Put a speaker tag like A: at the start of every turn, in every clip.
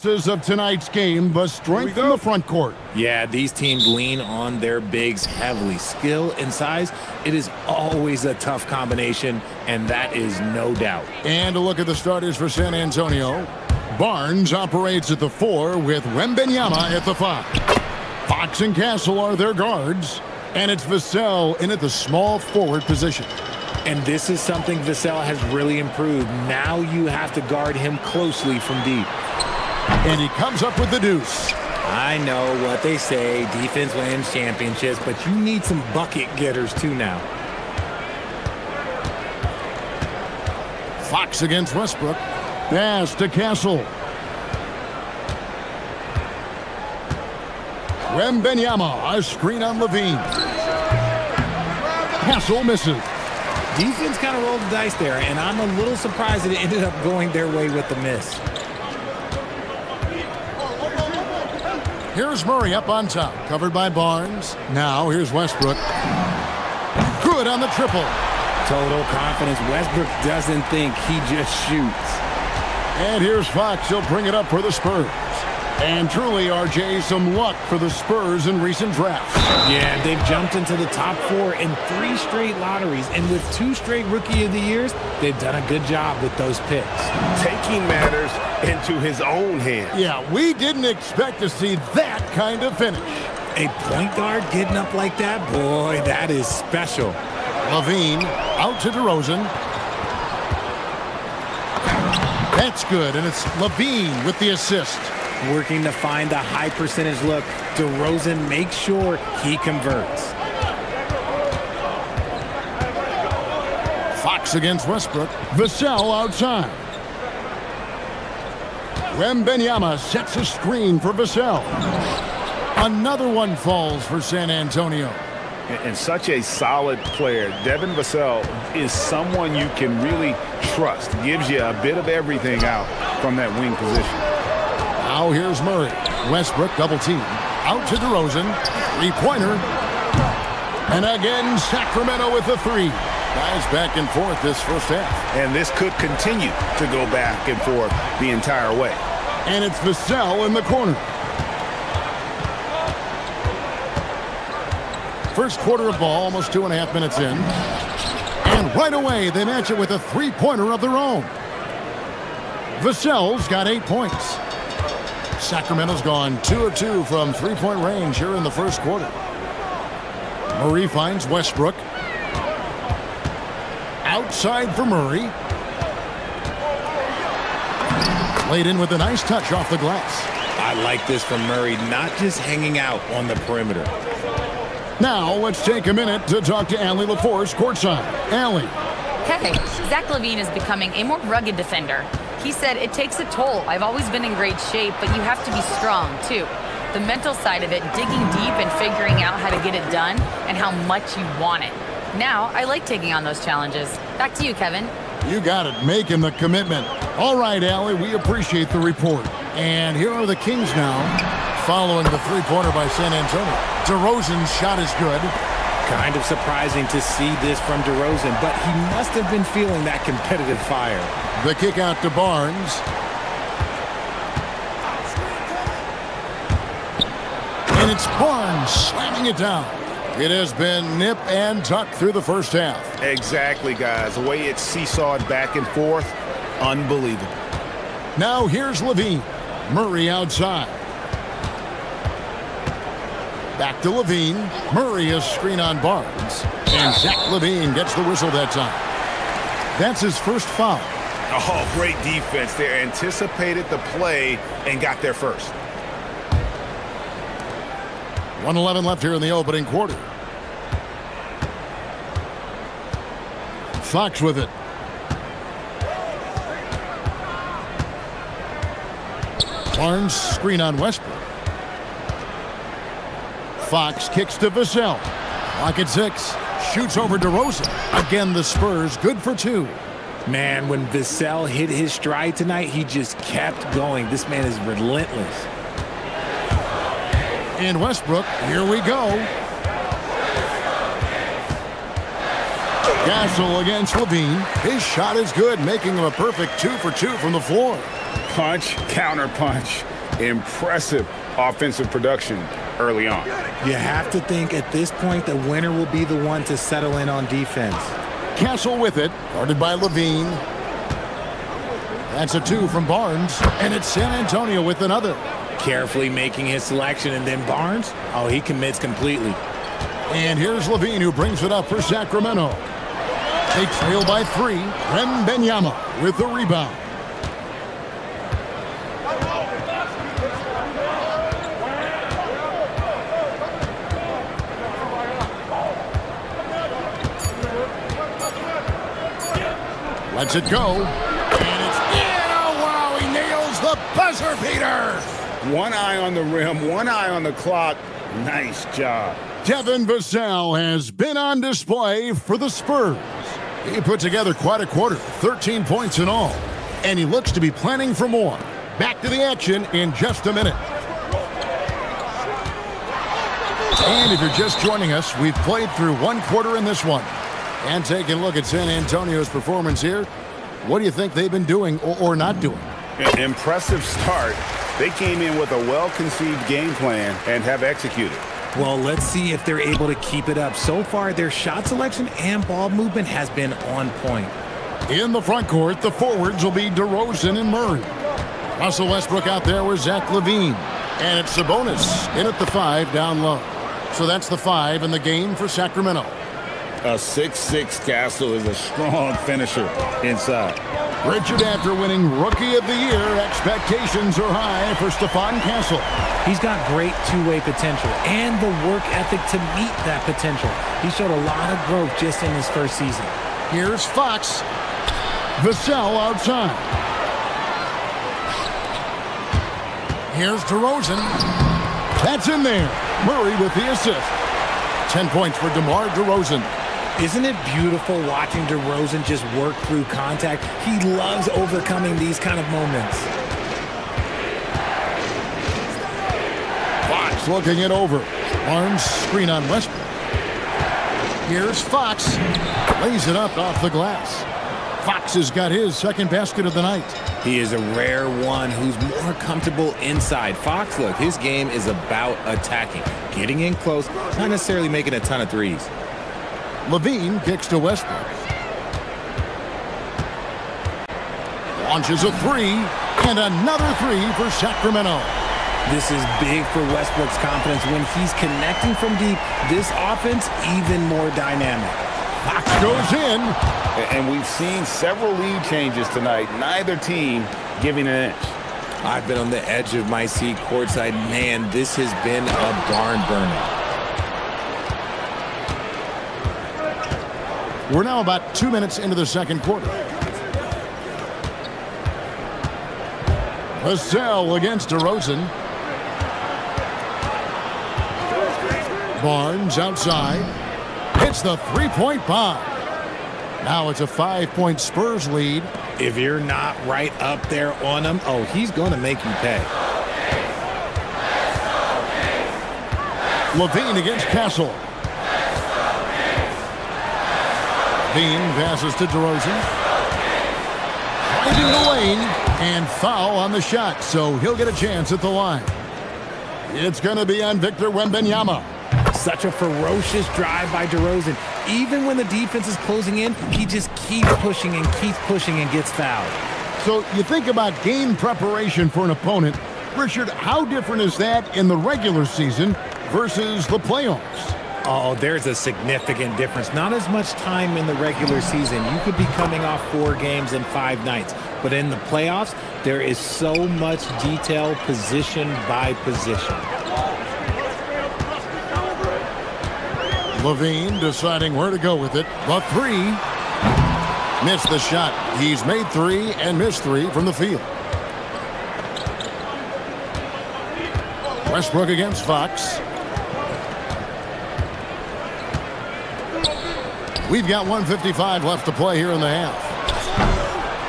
A: Of tonight's game, but strength in the front court.
B: Yeah, these teams lean on their bigs heavily. Skill and size, it is always a tough combination, and that is no doubt.
A: And a look at the starters for San Antonio. Barnes operates at the 4 with Wembenyama at the 5. Fox and Castle are their guards, and it's Vassell in at the small forward position.
B: And this is something Vassell has really improved. Now you have to guard him closely from deep.
A: And he comes up with the deuce.
B: I know what they say, defense wins championships, but you need some bucket getters too now.
A: Fox against Westbrook. Pass to Castle. Wembenyama, a screen on Levine. Castle misses.
B: Defense kind of rolled the dice there, and I'm a little surprised that it ended up going their way with the miss.
A: Here's Murray up on top, covered by Barnes. Now here's Westbrook. Good on the triple.
B: Total confidence. Westbrook doesn't think, he just shoots.
A: And here's Fox. He'll bring it up for the Spurs. And truly, RJ, some luck for the Spurs in recent drafts.
B: Yeah, they've jumped into the top 4 in 3 straight lotteries. And with 2 straight Rookie of the Years, they've done a good job with those picks.
C: Taking matters into his own hands.
A: Yeah, we didn't expect to see that kind of finish.
B: A point guard getting up like that? Boy, that is special.
A: Levine out to DeRozan. That's good, and it's Levine with the assist.
B: Working to find the high percentage look. DeRozan makes sure he converts.
A: Fox against Westbrook. Vassell outside. Wembenyama sets a screen for Vassell. Another one falls for San Antonio.
C: And such a solid player. Devin Vassell is someone you can really trust. Gives you a bit of everything out from that wing position.
A: Now here's Murray. Westbrook double team. Out to DeRozan. 3-pointer. And again, Sacramento with the 3. Guys back and forth this first half.
C: And this could continue to go back and forth the entire way.
A: And it's Vassell in the corner. First quarter of ball, almost 2.5 minutes in. And right away, they match it with a 3-pointer of their own. Vassell's got 8 points. Sacramento's gone 2 of 2 from 3-point range here in the first quarter. Murray finds Westbrook. Outside for Murray. Laid in with a nice touch off the glass.
B: I like this from Murray, not just hanging out on the perimeter.
A: Now let's take a minute to talk to Allie LaForce courtside. Allie.
D: Hey, Zach LaVine is becoming a more rugged defender. He said, it takes a toll. I've always been in great shape, but you have to be strong, too. The mental side of it, digging deep and figuring out how to get it done and how much you want it. Now, I like taking on those challenges. Back to you, Kevin.
A: You got it, making the commitment. All right, Allie, we appreciate the report. And here are the Kings now, following the 3-pointer by San Antonio. DeRozan's shot is good.
B: Kind of surprising to see this from DeRozan, but he must have been feeling that competitive fire.
A: The kick out to Barnes. And it's Barnes slamming it down. It has been nip and tuck through the first half.
C: Exactly, guys. The way it's seesawed back and forth, unbelievable.
A: Now here's Levine. Murray outside. Back to Levine. Murray is screen on Barnes. And Zach LaVine gets the whistle that time. That's his first foul.
C: Oh, great defense there. Anticipated the play and got there first.
A: 1:11 left here in the opening quarter. Fox with it. Barnes screen on Westbrook. Fox kicks to Vassell. Clock at 6. Shoots over DeRozan. Again, the Spurs good for 2.
B: Man, when Vassell hit his stride tonight, he just kept going. This man is relentless.
A: And Westbrook, here we go. Castle against Levine. His shot is good, making him a perfect 2 for 2 from the floor.
C: Punch, counter punch. Impressive offensive production early on.
B: You have to think at this point the winner will be the one to settle in on defense.
A: Castle with it, guarded by Levine. That's a 2 from Barnes, and it's San Antonio with another.
B: Carefully making his selection, and then Barnes, oh, he commits completely.
A: And here's Levine, who brings it up for Sacramento. They trail by 3. Wembanyama with the rebound. Lets it go. And it's in. Oh, wow, he nails the buzzer beater.
C: One eye on the rim, one eye on the clock. Nice job.
A: Devin Vassell has been on display for the Spurs. He put together quite a quarter, 13 points in all, and he looks to be planning for more. Back to the action in just a minute. And if you're just joining us, we've played through one quarter in this one. And taking a look at San Antonio's performance here, what do you think they've been doing or not doing?
C: An impressive start. They came in with a well-conceived game plan and have executed.
B: Well, let's see if they're able to keep it up. So far, their shot selection and ball movement has been on point.
A: In the front court, the forwards will be DeRozan and Murray. Russell Westbrook out there with Zach LaVine. And it's Sabonis in at the 5 down low. So that's the 5 in the game for Sacramento.
C: A 6'6" Castle is a strong finisher inside.
A: Richard, after winning Rookie of the Year, expectations are high for Stephon Castle.
B: He's got great two-way potential and the work ethic to meet that potential. He showed a lot of growth just in his first season.
A: Here's Fox. Vassell outside. Here's DeRozan. That's in there. Murray with the assist. 10 points for DeMar DeRozan.
B: Isn't it beautiful watching DeRozan just work through contact? He loves overcoming these kind of moments.
A: Fox looking it over. Barnes screen on Westbrook. Here's Fox. Lays it up off the glass. Fox has got his second basket of the night.
B: He is a rare one who's more comfortable inside. Fox, look, his game is about attacking, getting in close, not necessarily making a ton of threes.
A: Levine kicks to Westbrook. Launches a 3, and another 3 for Sacramento.
B: This is big for Westbrook's confidence. When he's connecting from deep, this offense even more dynamic.
A: Fox goes in.
C: And we've seen several lead changes tonight. Neither team giving an inch.
B: I've been on the edge of my seat courtside. Man, this has been a barn burner.
A: We're now about 2 minutes into the second quarter. Vassell against DeRozan. Barnes outside. Hits the three-point bomb. Now it's a 5-point Spurs lead.
B: If you're not right up there on him, oh, he's going to make you pay.
A: Levine against Castle. Levine passes to DeRozan. Finding the lane and foul on the shot, so he'll get a chance at the line. It's going to be on Victor Wembanyama.
B: Such a ferocious drive by DeRozan. Even when the defense is closing in, he just keeps pushing and gets fouled.
A: So you think about game preparation for an opponent. Richard, how different is that in the regular season versus the playoffs?
B: Oh, there's a significant difference. Not as much time in the regular season. You could be coming off 4 games in 5 nights. But in the playoffs, there is so much detail position by position.
A: Levine deciding where to go with it. The 3. Missed the shot. He's made 3 and missed 3 from the field. Westbrook against Fox. We've got 1:55 left to play here in the half.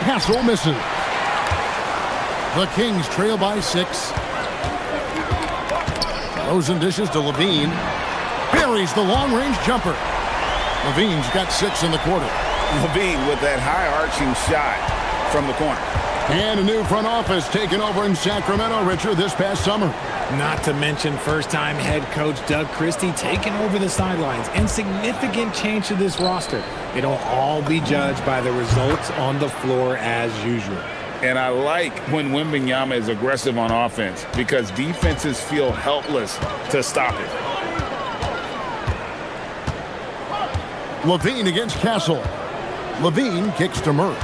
A: Castle misses. The Kings trail by 6. Rosen dishes to Levine. Buries the long-range jumper. Levine's got 6 in the quarter.
C: Levine with that high-arching shot from the corner.
A: And a new front office taken over in Sacramento, Richard, this past summer.
B: Not to mention first-time head coach Doug Christie taking over the sidelines, and significant change to this roster. It'll all be judged by the results on the floor as usual.
C: And I like when Wembanyama is aggressive on offense because defenses feel helpless to stop it.
A: Levine against Castle. Levine kicks to Murray.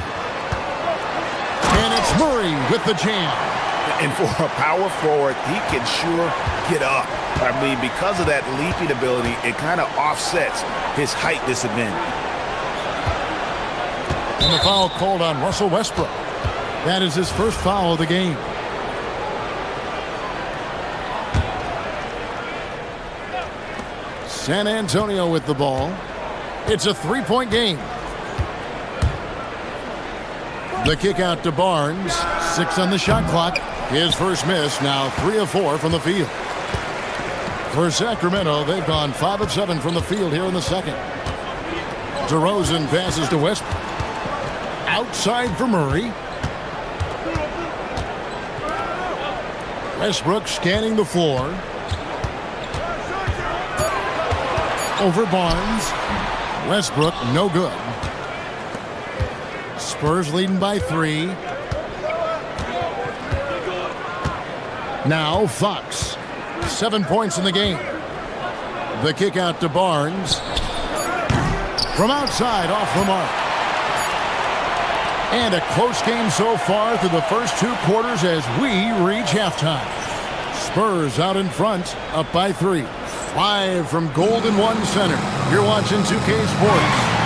A: And it's Murray with the jam.
C: And for a power forward, he can sure get up. I mean, because of that leaping ability, it kind of offsets his height disadvantage.
A: And the foul called on Russell Westbrook. That is his first foul of the game. San Antonio with the ball. It's a three-point game. The kick out to Barnes. 6 on the shot clock. His first miss, now 3 of 4 from the field. For Sacramento, they've gone 5 of 7 from the field here in the second. DeRozan passes to Westbrook. Outside for Murray. Westbrook scanning the floor. Over Barnes. Westbrook, no good. Spurs leading by 3. Now Fox. 7 points in the game. The kick out to Barnes. From outside, off the mark. And a close game so far through the first 2 quarters as we reach halftime. Spurs out in front, up by 3. Live from Golden One Center. You're watching 2K Sports.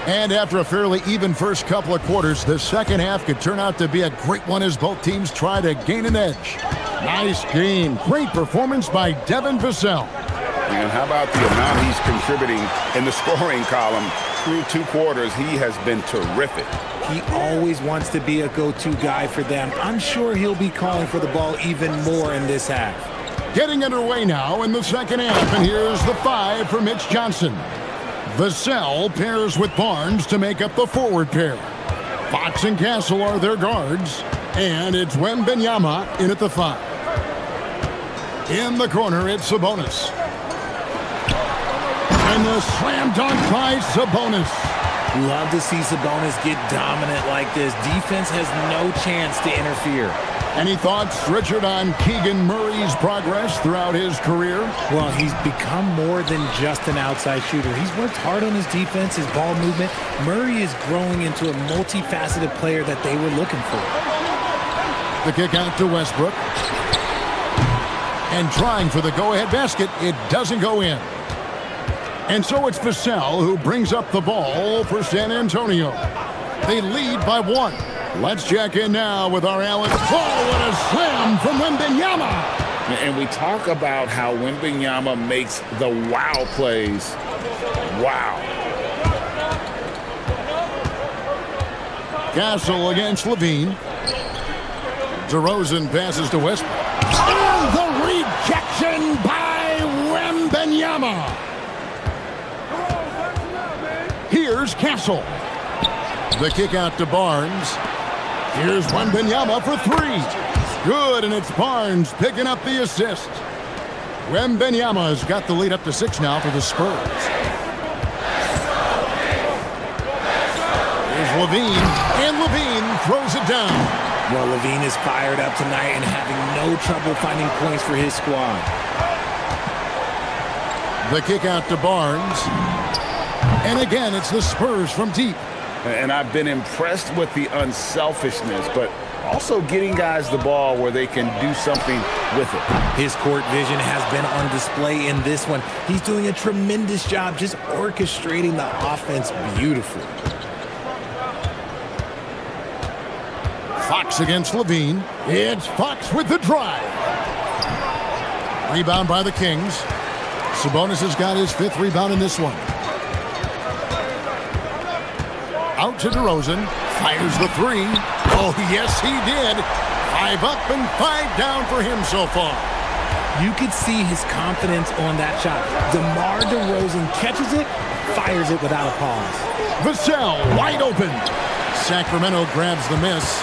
A: And after a fairly even first couple of quarters, the second half could turn out to be a great one as both teams try to gain an edge. Nice game. Great performance by Devin Vassell.
C: And how about the amount he's contributing in the scoring column through 2 quarters? He has been terrific.
B: He always wants to be a go-to guy for them. I'm sure he'll be calling for the ball even more in this half.
A: Getting underway now in the second half, and here's the 5 for Mitch Johnson. Vassell pairs with Barnes to make up the forward pair. Fox and Castle are their guards, and it's Wembanyama in at the 5. In the corner, it's Sabonis. And the slam dunk by Sabonis.
B: Love to see Sabonis get dominant like this. Defense has no chance to interfere.
A: Any thoughts, Richard, on Keegan Murray's progress throughout his career?
B: Well, he's become more than just an outside shooter. He's worked hard on his defense, his ball movement. Murray is growing into a multifaceted player that they were looking for.
A: The kick out to Westbrook. And trying for the go-ahead basket, it doesn't go in. And so it's Vassell who brings up the ball for San Antonio. They lead by 1. Let's check in now with our Alex. Oh, what a slam from Wembanyama!
C: And we talk about how Wembanyama makes the wow plays. Wow.
A: Castle against Levine. DeRozan passes to Westbrook. And the rejection by Wembanyama. Here's Castle. The kick out to Barnes. Here's Wembanyama for 3. Good, and it's Barnes picking up the assist. Wembanyama has got the lead up to 6 now for the Spurs. Here's Levine, and Levine throws it down.
B: Well, Levine is fired up tonight and having no trouble finding points for his squad.
A: The kick out to Barnes. And again, it's the Spurs from deep.
C: And I've been impressed with the unselfishness, but also getting guys the ball where they can do something with it.
B: His court vision has been on display in this one. He's doing a tremendous job just orchestrating the offense beautifully.
A: Fox against Levine. It's Fox with the drive. Rebound by the Kings. Sabonis has got his 5th rebound in this one. Out to DeRozan. Fires the three. Oh, yes, he did. 5 up and 5 down for him so far.
B: You could see his confidence on that shot. DeMar DeRozan catches it, fires it without a pause.
A: Vassell wide open. Sacramento grabs the miss.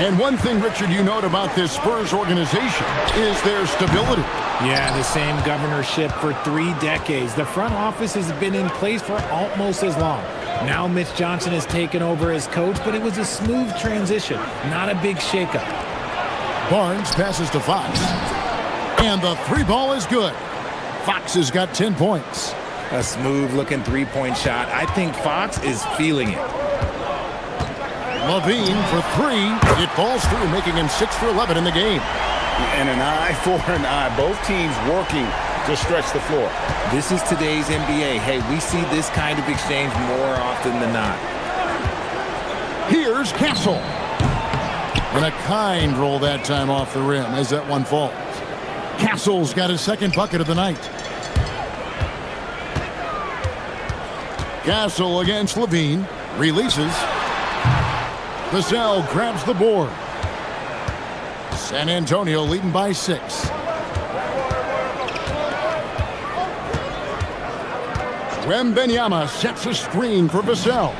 A: And one thing, Richard, you note about this Spurs organization is their stability.
B: Yeah, the same governorship for 3 decades. The front office has been in place for almost as long. Now Mitch Johnson has taken over as coach, but it was a smooth transition, not a big shakeup.
A: Barnes passes to Fox. And the 3-ball is good. Fox has got 10 points.
B: A smooth-looking 3-point shot. I think Fox is feeling it.
A: Levine for 3. It falls through, making him 6 for 11 in the game.
C: And an eye for an eye. Both teams working to stretch the floor.
B: This is today's NBA. Hey, we see this kind of exchange more often than not.
A: Here's Castle. And a kind roll that time off the rim as that one falls. Castle's got his second bucket of the night. Castle against Levine. Releases. Vassell grabs the board. San Antonio leading by 6. Wembanyama sets a screen for Vassell.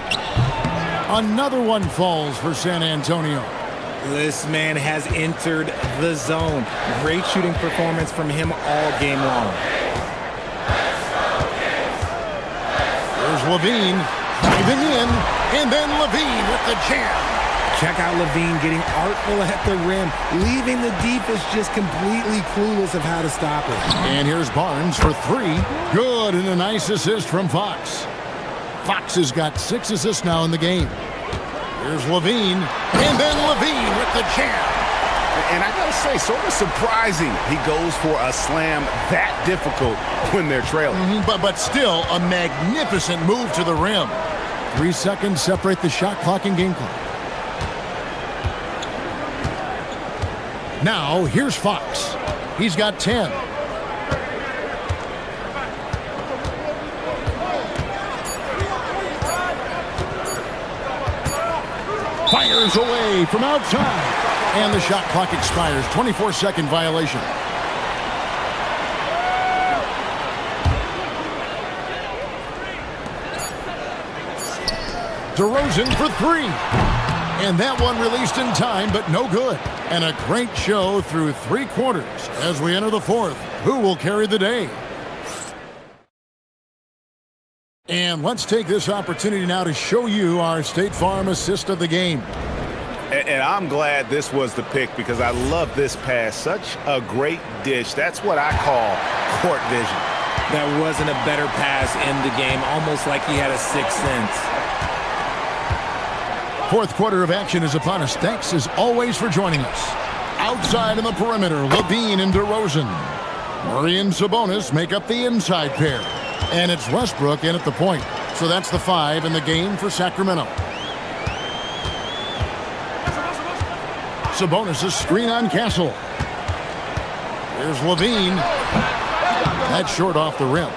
A: Another one falls for San Antonio.
B: This man has entered the zone. Great shooting performance from him all game long.
A: There's Levine driving in, and then Levine with the jam.
B: Check out Levine getting artful at the rim, leaving the defense just completely clueless of how to stop it.
A: And here's Barnes for 3. Good, and a nice assist from Fox. Fox has got 6 assists now in the game. Here's Levine, and then Levine with the jam.
C: And I gotta say, sort of surprising he goes for a slam that difficult when they're trailing.
A: But still a magnificent move to the rim. 3 seconds separate the shot clock and game clock. Now, here's Fox. He's got 10. Fires away from outside. And the shot clock expires. 24-second violation. DeRozan for 3. And that one released in time, but no good. And a great show through 3 quarters as we enter the 4th. Who will carry the day? And let's take this opportunity now to show you our State Farm assist of the game.
C: And I'm glad this was the pick because I love this pass. Such a great dish. That's what I call court vision.
B: That wasn't a better pass in the game, almost like he had a 6th sense.
A: 4th quarter of action is upon us. Thanks as always for joining us. Outside in the perimeter, Levine and DeRozan. Murray and Sabonis make up the inside pair. And it's Westbrook in at the point. So that's the 5 in the game for Sacramento. Sabonis' screen on Castle. Here's Levine. That's short off the rim.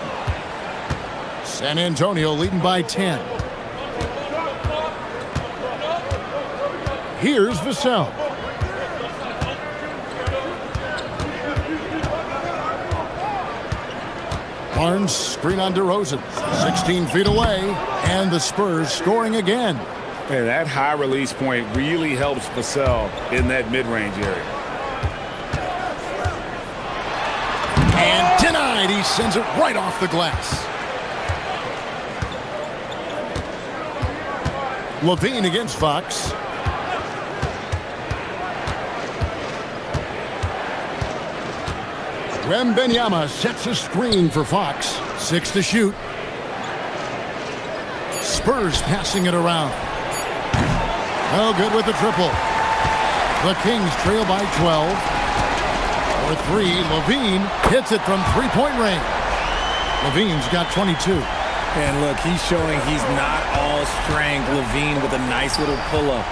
A: San Antonio leading by 10. Here's Vassell. Barnes screen on DeRozan. 16 feet away. And the Spurs scoring again.
C: And that high release point really helps Vassell in that mid-range area.
A: And denied. He sends it right off the glass. Levine against Fox. Wembanyama sets a screen for Fox. 6 to shoot. Spurs passing it around. Oh, good with the triple. The Kings trail by 12. For 3, Levine hits it from 3-point range. Levine's got 22.
B: And look, he's showing he's not all strength. Levine with a nice little pull-up.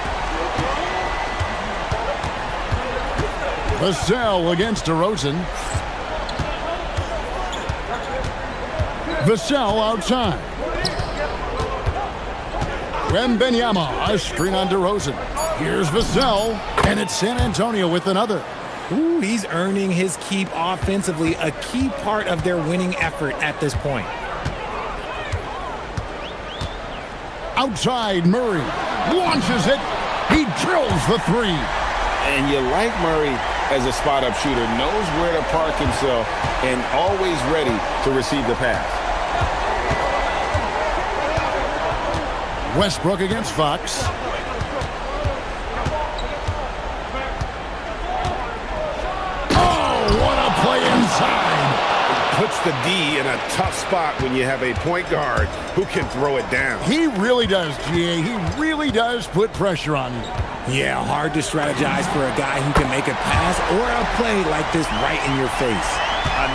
A: Vassell against DeRozan. Vassell outside. Wembanyama, a screen on DeRozan. Here's Vassell, and it's San Antonio with another.
B: Ooh, he's earning his keep offensively, a key part of their winning effort at this point.
A: Outside, Murray launches it. He drills the three.
E: And you like Murray as a spot-up shooter, knows where to park himself, and always ready to receive the pass.
A: Westbrook against Fox. Oh, what a play inside.
C: Puts the D in a tough spot when you have a point guard who can throw it down.
A: He really does, GA. He really does put pressure on you.
B: Yeah, hard to strategize for a guy who can make a pass or a play like this right in your face.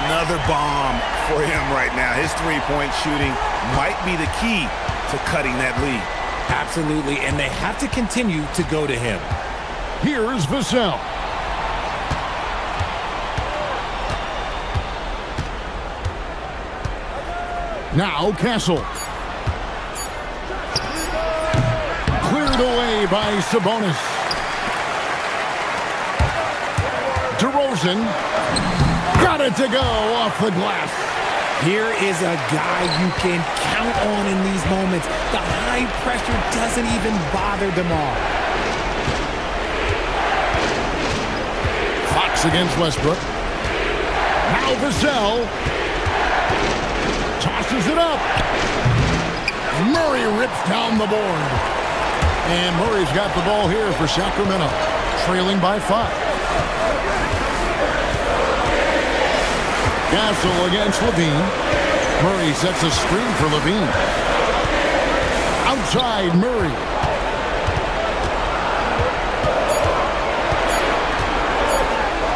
C: Another bomb for him right now. His three-point shooting might be the key to cutting that lead.
B: Absolutely, and they have to continue to go to him.
A: Here's Vassell. Now Castle. Cleared away by Sabonis. DeRozan got it to go off the glass.
B: Here is a guy you can count on in these moments. The high pressure doesn't even bother them all.
A: Fox against Westbrook. Now Vassell tosses it up. Murray rips down the board. And Murray's got the ball here for Sacramento, trailing by 5. Castle against Levine. Murray sets a screen for Levine. Outside Murray.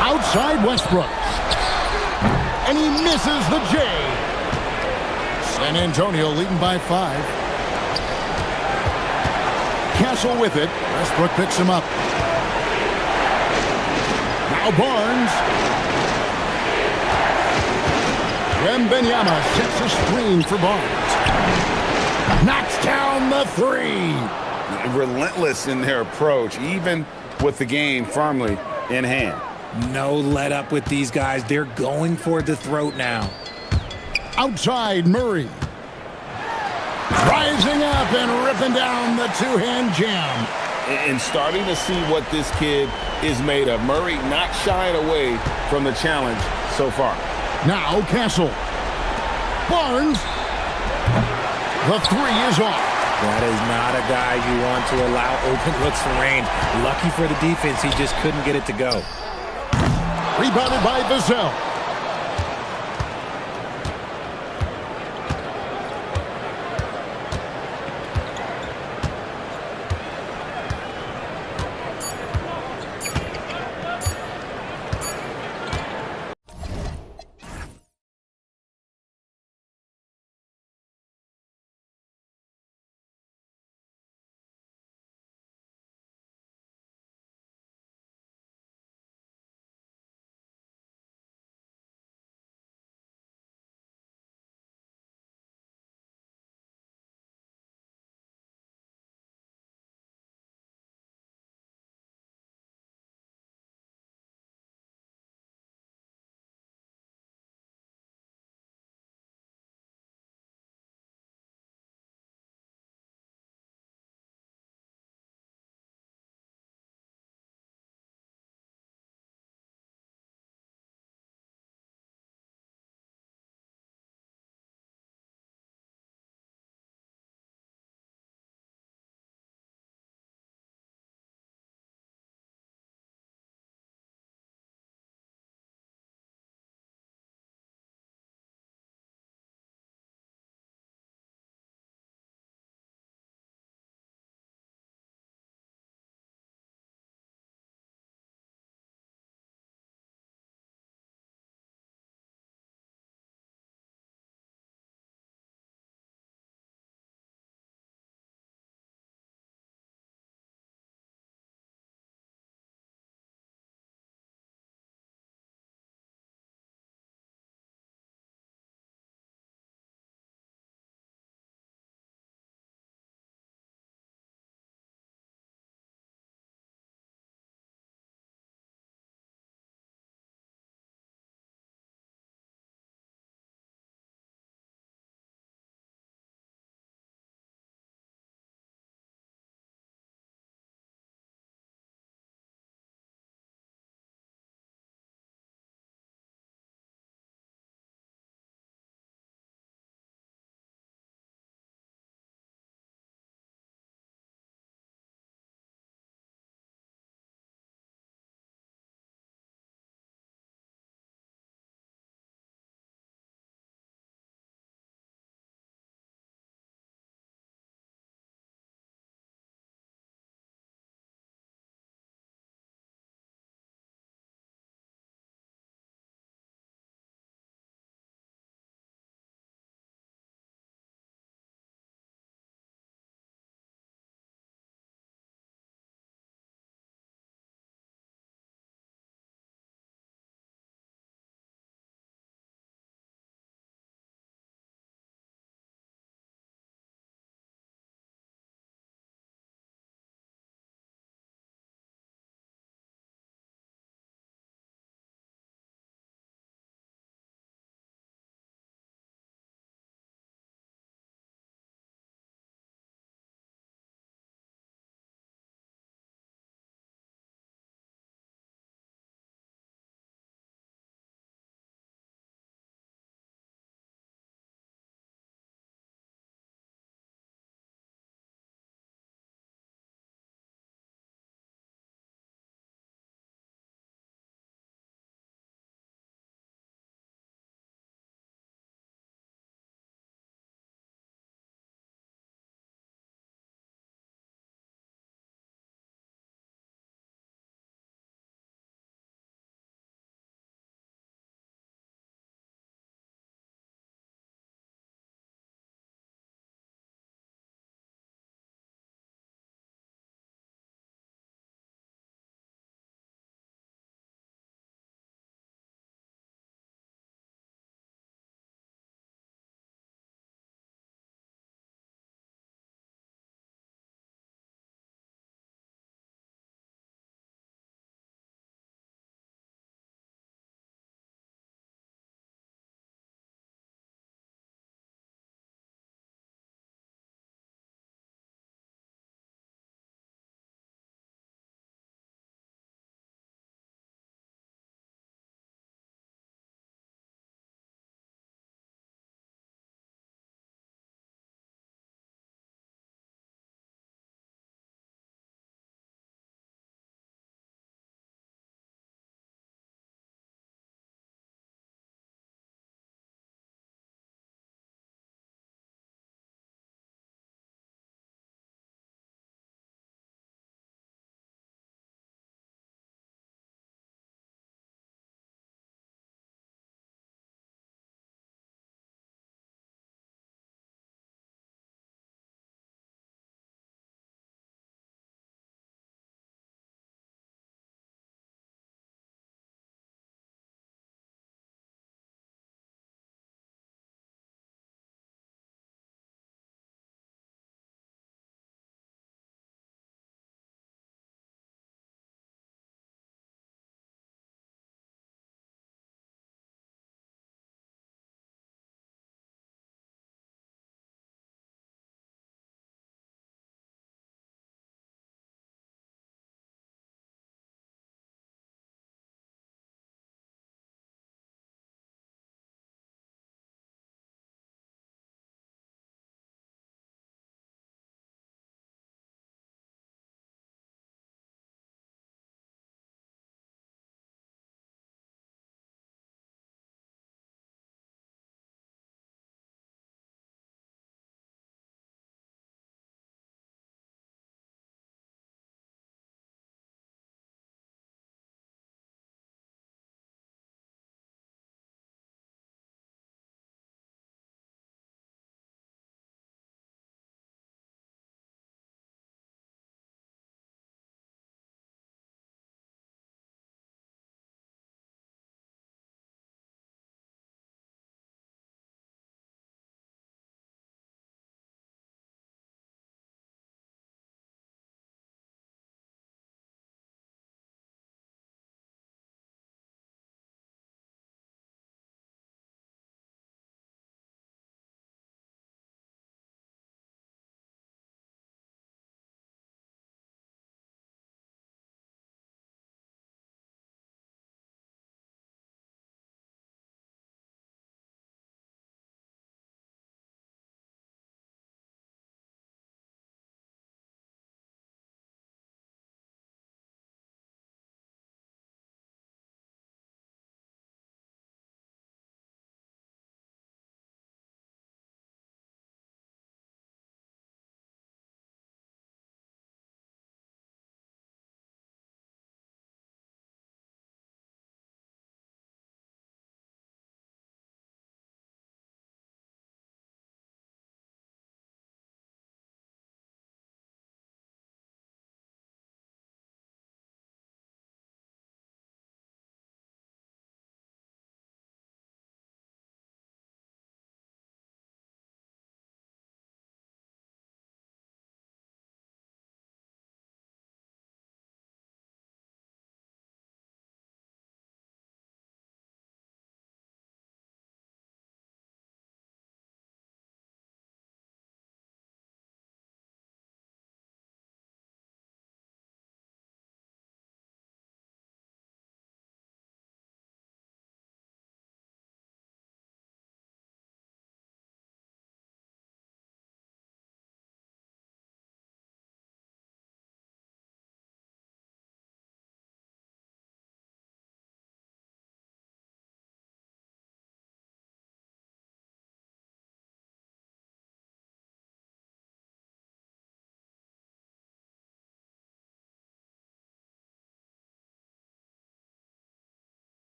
A: Outside Westbrook. And he misses the J. San Antonio leading by 5. Castle with it. Westbrook picks him up. Now Barnes. Wembanyama sets a screen for Barnes. Knocks down the three.
E: Relentless in their approach, even with the game firmly in hand.
B: No let up with these guys. They're going for the throat now.
A: Outside Murray. Rising up and ripping down the two-hand jam.
E: And starting to see what this kid is made of. Murray not shying away from the challenge so far.
A: Now Castle. Barnes. The three is off.
B: That is not a guy you want to allow open looks for range. Lucky for the defense, he just couldn't get it to go.
A: Rebounded by Vassell.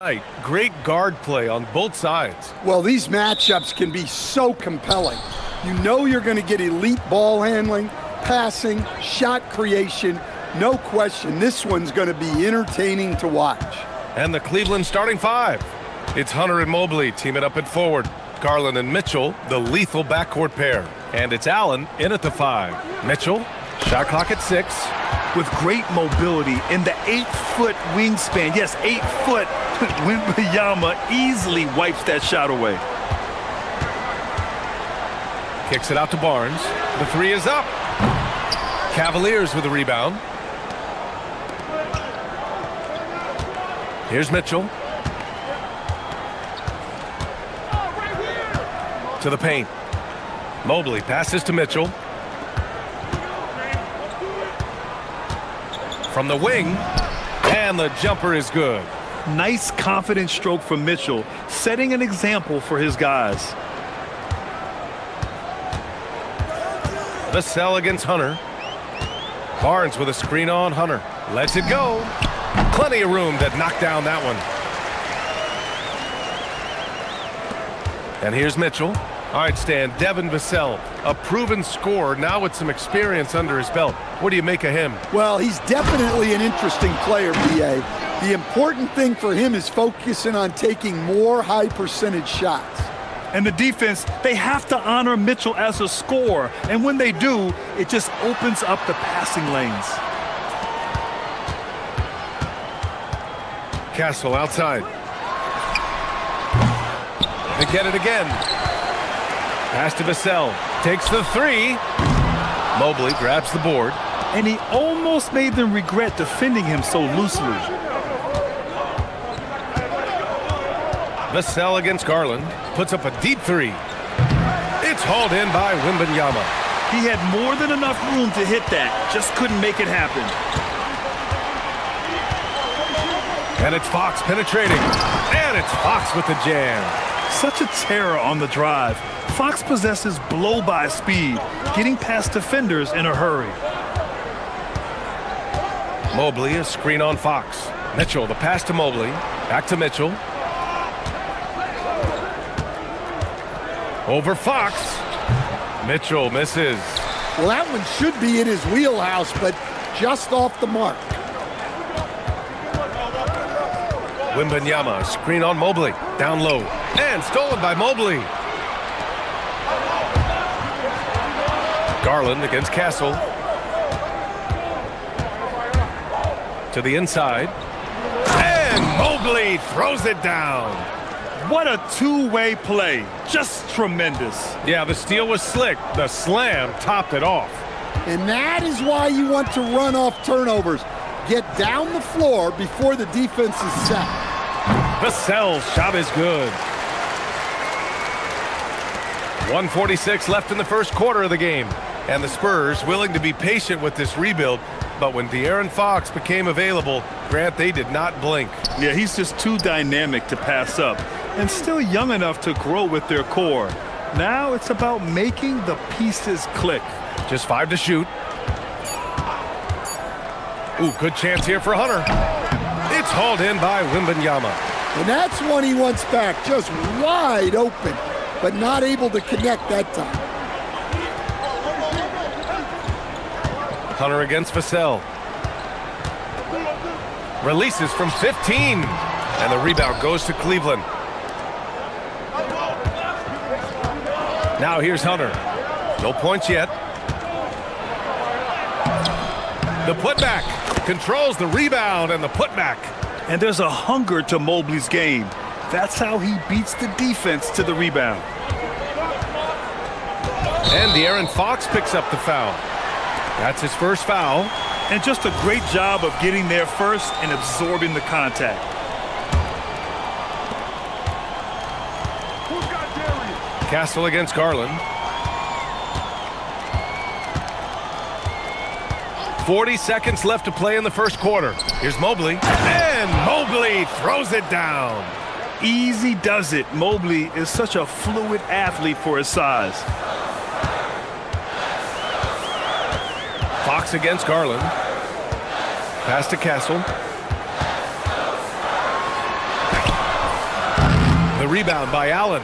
F: Right. Great guard play on both sides.
G: Well, these matchups can be so compelling. You know you're going to get elite ball handling, passing, shot creation. No question, this one's going to be entertaining to watch.
F: And the Cleveland starting five. It's Hunter and Mobley teaming up at forward. Garland and Mitchell, the lethal backcourt pair. And it's Allen in at the 5. Mitchell, shot clock at 6.
H: With great mobility in the 8-foot wingspan. Yes, 8 foot. Wembanyama easily wipes that shot away.
F: Kicks it out to Barnes. The 3 is up. Cavaliers with the rebound. Here's Mitchell. To the paint. Mobley passes to Mitchell. From the wing, and the jumper is good.
H: Nice confident stroke from Mitchell, setting an example for his guys.
F: Vassell against Hunter. Barnes with a screen on Hunter. Lets it go. Plenty of room to knock down that one. And here's Mitchell. All right, Stan, Devin Vassell, a proven scorer, now with some experience under his belt. What do you make of him?
G: Well, he's definitely an interesting player, B.A. The important thing for him is focusing on taking more high-percentage shots.
H: And the defense, they have to honor Mitchell as a scorer. And when they do, it just opens up the passing lanes.
F: Castle outside. They get it again. Pass to Vassell. Takes the 3. Mobley grabs the board.
H: And he almost made them regret defending him so loosely.
F: Vassell against Garland. Puts up a deep 3. It's hauled in by Wembanyama.
H: He had more than enough room to hit that. Just couldn't make it happen.
F: And it's Fox penetrating. And it's Fox with the jam.
H: Such a terror on the drive. Fox possesses blow-by speed, getting past defenders in a hurry.
F: Mobley, a screen on Fox. Mitchell, the pass to Mobley. Back to Mitchell. Over Fox. Mitchell misses.
G: Well, that one should be in his wheelhouse, but just off the mark.
F: Wembanyama, screen on Mobley. Down low. And stolen by Mobley. Garland against Castle. To the inside. And Mobley throws it down.
H: What a two-way play. Just tremendous.
F: Yeah, the steal was slick. The slam topped it off.
G: And that is why you want to run off turnovers. Get down the floor before the defense is set.
F: Vassell's shot is good. 1:46 left in the first quarter of the game. And the Spurs willing to be patient with this rebuild. But when De'Aaron Fox became available, Grant, they did not blink.
H: Yeah, he's just too dynamic to pass up. And still young enough to grow with their core. Now it's about making the pieces click.
F: Just 5 to shoot. Ooh, good chance here for Hunter. It's hauled in by Wembanyama.
G: And that's one he wants back, just wide open, but not able to connect that time.
F: Hunter against Vassell. Releases from 15. And the rebound goes to Cleveland. Now here's Hunter. No points yet. The putback. Controls the rebound and the putback.
H: And there's a hunger to Mobley's game. That's how he beats the defense to the rebound.
F: And De'Aaron Fox picks up the foul. That's his first foul.
H: And just a great job of getting there first and absorbing the contact.
F: Castle against Garland. 40 seconds left to play in the first quarter. Here's Mobley. And Mobley throws it down.
H: Easy does it. Mobley is such a fluid athlete for his size.
F: Fox against Garland. Pass to Castle. the rebound by Allen.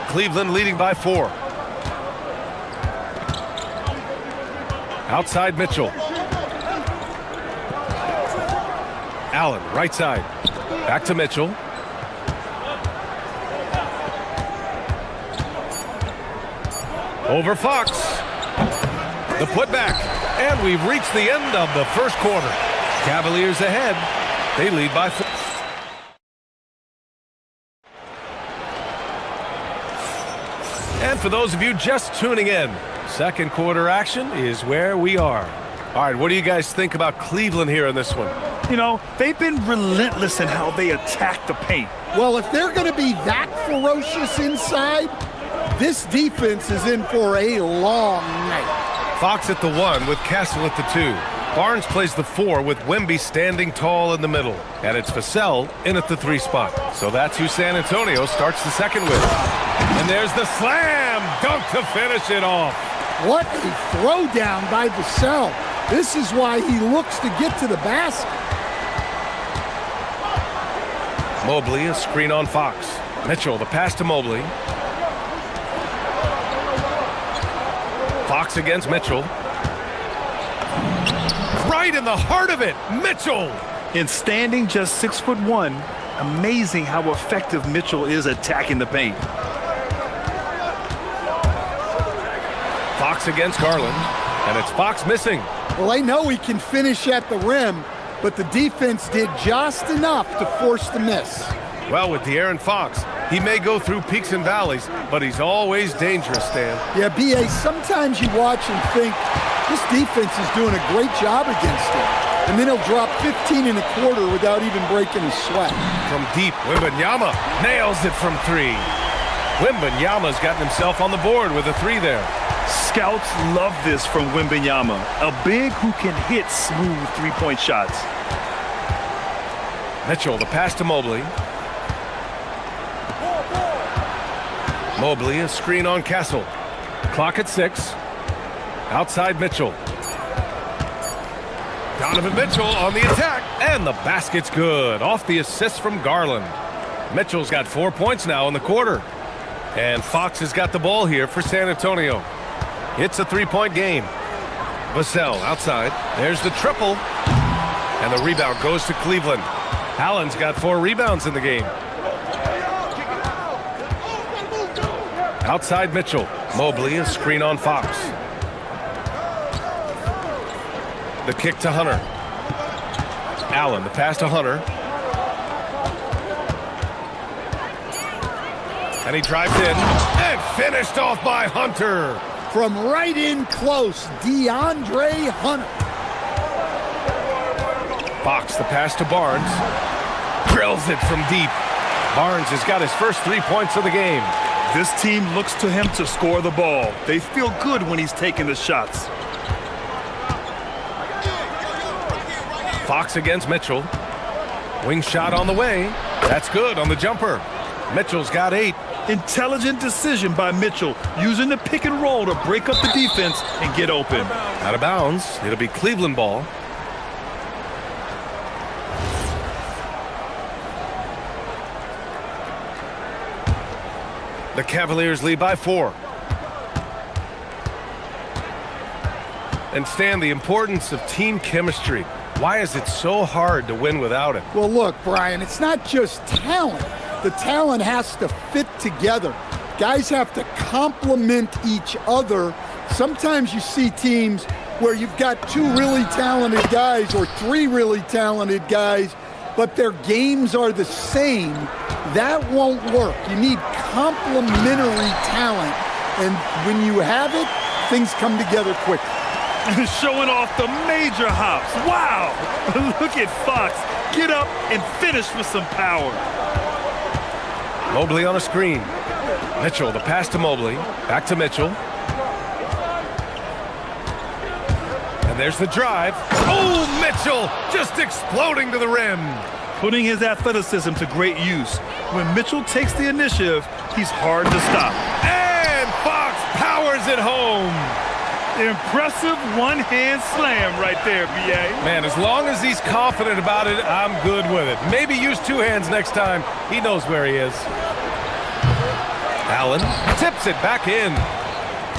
F: Cleveland leading by 4. Outside Mitchell. Allen, right side. Back to Mitchell. Over Fox. The putback. And we've reached the end of the first quarter. Cavaliers ahead. They lead by 4. And for those of you just tuning in, second quarter action is where we are. All right, what do you guys think about Cleveland here in this one?
H: You know, they've been relentless in how they attack the paint.
G: Well, if they're going to be that ferocious inside, this defense is in for a long night.
F: Fox at the 1 with Castle at the 2. Barnes plays the 4 with Wemby standing tall in the middle. And it's Vassell in at the 3 spot. So that's who San Antonio starts the second with. And there's the slam dunk to finish it off.
G: What a throwdown by Vassell. This is why he looks to get to the basket.
F: Mobley, a screen on Fox. Mitchell, the pass to Mobley. Fox against Mitchell. Right in the heart of it, Mitchell!
H: In standing just 6'1", amazing how effective Mitchell is attacking the paint.
F: Fox against Garland, and it's Fox missing.
G: Well, they know he can finish at the rim, but the defense did just enough to force the miss.
F: Well, with De'Aaron Fox, he may go through peaks and valleys, but he's always dangerous, Stan.
G: Yeah, B.A., sometimes you watch and think, this defense is doing a great job against him. And then he'll drop 15 and a quarter without even breaking a sweat.
F: From deep, Wembanyama nails it from 3. Wembanyama's gotten himself on the board with a 3 there.
H: Scouts love this from Wembanyama, a big who can hit smooth three-point shots.
F: Mitchell, the pass to Mobley. Mobley, a screen on Castle. Clock at 6. Outside Mitchell. Donovan Mitchell on the attack, and the basket's good. Off the assist from Garland. Mitchell's got 4 points now in the quarter. And Fox has got the ball here for San Antonio. It's a 3-point game. Vassell outside. There's the triple. And the rebound goes to Cleveland. Allen's got 4 rebounds in the game. Outside Mitchell. Mobley, a screen on Fox. The kick to Hunter. Allen, the pass to Hunter. And he drives in and finished off by Hunter.
G: From right in close, DeAndre Hunter.
F: Fox, the pass to Barnes. Drills it from deep. Barnes has got his first 3 points of the game.
H: This team looks to him to score the ball. They feel good when he's taking the shots.
F: Fox against Mitchell. Wing shot on the way. That's good on the jumper. Mitchell's got 8.
H: Intelligent decision by Mitchell, using the pick and roll to break up the defense and get open.
F: Out of bounds. It'll be Cleveland ball. The Cavaliers lead by 4. And Stan, the importance of team chemistry. Why is it so hard to win without it?
G: Well, look, Brian, it's not just talent. The talent has to fit together. Guys have to complement each other. Sometimes you see teams where you've got 2 really talented guys or 3 really talented guys, but their games are the same. That won't work. You need complementary talent. And when you have it, things come together quickly.
H: Showing off the major hops. Wow! Look at Fox. Get up and finish with some power.
F: Mobley on a screen. Mitchell, the pass to Mobley. Back to Mitchell. And there's the drive. Oh, Mitchell just exploding to the rim.
H: Putting his athleticism to great use. When Mitchell takes the initiative, he's hard to stop.
F: And Fox powers it home.
H: Impressive one-hand slam right there, B.A.
F: Man, as long as he's confident about it, I'm good with it. Maybe use 2 hands next time. He knows where he is. Allen tips it back in.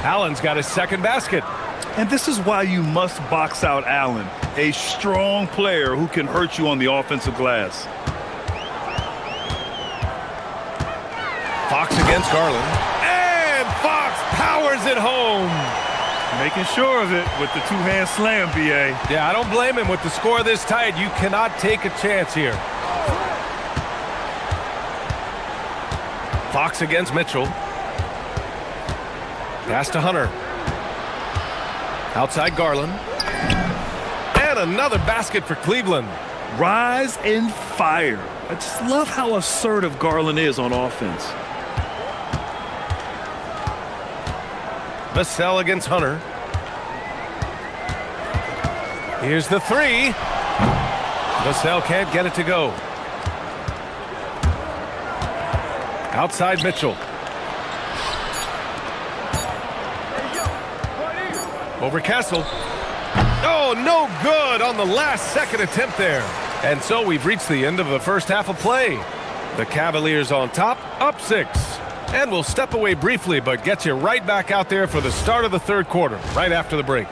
F: Allen's got his second basket.
H: And this is why you must box out Allen, a strong player who can hurt you on the offensive glass.
F: Fox against Garland. And Fox powers it home.
H: Making sure of it with the two-hand slam, B.A.
F: Yeah, I don't blame him. With the score this tight, you cannot take a chance here. Fox against Mitchell. Pass to Hunter. Outside Garland. And another basket for Cleveland.
H: Rise and fire. I just love how assertive Garland is on offense.
F: Vassell against Hunter. Here's the three. Vassell can't get it to go. Outside Mitchell. Over Castle. Oh, no good on the last second attempt there. And so we've reached the end of the first half of play. The Cavaliers on top, up 6. And we'll step away briefly, but get you right back out there for the start of the third quarter, right after the break.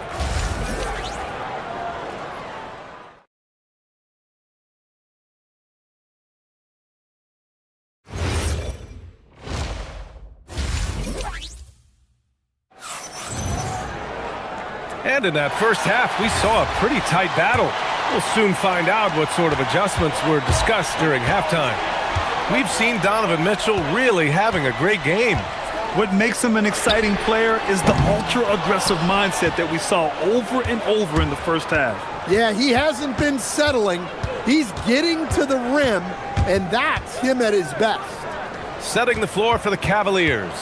F: And in that first half, we saw a pretty tight battle. We'll soon find out what sort of adjustments were discussed during halftime. We've seen Donovan Mitchell really having a great game.
H: What makes him an exciting player is the ultra-aggressive mindset that we saw over and over in the first half.
G: Yeah, he hasn't been settling. He's getting to the rim, and that's him at his best.
F: Setting the floor for the Cavaliers.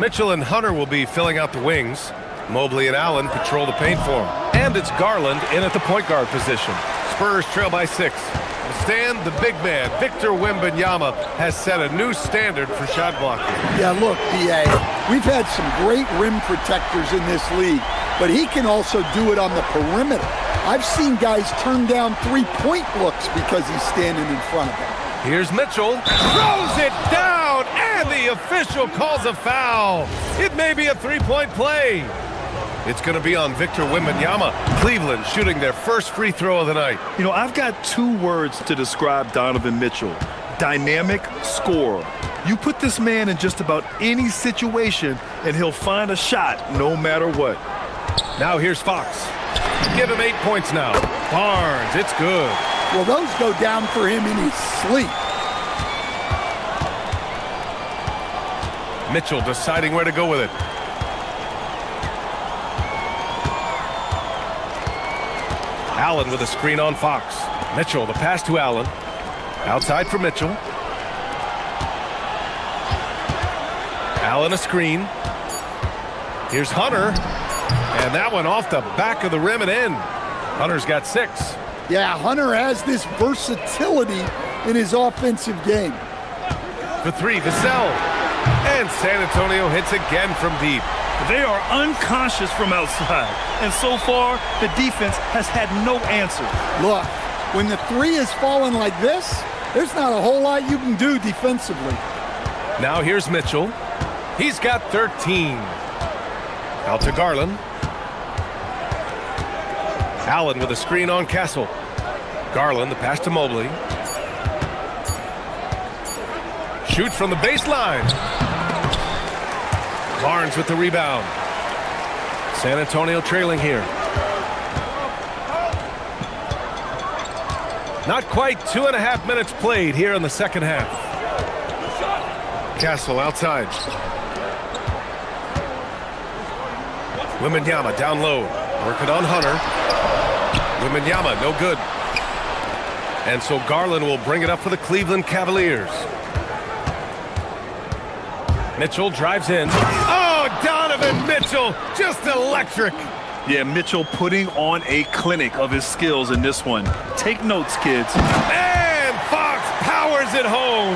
F: Mitchell and Hunter will be filling out the wings. Mobley and Allen patrol the paint for him. And it's Garland in at the point guard position. Spurs trail by 6. Stan, the big man, Victor Wembanyama, has set a new standard for shot blocking.
G: Yeah, look, B.A., we've had some great rim protectors in this league, but he can also do it on the perimeter. I've seen guys turn down three-point looks because he's standing in front of them.
F: Here's Mitchell, throws it down, and the official calls a foul. It may be a three-point play. It's going to be on Victor Wembanyama. Cleveland shooting their first free throw of the night.
H: You know, I've got 2 words to describe Donovan Mitchell. Dynamic scorer. You put this man in just about any situation, and he'll find a shot no matter what.
F: Now here's Fox. Give him 8 points now. Barnes, it's good.
G: Well, those go down for him in his sleep.
F: Mitchell deciding where to go with it. Allen with a screen on Fox. Mitchell, the pass to Allen. Outside for Mitchell. Allen a screen. Here's Hunter. And that one off the back of the rim and in. Hunter's got 6.
G: Yeah, Hunter has this versatility in his offensive game.
F: For 3, Vassell. And San Antonio hits again from deep.
H: They are unconscious from outside, and so far, the defense has had no answer.
G: Look, when the 3 is falling like this, there's not a whole lot you can do defensively.
F: Now here's Mitchell. He's got 13. Out to Garland. Allen with a screen on Castle. Garland, the pass to Mobley. Shoots from the baseline. Barnes with the rebound. San Antonio trailing here. Not quite 2.5 minutes played here in the second half. Castle outside. Wembanyama down low. Working on Hunter. Wembanyama, no good. And so Garland will bring it up for the Cleveland Cavaliers. Mitchell drives in. Oh, Donovan Mitchell, just electric.
H: Yeah, Mitchell putting on a clinic of his skills in this one. Take notes, kids.
F: And Fox powers it home.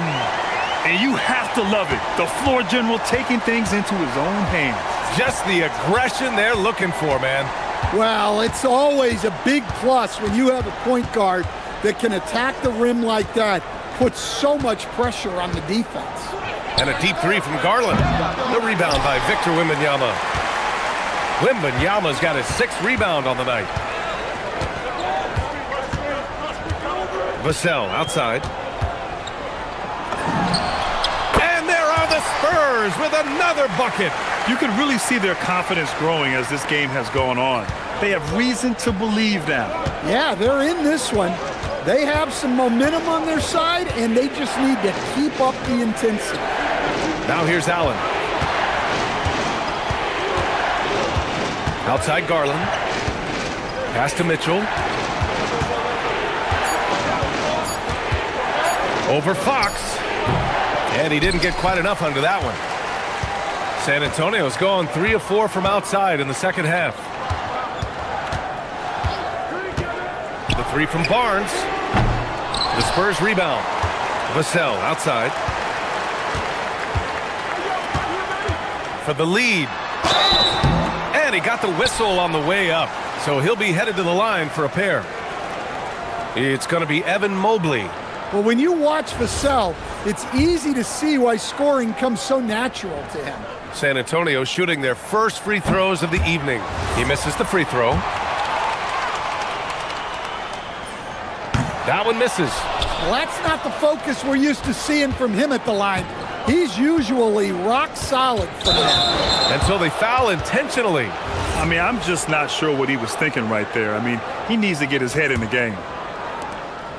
H: And you have to love it. The floor general taking things into his own hands.
F: Just the aggression they're looking for, man.
G: Well, it's always a big plus when you have a point guard that can attack the rim like that, put so much pressure on the defense.
F: And a deep three from Garland. The rebound by Victor Wembanyama. Wembanyama's got his 6th rebound on the night. Vassell outside. And there are the Spurs with another bucket.
H: You can really see their confidence growing as this game has gone on. They have reason to believe now.
G: Yeah, they're in this one. They have some momentum on their side, and they just need to keep up the intensity.
F: Now here's Allen. Outside Garland. Pass to Mitchell. Over Fox. And he didn't get quite enough under that one. San Antonio's gone 3 of 4 from outside in the second half. The three from Barnes. The Spurs rebound. Vassell outside. For the lead. And he got the whistle on the way up. So he'll be headed to the line for a pair. It's going to be Evan Mobley.
G: Well, when you watch Vassell, it's easy to see why scoring comes so natural to him.
F: San Antonio shooting their first free throws of the evening. He misses the free throw. That one misses.
G: Well, that's not the focus we're used to seeing from him at the line. He's usually rock solid for them.
F: And so they foul intentionally.
H: I mean, I'm just not sure what he was thinking right there. I mean, he needs to get his head in the game.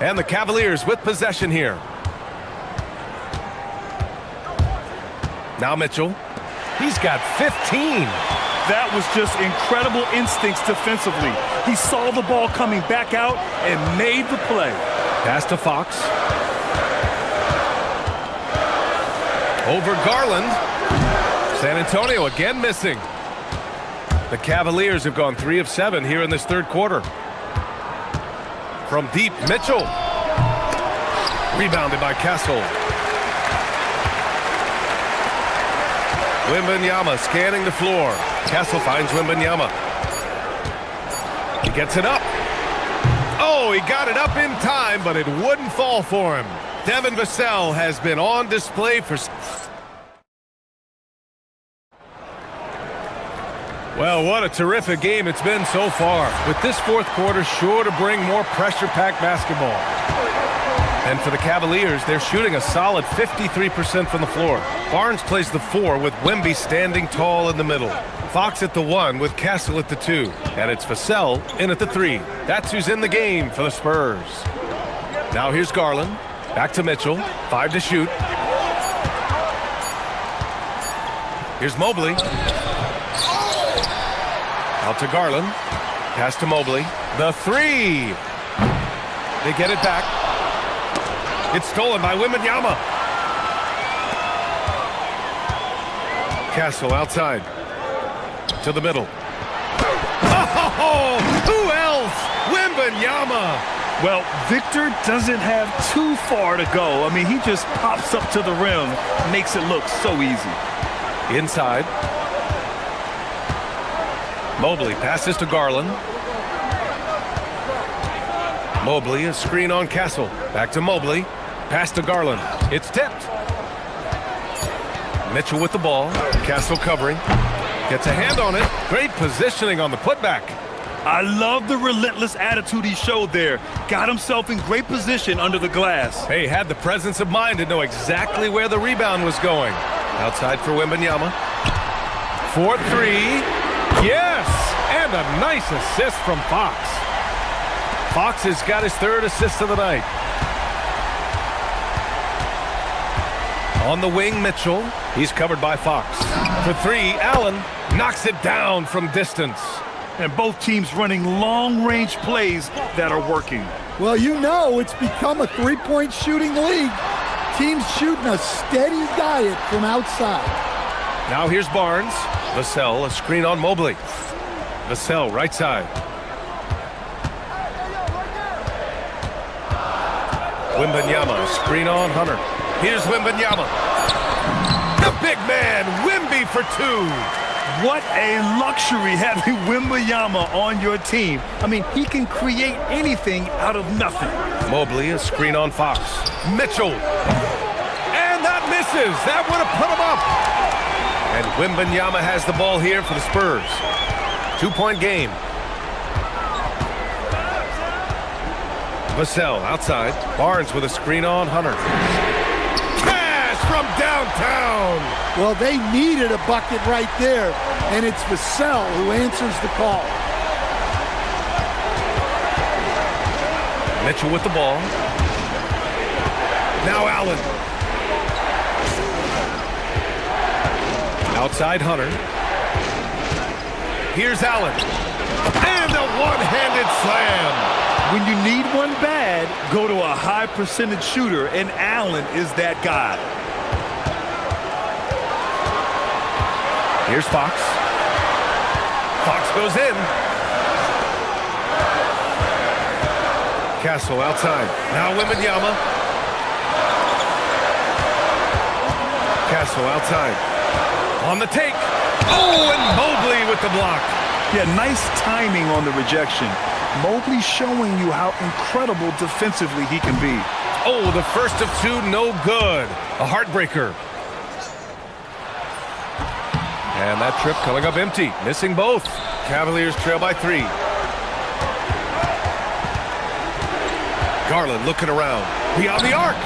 F: And the Cavaliers with possession here. Now Mitchell. He's got 15.
H: That was just incredible instincts defensively. He saw the ball coming back out and made the play.
F: Pass to Fox. Over Garland. San Antonio again missing. The Cavaliers have gone 3 of 7 here in this third quarter. From deep, Mitchell. Rebounded by Castle. Wembanyama scanning the floor. Castle finds Wembanyama. He gets it up. Oh, he got it up in time, but it wouldn't fall for him. Devin Vassell has been on display for... Well, what a terrific game it's been so far. With this fourth quarter sure to bring more pressure-packed basketball. And for the Cavaliers, they're shooting a solid 53% from the floor. Barnes plays the 4 with Wemby standing tall in the middle. Fox at the 1 with Castle at the 2. And it's Vassell in at the 3. That's who's in the game for the Spurs. Now here's Garland. Back to Mitchell. 5 to shoot. Here's Mobley. Out to Garland. Pass to Mobley. The 3. They get it back. It's stolen by Wembanyama. Castle outside. To the middle. Oh, who else? Wembanyama.
H: Well, Victor doesn't have too far to go. I mean, he just pops up to the rim, makes it look so easy.
F: Inside. Mobley passes to Garland. Mobley, a screen on Castle. Back to Mobley. Pass to Garland. It's tipped. Mitchell with the ball. Castle covering. Gets a hand on it. Great positioning on the putback.
H: I love the relentless attitude he showed there. Got himself in great position under the glass.
F: Hey, had the presence of mind to know exactly where the rebound was going. Outside for Wembanyama. 4-3. Yes! And a nice assist from Fox. Fox has got his 3rd assist of the night. On the wing, Mitchell. He's covered by Fox. For 3, Allen knocks it down from distance.
H: And both teams running long-range plays that are working.
G: Well, you know it's become a three-point shooting league. Teams shooting a steady diet from outside.
F: Now here's Barnes. Vassell, a screen on Mobley. Vassell, right side. Wembanyama, screen on Hunter. Here's Wembanyama. The big man, Wemby for 2.
H: What a luxury having Wembanyama on your team. I mean, he can create anything out of nothing.
F: Mobley, a screen on Fox. Mitchell. And that misses. That would have put him up. And Wembanyama has the ball here for the Spurs. 2-point game. Vassell outside. Barnes with a screen on Hunter. Cash from downtown.
G: Well, they needed a bucket right there, and it's Vassell who answers the call.
F: Mitchell with the ball. Now Allen. Outside Hunter. Here's Allen. And a one-handed slam.
H: When you need one bad, go to a high percentage shooter, and Allen is that guy.
F: Here's Fox. Fox goes in. Castle outside. Now Wembanyama. Castle outside. On the take. Oh, and Mobley with the block.
H: Yeah, nice timing on the rejection. Mobley showing you how incredible defensively he can be.
F: Oh, the first of two, no good. A heartbreaker. And that trip coming up empty. Missing both. Cavaliers trail by 3. Garland looking around. Beyond the arc.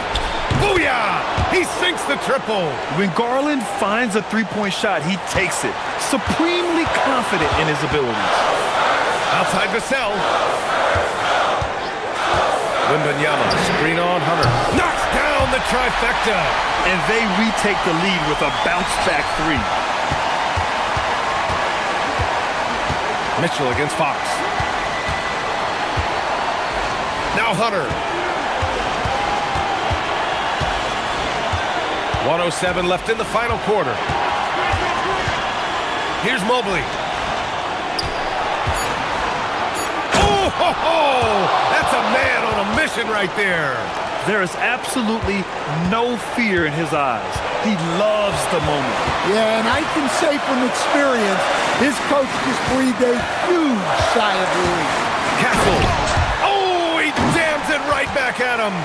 F: Booyah! He sinks the triple.
H: When Garland finds a three-point shot, he takes it. Supremely confident in his abilities.
F: Outside Vassell. Wembanyama, screen on Hunter. Knocks down the trifecta.
H: And they retake the lead with a bounce-back 3.
F: Mitchell against Fox. Now Hunter. 1:07 left in the final quarter. Here's Mobley. Oh, ho, ho! That's a man on a mission right there.
H: There is absolutely no fear in his eyes. He loves the moment.
G: Yeah, and I can say from experience, his coach just breathed a huge sigh of relief.
F: Castle. Oh, he jams it right back at him.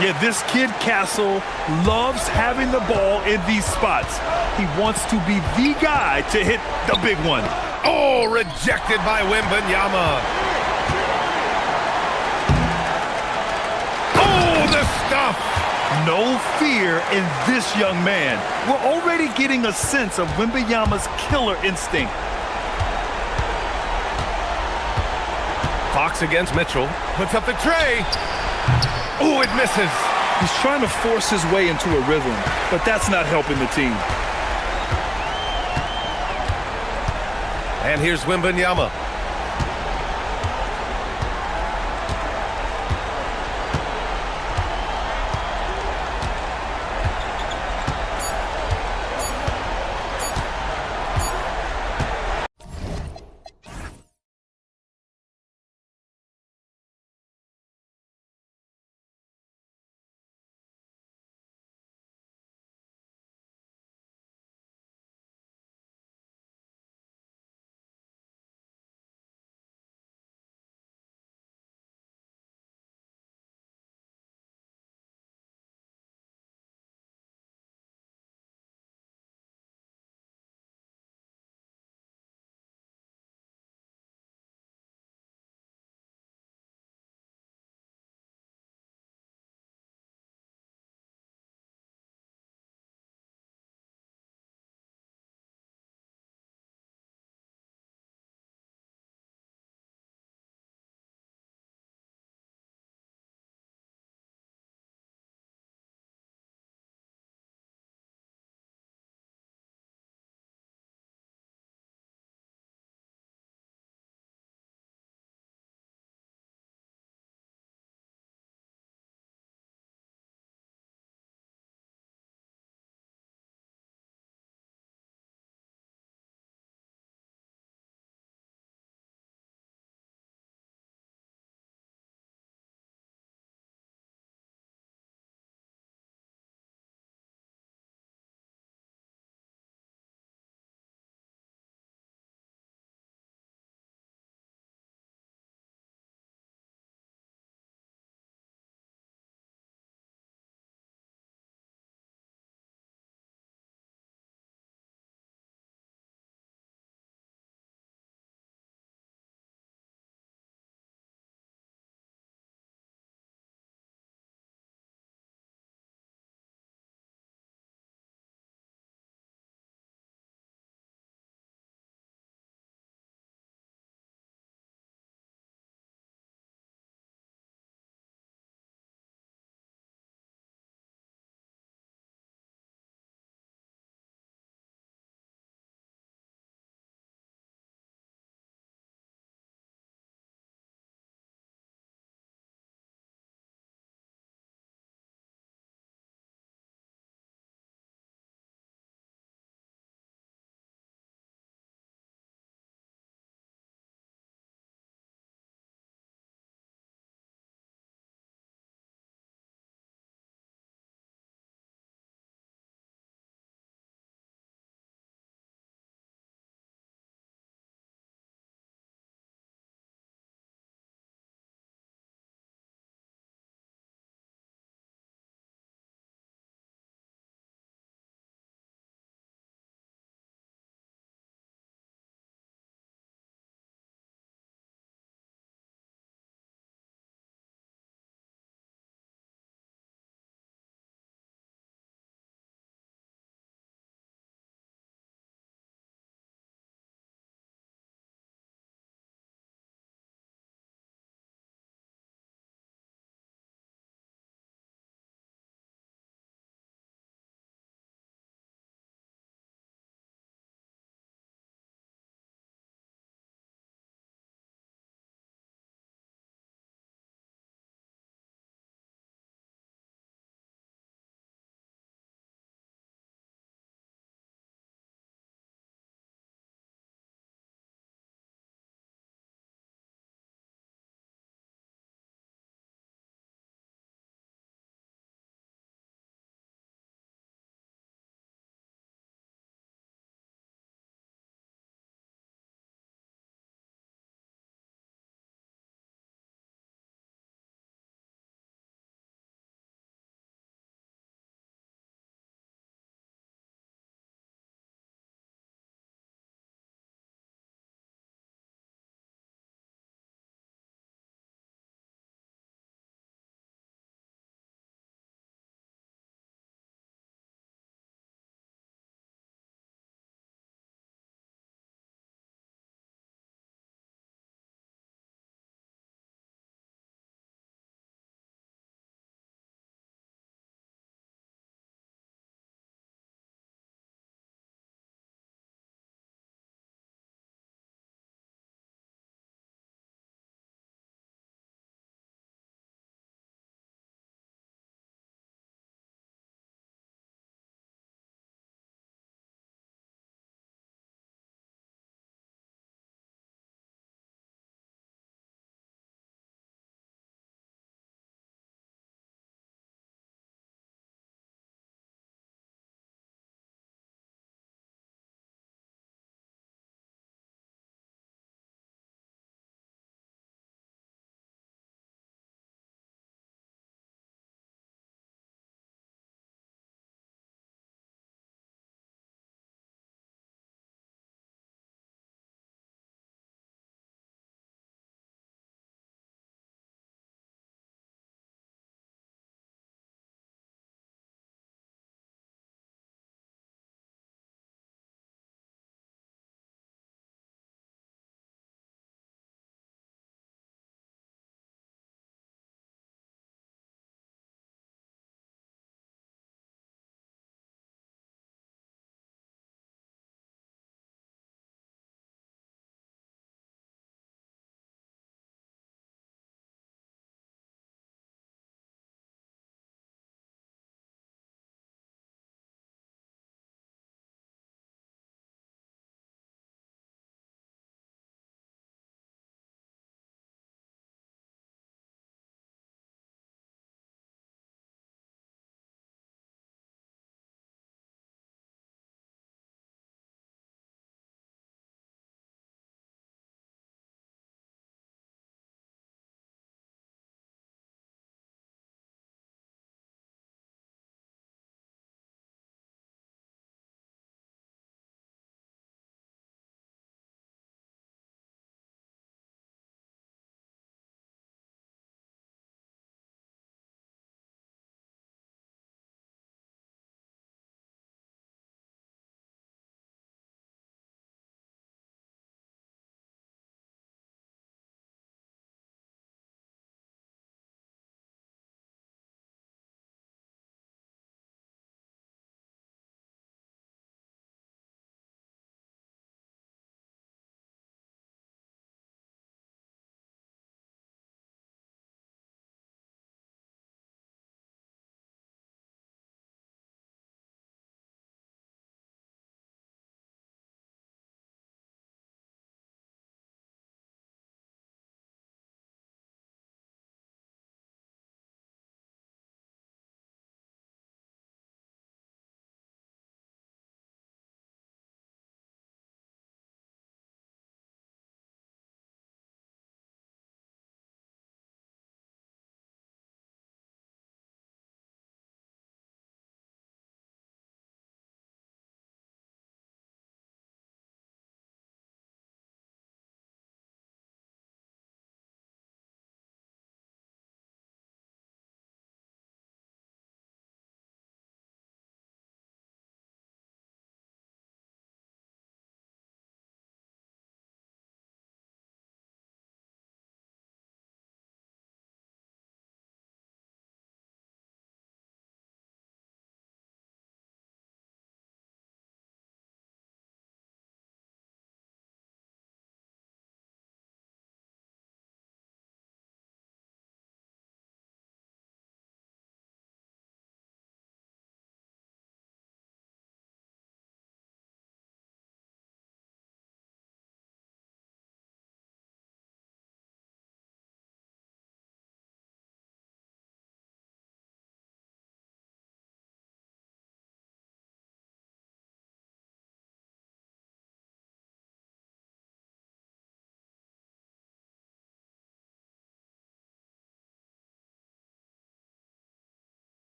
H: Yeah, this kid Castle loves having the ball in these spots. He wants to be the guy to hit the big one.
F: Oh, rejected by Wembanyama. Oh, the stuff.
H: No fear in this young man. We're already getting a sense of Wembanyama's killer instinct.
F: Fox against Mitchell. Puts up the tray. Oh, it misses.
H: He's trying to force his way into a rhythm, but that's not helping the team.
F: And here's Wembanyama.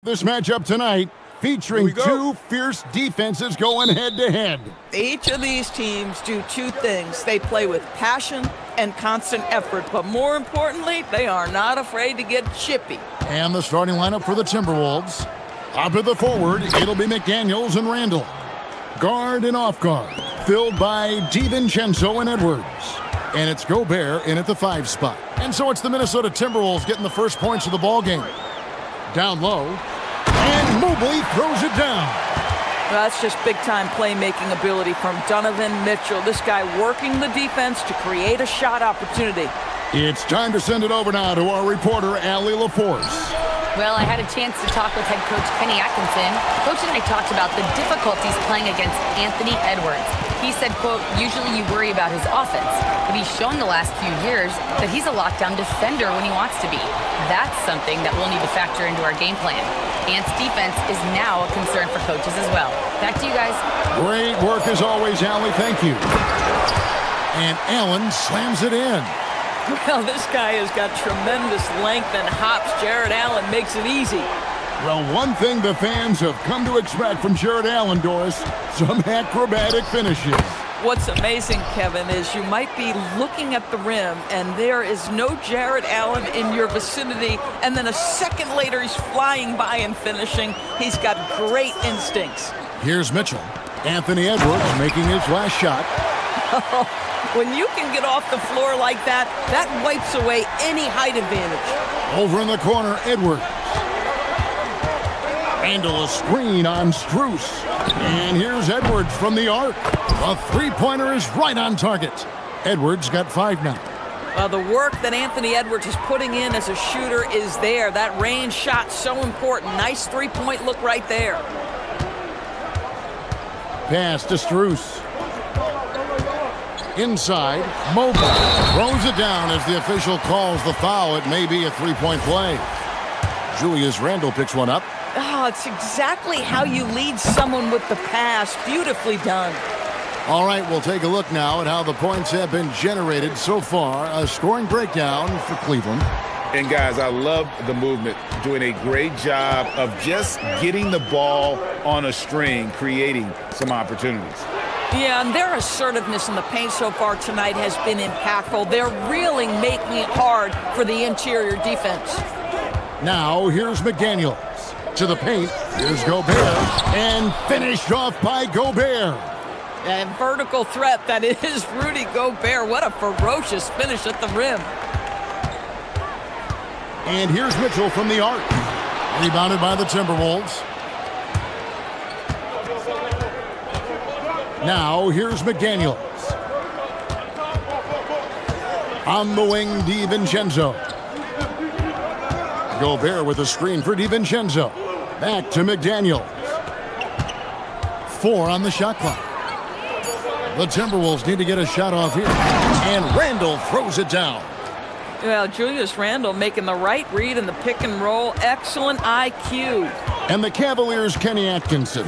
A: This matchup tonight featuring two fierce defenses going head-to-head.
I: Each of these teams do two things. They play with passion and constant effort, but more importantly, they are not afraid to get chippy.
A: And the starting lineup for the Timberwolves. Up at the forward, it'll be McDaniels and Randall. Guard and off guard, filled by DiVincenzo and Edwards. And it's Gobert in at the 5 spot. And so it's the Minnesota Timberwolves getting the first points of the ball game. Down low, and Mobley throws it down.
I: That's just big-time playmaking ability from Donovan Mitchell. This guy working the defense to create a shot opportunity.
A: It's time to send it over now to our reporter, Allie LaForce.
D: Well, I had a chance to talk with head coach Kenny Atkinson. Coach and I talked about the difficulties playing against Anthony Edwards. He said, quote, usually you worry about his offense, but he's shown the last few years that he's a lockdown defender when he wants to be. That's something that we'll need to factor into our game plan. Ant's defense is now a concern for coaches as well. Back to you guys.
A: Great work as always, Allie. Thank you. And Allen slams it in.
I: Well, this guy has got tremendous length and hops. Jared Allen makes it easy.
A: Well, one thing the fans have come to expect from Jared Allen, Doris, some acrobatic finishes.
I: What's amazing, Kevin, is you might be looking at the rim and there is no Jared Allen in your vicinity, and then a second later he's flying by and finishing. He's got great instincts.
A: Here's Mitchell. Anthony Edwards making his last shot.
I: When you can get off the floor like that, that wipes away any height advantage.
A: Over in the corner, Edwards. Handle a screen on Strus. And here's Edwards from the arc. A three-pointer is right on target. Edwards got 5 now.
I: The work that Anthony Edwards is putting in as a shooter is there. That range shot so important. Nice three-point look right there.
A: Pass to Strus. Inside, Mobley throws it down as the official calls the foul. It may be a three-point play. Julius Randle picks one up.
I: Oh, it's exactly how you lead someone with the pass. Beautifully done.
A: All right, we'll take a look now at how the points have been generated so far. A scoring breakdown for Cleveland.
C: And guys, I love the movement. Doing a great job of just getting the ball on a string, creating some opportunities.
I: Yeah, and their assertiveness in the paint so far tonight has been impactful. They're really making it hard for the interior defense.
A: Now, here's McDaniels. To the paint, here's Gobert. And finished off by Gobert.
I: A vertical threat, that is Rudy Gobert. What a ferocious finish at the rim.
A: And here's Mitchell from the arc. Rebounded by the Timberwolves. Now, here's McDaniels. On the wing, DiVincenzo. Gobert with a screen for DiVincenzo. Back to McDaniels. 4 on the shot clock. The Timberwolves need to get a shot off here. And Randall throws it down.
I: Well, Julius Randle making the right read in the pick and roll. Excellent IQ.
A: And the Cavaliers' Kenny Atkinson.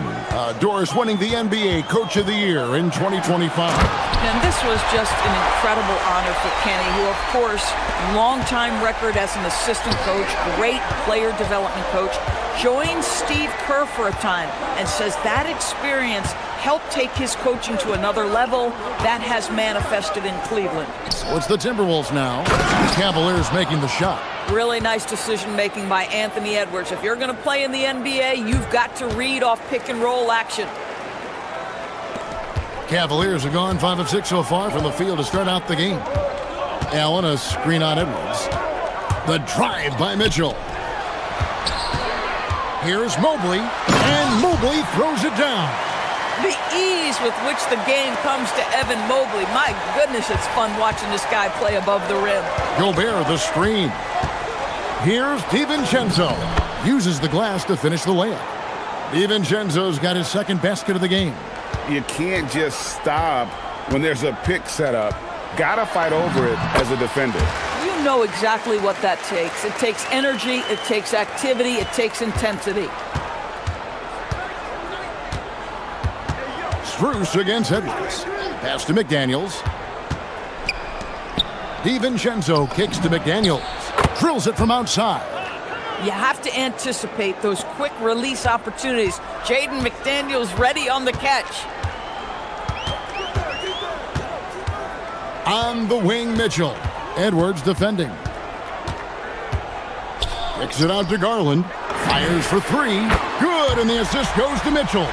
A: Doris winning the NBA Coach of the Year in 2025.
I: And this was just an incredible honor for Kenny, who, of course, long-time record as an assistant coach, great player development coach, joined Steve Kerr for a time and says that experience helped take his coaching to another level. That has manifested in Cleveland.
A: So it's the Timberwolves now. Cavaliers making the shot.
I: Really nice decision-making by Anthony Edwards. If you're going to play in the NBA, you've got to read off pick-and-roll action.
A: Cavaliers have gone 5 of 6 so far from the field to start out the game. Allen, a screen on Edwards. The drive by Mitchell. Here's Mobley, and Mobley throws it down.
I: The ease with which the game comes to Evan Mobley. My goodness, it's fun watching this guy play above the rim.
A: Gobert, the screen. Here's DiVincenzo. Uses the glass to finish the layup. DiVincenzo's got his second basket of the game.
C: You can't just stop when there's a pick set up. Gotta fight over it as a defender.
I: You know exactly what that takes. It takes energy, it takes activity, it takes intensity.
A: Strus against Edwards. Pass to McDaniels. DiVincenzo kicks to McDaniels. Drills it from outside.
I: You have to anticipate those quick release opportunities. Jaden McDaniels ready on the catch.
A: On the wing, Mitchell. Edwards defending. Kicks it out to Garland. Fires for three. Good, and the assist goes to Mitchell.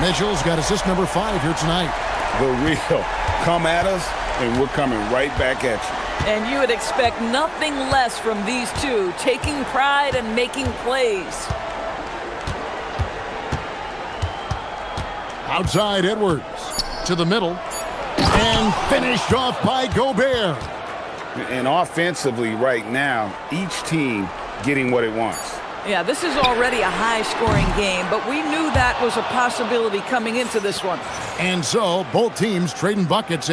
A: Mitchell's got assist number 5 here tonight.
C: The real come at us, and we're coming right back at you.
I: And you would expect nothing less from these two, taking pride and making plays.
A: Outside Edwards to the middle. And finished off by Gobert.
C: And offensively right now, each team getting what it wants.
I: Yeah, this is already a high-scoring game, but we knew that was a possibility coming into this one.
A: And so, both teams trading buckets.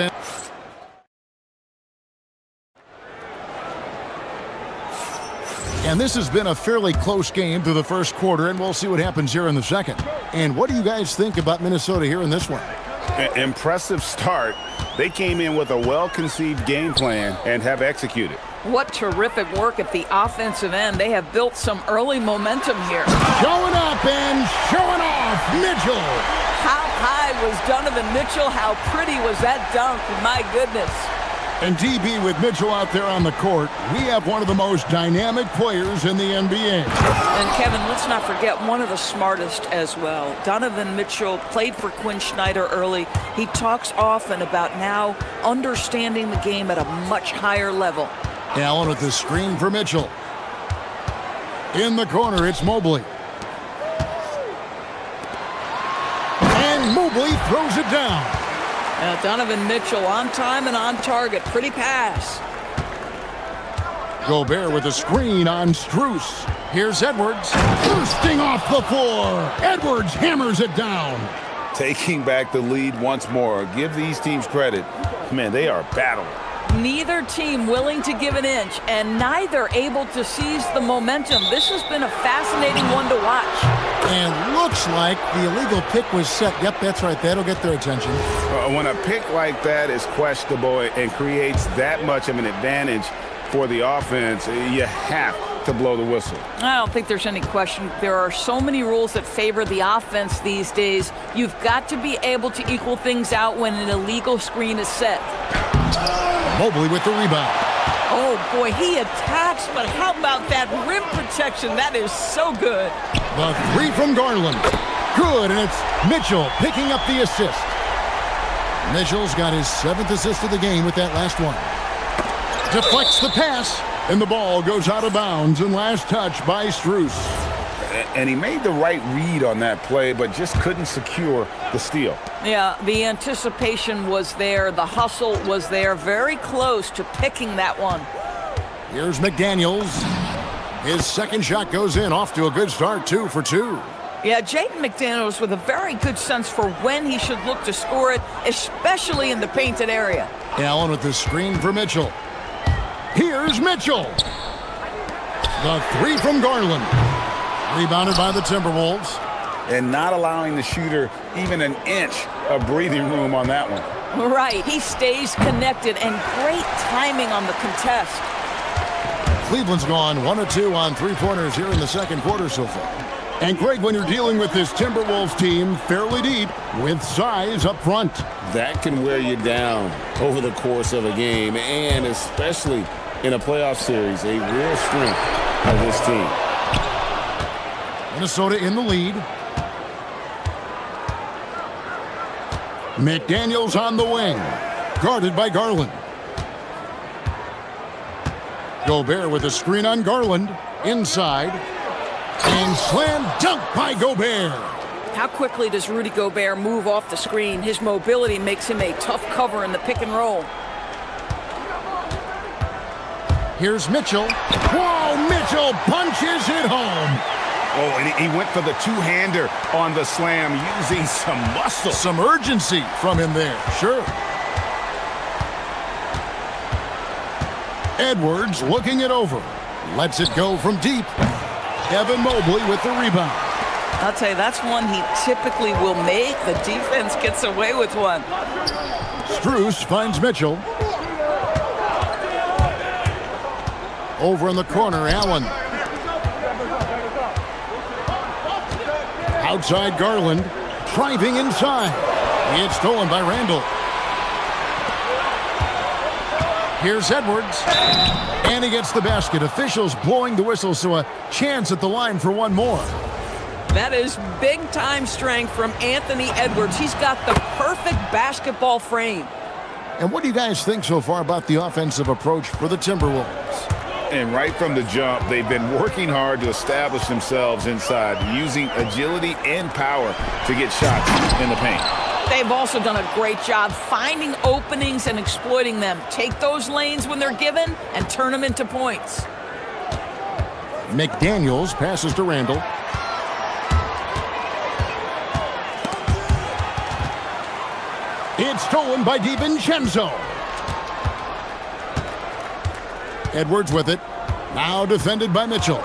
A: And this has been a fairly close game through the first quarter, and we'll see what happens here in the second. And what do you guys think about Minnesota here in this one?
C: Impressive start. They came in with a well-conceived game plan and have executed.
I: What terrific work at the offensive end. They have built some early momentum here.
A: Showing up and showing off, Mitchell.
I: How high was Donovan Mitchell? How pretty was that dunk? My goodness.
A: And DB, with Mitchell out there on the court, we have one of the most dynamic players in the NBA.
I: And Kevin, let's not forget one of the smartest as well. Donovan Mitchell played for Quinn Snyder early. He talks often about now understanding the game at a much higher level.
A: Allen with the screen for Mitchell. In the corner, it's Mobley. And Mobley throws it down.
I: Donovan Mitchell on time and on target. Pretty pass.
A: Gobert with a screen on Strus. Here's Edwards. Bursting off the floor. Edwards hammers it down.
C: Taking back the lead once more. Give these teams credit. Man, they are battling.
I: Neither team willing to give an inch, and neither able to seize the momentum. This has been a fascinating one to watch.
A: And looks like the illegal pick was set. Yep, that's right. That'll get their attention.
C: When a pick like that is questionable and creates that much of an advantage for the offense, you have to blow the whistle.
I: I don't think there's any question. There are so many rules that favor the offense these days. You've got to be able to equal things out when an illegal screen is set.
A: Mobley with the rebound.
I: Oh, boy, he attacks, but how about that rim protection? That is so good.
A: The three from Garland. Good, and it's Mitchell picking up the assist. Mitchell's got his 7th assist of the game with that last one. Deflects the pass, and the ball goes out of bounds, and last touch by Strus.
C: And he made the right read on that play, but just couldn't secure the steal.
I: Yeah, the anticipation was there. The hustle was there. Very close to picking that one.
A: Here's McDaniels. His second shot goes in, off to a good start, 2 for 2.
I: Yeah, Jaden McDaniels with a very good sense for when he should look to score it, especially in the painted area.
A: Allen with the screen for Mitchell. Here's Mitchell. The three from Garland. Rebounded by the Timberwolves.
C: And not allowing the shooter even an inch of breathing room on that one.
I: Right, he stays connected, and great timing on the contest.
A: Cleveland's gone 1 of 2 on three-pointers here in the second quarter so far. And Greg, when you're dealing with this Timberwolves team fairly deep with size up front,
E: that can wear you down over the course of a game, and especially in a playoff series, a real strength of this team.
A: Minnesota in the lead. McDaniels on the wing, guarded by Garland. Gobert with a screen on Garland, inside, and slam dunk by Gobert.
I: How quickly does Rudy Gobert move off the screen? His mobility makes him a tough cover in the pick and roll.
A: Here's Mitchell. Whoa, Mitchell punches it home.
C: Oh, and he went for the two-hander on the slam, using some muscle.
A: Some urgency from him there, sure. Edwards looking it over. Lets it go from deep. Evan Mobley with the rebound.
I: I'll tell you, that's one he typically will make. The defense gets away with one.
A: Strus finds Mitchell. Over in the corner, Allen. Outside Garland, driving inside. It's stolen by Randall. Here's Edwards. And he gets the basket. Officials blowing the whistle, so a chance at the line for one more.
I: That is big-time strength from Anthony Edwards. He's got the perfect basketball frame.
A: And what do you guys think so far about the offensive approach for the Timberwolves?
C: And right from the jump, they've been working hard to establish themselves inside, using agility and power to get shots in the paint.
I: They've also done a great job finding openings and exploiting them. Take those lanes when they're given and turn them into points.
A: McDaniels passes to Randall. It's stolen by DiVincenzo. Edwards with it. Now defended by Mitchell.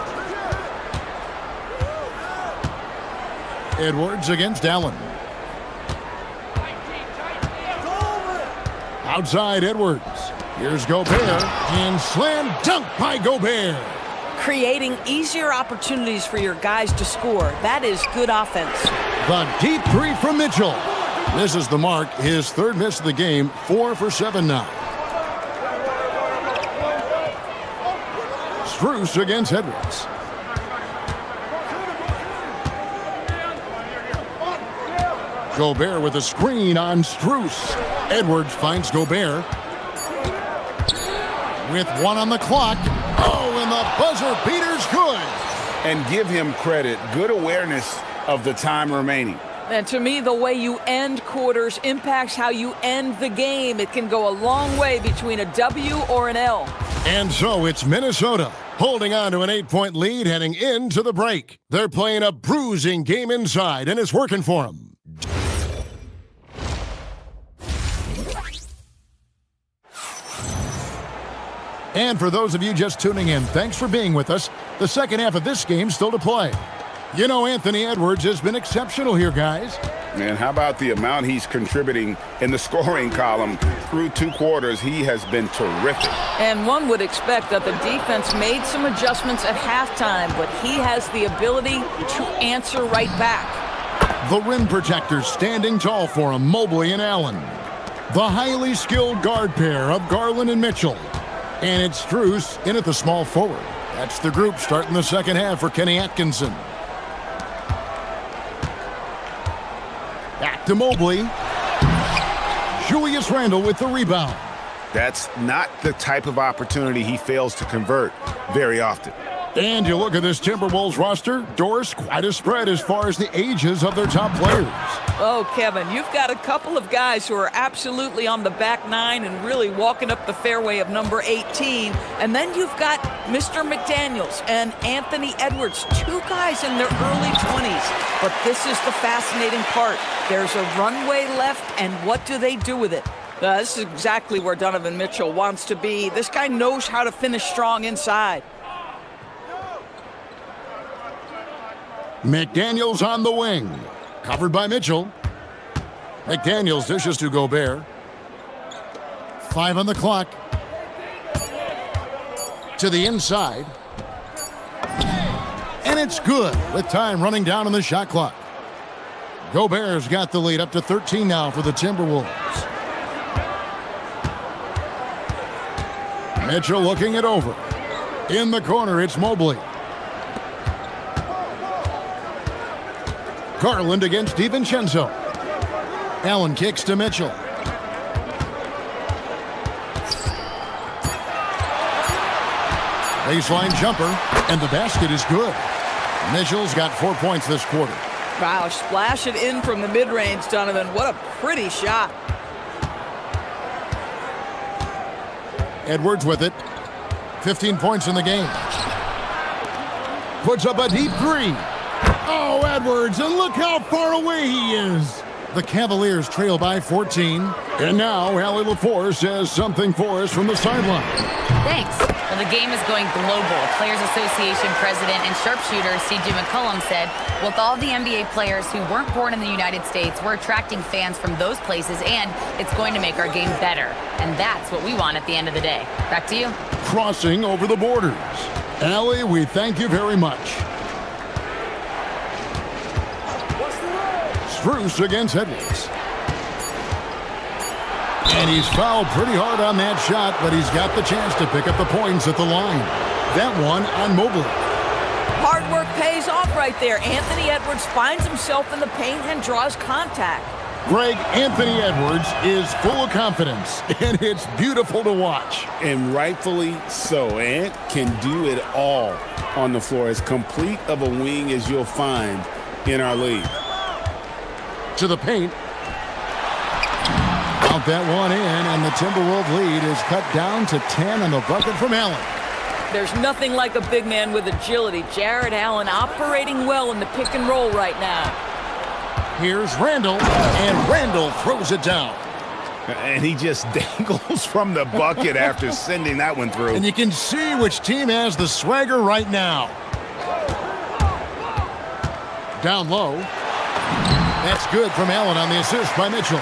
A: Edwards against Allen. Outside Edwards. Here's Gobert. And slam dunk by Gobert.
I: Creating easier opportunities for your guys to score. That is good offense.
A: The deep three from Mitchell. Misses the mark. His third miss of the game. 4 for 7 now. Strus against Edwards. Gobert with a screen on Strus. Edwards finds Gobert. With 1 on the clock. Oh, and the buzzer beater's good.
C: And give him credit. Good awareness of the time remaining.
I: And to me, the way you end quarters impacts how you end the game. It can go a long way between a W or an L.
A: And so it's Minnesota holding on to an 8-point lead heading into the break. They're playing a bruising game inside, and it's working for them. And for those of you just tuning in, thanks for being with us. The second half of this game still to play. You know, Anthony Edwards has been exceptional here, guys.
C: And how about the amount he's contributing in the scoring column? Through 2 quarters, he has been terrific.
I: And one would expect that the defense made some adjustments at halftime, but he has the ability to answer right back.
A: The rim protectors standing tall for him, Mobley and Allen. The highly skilled guard pair of Garland and Mitchell. And it's Strus in at the small forward. That's the group starting the second half for Kenny Atkinson. Back to Mobley. Julius Randle with the rebound.
C: That's not the type of opportunity he fails to convert very often.
A: And you look at this Timberwolves roster, Doris, quite a spread as far as the ages of their top players.
I: Oh, Kevin, you've got a couple of guys who are absolutely on the back 9 and really walking up the fairway of number 18. And then you've got Mr. McDaniels and Anthony Edwards, 2 guys in their early 20s. But this is the fascinating part. There's a runway left, and what do they do with it? This is exactly where Donovan Mitchell wants to be. This guy knows how to finish strong inside.
A: McDaniels on the wing. Covered by Mitchell. McDaniels dishes to Gobert. 5 on the clock. To the inside. And it's good with time running down on the shot clock. Gobert's got the lead up to 13 now for the Timberwolves. Mitchell looking it over. In the corner, it's Mobley. Garland against DiVincenzo. Allen kicks to Mitchell. Baseline jumper, and the basket is good. Mitchell's got 4 points this quarter.
I: Wow, splash it in from the mid-range, Donovan. What a pretty shot.
A: Edwards with it. 15 points in the game. Puts up a deep 3. Oh, Edwards, and look how far away he is. The Cavaliers trail by 14. And now, Allie LaForce says something for us from the sideline.
D: Thanks. Well, the game is going global. Players Association President and sharpshooter C.J. McCollum said, with all the NBA players who weren't born in the United States, we're attracting fans from those places, and it's going to make our game better. And that's what we want at the end of the day. Back to you.
A: Crossing over the borders. Allie, we thank you very much. Strus against Edwards. And he's fouled pretty hard on that shot, but he's got the chance to pick up the points at the line. That one on Mobley.
I: Hard work pays off right there. Anthony Edwards finds himself in the paint and draws contact.
A: Greg, Anthony Edwards is full of confidence, and it's beautiful to watch.
E: And rightfully so. Ant can do it all on the floor. As complete of a wing as you'll find in our league.
A: To the paint. Count that one in, and the Timberwolves lead is cut down to 10 on the bucket from Allen.
I: There's nothing like a big man with agility. Jared Allen operating well in the pick and roll right now.
A: Here's Randall, and Randall throws it down.
C: And he just dangles from the bucket after sending that one through.
A: And you can see which team has the swagger right now. Down low. That's good from Allen on the assist by Mitchell.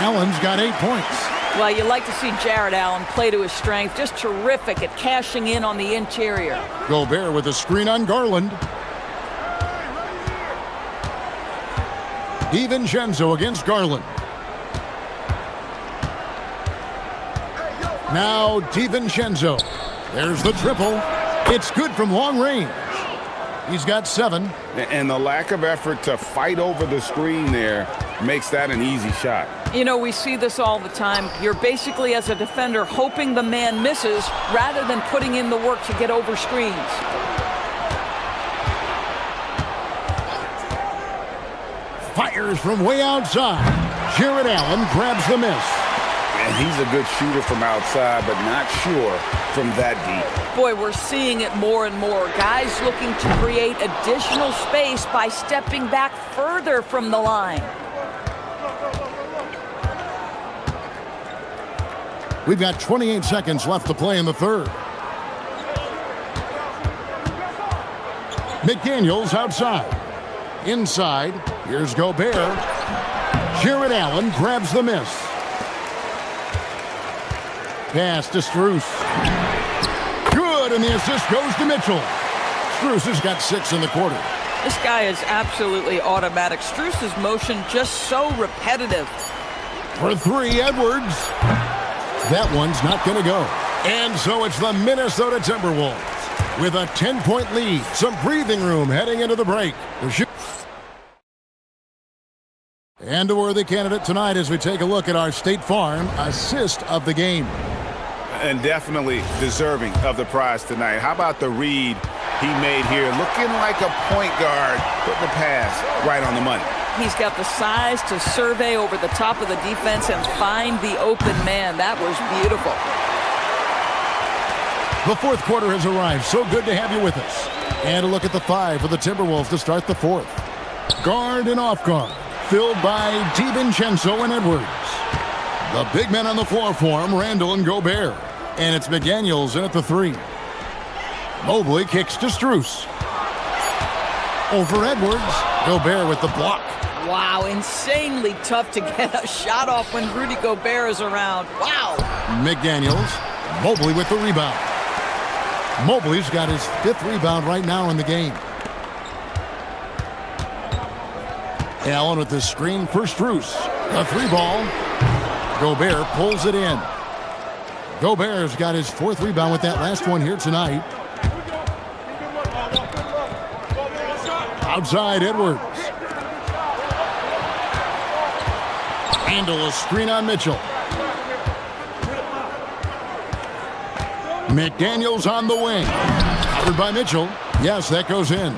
A: Allen's got 8 points.
I: Well, you like to see Jared Allen play to his strength. Just terrific at cashing in on the interior.
A: Gobert with a screen on Garland. DiVincenzo against Garland. Now DiVincenzo. There's the triple. It's good from long range. He's got 7.
C: And the lack of effort to fight over the screen there makes that an easy shot.
I: You know, we see this all the time. You're basically, as a defender, hoping the man misses rather than putting in the work to get over screens.
A: Fires from way outside. Jared Allen grabs the miss.
C: And he's a good shooter from outside, but not sure from that deep.
I: Boy, we're seeing it more and more. Guys looking to create additional space by stepping back further from the line.
A: We've got 28 seconds left to play in the third. McDaniels outside. Inside, here's Gobert. Jared Allen grabs the miss. Pass to Strus. Good, and the assist goes to Mitchell. Strus has got 6 in the quarter.
I: This guy is absolutely automatic. Strus's motion just so repetitive.
A: For 3, Edwards. That one's not going to go. And so it's the Minnesota Timberwolves with a 10-point lead. Some breathing room heading into the break. And a worthy candidate tonight as we take a look at our State Farm assist of the game.
C: And definitely deserving of the prize tonight. How about the read he made here? Looking like a point guard, putting the pass right on the money.
I: He's got the size to survey over the top of the defense and find the open man. That was beautiful.
A: The fourth quarter has arrived. So good to have you with us. And a look at the 5 for the Timberwolves to start the fourth. Guard and off guard, filled by DiVincenzo and Edwards. The big men on the floor for him, Randall and Gobert. And it's McDaniels in at the 3. Mobley kicks to Strus. Over Edwards. Gobert with the block.
I: Wow, insanely tough to get a shot off when Rudy Gobert is around. Wow.
A: McDaniels. Mobley with the rebound. Mobley's got his 5th rebound right now in the game. Allen with the screen for Strus. The 3 ball. Gobert pulls it in. Gobert's got his 4th rebound with that last one here tonight. Outside Edwards. Handle a screen on Mitchell. McDaniels on the wing. Covered by Mitchell. Yes, that goes in.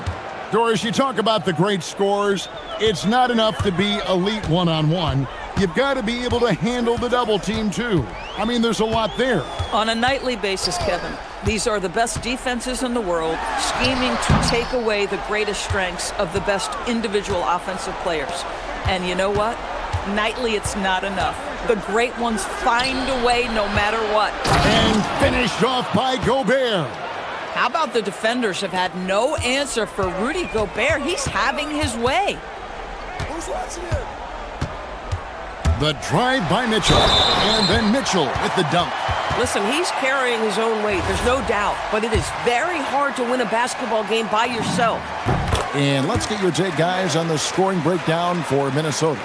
A: Doris, you talk about the great scores. It's not enough to be elite one-on-one. You've got to be able to handle the double team, too. I mean, there's a lot there.
I: On a nightly basis, Kevin, these are the best defenses in the world, scheming to take away the greatest strengths of the best individual offensive players. And you know what? Nightly, it's not enough. The great ones find a way no matter what.
A: And finished off by Gobert.
I: How about the defenders have had no answer for Rudy Gobert? He's having his way.
J: Who's watching it?
A: The drive by Mitchell. And then Mitchell with the dunk.
I: Listen, he's carrying his own weight, there's no doubt. But it is very hard to win a basketball game by yourself.
A: And let's get your take, guys, on the scoring breakdown for Minnesota.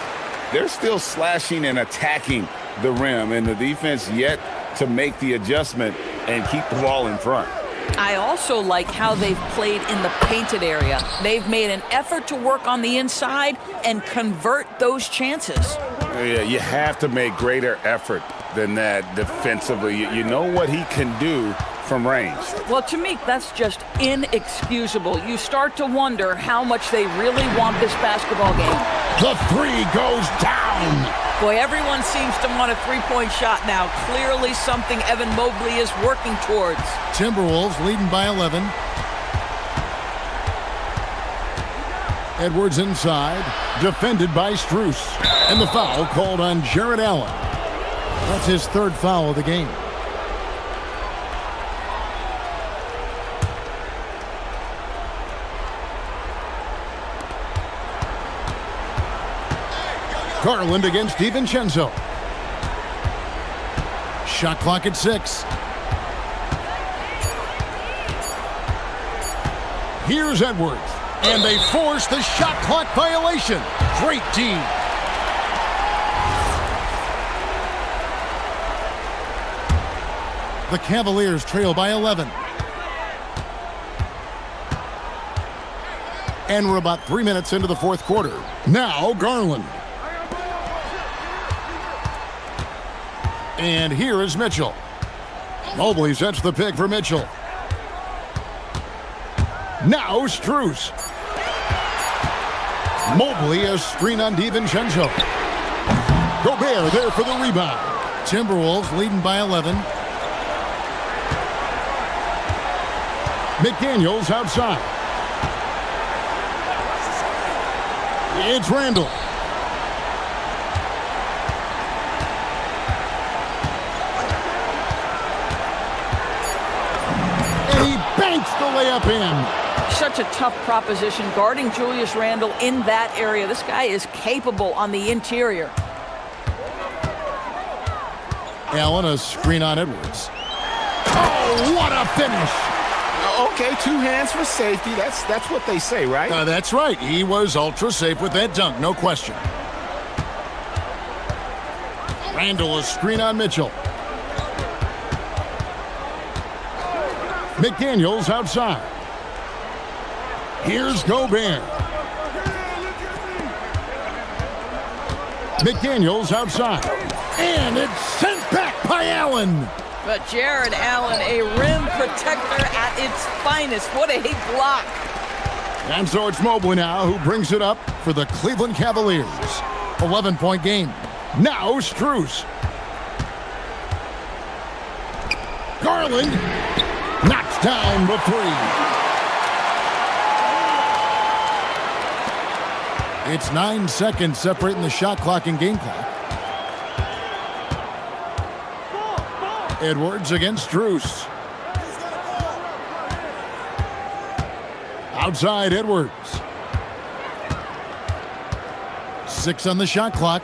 C: They're still slashing and attacking the rim, and the defense yet to make the adjustment and keep the ball in front.
I: I also like how they've played in the painted area. They've made an effort to work on the inside and convert those chances.
C: Yeah, you have to make greater effort than that defensively. You know what he can do from range.
I: Well, to me, that's just inexcusable. You start to wonder how much they really want this basketball game.
A: The three goes down.
I: Boy, everyone seems to want a three-point shot now. Clearly something Evan Mobley is working towards.
A: Timberwolves leading by 11. Edwards inside, defended by Strus. And the foul called on Jared Allen. That's his third foul of the game. Garland against DiVincenzo. Shot clock at 6. Here's Edwards. And they force the shot clock violation. Great D. The Cavaliers trail by 11. And we're about 3 minutes into the fourth quarter. Now Garland. And here is Mitchell. Mobley sets the pick for Mitchell. Now Strus. Mobley a screen on DiVincenzo. Gobert there for the rebound. Timberwolves leading by 11. McDaniels outside. It's Randall. And he banks the layup in.
I: Such a tough proposition guarding Julius Randle in that area. This guy is capable on the interior.
A: Allen a screen on Edwards. Oh, what a finish.
E: Okay, 2 hands for safety. That's what they say, right?
A: That's right. He was ultra safe with that dunk, no question. Randall a screen on Mitchell. McDaniels outside. Here's Gobert. McDaniels outside. And it's sent back by Allen.
I: But Jared Allen, a rim protector at its finest. What a block.
A: And so it's Mobley now who brings it up for the Cleveland Cavaliers. 11-point game. Now Strus. Garland knocks down the three. It's 9 seconds separating the shot clock and game clock. Edwards against Strus. Outside Edwards. 6 on the shot clock.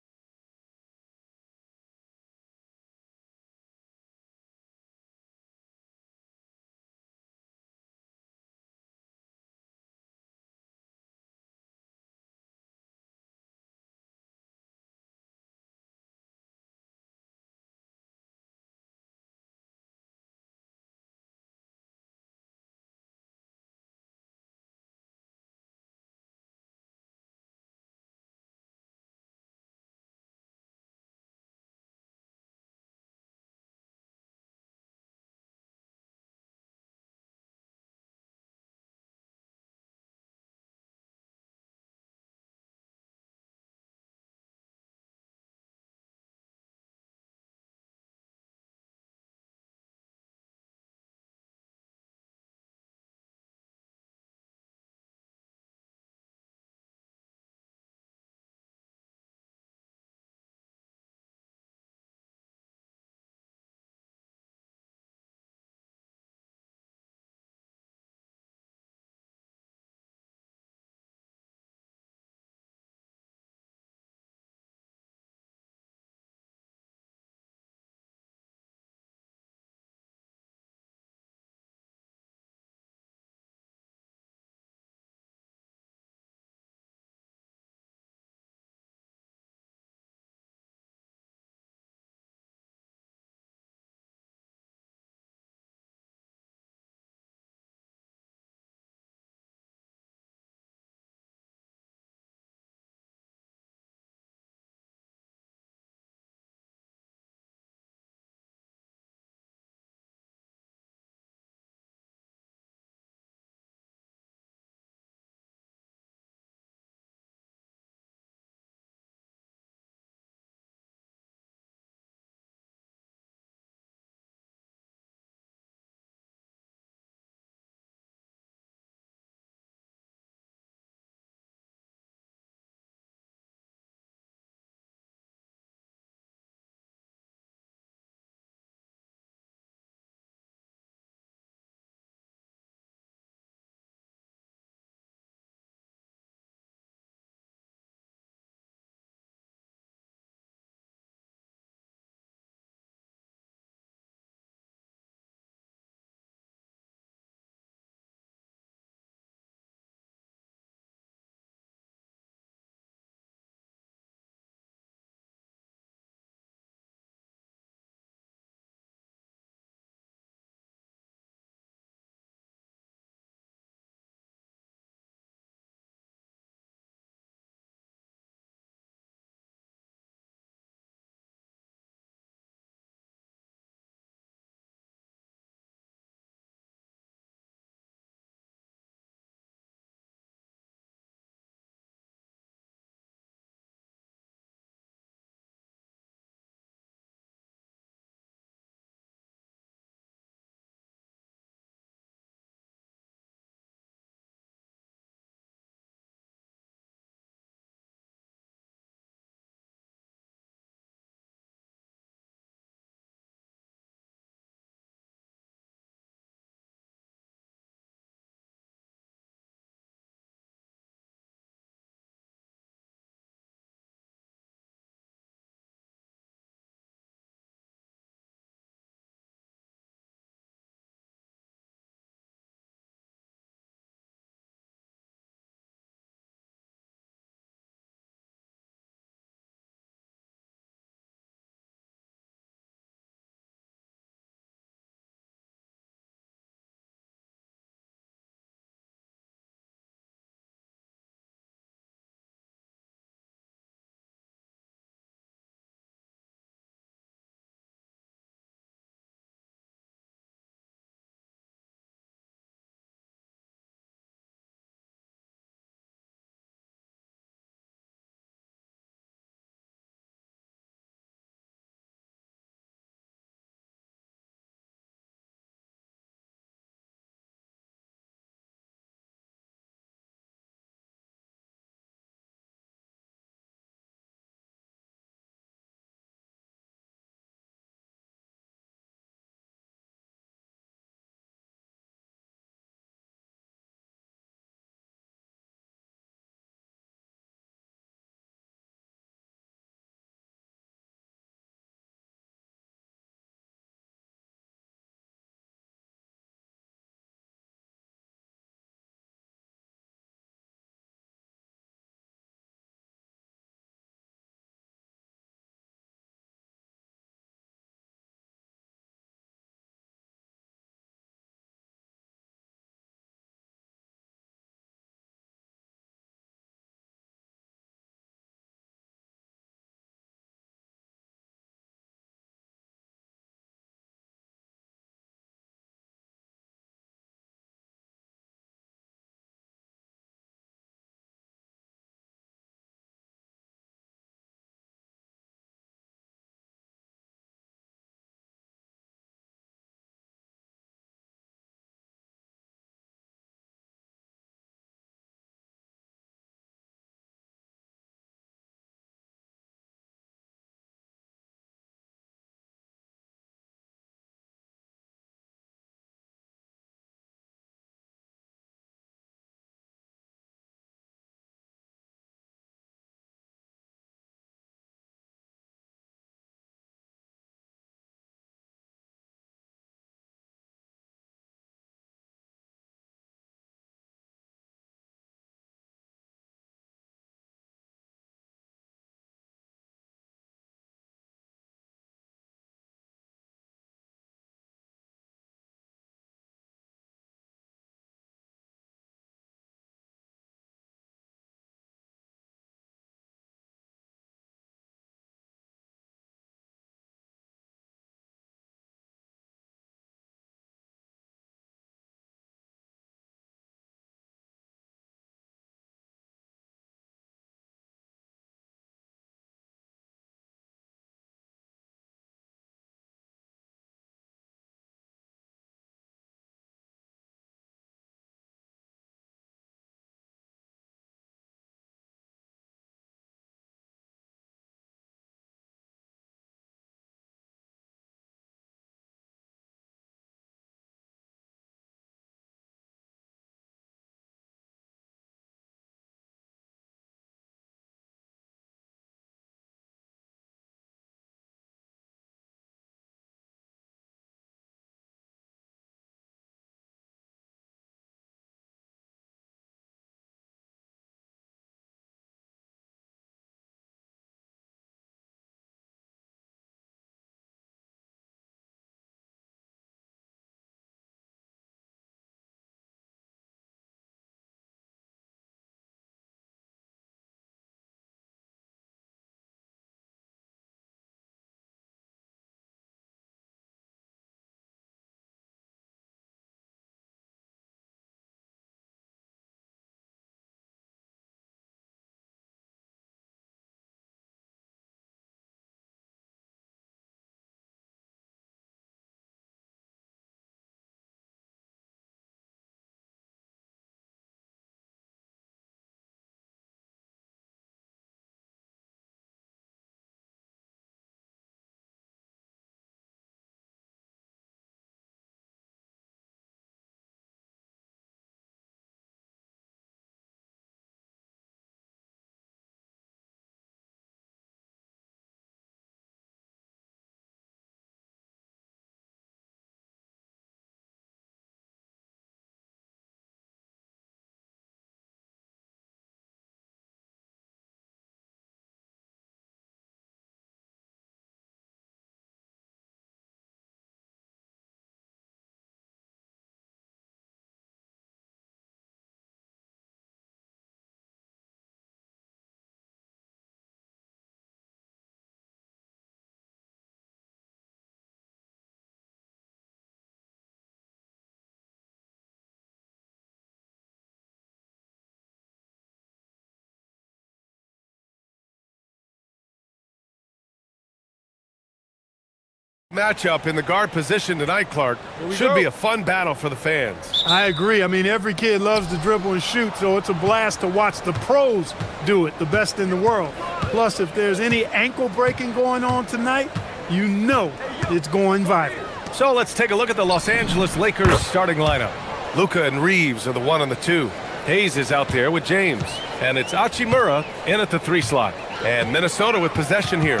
F: Matchup in the guard position tonight, Clark. Should be a fun battle for the fans.
K: I agree. I mean, every kid loves to dribble and shoot, so it's a blast to watch the pros do it, the best in the world. Plus, if there's any ankle breaking going on tonight, you know it's going viral.
F: So let's take a look at the Los Angeles Lakers starting lineup. Luka and Reeves are the 1 and the 2. Hayes is out there with James. And it's Hachimura in at the 3 slot. And Minnesota with possession here,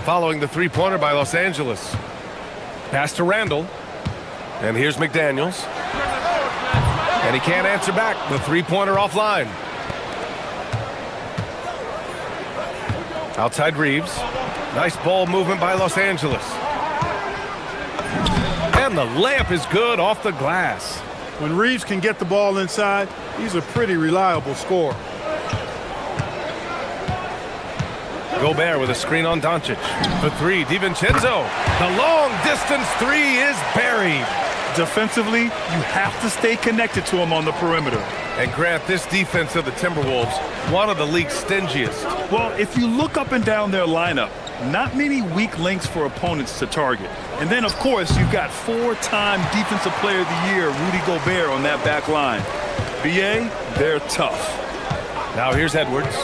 F: following the three-pointer by Los Angeles. Pass to Randall. And here's McDaniels. And he can't answer back. The three-pointer offline. Outside Reeves. Nice ball movement by Los Angeles. And the layup is good off the glass.
K: When Reeves can get the ball inside, he's a pretty reliable scorer.
F: Gobert with a screen on Doncic. For 3, DiVincenzo. The long-distance 3 is buried.
H: Defensively, you have to stay connected to him on the perimeter.
F: And Grant, this defense of the Timberwolves, one of the league's stingiest.
H: Well, if you look up and down their lineup, not many weak links for opponents to target. And then, of course, you've got 4-time Defensive Player of the Year, Rudy Gobert, on that back line. BA, they're tough.
F: Now here's Edwards.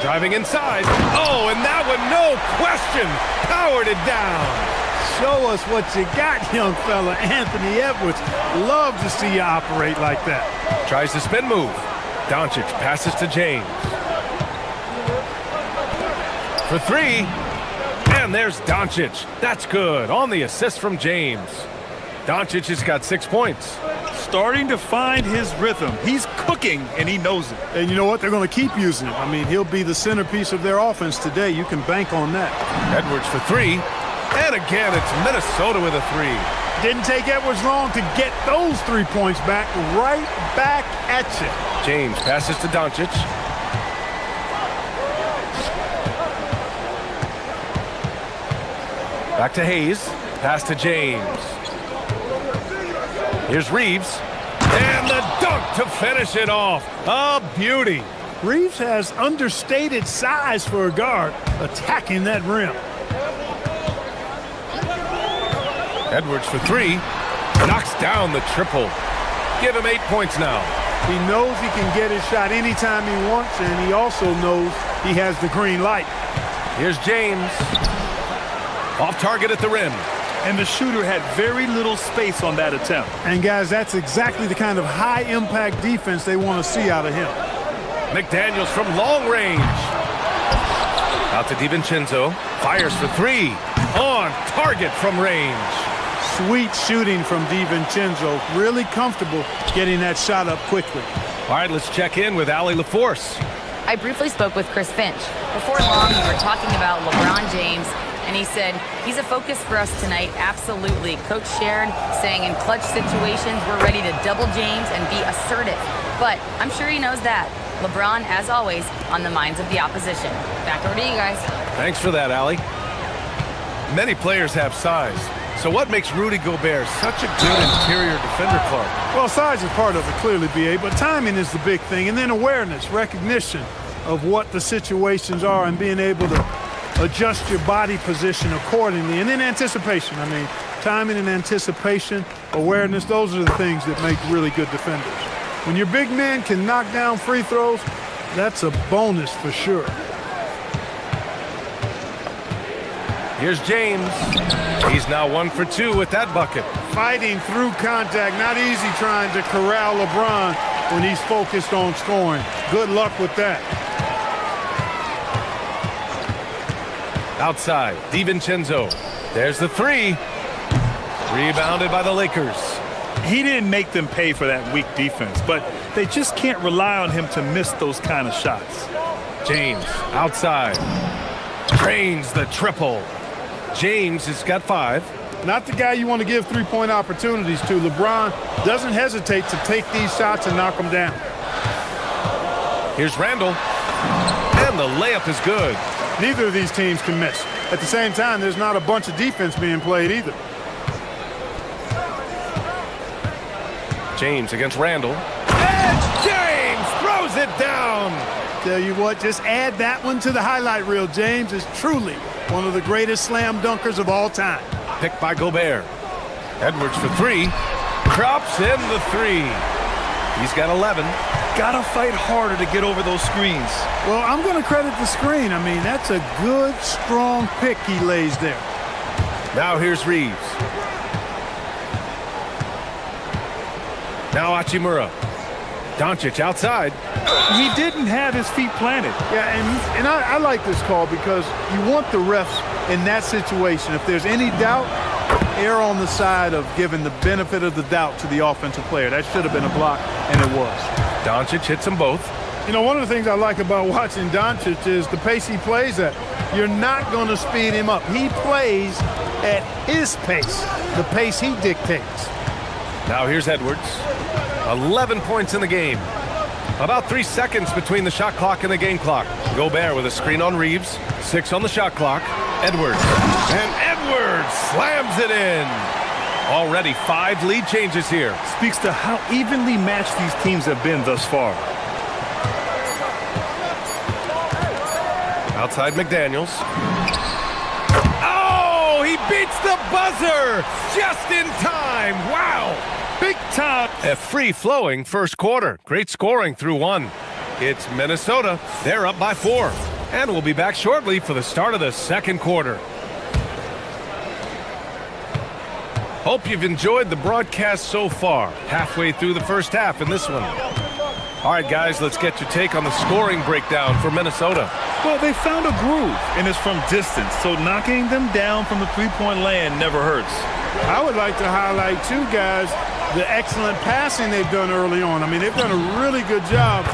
F: Driving inside. Oh, and that one, no question, powered it down.
K: Show us what you got, young fella. Anthony Edwards. Love to see you operate like that.
F: Tries the spin move. Doncic passes to James. For 3. And there's Doncic. That's good. On the assist from James. Doncic has got 6 points.
H: Starting to find his rhythm. He's cooking, and he knows it.
K: And you know what? They're going to keep using him. I mean, he'll be the centerpiece of their offense today. You can bank on that.
F: Edwards for 3. And again, it's Minnesota with a 3.
K: Didn't take Edwards long to get those 3 points back. Right back at you.
F: James passes to Doncic. Back to Hayes. Pass to James. Here's Reeves. And the dunk to finish it off. A beauty.
K: Reeves has understated size for a guard, attacking that rim.
F: Edwards for 3. Knocks down the triple. Give him 8 points now.
K: He knows he can get his shot anytime he wants, and he also knows he has the green light.
F: Here's James. Off target at the rim.
H: And the shooter had very little space on that attempt.
K: And guys, that's exactly the kind of high-impact defense they want to see out of him.
F: McDaniels from long range. Out to DiVincenzo. Fires for 3. On target from range.
K: Sweet shooting from DiVincenzo. Really comfortable getting that shot up quickly.
F: All right, let's check in with Allie LaForce.
D: I briefly spoke with Chris Finch. Before long, we were talking about LeBron James, and he said, he's a focus for us tonight, absolutely. Coach shared, saying in clutch situations, we're ready to double James and be assertive. But I'm sure he knows that. LeBron, as always, on the minds of the opposition. Back over to you guys.
F: Thanks for that, Allie. Many players have size. So what makes Rudy Gobert such a good interior defender, Clark?
K: Well, size is part of it, clearly, B.A., but timing is the big thing. And then awareness, recognition of what the situations are and being able to adjust your body position accordingly. And then anticipation. I mean, timing and anticipation, awareness, those are the things that make really good defenders. When your big men can knock down free throws, that's a bonus for sure.
F: Here's James. He's now 1 for 2 with that bucket.
K: Fighting through contact. Not easy trying to corral LeBron when he's focused on scoring. Good luck with that.
F: Outside, DiVincenzo. There's the 3. Rebounded by the Lakers.
H: He didn't make them pay for that weak defense, but they just can't rely on him to miss those kind of shots.
F: James, outside. Drains the triple. James has got 5.
K: Not the guy you want to give three-point opportunities to. LeBron doesn't hesitate to take these shots and knock them down.
F: Here's Randall. And the layup is good.
K: Neither of these teams can miss. At the same time, there's not a bunch of defense being played either.
F: James against Randall. And James throws it down.
K: Tell you what, just add that one to the highlight reel. James is truly one of the greatest slam dunkers of all time.
F: Picked by Gobert. Edwards for three. Drops in the three. He's got 11.
H: Gotta fight harder to get over those screens.
K: Well, I'm going to credit the screen. I mean, that's a good, strong pick he lays there.
F: Now here's Reeves. Now Hachimura. Doncic outside.
H: He didn't have his feet planted.
K: Yeah, and I like this call because you want the refs in that situation. If there's any doubt, err on the side of giving the benefit of the doubt to the offensive player. That should have been a block, and it was.
F: Doncic hits them both.
K: You know, one of the things I like about watching Doncic is the pace he plays at. You're not going to speed him up. He plays at his pace, the pace he dictates.
F: Now here's Edwards. 11 points in the game. About 3 seconds between the shot clock and the game clock. Gobert with a screen on Reeves. 6 on the shot clock. Edwards. And Edwards slams it in. Already 5 lead changes here.
H: Speaks to how evenly matched these teams have been thus far.
F: Outside McDaniels. Oh, he beats the buzzer just in time. Wow.
H: Big time.
F: A free-flowing first quarter. Great scoring through 1. It's Minnesota. They're up by 4. And we'll be back shortly for the start of the second quarter. Hope you've enjoyed the broadcast so far. Halfway through the first half in this one. All right, guys, let's get your take on the scoring breakdown for Minnesota.
H: Well, they found a groove, and it's from distance, so knocking them down from the three-point land never hurts.
K: I would like to highlight, too, guys, the excellent passing they've done early on. I mean, they've done a really good job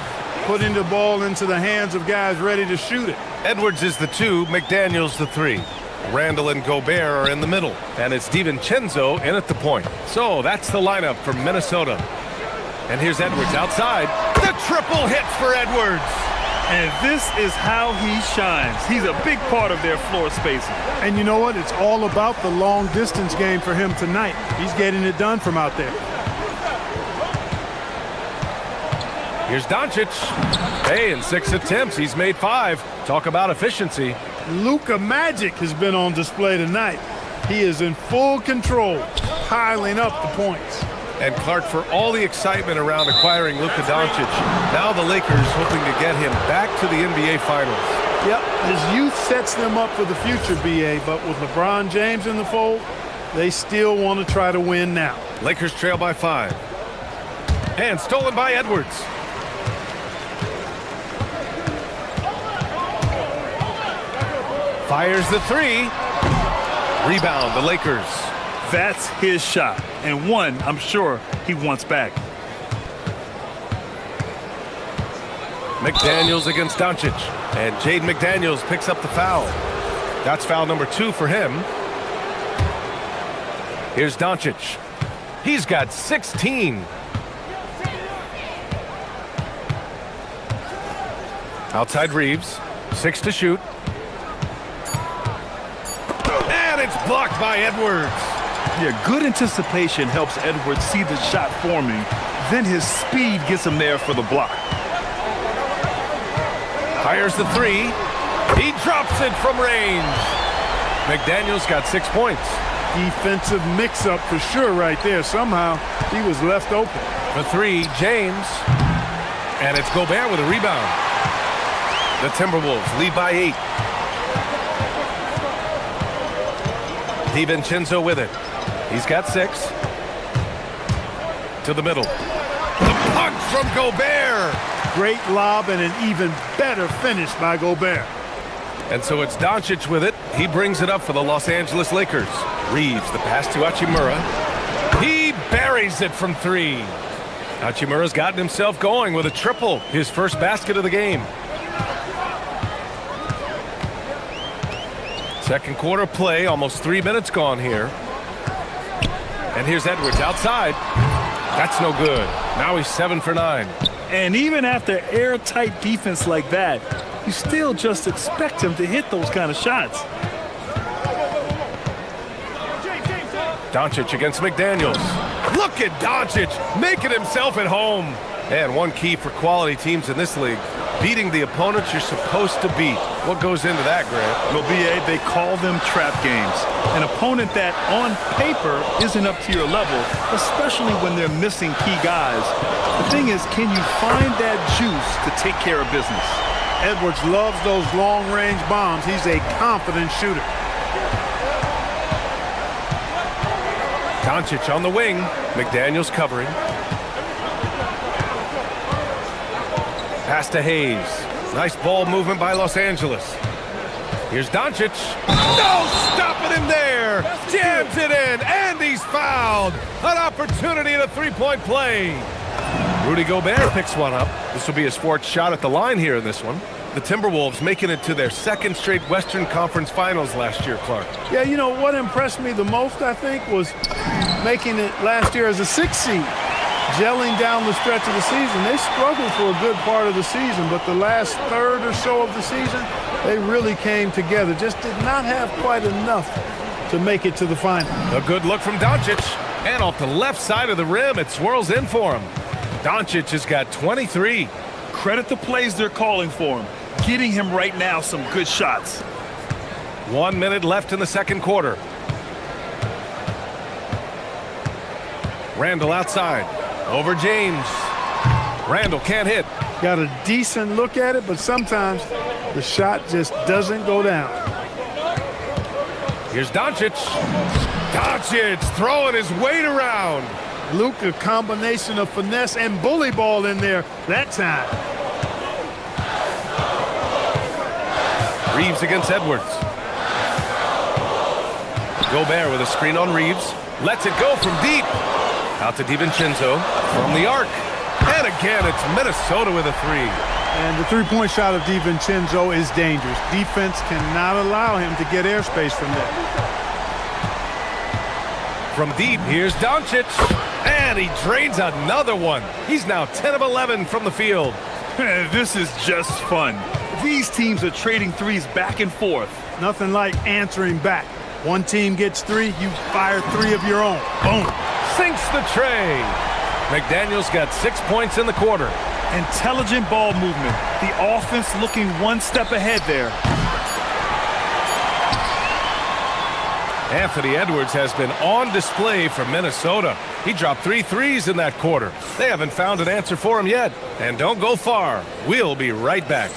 K: putting the ball into the hands of guys ready to shoot it.
F: Edwards is the 2, McDaniels the 3. Randall and Gobert are in the middle, and it's DiVincenzo in at the point. So that's the lineup for Minnesota. And here's Edwards outside. The triple hits for Edwards.
H: And this is how he shines. He's a big part of their floor spacing.
K: And you know what? It's all about the long distance game for him tonight. He's getting it done from out there.
F: Here's Doncic. Hey, in 6 attempts, he's made 5. Talk about efficiency.
K: Luka Magic has been on display tonight. He is in full control, piling up the points.
F: And Clark, for all the excitement around acquiring Luka Doncic, now the Lakers hoping to get him back to the NBA Finals.
K: Yep, his youth sets them up for the future, BA, but with LeBron James in the fold, they still want to try to win now.
F: Lakers trail by 5. And stolen by Edwards. Fires the 3. Rebound, the Lakers.
H: That's his shot, and one I'm sure he wants back.
F: McDaniels against Doncic, and Jaden McDaniels picks up the foul. That's foul number 2 for him. Here's Doncic. He's got 16. Outside Reeves, 6 to shoot. And it's blocked by Edwards.
H: Yeah, good anticipation helps Edwards see the shot forming. Then his speed gets him there for the block.
F: Fires the 3. He drops it from range. McDaniels got 6 points.
K: Defensive mix-up for sure right there. Somehow he was left open.
F: For 3, James. And it's Gobert with a rebound. The Timberwolves lead by 8. DiVincenzo with it. He's got 6. To the middle. The punch from Gobert.
K: Great lob and an even better finish by Gobert.
F: And so it's Doncic with it. He brings it up for the Los Angeles Lakers. Reeves, the pass to Hachimura. He buries it from 3. Hachimura's gotten himself going with a triple. His first basket of the game. Second quarter play, almost 3 minutes gone here. And here's Edwards outside. That's no good. Now he's 7 for 9.
H: And even after airtight defense like that, you still just expect him to hit those kind of shots.
F: Doncic against McDaniels. Look at Doncic making himself at home. And one key for quality teams in this league, beating the opponents you're supposed to beat. What goes into that, Grant?
H: Well, BA, they call them trap games. An opponent that, on paper, isn't up to your level, especially when they're missing key guys. The thing is, can you find that juice to take care of business?
K: Edwards loves those long-range bombs. He's a confident shooter.
F: Doncic on the wing. McDaniels covering. Pass to Hayes. Nice ball movement by Los Angeles. Here's Doncic. No stopping him there. Jams it in, and he's fouled. An opportunity in a three-point play. Rudy Gobert picks one up. This will be his fourth shot at the line here in this one. The Timberwolves making it to their second straight Western Conference Finals last year, Clark.
K: Yeah, you know, what impressed me the most, I think, was making it last year as a 6th seed. Gelling down the stretch of the season. They struggled for a good part of the season, but the last third or so of the season, they really came together. Just did not have quite enough to make it to the final.
F: A good look from Doncic. And off the left side of the rim, it swirls in for him. Doncic has got 23.
H: Credit the plays they're calling for him. Getting him right now some good shots.
F: 1 minute left in the second quarter. Randall outside. Over James. Randall can't hit.
K: Got a decent look at it, but sometimes the shot just doesn't go down.
F: Here's Doncic. Doncic throwing his weight around.
K: Luka, combination of finesse and bully ball in there that time.
F: Reeves against Edwards. Gobert with a screen on Reeves. Lets it go from deep. Out to DiVincenzo from the arc. And again, it's Minnesota with a three.
K: And the three-point shot of DiVincenzo is dangerous. Defense cannot allow him to get airspace from there.
F: From deep, here's Doncic. And he drains another one. He's now 10 of 11 from the field.
H: This is just fun. These teams are trading threes back and forth.
K: Nothing like answering back. One team gets three, you fire three of your own. Boom.
F: Sinks the tray. McDaniels got 6 points in the quarter.
H: Intelligent ball movement. The offense looking one step ahead there.
F: Anthony Edwards has been on display for Minnesota. He dropped 3 threes in that quarter. They haven't found an answer for him yet. And don't go far. We'll be right back.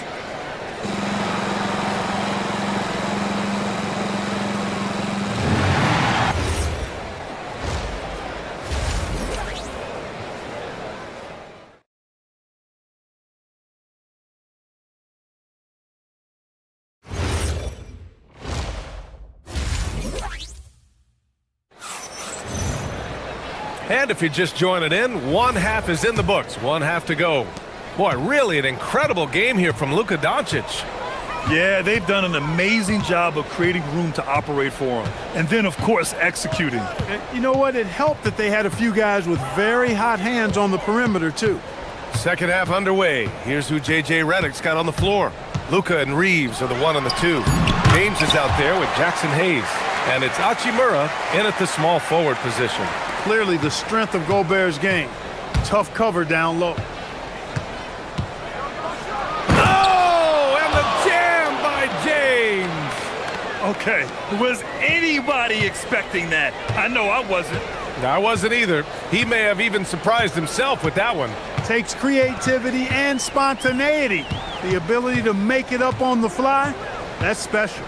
F: And if you're just joining in, one half is in the books, one half to go. Boy, really an incredible game here from Luka Doncic.
H: Yeah, they've done an amazing job of creating room to operate for him. And then, of course, executing.
K: And you know what? It helped that they had a few guys with very hot hands on the perimeter, too.
F: Second half underway. Here's who J.J. Redick's got on the floor. Luka and Reeves are the 1 and the 2. James is out there with Jackson Hayes. And it's Hachimura in at the small forward position.
K: Clearly the strength of Gobert's game. Tough cover down low.
F: Oh, and the jam by James.
H: Okay, was anybody expecting that? I know I wasn't.
F: I wasn't either. He may have even surprised himself with that one.
K: Takes creativity and spontaneity. The ability to make it up on the fly, that's special.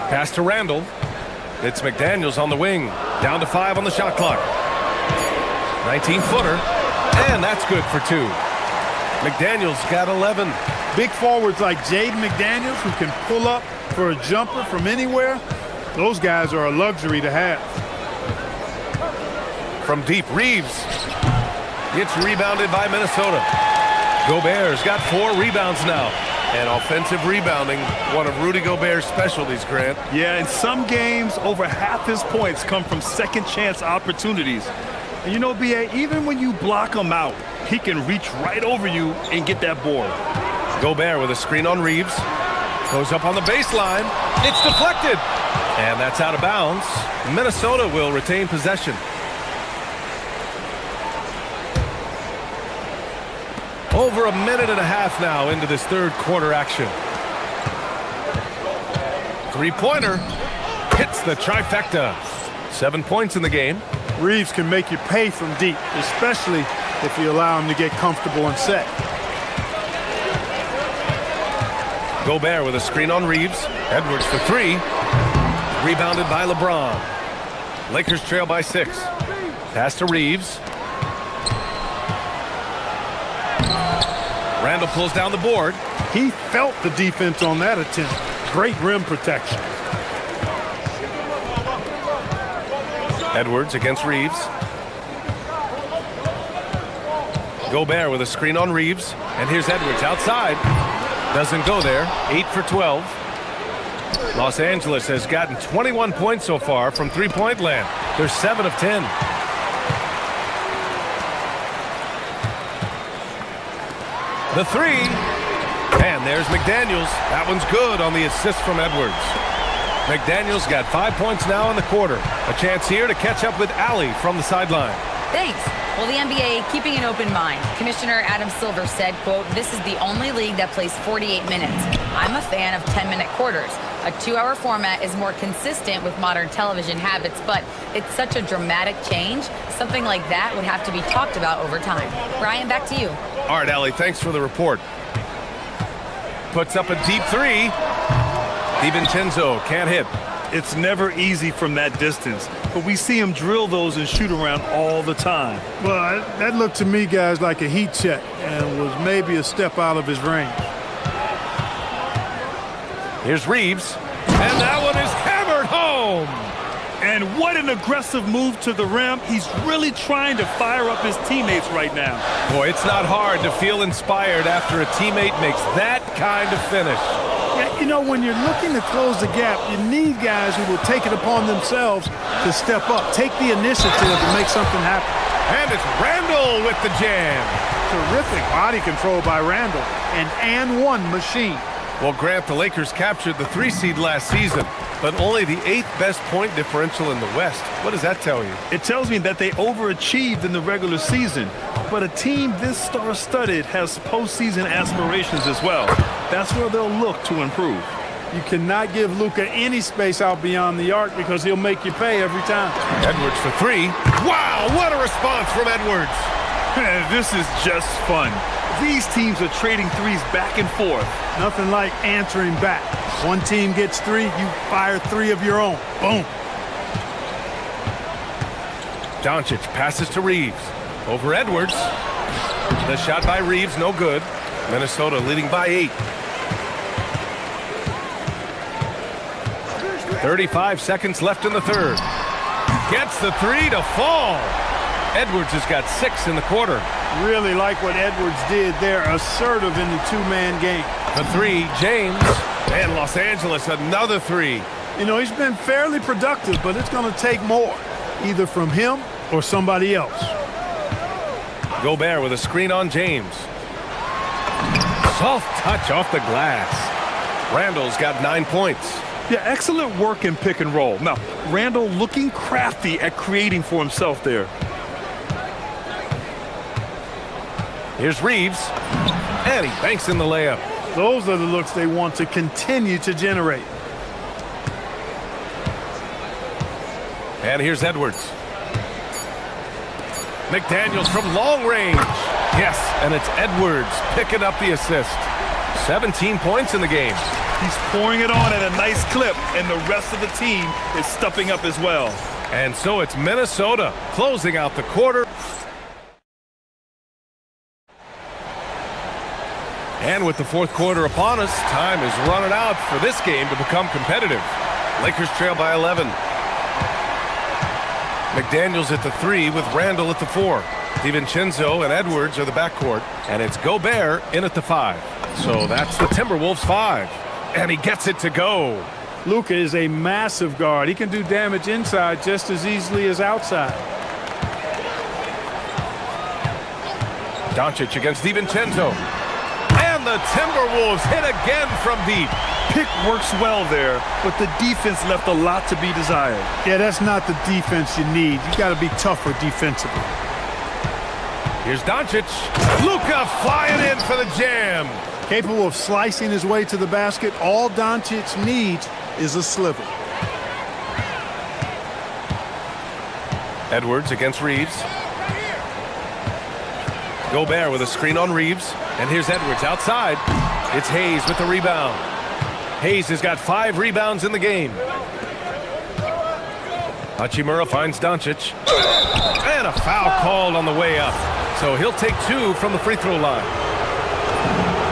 F: Pass to Randall. It's McDaniels on the wing. Down to 5 on the shot clock. 19-footer. And that's good for 2. McDaniels got 11.
K: Big forwards like Jaden McDaniels who can pull up for a jumper from anywhere, those guys are a luxury to have.
F: From deep, Reeves. It's rebounded by Minnesota. Gobert's got 4 rebounds now. And offensive rebounding, one of Rudy Gobert's specialties, Grant.
H: Yeah, in some games, over half his points come from second chance opportunities. And you know, B.A., even when you block him out, he can reach right over you and get that board.
F: Gobert with a screen on Reeves. Goes up on the baseline. It's deflected. And that's out of bounds. Minnesota will retain possession. Over a minute and a half now into this third quarter action. Three-pointer hits the trifecta. 7 points in the game.
K: Reeves can make you pay from deep, especially if you allow him to get comfortable and set.
F: Gobert with a screen on Reeves. Edwards for three. Rebounded by LeBron. Lakers trail by 6. Pass to Reeves. Randall pulls down the board.
K: He felt the defense on that attempt. Great rim protection.
F: Edwards against Reeves. Gobert with a screen on Reeves. And here's Edwards outside. Doesn't go there. 8 for 12. Los Angeles has gotten 21 points so far from three-point land. They're 7 of 10. The three. And there's McDaniels. That one's good on the assist from Edwards. McDaniels got 5 points now in the quarter. A chance here to catch up with Allie from the sideline.
D: Thanks. Well, the NBA keeping an open mind. Commissioner Adam Silver said, quote, "This is the only league that plays 48 minutes. I'm a fan of 10-minute quarters. A 2-hour format is more consistent with modern television habits, but it's such a dramatic change. Something like that would have to be talked about over time." Brian, back to you.
F: All right, Allie, thanks for the report. Puts up a deep three. DiVincenzo can't hit.
H: It's never easy from that distance, but we see him drill those and shoot around all the time.
K: Well, that looked to me, guys, like a heat check and was maybe a step out of his range.
F: Here's Reeves, and that one is hammered home.
H: And what an aggressive move to the rim. He's really trying to fire up his teammates right now.
F: Boy, it's not hard to feel inspired after a teammate makes that kind of finish.
K: Yeah, you know, when you're looking to close the gap, you need guys who will take it upon themselves to step up, take the initiative and make something happen.
F: And it's Randall with the jam.
K: Terrific body control by Randall. An and-one machine.
F: Well, Grant, the Lakers captured the 3 seed last season, but only the 8th best point differential in the West. What does that tell you?
H: It tells me that they overachieved in the regular season, but a team this star-studded has postseason aspirations as well. That's where they'll look to improve.
K: You cannot give Luka any space out beyond the arc because he'll make you pay every time.
F: Edwards for three. Wow, what a response from Edwards.
H: This is just fun. These teams are trading threes back and forth.
K: Nothing like answering back. One team gets 3, you fire 3 of your own. Boom.
F: Doncic passes to Reeves. Over Edwards. The shot by Reeves, no good. Minnesota leading by 8. 35 seconds left in the third. Gets the 3 to fall. Edwards has got 6 in the quarter.
K: Really like what Edwards did there, assertive in the two-man game.
F: The 3, James. And Los Angeles, another 3.
K: You know, he's been fairly productive, but it's going to take more, either from him or somebody else.
F: Gobert with a screen on James. Soft touch off the glass. Randall's got 9 points.
H: Yeah, excellent work in pick and roll. Now, Randall looking crafty at creating for himself there.
F: Here's Reeves, and he banks in the layup.
K: Those are the looks they want to continue to generate.
F: And here's Edwards. McDaniels from long range. Yes, and it's Edwards picking up the assist. 17 points in the game.
H: He's pouring it on at a nice clip, and the rest of the team is stepping up as well.
F: And so it's Minnesota closing out the quarter. And with the fourth quarter upon us, time is running out for this game to become competitive. Lakers trail by 11. McDaniels at the 3 with Randall at the 4. DiVincenzo and Edwards are the backcourt. And it's Gobert in at the 5. So that's the Timberwolves 5. And he gets it to go.
K: Luka is a massive guard. He can do damage inside just as easily as outside.
F: Doncic against DiVincenzo. And the Timberwolves hit again from deep.
H: Pick works well there, but the defense left a lot to be desired.
K: Yeah, that's not the defense you need. You got to be tougher defensively.
F: Here's Doncic. Luka flying in for the jam.
K: Capable of slicing his way to the basket. All Doncic needs is a sliver.
F: Edwards against Reeves. Gobert with a screen on Reeves. And here's Edwards outside. It's Hayes with the rebound. Hayes has got 5 rebounds in the game. Hachimura finds Doncic. And a foul called on the way up. So he'll take 2 from the free throw line.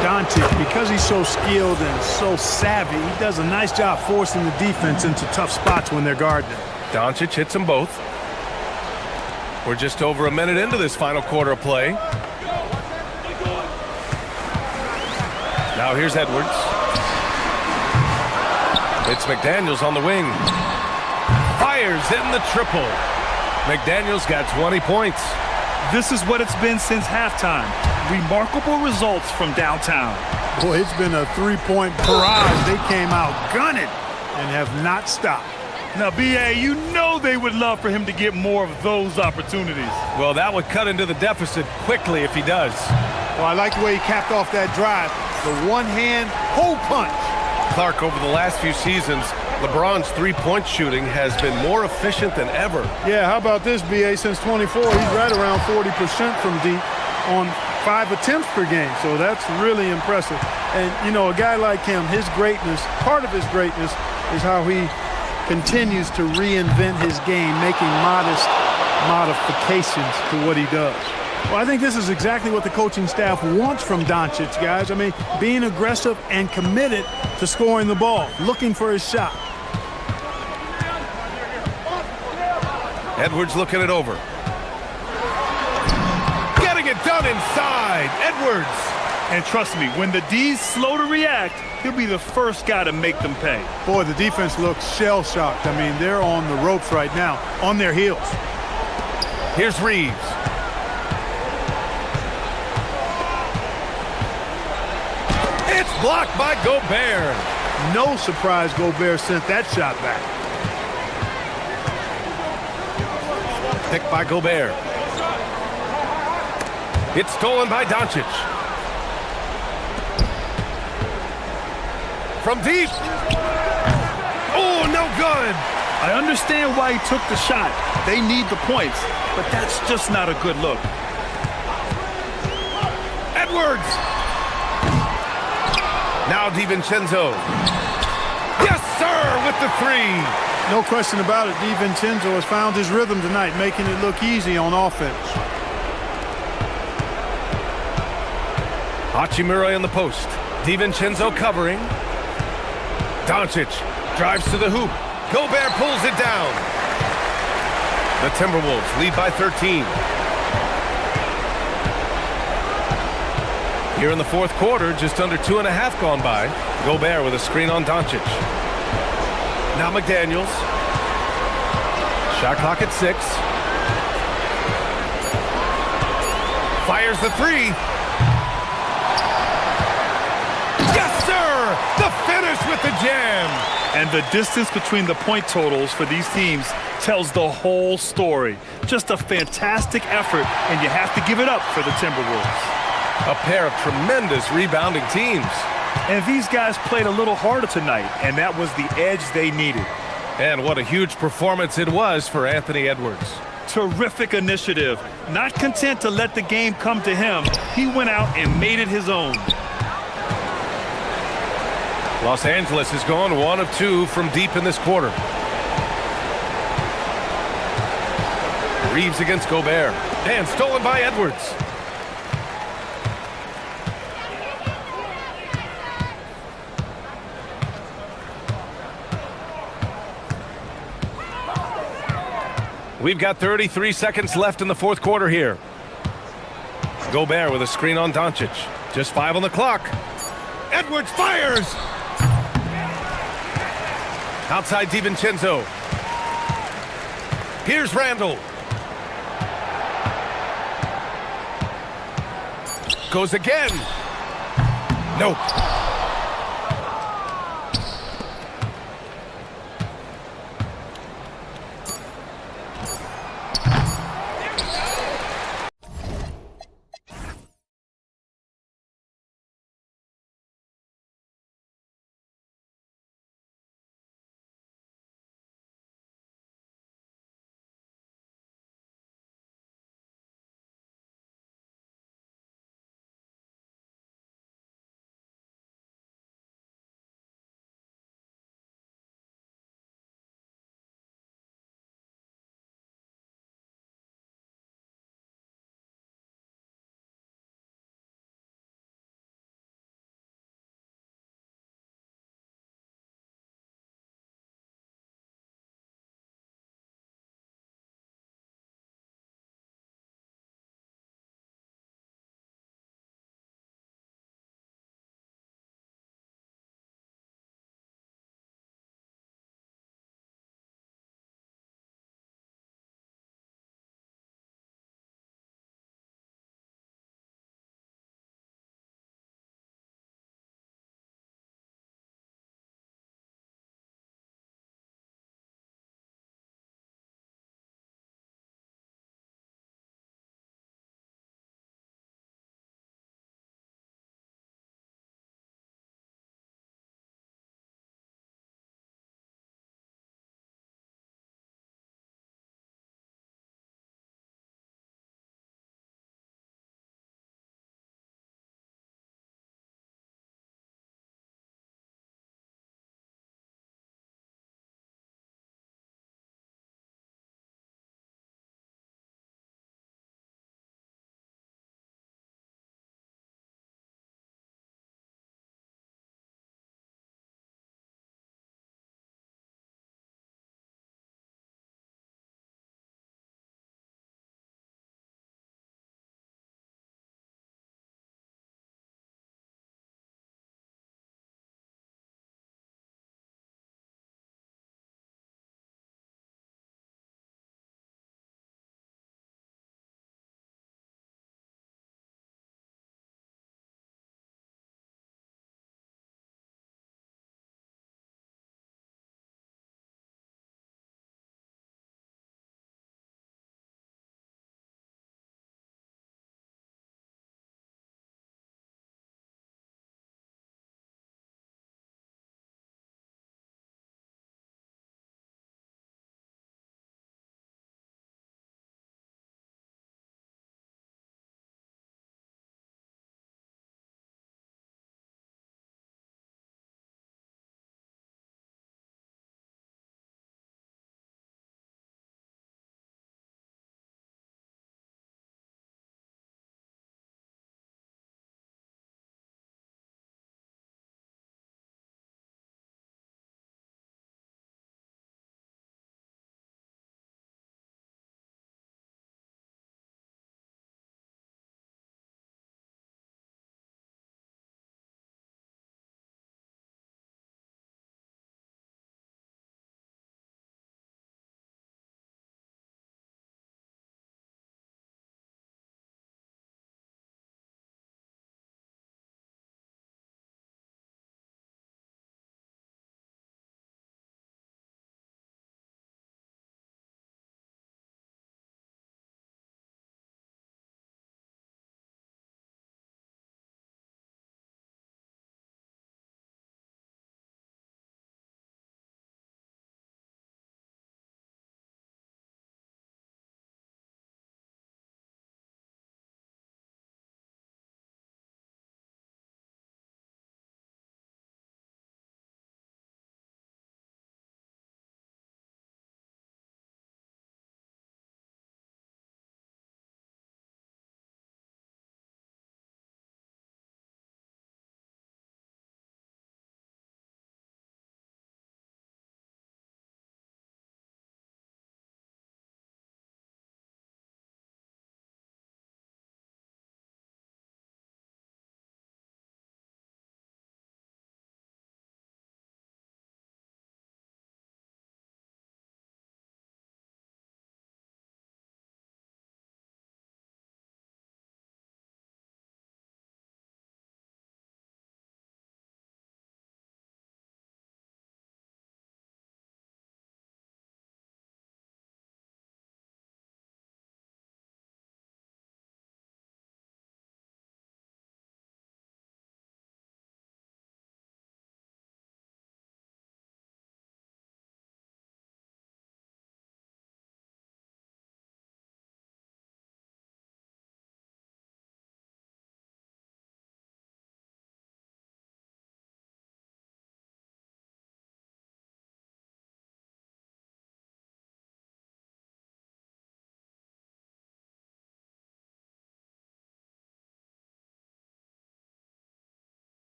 K: Doncic, because he's so skilled and so savvy, he does a nice job forcing the defense into tough spots when they're guarding him.
F: Doncic hits them both. We're just over a minute into this final quarter of play. Now here's Edwards. It's McDaniels on the wing. Fires in the triple. McDaniels got 20 points.
H: This is what it's been since halftime. Remarkable results from downtown.
K: Boy, it's been a three-point barrage. They came out gunning and have not stopped.
H: Now, B.A., you know they would love for him to get more of those opportunities.
F: Well, that would cut into the deficit quickly if he does.
K: Well, I like the way he capped off that drive. The one-hand hole punch.
F: Clark, over the last few seasons, LeBron's three-point shooting has been more efficient than ever.
K: Yeah, how about this, B.A.? Since 24, he's right around 40% from deep on 5 attempts per game. So that's really impressive. And, you know, a guy like him, his greatness, part of his greatness is how he continues to reinvent his game, making modest modifications to what he does. Well, I think this is exactly what the coaching staff wants from Doncic, guys. I mean, being aggressive and committed to scoring the ball, looking for his shot.
F: Edwards looking it over. Getting it done inside. Edwards.
H: And trust me, when the D's slow to react, he'll be the first guy to make them pay.
K: Boy, the defense looks shell-shocked. I mean, they're on the ropes right now, on their heels.
F: Here's Reeves. It's blocked by Gobert.
K: No surprise Gobert sent that shot back.
F: Picked by Gobert. It's stolen by Doncic. From deep. Oh, no good.
H: I understand why he took the shot. They need the points, but that's just not a good look.
F: Edwards. Now DiVincenzo. Yes, sir, with the 3.
K: No question about it. DiVincenzo has found his rhythm tonight, making it look easy on offense.
F: Hachimura in the post. DiVincenzo covering. Doncic drives to the hoop. Gobert pulls it down. The Timberwolves lead by 13. Here in the fourth quarter, just under 2.5 gone by. Gobert with a screen on Doncic. Now McDaniels. Shot clock at 6. Fires the 3. Yes, sir! The finish with the jam!
H: And the distance between the point totals for these teams tells the whole story. Just a fantastic effort, and you have to give it up for the Timberwolves.
F: A pair of tremendous rebounding teams.
H: And these guys played a little harder tonight, and that was the edge they needed.
F: And what a huge performance it was for Anthony Edwards.
H: Terrific initiative. Not content to let the game come to him, he went out and made it his own.
F: Los Angeles has gone 1 of 2 from deep in this quarter. Reeves against Gobert. And stolen by Edwards. We've got 33 seconds left in the fourth quarter here. Gobert with a screen on Doncic. Just 5 on the clock. Edwards fires! Outside DiVincenzo. Here's Randall. Goes again. Nope.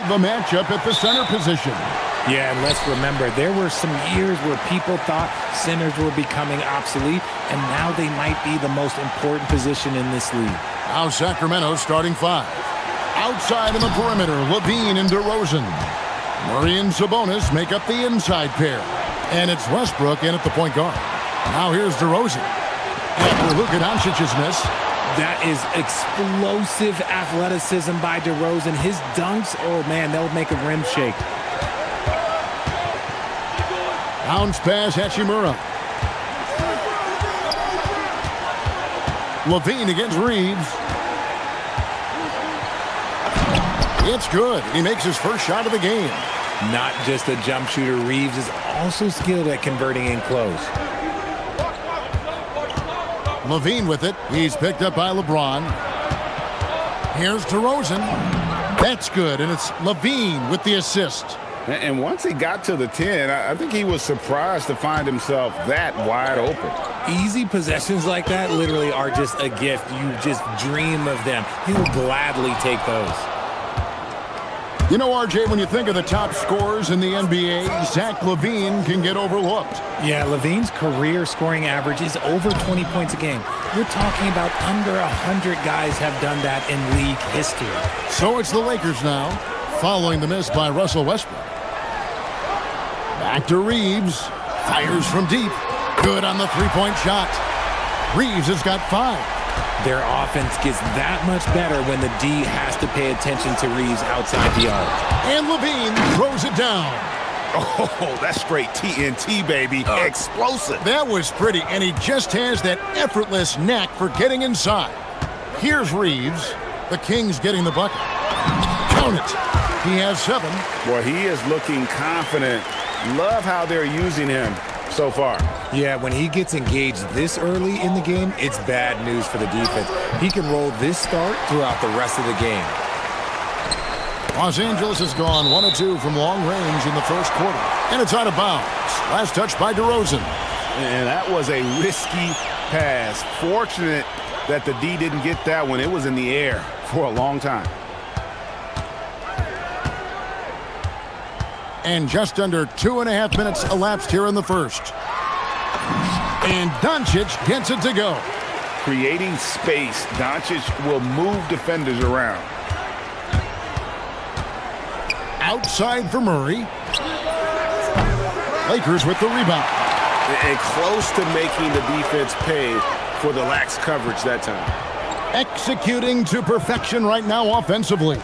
A: the matchup at the center position.
B: Yeah, and let's remember, there were some years where people thought centers were becoming obsolete, and now they might be the most important position in this league.
A: Now Sacramento starting 5. Outside in the perimeter, Levine and DeRozan. Murray and Sabonis make up the inside pair. And it's Westbrook in at the point guard. Now here's DeRozan. After Luka Doncic's miss.
B: That is explosive athleticism by DeRozan. His dunks, oh man, they'll make a rim shake.
A: Bounce pass, Hachimura. Levine against Reeves. It's good. He makes his first shot of the game.
B: Not just a jump shooter, Reeves is also skilled at converting in close.
A: Levine with it. He's picked up by LeBron. Here's DeRozan. That's good, and it's Levine with the assist.
C: And once he got to the 10, I think he was surprised to find himself that wide open.
B: Easy possessions like that literally are just a gift. You just dream of them. He'll gladly take those.
A: You know, RJ, when you think of the top scorers in the NBA, Zach LaVine can get overlooked.
B: Yeah, LaVine's career scoring average is over 20 points a game. We're talking about under 100 guys have done that in league history.
A: So it's the Lakers now, following the miss by Russell Westbrook. Back to Reeves. Fires from deep. Good on the three-point shot. Reeves has got 5.
B: Their offense gets that much better when the D has to pay attention to Reeves outside the arc.
A: And Levine throws it down.
C: Oh, that's straight TNT, baby. Explosive.
A: That was pretty, and he just has that effortless knack for getting inside. Here's Reeves. The Kings getting the bucket. Count it. He has 7.
C: Boy, he is looking confident. Love how they're using him so far.
B: Yeah, when he gets engaged this early in the game, it's bad news for the defense. He can roll this start throughout the rest of the game.
A: Los Angeles has gone 1 of 2 from long range in the first quarter. And it's out of bounds. Last touch by DeRozan.
C: And that was a risky pass. Fortunate that the D didn't get that one. It was in the air for a long time.
A: And just under 2.5 minutes elapsed here in the first. And Doncic gets it to go.
C: Creating space, Doncic will move defenders around.
A: Outside for Murray. Lakers with the rebound.
C: And close to making the defense pay for the lax coverage that time.
A: Executing to perfection right now offensively.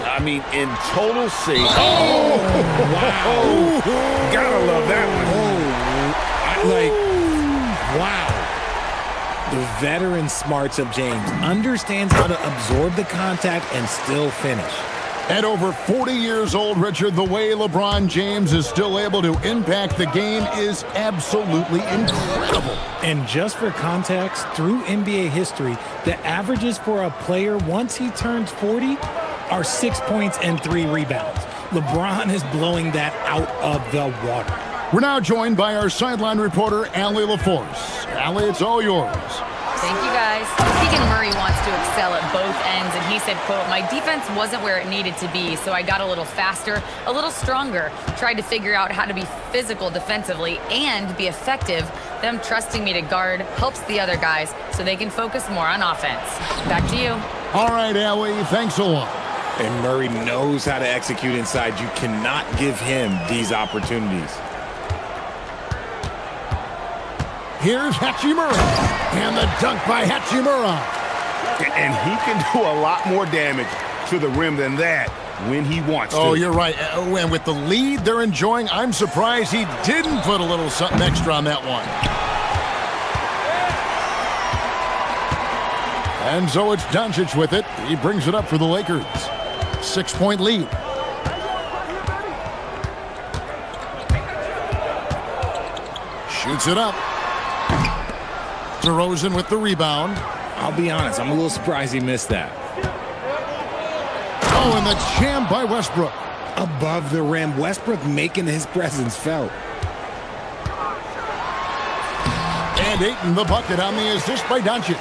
C: I mean, in total sync.
A: Oh!
B: Wow.
C: Gotta love that one.
B: Wow. The veteran smarts of James understands how to absorb the contact and still finish.
A: At over 40 years old, Richard, the way LeBron James is still able to impact the game is absolutely incredible.
B: And just for context, through NBA history, the averages for a player once he turns 40 are 6 points and 3 rebounds. LeBron is blowing that out of the water.
A: We're now joined by our sideline reporter, Allie LaForce. Allie, it's all yours.
D: Thank you, guys. Keegan Murray wants to excel at both ends, and he said, quote, "My defense wasn't where it needed to be, so I got a little faster, a little stronger, tried to figure out how to be physical defensively and be effective. Them trusting me to guard helps the other guys so they can focus more on offense." Back to you.
A: All right, Allie, thanks a lot.
B: And Murray knows how to execute inside. You cannot give him these opportunities.
A: Here's Hachimura. And the dunk by Hachimura.
C: And he can do a lot more damage to the rim than that when he wants to.
A: Oh, you're right. And with the lead they're enjoying, I'm surprised he didn't put a little something extra on that one. And so it's Doncic with it. He brings it up for the Lakers. 6-point lead. Shoots it up. DeRozan with the rebound.
B: I'll be honest, I'm a little surprised he missed that.
A: Oh, and the jam by Westbrook.
B: Above the rim, Westbrook making his presence felt.
A: And Ayton the bucket on the assist by Doncic.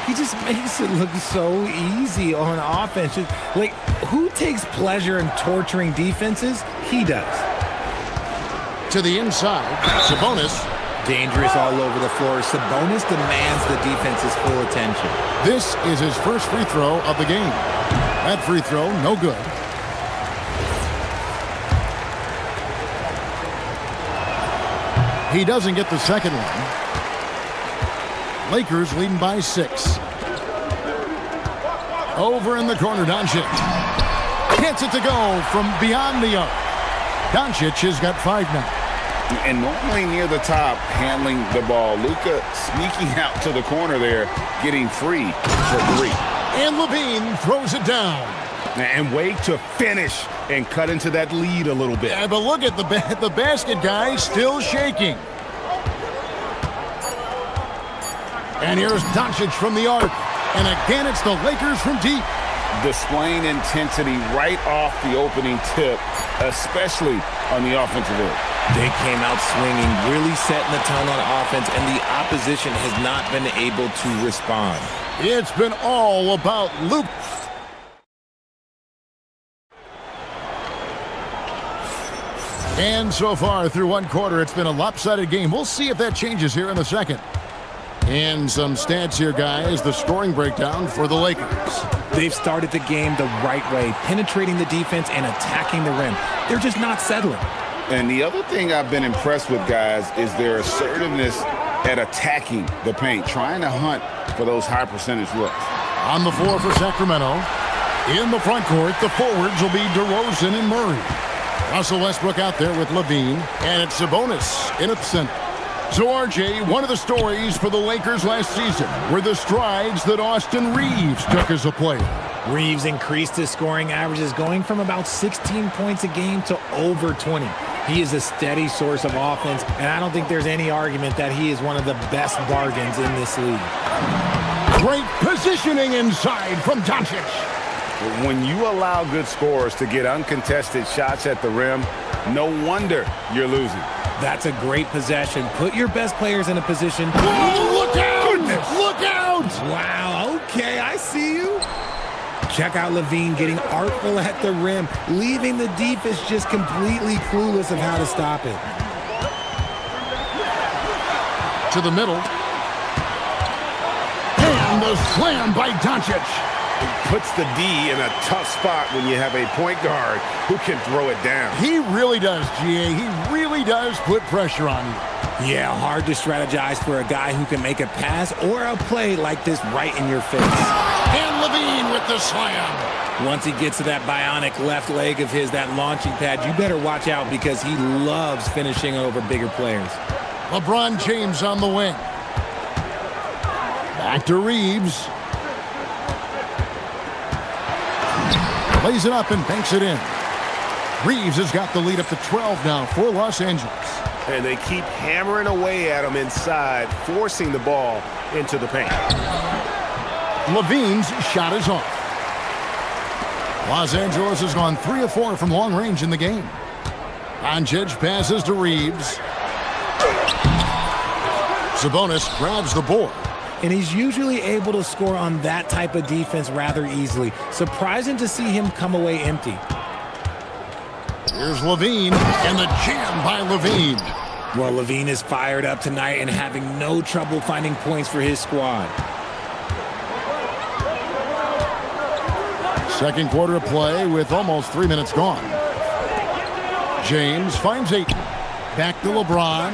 B: He just makes it look so easy on offense. Like, who takes pleasure in torturing defenses? He does.
A: To the inside, Sabonis.
B: Dangerous all over the floor. Sabonis demands the defense's full attention.
A: This is his first free throw of the game. That free throw, no good. He doesn't get the second one. Lakers leading by 6. Over in the corner, Doncic. Gets it to go from beyond the arc. Doncic has got 5 now.
C: And normally near the top, handling the ball. Luka sneaking out to the corner there, getting free for 3.
A: And Levine throws it down.
C: And wait to finish and cut into that lead a little bit.
A: Yeah, but look at the basket guy still shaking. And here's Doncic from the arc. And again, it's the Lakers from deep.
C: Displaying intensity right off the opening tip, especially on the offensive end.
B: They came out swinging, really setting the tone on offense, and the opposition has not been able to respond.
A: It's been all about Luke. And so far through one quarter, it's been a lopsided game. We'll see if that changes here in the second. And some stats here, guys. The scoring breakdown for the Lakers.
B: They've started the game the right way, penetrating the defense and attacking the rim. They're just not settling.
C: And the other thing I've been impressed with, guys, is their assertiveness at attacking the paint, trying to hunt for those high percentage looks.
A: On the floor for Sacramento. In the front court, the forwards will be DeRozan and Murray. Russell Westbrook out there with Levine, and it's Sabonis in at the center. So, RJ, one of the stories for the Lakers last season were the strides that Austin Reeves took as a player.
B: Reeves increased his scoring averages, going from about 16 points a game to over 20. He is a steady source of offense, and I don't think there's any argument that he is one of the best bargains in this league.
A: Great positioning inside from Doncic.
C: When you allow good scorers to get uncontested shots at the rim, no wonder you're losing.
B: That's a great possession. Put your best players in a position.
A: Oh, look out! Goodness. Look out!
B: Wow, okay, I see you. Check out Levine getting artful at the rim, leaving the defense just completely clueless of how to stop it.
A: To the middle. And the slam by Doncic.
C: It puts the D in a tough spot when you have a point guard who can throw it down.
A: He really does, GA. He really does put pressure on you.
B: Yeah, hard to strategize for a guy who can make a pass or a play like this right in your face.
A: And Levine with the slam.
B: Once he gets to that bionic left leg of his, that launching pad, you better watch out because he loves finishing over bigger players.
A: LeBron James on the wing. Back to Reeves. Lays it up and banks it in. Reeves has got the lead up to 12 now for Los Angeles.
F: And they keep hammering away at him inside, forcing the ball into the paint.
A: Levine's shot is off. Los Angeles has gone 3 of 4 from long range in the game. Doncic passes to Reeves. Sabonis grabs the board.
B: And he's usually able to score on that type of defense rather easily. Surprising to see him come away empty.
A: Here's Levine, and the jam by Levine.
B: Well, Levine is fired up tonight and having no trouble finding points for his squad.
A: Second quarter of play with almost 3 minutes gone. James finds Ayton. Back to LeBron.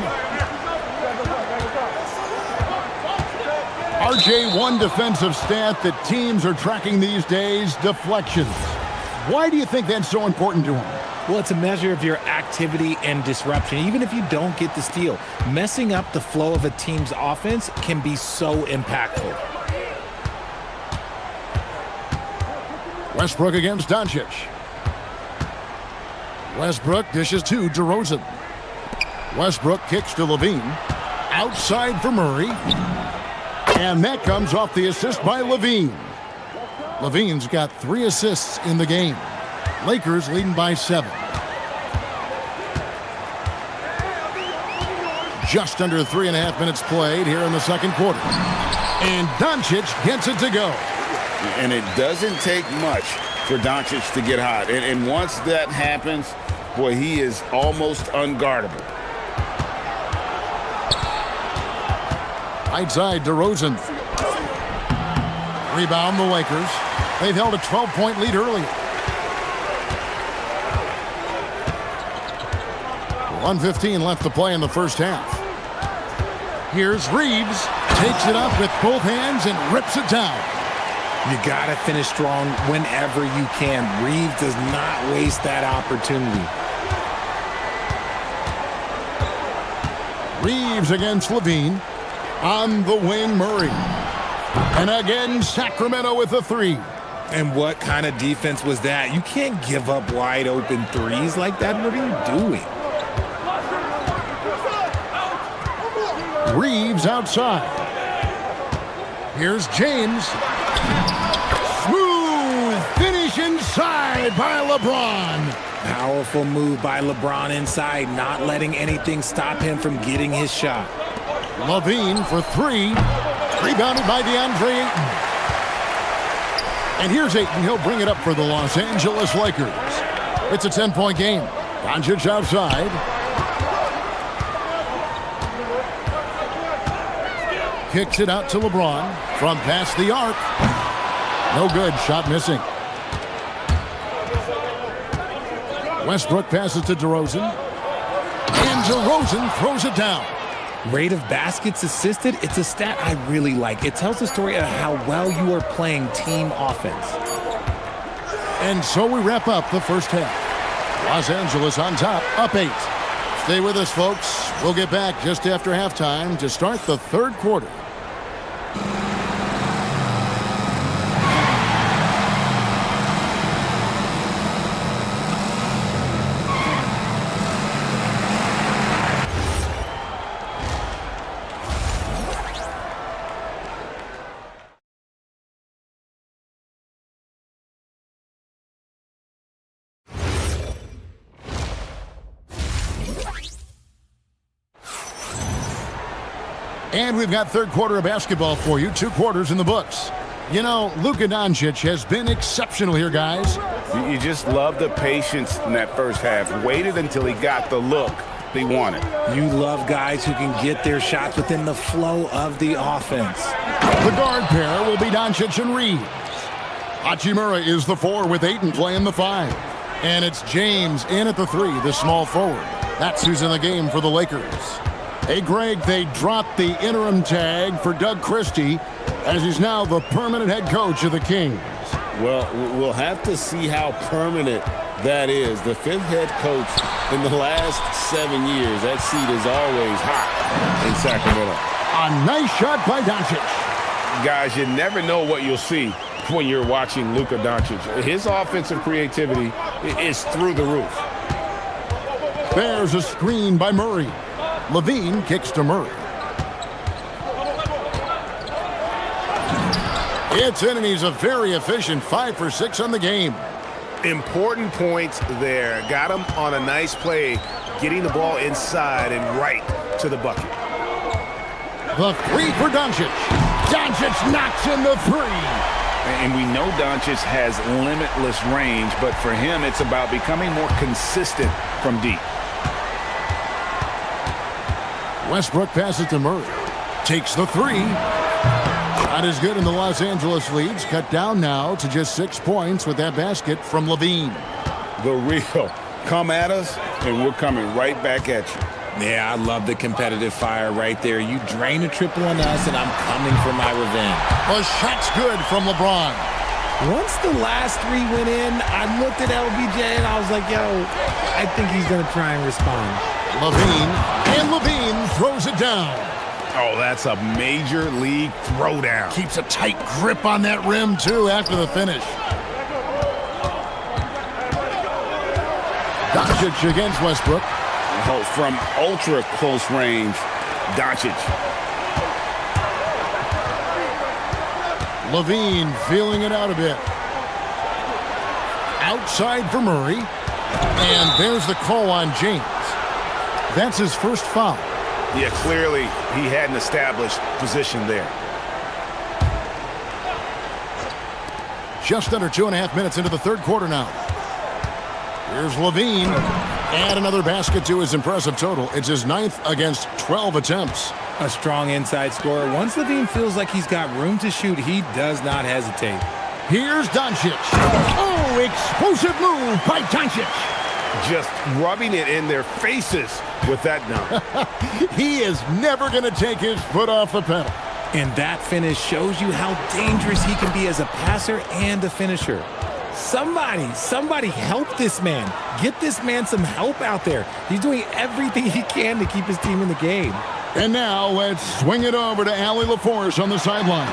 A: RJ, one defensive stat that teams are tracking these days, deflections. Why do you think that's so important to him?
B: Well, it's a measure of your activity and disruption. Even if you don't get the steal, messing up the flow of a team's offense can be so impactful.
A: Westbrook against Doncic. Westbrook dishes to DeRozan. Westbrook kicks to Levine. Outside for Murray. And that comes off the assist by Levine. Levine's got 3 assists in the game. Lakers leading by 7. Just under 3.5 minutes played here in the second quarter. And Doncic gets it to go.
E: And it doesn't take much for Doncic to get hot. And once that happens, boy, he is almost unguardable.
A: Right side, DeRozan. Rebound, the Lakers. They've held a 12-point lead early. 1:15 left to play in the first half. Here's Reeves. Takes it up with both hands and rips it down.
B: You got to finish strong whenever you can. Reeves does not waste that opportunity.
A: Reeves against Levine. On the wing, Murray. And again, Sacramento with a three.
B: And what kind of defense was that? You can't give up wide open threes like that. What are you doing?
A: Reeves outside. Here's James. Smooth finish inside by LeBron.
B: Powerful move by LeBron inside, not letting anything stop him from getting his shot.
A: Levine for three. Rebounded by DeAndre Ayton. And here's Ayton. He'll bring it up for the Los Angeles Lakers. It's a 10-point game. Doncic outside. Kicks it out to LeBron from past the arc. No good. Shot missing. Westbrook passes to DeRozan. And DeRozan throws it down.
B: Rate of baskets assisted, it's a stat I really like. It tells the story of how well you are playing team offense.
A: And so we wrap up the first half. Los Angeles on top, up 8. Stay with us, folks. We'll get back just after halftime to start the third quarter. And we've got third quarter of basketball for you. 2 quarters in the books. You know, Luka Doncic has been exceptional here, guys.
C: You just love the patience in that first half. Waited until he got the look they wanted.
B: You love guys who can get their shots within the flow of the offense.
A: The guard pair will be Doncic and Reeves. Hachimura is the 4 with Ayton playing the 5. And it's James in at the 3, the small forward. That's who's in the game for the Lakers. Hey, Greg, they dropped the interim tag for Doug Christie as he's now the permanent head coach of the Kings.
E: Well, we'll have to see how permanent that is. The 5th head coach in the last 7 years. That seat is always hot in Sacramento.
A: A nice shot by Doncic.
C: Guys, you never know what you'll see when you're watching Luka Doncic. His offensive creativity is through the roof.
A: There's a screen by Murray. Levine kicks to Murray. It's in, and he's a very efficient 5 for 6 on the game.
C: Important points there. Got him on a nice play, getting the ball inside and right to the bucket.
A: The 3 for Doncic. Doncic knocks in the 3.
C: And we know Doncic has limitless range, but for him, it's about becoming more consistent from deep.
A: Westbrook passes to Murray. Takes the 3. Not as good in the Los Angeles leads. Cut down now to just 6 points with that basket from Levine.
C: The real. Come at us, and we're coming right back at you.
B: Yeah, I love the competitive fire right there. You drain a triple on us, and I'm coming for my revenge.
A: The shot's good from LeBron.
B: Once the last 3 went in, I looked at LBJ, and I was like, yo, I think he's going to try and respond.
A: Levine throws it down.
C: Oh, that's a major league throwdown.
A: Keeps a tight grip on that rim, too, after the finish. Doncic against Westbrook.
E: Oh, from ultra close range, Doncic.
A: Levine feeling it out a bit. Outside for Murray. And there's the call on James. That's his first foul.
C: Yeah, clearly he had an established position there.
A: just under 2.5 minutes into the third quarter now. Here's Levine. And another basket to his impressive total. It's his 9th against 12 attempts.
B: A strong inside scorer. Once Levine feels like he's got room to shoot, he does not hesitate.
A: Here's Doncic. Oh, explosive move by Doncic.
C: Just rubbing it in their faces with that dunk.
A: He is never going to take his foot off the pedal.
B: And that finish shows you how dangerous he can be as a passer and a finisher. Somebody help this man. Get this man some help out there. He's doing everything he can to keep his team in the game.
A: And now let's swing it over to Allie LaForce on the sideline.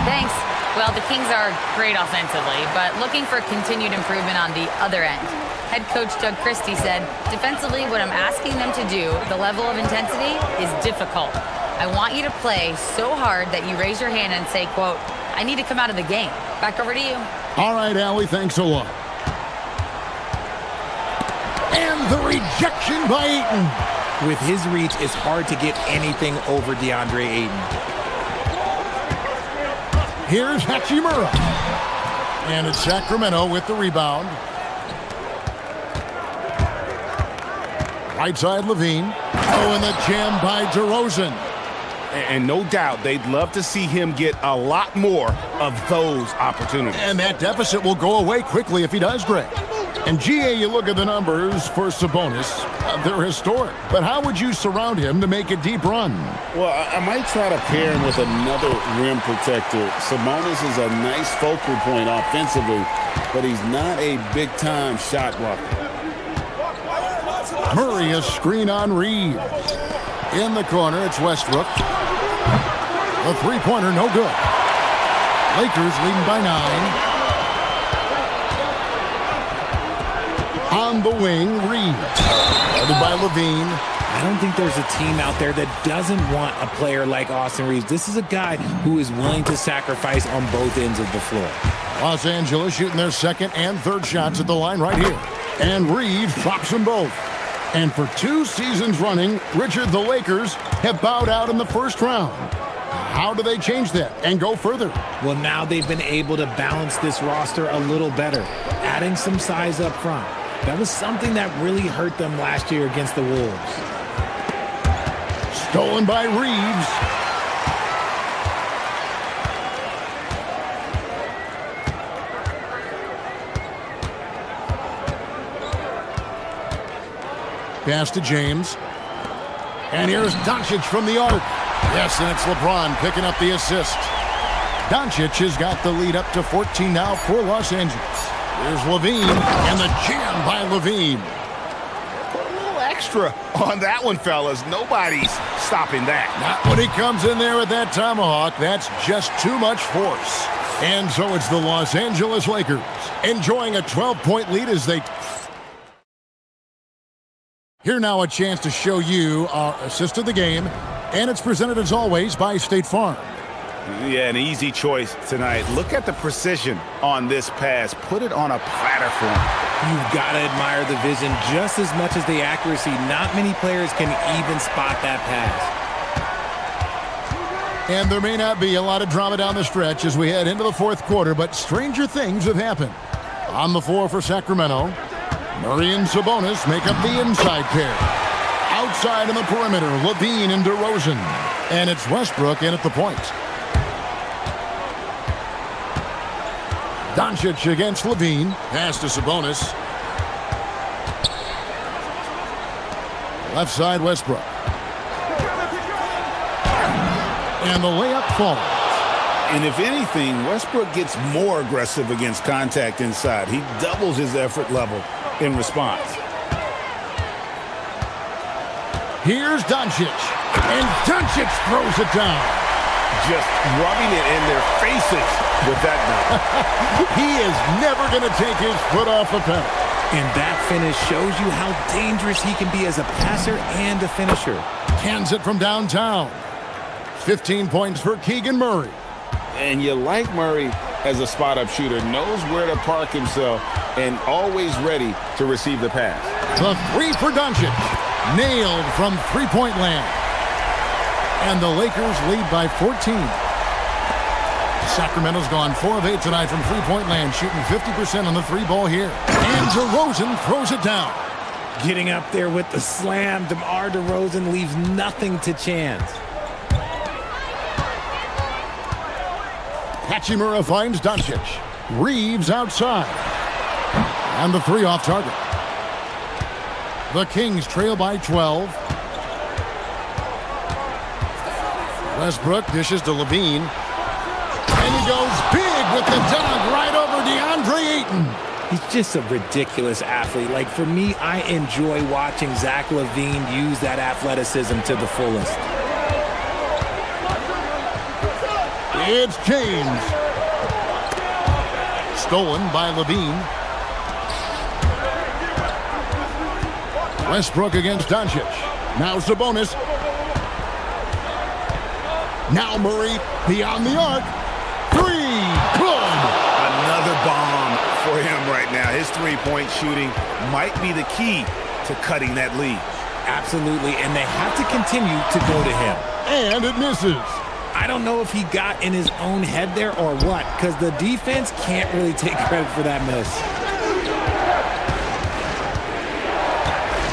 D: Thanks. Well, the Kings are great offensively, but looking for continued improvement on the other end. Head coach Doug Christie said, defensively, what I'm asking them to do, the level of intensity, is difficult. I want you to play so hard that you raise your hand and say, quote, I need to come out of the game. Back over to you.
A: All right, Allie, thanks a lot. And the rejection by Ayton.
B: With his reach, it's hard to get anything over DeAndre Ayton.
A: Here's Hachimura. And it's Sacramento with the rebound. Right side, Levine. Oh, and the jam by DeRozan.
C: And no doubt they'd love to see him get a lot more of those opportunities.
A: And that deficit will go away quickly if he does, Greg. And GA, you look at the numbers for Sabonis, they're historic. But how would you surround him to make a deep run?
E: Well, I might try to pair him with another rim protector. Sabonis is a nice focal point offensively, but he's not a big-time shot blocker.
A: Murray, a screen on Reeves. In the corner, it's Westbrook. The three-pointer, no good. Lakers leading by 9. On the wing, Reeves. Guarded by Levine.
B: I don't think there's a team out there that doesn't want a player like Austin Reeves. This is a guy who is willing to sacrifice on both ends of the floor.
A: Los Angeles shooting their second and third shots at the line right here. And Reeves drops them both. And for 2 seasons running, Richard, the Lakers have bowed out in the first round. How do they change that and go further?
B: Well, now they've been able to balance this roster a little better, adding some size up front. That was something that really hurt them last year against the Wolves.
A: Stolen by Reeves. Pass to James. And here's Doncic from the arc. Yes, and it's LeBron picking up the assist. Doncic has got the lead up to 14 now for Los Angeles. Here's Levine, and the jam by Levine.
C: Put a little extra on that one, fellas. Nobody's stopping that.
A: Not when he comes in there with that tomahawk. That's just too much force. And so it's the Los Angeles Lakers enjoying a 12-point lead as they... Here now a chance to show you our assist of the game, and it's presented as always by State Farm.
C: Yeah, an easy choice tonight. Look at the precision on this pass. Put it on a platter for him.
B: You've got to admire the vision just as much as the accuracy. Not many players can even spot that pass.
A: And there may not be a lot of drama down the stretch as we head into the fourth quarter, but stranger things have happened. On the floor for Sacramento, Murray and Sabonis make up the inside pair. Outside in the perimeter, Levine and DeRozan. And it's Westbrook in at the point. Doncic against Levine. Pass to Sabonis. Left side, Westbrook. And the layup falls.
E: And if anything, Westbrook gets more aggressive against contact inside. He doubles his effort level in response.
A: Here's Doncic. And Doncic throws it down.
C: Just rubbing it in their faces with that dunk.
A: He is never going to take his foot off the pedal.
B: And that finish shows you how dangerous he can be as a passer and a finisher.
A: Cans it from downtown. 15 points for Keegan Murray.
E: And you like Murray as a spot-up shooter. Knows where to park himself and always ready to receive the pass.
A: The three for Doncic. Nailed from three-point land. And the Lakers lead by 14. Sacramento's gone 4 of 8 tonight from three-point land, shooting 50% on the three ball here. And DeRozan throws it down.
B: Getting up there with the slam, DeMar DeRozan leaves nothing to chance.
A: Hachimura finds Doncic. Reeves outside. And the three off target. The Kings trail by 12. Westbrook dishes to Levine. And he goes big with the dunk right over DeAndre Ayton.
B: He's just a ridiculous athlete. Like, for me, I enjoy watching Zach LaVine use that athleticism to the fullest.
A: It's James. Stolen by Levine. Westbrook against Doncic. Now Sabonis. Now Murray beyond the arc. Three. Good.
C: Another bomb for him right now. His three-point shooting might be the key to cutting that lead.
B: Absolutely, and they have to continue to go to him.
A: And it misses.
B: I don't know if he got in his own head there or what, because the defense can't really take credit for that miss.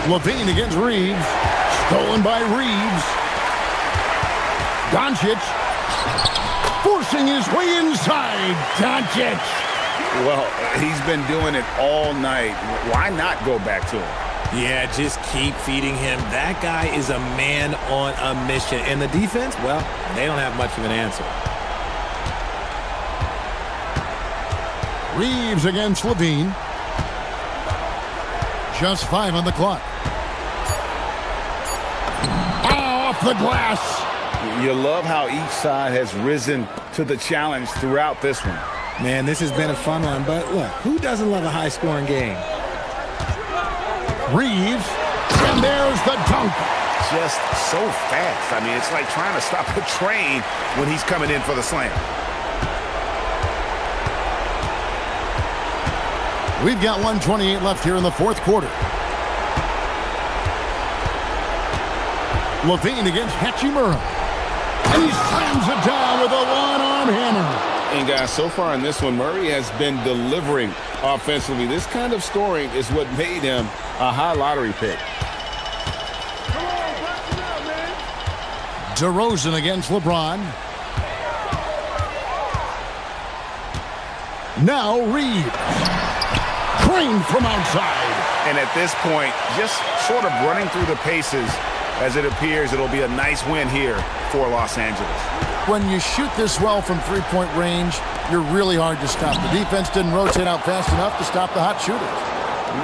A: Levine against Reeves. Stolen by Reeves. Doncic forcing his way inside. Doncic.
C: Well, he's been doing it all night. Why not go back to him?
B: Yeah, just keep feeding him. That guy is a man on a mission. And the defense, well, they don't have much of an answer.
A: Reeves against Levine. Just 5 on the clock. Off the glass.
C: You love how each side has risen to the challenge throughout this one.
B: Man, this has been a fun one, but look, who doesn't love a high-scoring game?
A: Reeves, and there's the dunk.
C: Just so fast. I mean, it's like trying to stop a train when he's coming in for the slam.
A: We've got 1:28 left here in the fourth quarter. Levine against Hachimura. And he slams it down with a one-arm hammer.
E: And guys, so far in this one, Murray has been delivering offensively. This kind of scoring is what made him a high lottery pick.
A: DeRozan against LeBron. Now Reeves. Drained from outside.
C: And at this point, just sort of running through the paces as it appears it'll be a nice win here for Los Angeles.
A: When you shoot this well from three-point range, you're really hard to stop. The defense didn't rotate out fast enough to stop the hot shooters.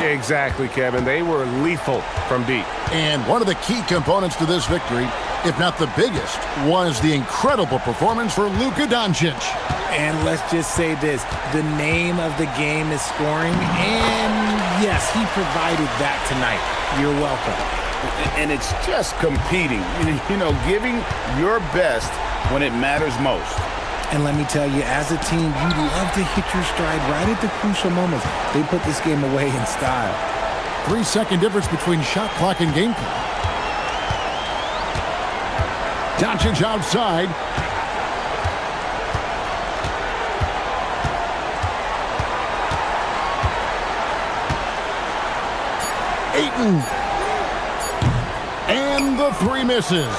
F: Exactly, Kevin. They were lethal from deep.
A: And one of the key components to this victory, if not the biggest, was the incredible performance for Luka Doncic.
B: And let's just say this, the name of the game is scoring, and yes, he provided that tonight. You're welcome.
C: And it's just competing, you know, giving your best when it matters most.
B: And let me tell you, as a team, you love to hit your stride right at the crucial moments. They put this game away in style.
A: 3-second difference between shot clock and game clock. Doncic outside. Ayton. And the three misses.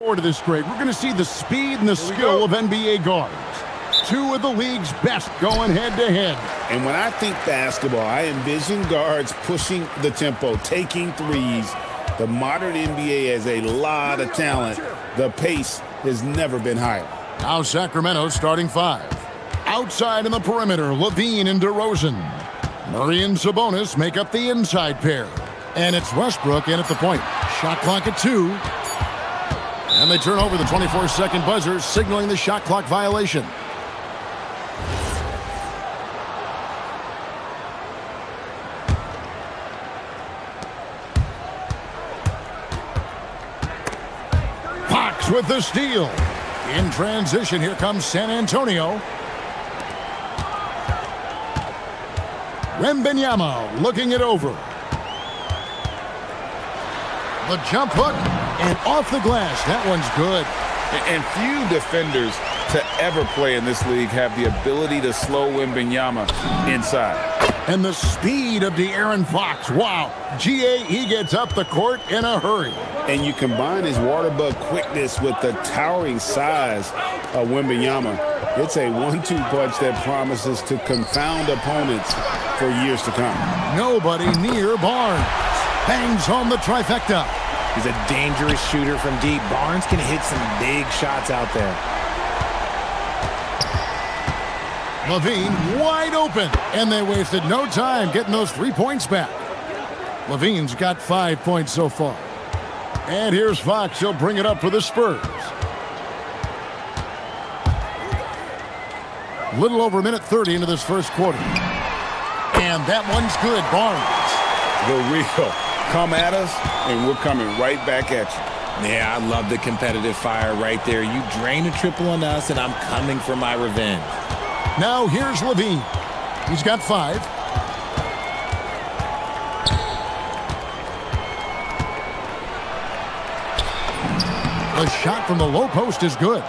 A: Forward to this grade, we're going to see the speed and the skill of NBA guards. Two of the league's best going head-to-head.
E: And when I think basketball, I envision guards pushing the tempo, taking threes. The modern NBA has a lot of talent. The pace has never been higher.
A: Now Sacramento starting five. Outside in the perimeter, Levine and DeRozan. Murray and Sabonis make up the inside pair. And it's Westbrook in at the point. Shot clock at 2. And they turn over the 24-second buzzer, signaling the shot clock violation. Fox with the steal. In transition, here comes San Antonio. Wembanyama looking it over. The jump hook and off the glass. That one's good.
C: And few defenders to ever play in this league have the ability to slow Wembanyama inside.
A: And the speed of De'Aaron Fox. Wow. He gets up the court in a hurry.
E: And you combine his water bug quickness with the towering size of Wembanyama. It's a 1-2 punch that promises to confound opponents for years to come.
A: Nobody near Barnes. Bangs home the trifecta.
B: He's a dangerous shooter from deep. Barnes can hit some big shots out there.
A: Levine wide open, and they wasted no time getting those 3 points back. Levine's got 5 points so far. And here's Fox. He'll bring it up for the Spurs. Little over a minute 30 into this first quarter. And that one's good. Barnes.
C: The real. Come at us, and we're coming right back at you.
B: Yeah, I love the competitive fire right there. You drain a triple on us, and I'm coming for my revenge.
A: Now here's Levine. He's got 5. The shot from the low post is good.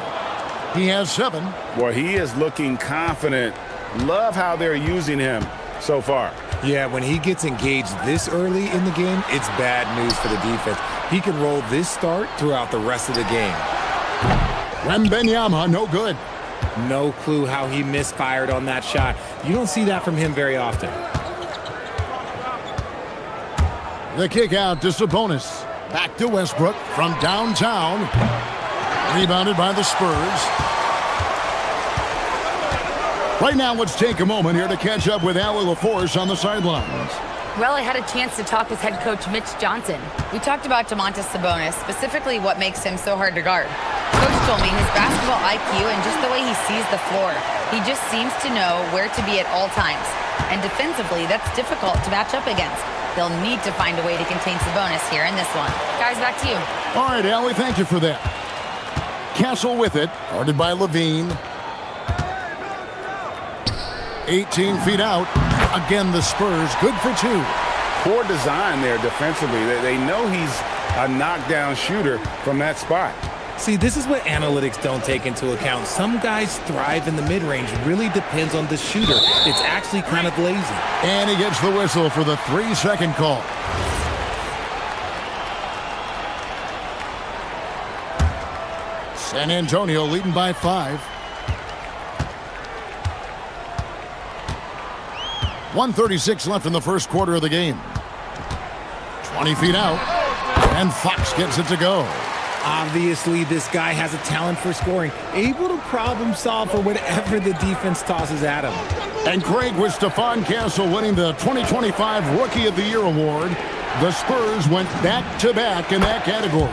A: He has 7.
C: Well, he is looking confident. Love how they're using him so far.
B: Yeah, when he gets engaged this early in the game, it's bad news for the defense. He can roll this start throughout the rest of the game.
A: Wembanyama, no good.
B: No clue how he misfired on that shot. You don't see that from him very often.
A: The kick out to Sabonis. Back to Westbrook from downtown. Rebounded by the Spurs. Right now, let's take a moment here to catch up with Allie LaForce on the sidelines.
D: Well, I had a chance to talk with head coach Mitch Johnson. We talked about Domantas Sabonis, specifically what makes him so hard to guard. Coach told me his basketball IQ and just the way he sees the floor. He just seems to know where to be at all times. And defensively, that's difficult to match up against. They'll need to find a way to contain Sabonis here in this one. Guys, back to you.
A: All right, Allie, thank you for that. Castle with it, guarded by Levine. 18 feet out. Again, the Spurs, good for 2.
C: Poor design there defensively. They know he's a knockdown shooter from that spot.
B: See, this is what analytics don't take into account. Some guys thrive in the mid-range. Really depends on the shooter. It's actually kind of lazy.
A: And he gets the whistle for the 3-second call. San Antonio leading by 5. 1:36 left in the first quarter of the game. 20 feet out. And Fox gets it to go.
B: Obviously, this guy has a talent for scoring, able to problem solve for whatever the defense tosses at him.
A: And Craig, with Stephon Castle winning the 2025 Rookie of the Year award, the Spurs went back-to-back in that category.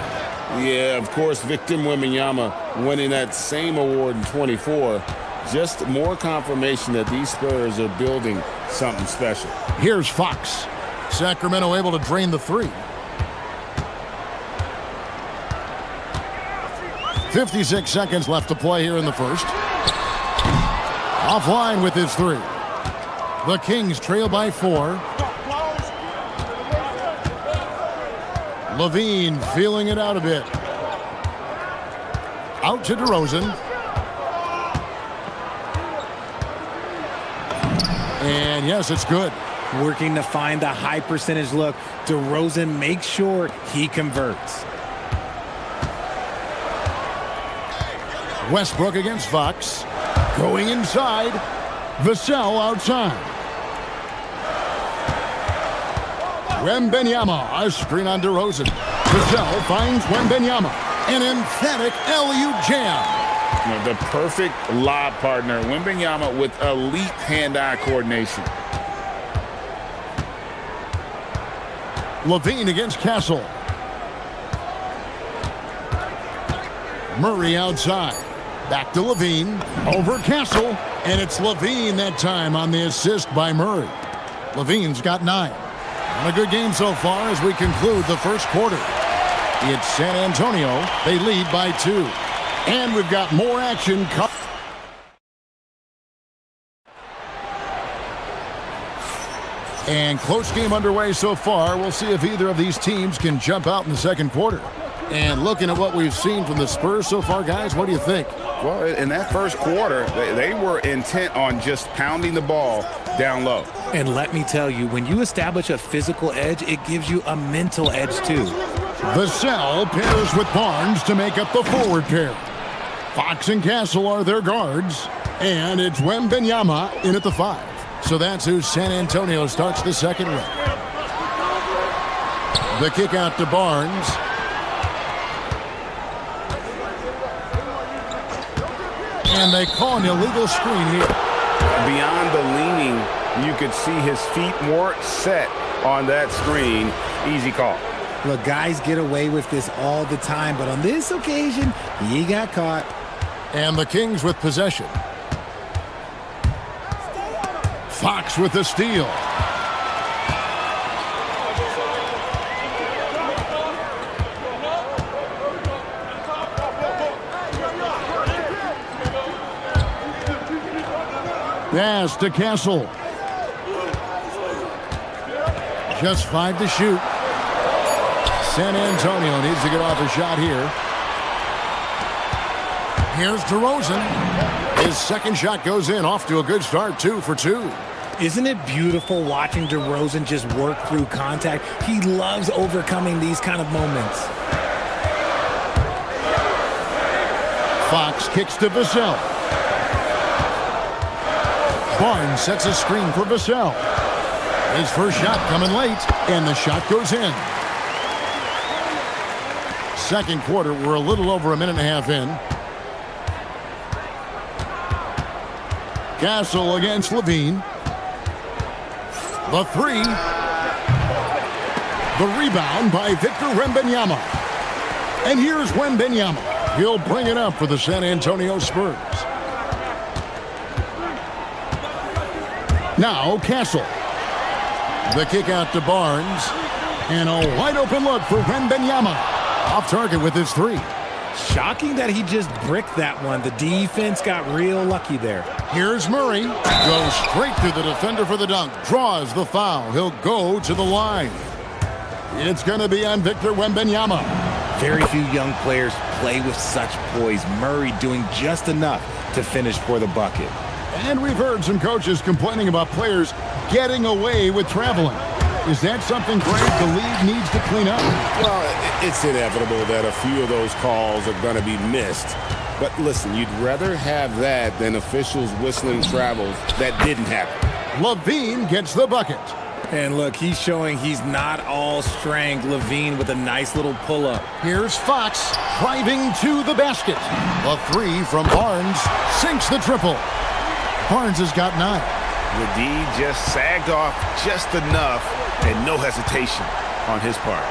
E: Yeah, of course, Victor Wembanyama winning that same award in 24. Just more confirmation that these Spurs are building something special.
A: Here's Fox. Sacramento able to drain the 3. 56 seconds left to play here in the first. Offline with his 3. The Kings trail by 4. Levine feeling it out a bit. Out to DeRozan. And yes, it's good.
B: Working to find the high percentage look. DeRozan makes sure he converts.
A: Westbrook against Fox. Going inside. Vassell outside. Wembanyama, a screen on DeRozan. Vassell finds Wembanyama. An emphatic LU jam.
C: You know, the perfect lob partner. Wembanyama with elite hand-eye coordination.
A: Levine against Castle. Murray outside. Back to Levine. Over Castle. And it's Levine that time on the assist by Murray. Levine's got 9. And a good game so far as we conclude the first quarter. It's San Antonio. They lead by 2. And we've got more action coming. And close game underway so far. We'll see if either of these teams can jump out in the second quarter. And looking at what we've seen from the Spurs so far, guys, what do you think?
C: Well, in that first quarter, they were intent on just pounding the ball down low.
B: And let me tell you, when you establish a physical edge, it gives you a mental edge too.
A: Vassell pairs with Barnes to make up the forward pair. Fox and Castle are their guards. And it's Wembanyama in at the 5. So that's who San Antonio starts the second with. The kick out to Barnes. And they call an illegal screen here.
C: Beyond the leaning, you could see his feet more set on that screen. Easy call.
B: Look, guys get away with this all the time, but on this occasion, he got caught.
A: And the Kings with possession. Fox with the steal. Pass to Castle. Just 5 to shoot. San Antonio needs to get off a shot here. Here's DeRozan. His second shot goes in, off to a good start, 2 for 2.
B: Isn't it beautiful watching DeRozan just work through contact? He loves overcoming these kind of moments.
A: Fox kicks to Vassell. Barnes sets a screen for Vassell. His first shot coming late, and the shot goes in. Second quarter, we're a little over a minute and a half in. Castle against Levine. The 3. The rebound by Victor Wembanyama. And here's Wembanyama. He'll bring it up for the San Antonio Spurs. Now Castle. The kick out to Barnes. And a wide open look for Wembanyama. Off target with his 3.
B: Shocking that he just bricked that one. The defense got real lucky there.
A: Here's Murray. Goes straight to the defender for the dunk. Draws the foul. He'll go to the line. It's going to be on Victor Wembanyama.
B: Very few young players play with such poise. Murray doing just enough to finish for the bucket.
A: And we've heard some coaches complaining about players getting away with traveling. Is that something, Greg, the league needs to clean up?
E: Well, it's inevitable that a few of those calls are going to be missed. But listen, you'd rather have that than officials whistling travels that didn't happen.
A: Levine gets the bucket.
B: And look, he's showing he's not all strength. Levine with a nice little pull-up.
A: Here's Fox driving to the basket. A 3 from Barnes sinks the triple. Barnes has got 9.
C: The D just sagged off just enough and no hesitation on his part.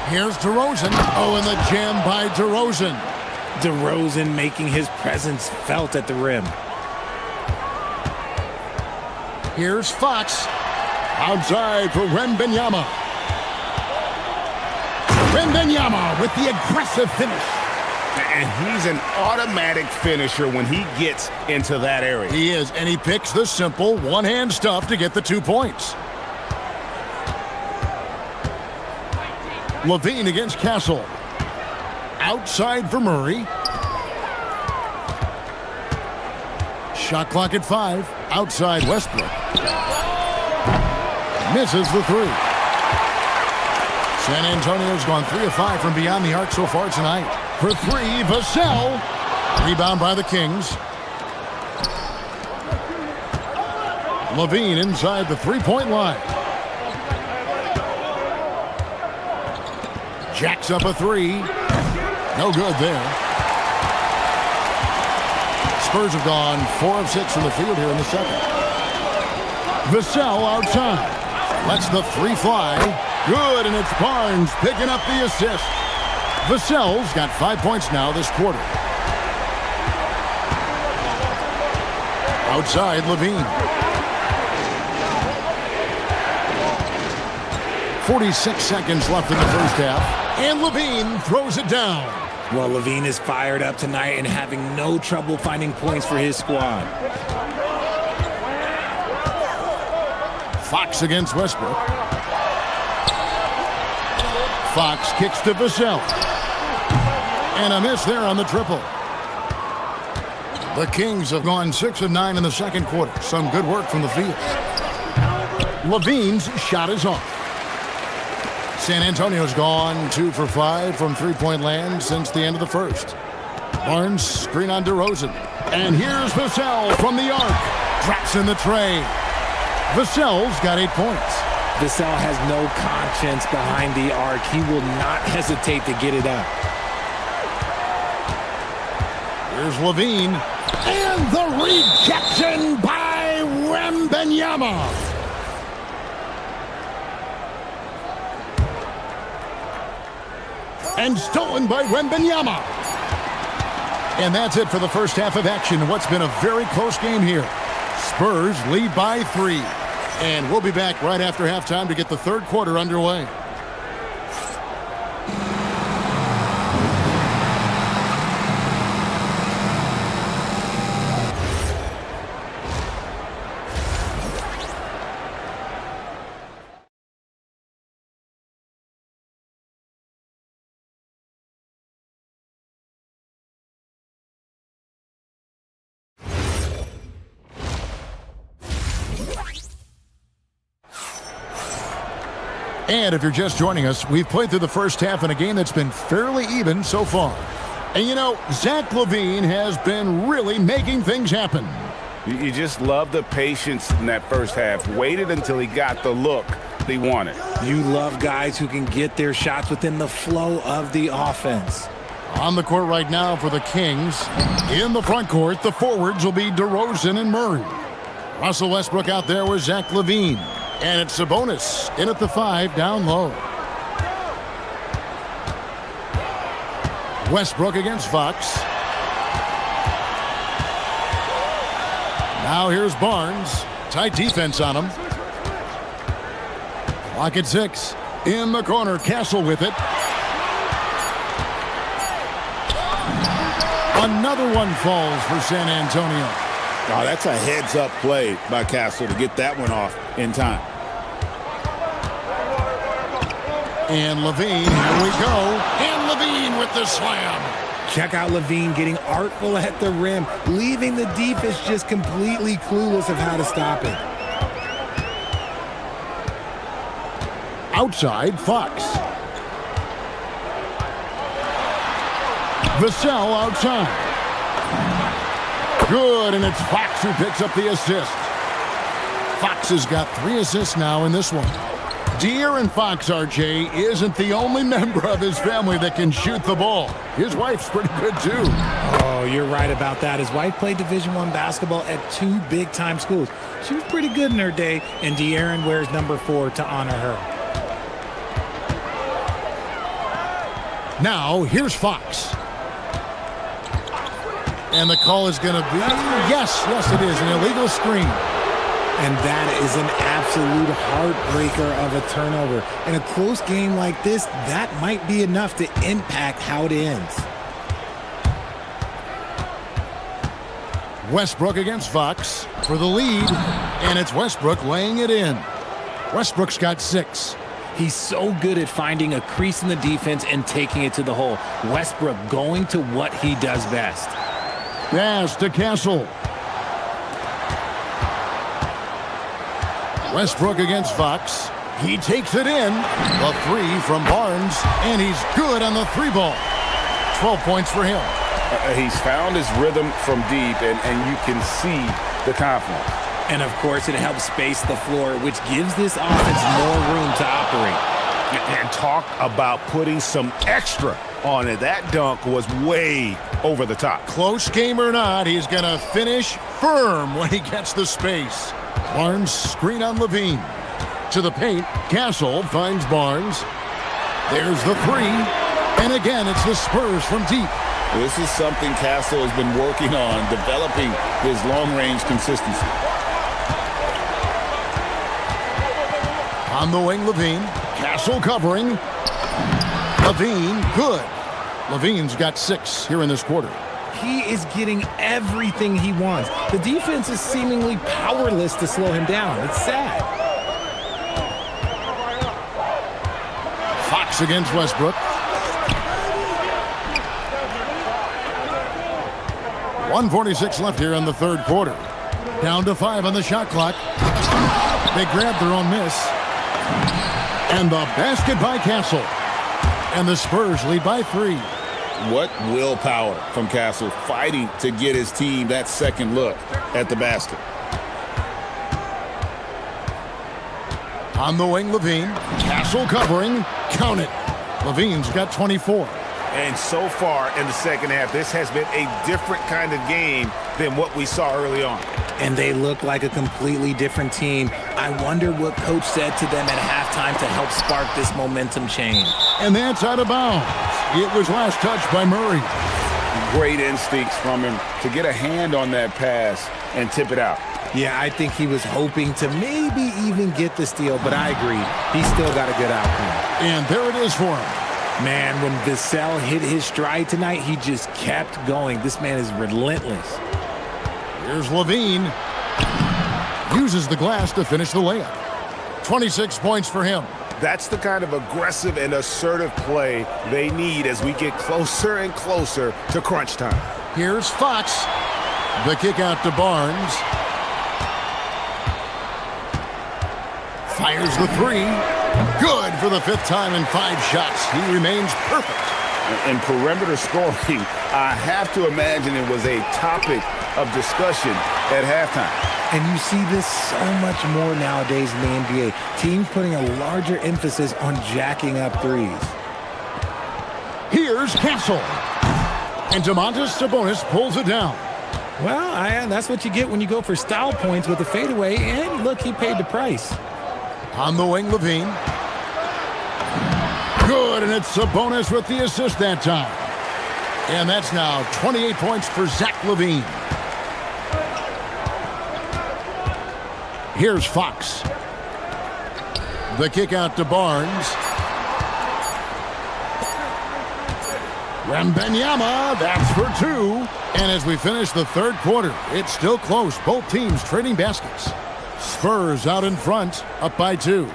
A: Here's DeRozan. Oh, and the jam by DeRozan.
B: DeRozan making his presence felt at the rim.
A: Here's Fox. Outside for Wembanyama. Wembanyama with the aggressive finish.
C: And he's an automatic finisher when he gets into that area.
A: He is, and he picks the simple one-hand stuff to get the 2 points. Levine against Castle. Outside for Murray. Shot clock at 5. Outside Westbrook. Misses the 3. San Antonio's gone 3 of 5 from beyond the arc so far tonight. For 3, Vassell. Rebound by the Kings. Levine inside the three-point line. Jacks up a three. No good there. Spurs have gone 4 of 6 from the field here in the second. Vassell outside. Lets the three fly. Good, and it's Barnes picking up the assist. Vassell's got 5 points now this quarter. Outside, Levine. 46 seconds left in the first half. And Levine throws it down.
B: Well, Levine is fired up tonight and having no trouble finding points for his squad.
A: Fox against Westbrook. Fox kicks to Vassell. And a miss there on the triple. The Kings have gone 6 of 9 in the second quarter. Some good work from the field. Levine's shot is off. San Antonio's gone 2 for 5 from three-point land since the end of the first. Barnes screen on DeRozan. And here's Vassell from the arc. Drops in the tray. Vassell's got 8 points.
B: Vassell has no conscience behind the arc. He will not hesitate to get it up.
A: Here's Levine. And the rejection by Wembanyama. And stolen by Wembanyama. And that's it for the first half of action. What's been a very close game here. Spurs lead by 3. And we'll be back right after halftime to get the third quarter underway. And if you're just joining us, we've played through the first half in a game that's been fairly even so far. And you know, Zach LaVine has been really making things happen.
C: You just love the patience in that first half. Waited until he got the look he wanted.
B: You love guys who can get their shots within the flow of the offense.
A: On the court right now for the Kings. In the front court, the forwards will be DeRozan and Murray. Russell Westbrook out there with Zach LaVine. And it's Sabonis in at the 5 down low. Westbrook against Fox. Now here's Barnes. Tight defense on him. Clock at 6. In the corner, Castle with it. Another one falls for San Antonio.
E: Oh, that's a heads-up play by Castle to get that one off in time.
A: And Levine, here we go. And Levine with the slam.
B: Check out Levine getting artful at the rim, leaving the defense just completely clueless of how to stop it.
A: Outside, Fox. Vassell outside. Good, and it's Fox who picks up the assist. Fox has got 3 assists now in this one. De'Aaron Fox, RJ, isn't the only member of his family that can shoot the ball. His wife's pretty good, too.
B: Oh, you're right about that. His wife played Division I basketball at 2 big-time schools. She was pretty good in her day, and De'Aaron wears number 4 to honor her.
A: Now, here's Fox. And the call is going to be, yes, it is, an illegal screen.
B: And that is an absolute heartbreaker of a turnover. In a close game like this, that might be enough to impact how it ends.
A: Westbrook against Fox for the lead, and it's Westbrook laying it in. Westbrook's got 6.
B: He's so good at finding a crease in the defense and taking it to the hole. Westbrook going to what he does best.
A: Pass to Castle. Westbrook against Fox. He takes it in. The 3 from Barnes, and he's good on the 3 ball. 12 points for him.
C: He's found his rhythm from deep, and you can see the confidence.
B: And, of course, it helps space the floor, which gives this offense more room to operate.
C: And talk about putting some extra on it. That dunk was way over the top.
A: Close game or not, he's going to finish firm when he gets the space. Barnes screen on Levine. To the paint, Castle finds Barnes. There's the three. And again, it's the Spurs from deep.
E: This is something Castle has been working on, developing his long-range consistency.
A: On the wing, Levine. Castle covering. Levine, good. Levine's got 6 here in this quarter.
B: He is getting everything he wants. The defense is seemingly powerless to slow him down. It's sad.
A: Fox against Westbrook. 1:46 left here in the third quarter. Down to 5 on the shot clock. They grab their own miss. And the basket by Castle. And the Spurs lead by 3.
E: What willpower from Castle, fighting to get his team that second look at the basket.
A: On the wing, Levine. Castle covering. Count it. Levine's got 24.
C: And so far in the second half, this has been a different kind of game than what we saw early on.
B: And they look like a completely different team. I wonder what coach said to them at halftime to help spark this momentum change.
A: And that's out of bounds. It was last touched by Murray.
C: Great instincts from him to get a hand on that pass and tip it out.
B: Yeah, I think he was hoping to maybe even get the steal, but I agree. He still got a good outcome.
A: And there it is for him.
B: Man, when Vassell hit his stride tonight, he just kept going. This man is relentless.
A: Here's Levine. Uses the glass to finish the layup. 26 points for him.
C: That's the kind of aggressive and assertive play they need as we get closer and closer to crunch time.
A: Here's Fox. The kick out to Barnes. Fires the 3. Good for the 5th time in 5 shots. He remains perfect.
C: In perimeter scoring, I have to imagine it was a topic of discussion at halftime.
B: And you see this so much more nowadays in the NBA. Teams putting a larger emphasis on jacking up threes.
A: Here's Castle. And Domantas Sabonis pulls it down.
B: Well, that's what you get when you go for style points with a fadeaway. And look, he paid the price.
A: On the wing, Levine. Good, and it's Sabonis with the assist that time. And that's now 28 points for Zach Levine. Here's Fox. The kick out to Barnes. Wembanyama, that's for 2. And as we finish the third quarter, it's still close. Both teams trading baskets. Spurs out in front, up by 2.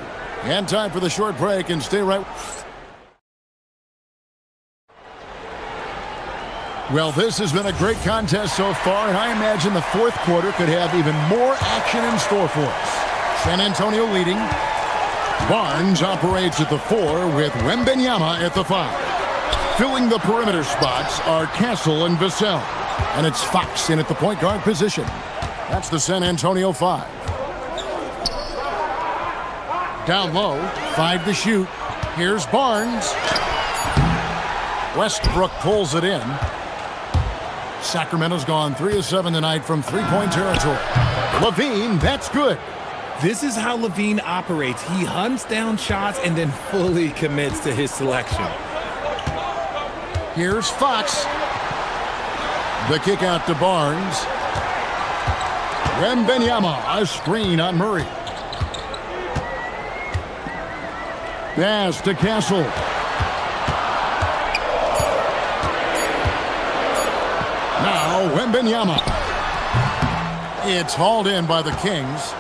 A: And time for the short break, and stay right. Well, this has been a great contest so far, and I imagine the fourth quarter could have even more action in store for us. San Antonio leading. Barnes operates at the 4 with Wembanyama at the 5. Filling the perimeter spots are Castle and Vassell. And it's Fox in at the point guard position. That's the San Antonio 5. Down low, 5 to shoot. Here's Barnes. Westbrook pulls it in. Sacramento's gone 3 of 7 tonight from three-point territory. Levine, that's good.
B: This is how Levine operates. He hunts down shots and then fully commits to his selection.
A: Here's Fox. The kick out to Barnes. Wembanyama, a screen on Murray. Pass to Castle. Now Wembanyama. It's hauled in by the Kings.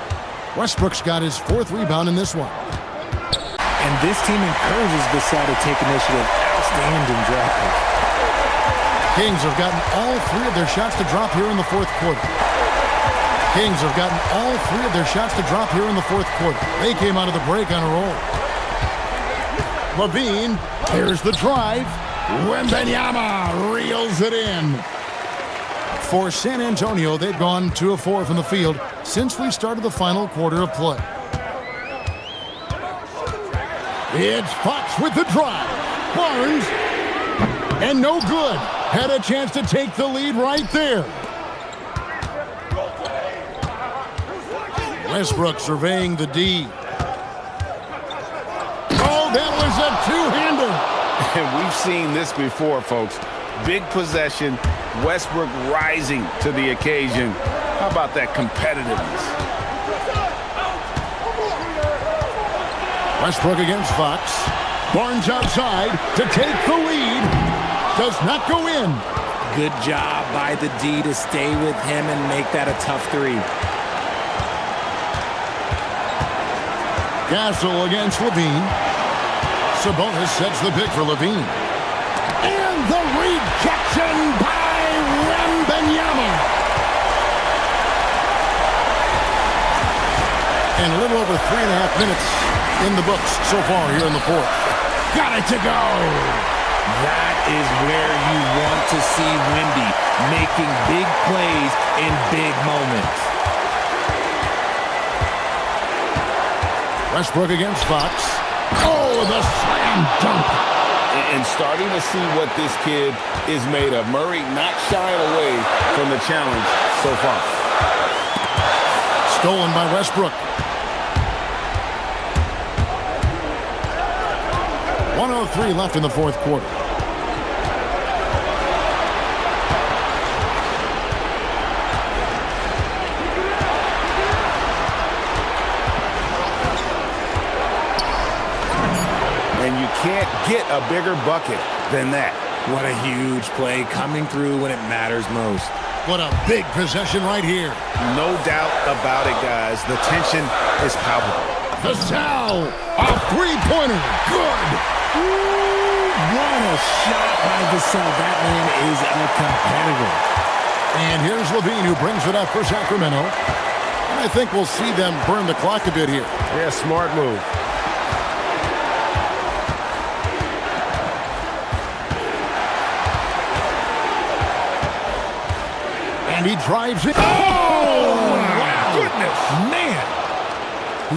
A: Westbrook's got his 4th rebound in this one.
B: And this team encourages Vassell to take initiative. Outstanding drop.
A: Kings have gotten all 3 of their shots to drop here in the fourth quarter. Kings have gotten all 3 of their shots to drop here in the fourth quarter. They came out of the break on a roll. Levine, here's the drive. Wembanyama reels it in. For San Antonio, they've gone 2 of 4 from the field since we started the final quarter of play. It's Fox with the drive. Barnes. And no good. Had a chance to take the lead right there. Westbrook surveying the D. Oh, that was a two-hander.
E: And we've seen this before, folks. Big possession, Westbrook rising to the occasion. How about that competitiveness?
A: Westbrook against Fox. Barnes outside to take the lead. Does not go in.
B: Good job by the D to stay with him and make that a tough three.
A: Castle against Levine. Sabonis sets the pick for Levine. And the rejection by Wembanyama. And a little over 3.5 minutes in the books so far here in the fourth. Got it to go.
B: That is where you want to see Wemby, making big plays in big moments.
A: Westbrook against Fox. Oh, the slam dunk.
E: And starting to see what this kid is made of. Murray not shying away from the challenge so far.
A: Stolen by Westbrook. 1:03 left in the fourth quarter.
E: And you can't get a bigger bucket than that.
B: What a huge play coming through when it matters most.
A: What a big possession right here.
E: No doubt about it, guys. The tension is palpable.
A: Vassell, a three-pointer. Good.
B: What a shot by Vassell. That man is a competitor.
A: And here's Levine who brings it up for Sacramento. And I think we'll see them burn the clock a bit here.
F: Yeah, smart move.
A: And he drives it. Oh,
B: wow. Goodness, man.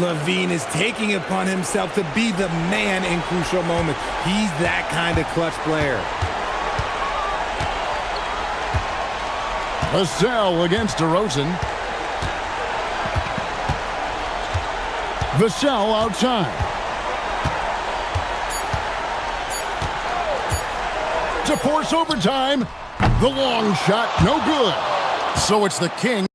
B: Levine is taking it upon himself to be the man in crucial moments. He's that kind of clutch player.
A: Vassell against DeRozan. Vassell outside. To force overtime. The long shot, no good. So it's the King.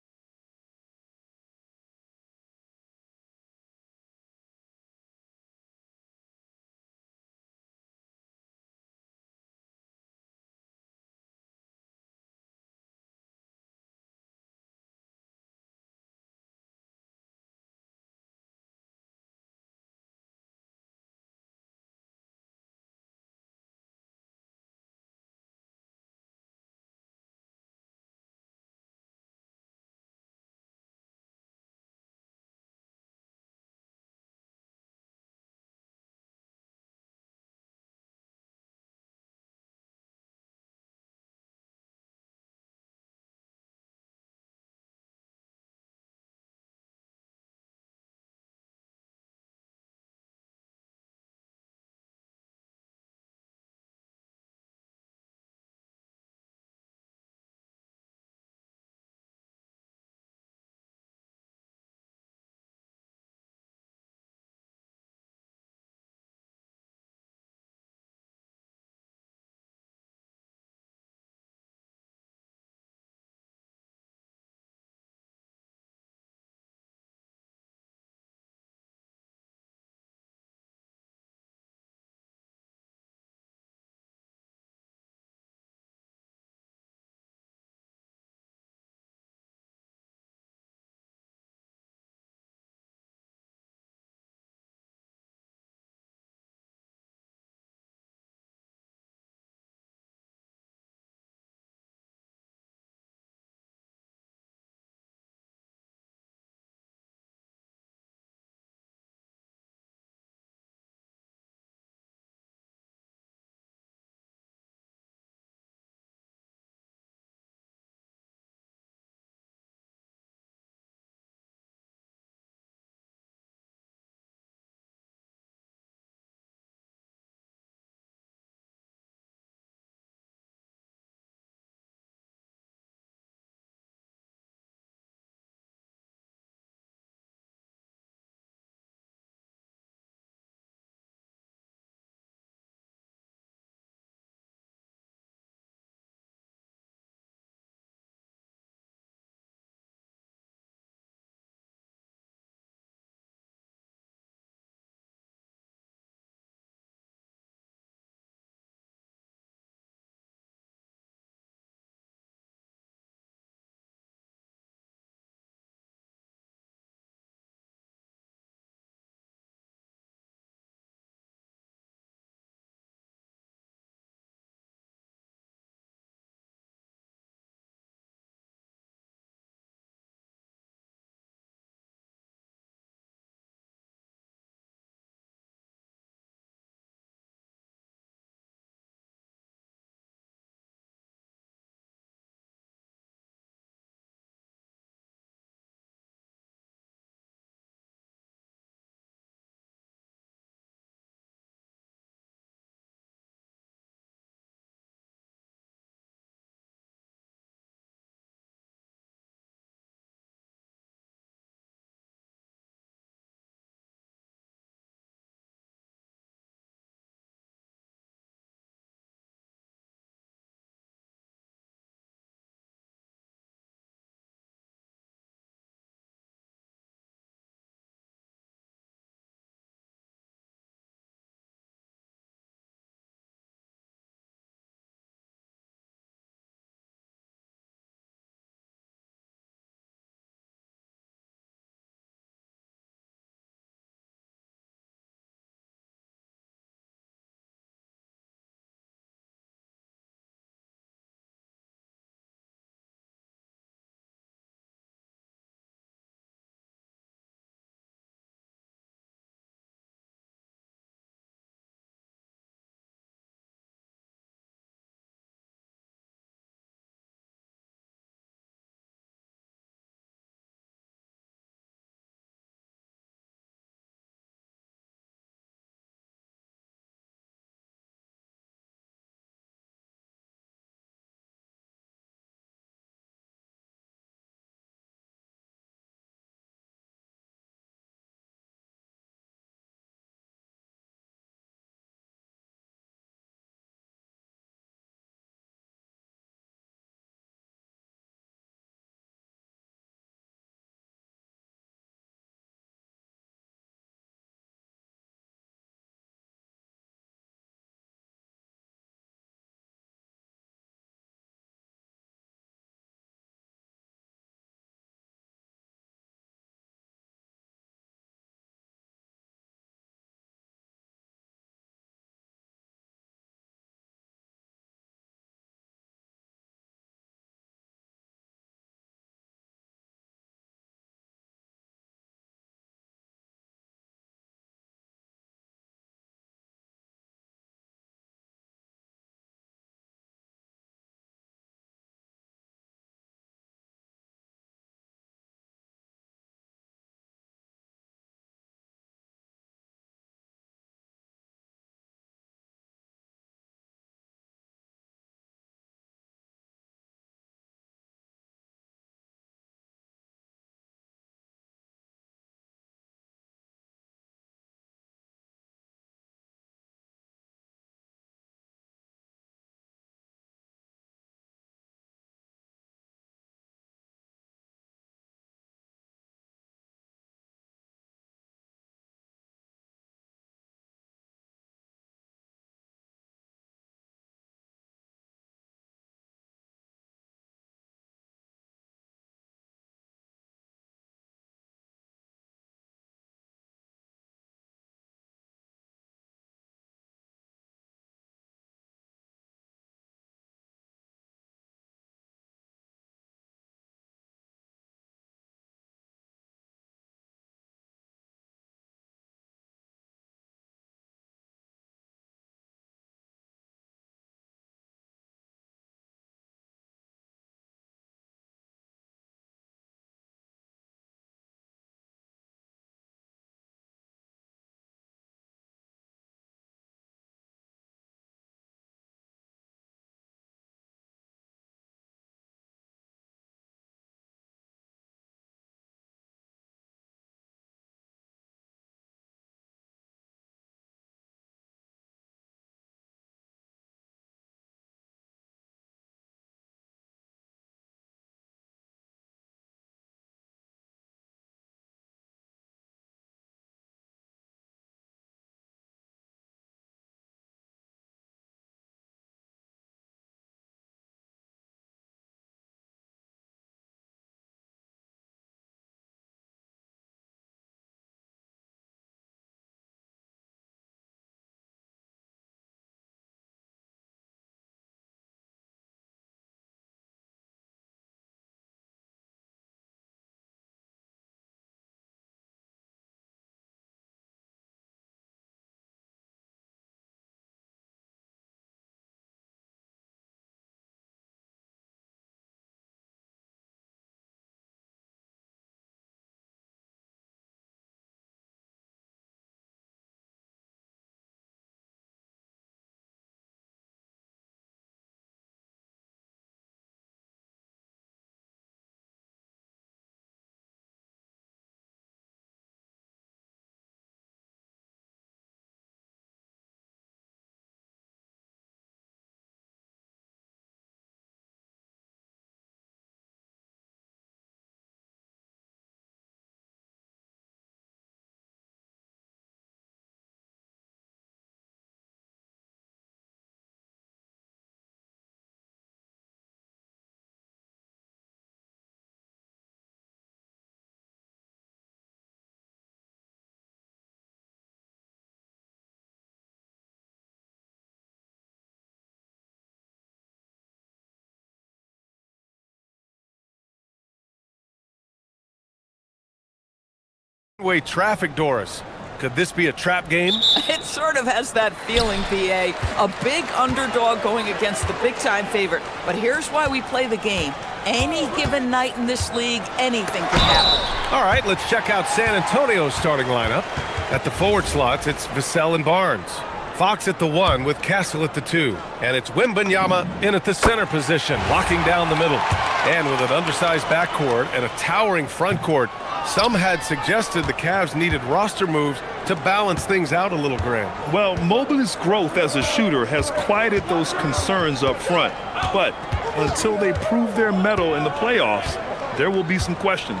F: Way traffic, Doris. Could this be a trap game?
I: It sort of has that feeling, PA. A big underdog going against the big-time favorite. But here's why we play the game. Any given night in this league, anything can happen.
F: All right, let's check out San Antonio's starting lineup. At the forward slots, it's Vassell and Barnes. Fox at the 1 with Castle at the 2. And it's Wembanyama in at the center position, locking down the middle. And with an undersized backcourt and a towering front court, some had suggested the Cavs needed roster moves to balance things out a little, Graham.
H: Well, Mobley's growth as a shooter has quieted those concerns up front. But until they prove their mettle in the playoffs, there will be some questions.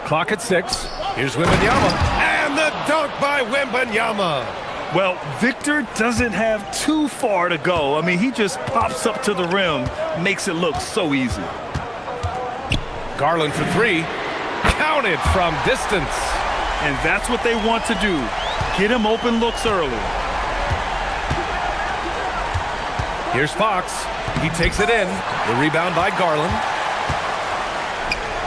F: Clock at 6. Here's Wembanyama. And the dunk by Wembanyama.
H: Well, Victor doesn't have too far to go. I mean, he just pops up to the rim, makes it look so easy.
F: Garland for 3. Counted from distance.
H: And that's what they want to do. Get him open looks early.
F: Here's Fox. He takes it in. The rebound by Garland.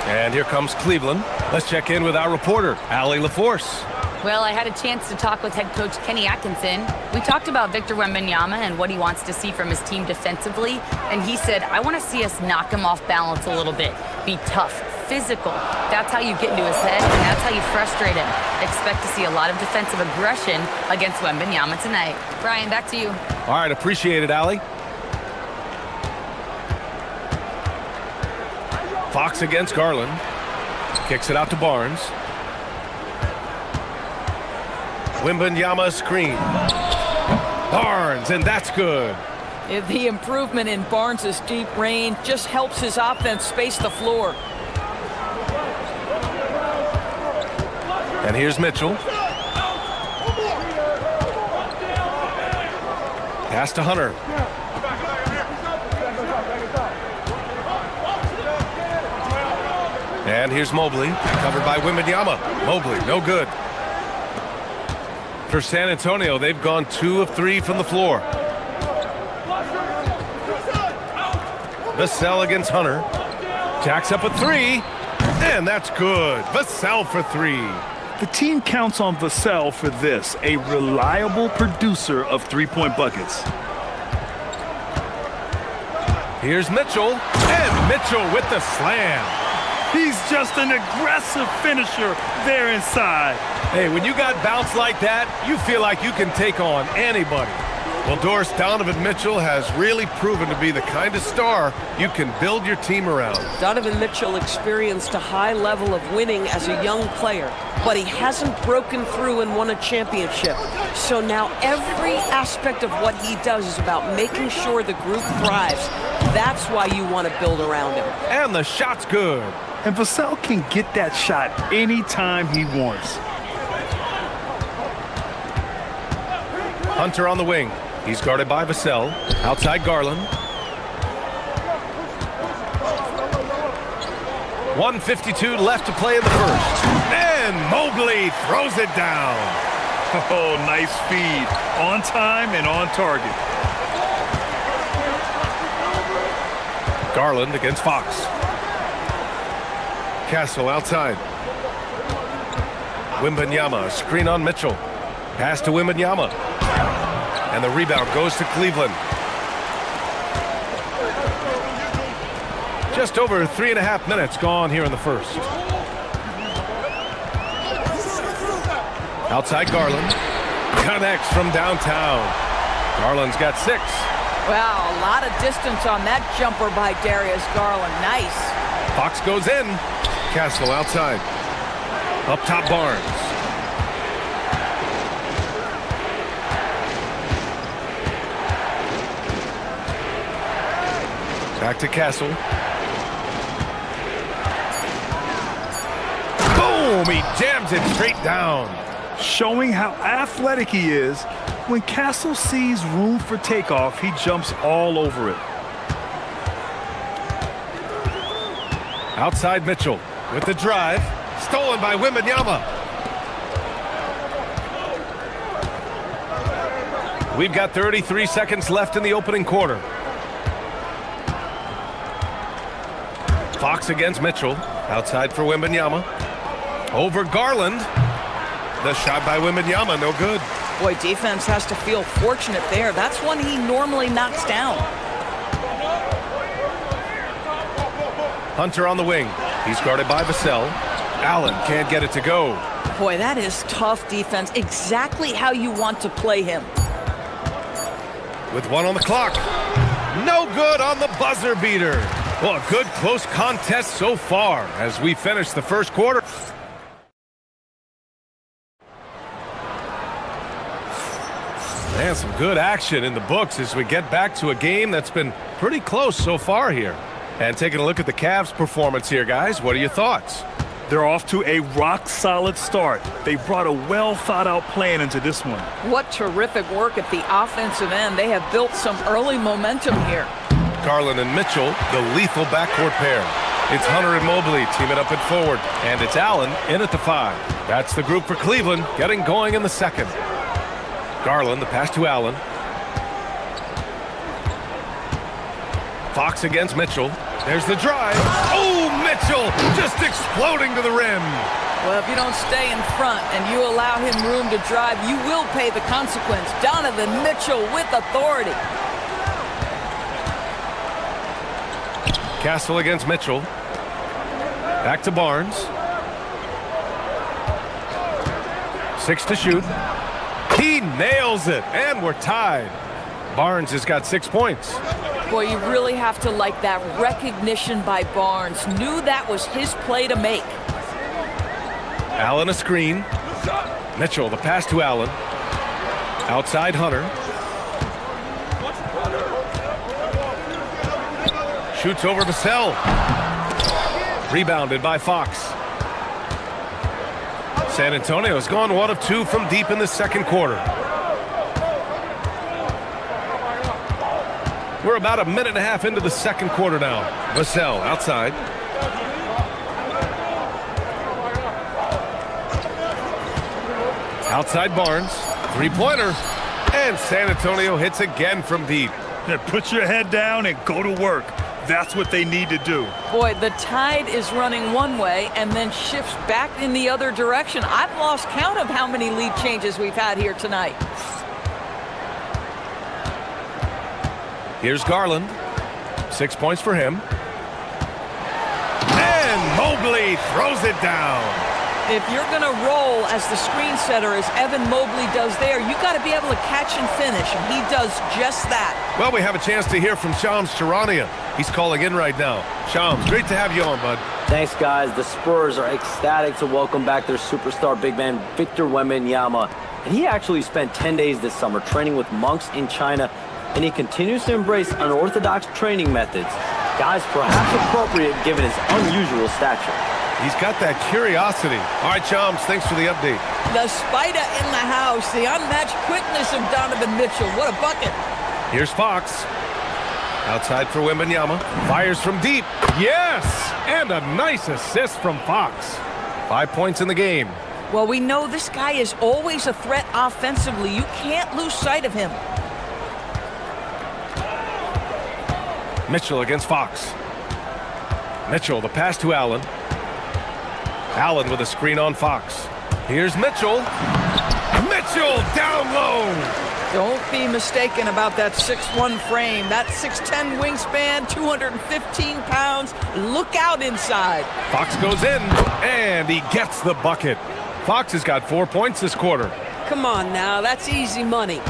F: And here comes Cleveland. Let's check in with our reporter, Allie LaForce.
D: Well, I had a chance to talk with head coach Kenny Atkinson. We talked about Victor Wembanyama and what he wants to see from his team defensively. And he said, I want to see us knock him off balance a little bit. Be tough, physical. That's how you get into his head, and that's how you frustrate him. Expect to see a lot of defensive aggression against Wembanyama tonight. Brian, back to you.
F: All right, appreciate it, Allie. Fox against Garland. Kicks it out to Barnes. Wembanyama screen. Barnes, and that's good.
I: The improvement in Barnes' deep range just helps his offense space the floor.
F: And here's Mitchell. Pass to Hunter. And here's Mobley, covered by Wembanyama. Mobley, no good. For San Antonio, they've gone 2 of 3 from the floor. Vassell against Hunter. Jacks up a 3, and that's good. Vassell for 3.
H: The team counts on Vassell for this, a reliable producer of three-point buckets.
F: Here's Mitchell, and Mitchell with the slam.
H: He's just an aggressive finisher there inside.
F: Hey, when you got bounce like that, you feel like you can take on anybody. Well, Doris, Donovan Mitchell has really proven to be the kind of star you can build your team around.
L: Donovan Mitchell experienced a high level of winning as a young player, but he hasn't broken through and won a championship. So now every aspect of what he does is about making sure the group thrives. That's why you want to build around him.
F: And the shot's good.
H: And Vassell can get that shot anytime he wants.
F: Hunter on the wing. He's guarded by Vassell. Outside Garland. 1:52 left to play in the first. And Mobley throws it down.
H: Oh, nice feed. On time and on target.
F: Garland against Fox. Castle outside. Wembanyama, screen on Mitchell. Pass to Wembanyama. And the rebound goes to Cleveland. Just over 3.5 minutes gone here in the first. Outside Garland. Connects from downtown. Garland's got 6.
I: Wow, a lot of distance on that jumper by Darius Garland. Nice.
F: Fox goes in. Castle outside. Up top Barnes. Back to Castle. Boom! He jams it straight down.
H: Showing how athletic he is, when Castle sees room for takeoff, he jumps all over it.
F: Outside Mitchell with the drive. Stolen by Wembanyama. We've got 33 seconds left in the opening quarter. Fox against Mitchell. Outside for Wembanyama. Over Garland. The shot by Wembanyama, no good.
I: Boy, defense has to feel fortunate there. That's one he normally knocks down.
F: Hunter on the wing. He's guarded by Vassell. Allen can't get it to go.
I: Boy, that is tough defense. Exactly how you want to play him.
F: With 1 on the clock. No good on the buzzer beater. Well, a good close contest so far as we finish the first quarter. And some good action in the books as we get back to a game that's been pretty close so far here. And taking a look at the Cavs' performance here, guys, what are your thoughts?
H: They're off to a rock-solid start. They brought a well-thought-out plan into this one.
I: What terrific work at the offensive end. They have built some early momentum here.
F: Garland and Mitchell, the lethal backcourt pair. It's Hunter and Mobley teaming up at forward. And it's Allen in at the 5. That's the group for Cleveland, getting going in the second. Garland, the pass to Allen. Fox against Mitchell. There's the drive. Oh, Mitchell just exploding to the rim.
I: Well, if you don't stay in front and you allow him room to drive, you will pay the consequence. Donovan Mitchell with authority.
F: Castle against Mitchell. Back to Barnes. 6 to shoot. He nails it, and we're tied. Barnes has got 6 points.
I: Boy, you really have to like that recognition by Barnes. Knew that was his play to make.
F: Allen a screen. Mitchell, the pass to Allen. Outside Hunter. Shoots over the cell. Rebounded by Fox. San Antonio's gone 1 of 2 from deep in the second quarter. We're about a minute and a half into the second quarter now. Vassell outside. Outside Barnes. 3-pointer. And San Antonio hits again from deep.
H: Yeah, put your head down and go to work. That's what they need to do.
I: Boy, the tide is running one way and then shifts back in the other direction. I've lost count of how many lead changes we've had here tonight.
F: Here's Garland. 6 points for him. And Mobley throws it down.
I: If you're going to roll as the screen setter as Evan Mobley does there, you got to be able to catch and finish, and he does just that.
F: Well, we have a chance to hear from Shams Charania. He's calling in right now. Shams, great to have you on, bud.
M: Thanks, guys. The Spurs are ecstatic to welcome back their superstar big man, Victor Wembanyama. And he actually spent 10 days this summer training with monks in China, and he continues to embrace unorthodox training methods. Guys, perhaps appropriate given his unusual stature.
F: He's got that curiosity. All right, Shams, thanks for the update.
I: The spider in the house, the unmatched quickness of Donovan Mitchell. What a bucket.
F: Here's Fox. Outside for Wembanyama. Fires from deep. Yes! And a nice assist from Fox. 5 points in the game.
I: Well, we know this guy is always a threat offensively. You can't lose sight of him.
F: Mitchell against Fox. Mitchell, the pass to Allen. Allen with a screen on Fox. Here's Mitchell. Mitchell down low.
I: Don't be mistaken about that 6'1" frame. That 6'10" wingspan, 215 pounds. Look out inside.
F: Fox goes in, and he gets the bucket. Fox has got 4 points this quarter.
L: Come on now, that's easy money.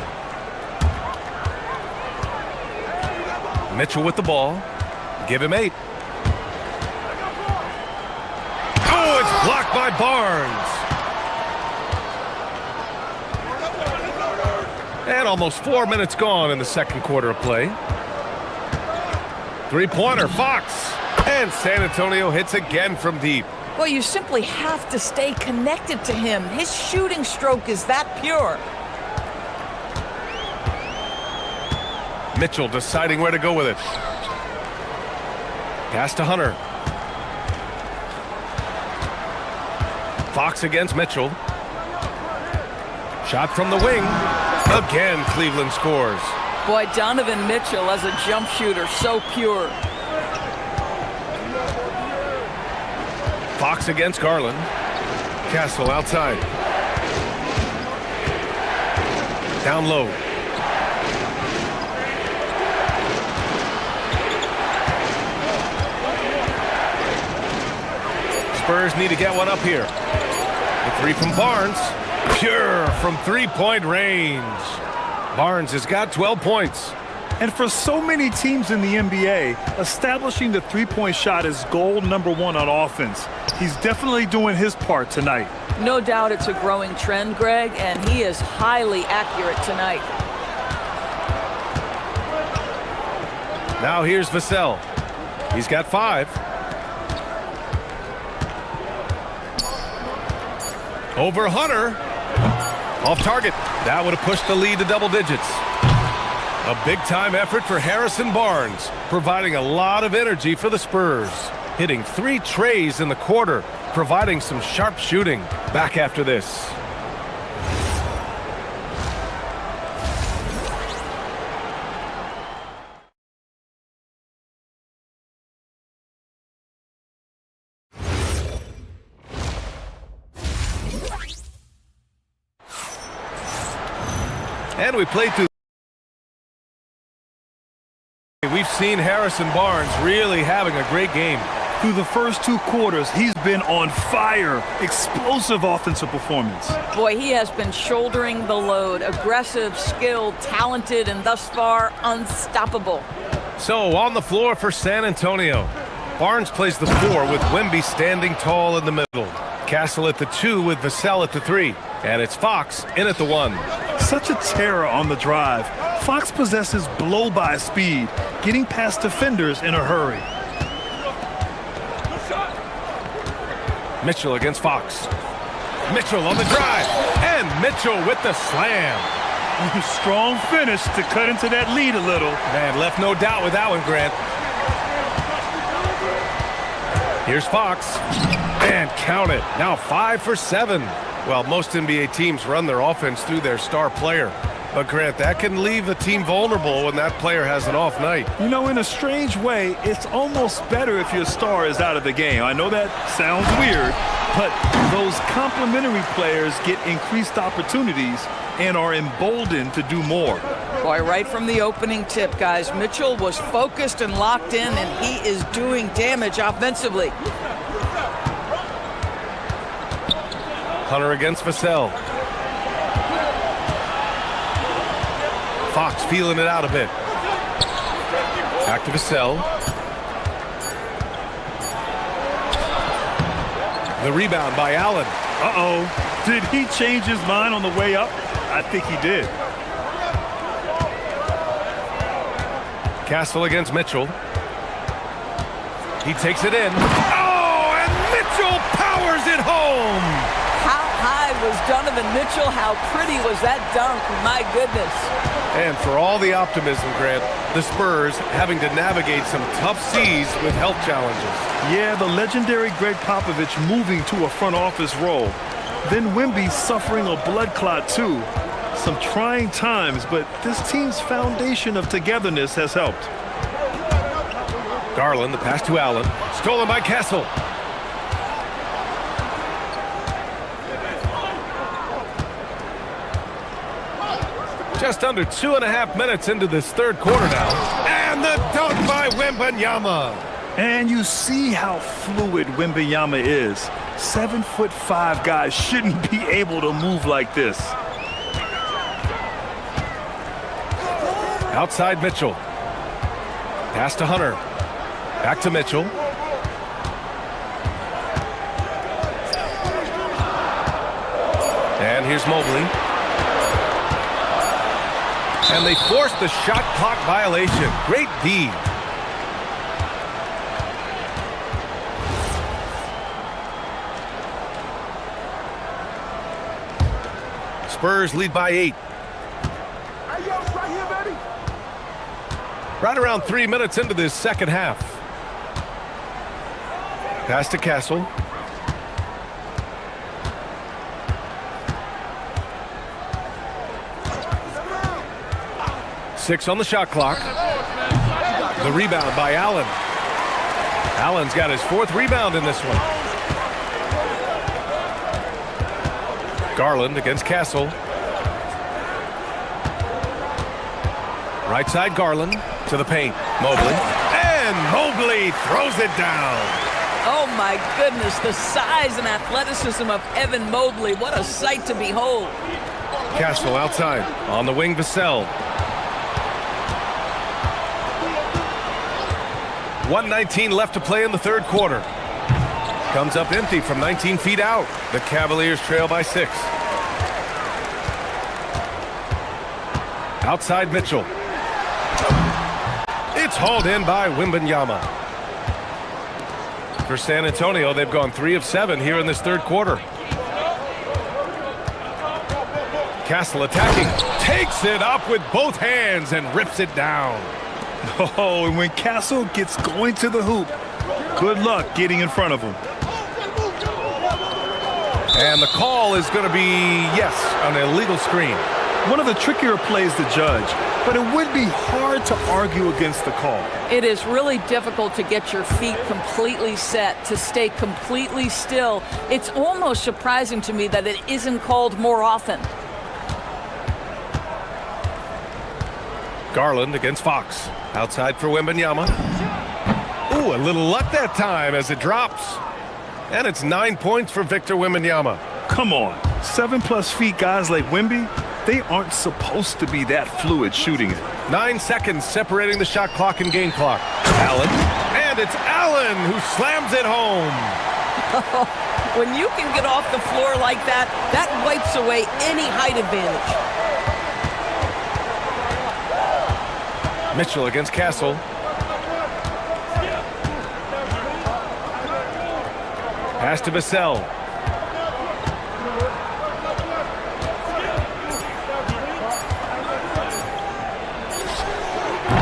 F: Mitchell with the ball. Give him 8. Oh, it's blocked by Barnes. And almost 4 minutes gone in the second quarter of play. 3-pointer, Fox. And San Antonio hits again from deep.
I: Well, you simply have to stay connected to him. His shooting stroke is that pure.
F: Mitchell deciding where to go with it. Pass to Hunter. Fox against Mitchell. Shot from the wing. Again, Cleveland scores.
I: Boy, Donovan Mitchell as a jump shooter, so pure.
F: Fox against Garland. Castle outside. Down low. Spurs need to get one up here. The three from Barnes. Pure from three-point range. Barnes has got 12 points.
H: And for so many teams in the NBA, establishing the three-point shot is goal number one on offense. He's definitely doing his part tonight.
I: No doubt it's a growing trend, Greg, and he is highly accurate tonight.
F: Now here's Vassell. He's got 5. Over Hunter. Off target. That would have pushed the lead to double digits. A big-time effort for Harrison Barnes, providing a lot of energy for the Spurs. Hitting 3 trays in the quarter, providing some sharp shooting. Back after this. And we played through. We've seen Harrison Barnes really having a great game.
H: Through the first 2 quarters, he's been on fire. Explosive offensive performance.
I: Boy, he has been shouldering the load. Aggressive, skilled, talented, and thus far, unstoppable.
F: So, on the floor for San Antonio. Barnes plays the 4 with Wemby standing tall in the middle. Castle at the 2 with Vassell at the 3. And it's Fox in at the 1.
H: Such a terror on the drive. Fox possesses blow-by speed, getting past defenders in a hurry.
F: Mitchell against Fox. Mitchell on the drive. And Mitchell with the slam.
H: Strong finish to cut into that lead a little.
F: Man, left no doubt with that one, Grant. Here's Fox. And count it. Now 5 for 7. Well, most NBA teams run their offense through their star player. But, Grant, that can leave the team vulnerable when that player has an off night.
H: You know, in a strange way, it's almost better if your star is out of the game. I know that sounds weird, but those complementary players get increased opportunities and are emboldened to do more.
I: Boy, right from the opening tip, guys, Mitchell was focused and locked in, and he is doing damage offensively.
F: Hunter against Vassell. Fox feeling it out a bit. Back to Vassell. The rebound by Allen.
H: Uh-oh. Did he change his mind on the way up? I think he did.
F: Castle against Mitchell. He takes it in. Oh, and Mitchell powers it home.
I: How high was Donovan Mitchell? How pretty was that dunk? My goodness.
F: And for all the optimism, Grant, the Spurs having to navigate some tough seas with health challenges.
H: Yeah, the legendary Greg Popovich moving to a front office role. Then Wemby suffering a blood clot too. Some trying times, but this team's foundation of togetherness has helped.
F: Garland, the pass to Allen. Stolen by Castle. Just under 2.5 minutes into this third quarter now. And the dunk by Wembanyama.
H: And you see how fluid Wembanyama is. 7'5" guys shouldn't be able to move like this.
F: Outside Mitchell. Pass to Hunter. Back to Mitchell. And here's Mobley. And they forced the shot clock violation. Great D. Spurs lead by 8. Right around 3 minutes into this second half. Pass to Castle. Six on the shot clock. The rebound by Allen. Allen's got his 4th rebound in this one. Garland against Castle. Right side Garland to the paint. Mobley. And Mobley throws it down.
I: Oh my goodness, the size and athleticism of Evan Mobley. What a sight to behold.
F: Castle outside. On the wing, Vassell. 1:19 left to play in the third quarter. Comes up empty from 19 feet out. The Cavaliers trail by 6. Outside Mitchell. It's hauled in by Wembanyama. For San Antonio, they've gone 3 of 7 here in this third quarter. Castle attacking. Takes it up with both hands and rips it down.
H: Oh, and when Castle gets going to the hoop, good luck getting in front of him.
F: And the call is going to be, yes, an illegal screen.
H: One of the trickier plays to judge, but it would be hard to argue against the call.
I: It is really difficult to get your feet completely set, to stay completely still. It's almost surprising to me that it isn't called more often.
F: Garland against Fox. Outside for Wembanyama. Ooh, a little luck that time as it drops. And it's 9 points for Victor Wembanyama.
H: Come on, 7+ feet guys like Wemby, they aren't supposed to be that fluid shooting it.
F: 9 seconds separating the shot clock and game clock. Allen. And it's Allen who slams it home.
I: When you can get off the floor like that, that wipes away any height advantage.
F: Mitchell against Castle. Pass to Vassell.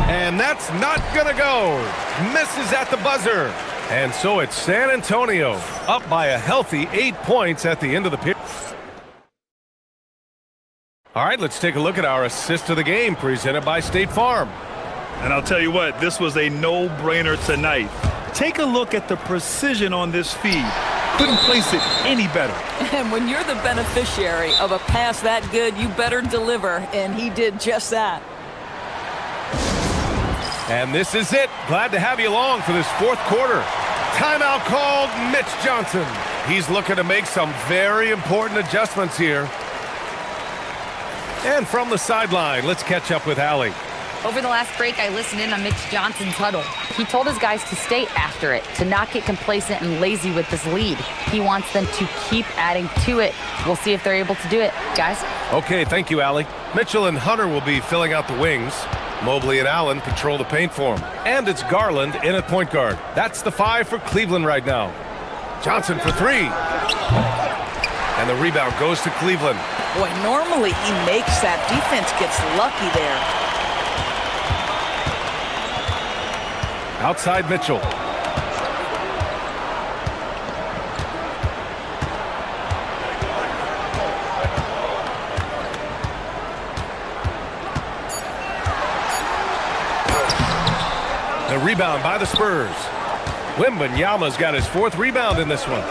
F: And that's not gonna go. Misses at the buzzer. And so it's San Antonio up by a healthy 8 points at the end of the period. All right, let's take a look at our assist of the game presented by State Farm.
H: And I'll tell you what, this was a no-brainer tonight. Take a look at the precision on this feed. Couldn't place it any better.
I: And when you're the beneficiary of a pass that good, you better deliver, and he did just that.
F: And this is it. Glad to have you along for this fourth quarter. Timeout called. Mitch Johnson. He's looking to make some very important adjustments here. And from the sideline, let's catch up with Allie.
D: Over the last break, I listened in on Mitch Johnson's huddle. He told his guys to stay after it, to not get complacent and lazy with this lead. He wants them to keep adding to it. We'll see if they're able to do it. Guys?
F: Okay, thank you, Allie. Mitchell and Hunter will be filling out the wings. Mobley and Allen patrol the paint for him. And it's Garland in at point guard. That's the 5 for Cleveland right now. Johnson for 3. And the rebound goes to Cleveland.
I: Boy, normally he makes that. Defense gets lucky there.
F: Outside Mitchell. The rebound by the Spurs. Wembanyama's got his 4th rebound in this one.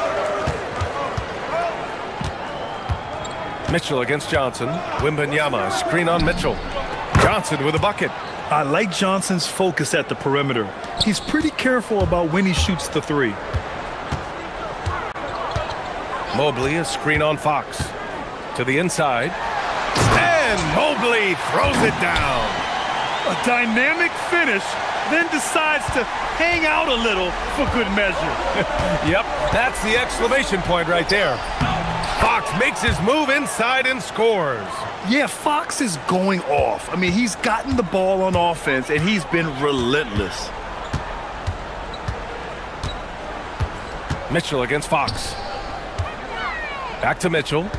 F: Mitchell against Johnson. Wembanyama, screen on Mitchell. Johnson with a bucket.
H: I like Johnson's focus at the perimeter. He's pretty careful about when he shoots the 3.
F: Mobley, a screen on Fox. To the inside. And Mobley throws it down.
H: A dynamic finish, then decides to hang out a little for good measure.
F: Yep, that's the exclamation point right there. Fox makes his move inside and scores.
H: Yeah, Fox is going off. I mean, he's gotten the ball on offense, and he's been relentless.
F: Mitchell against Fox. Back to Mitchell.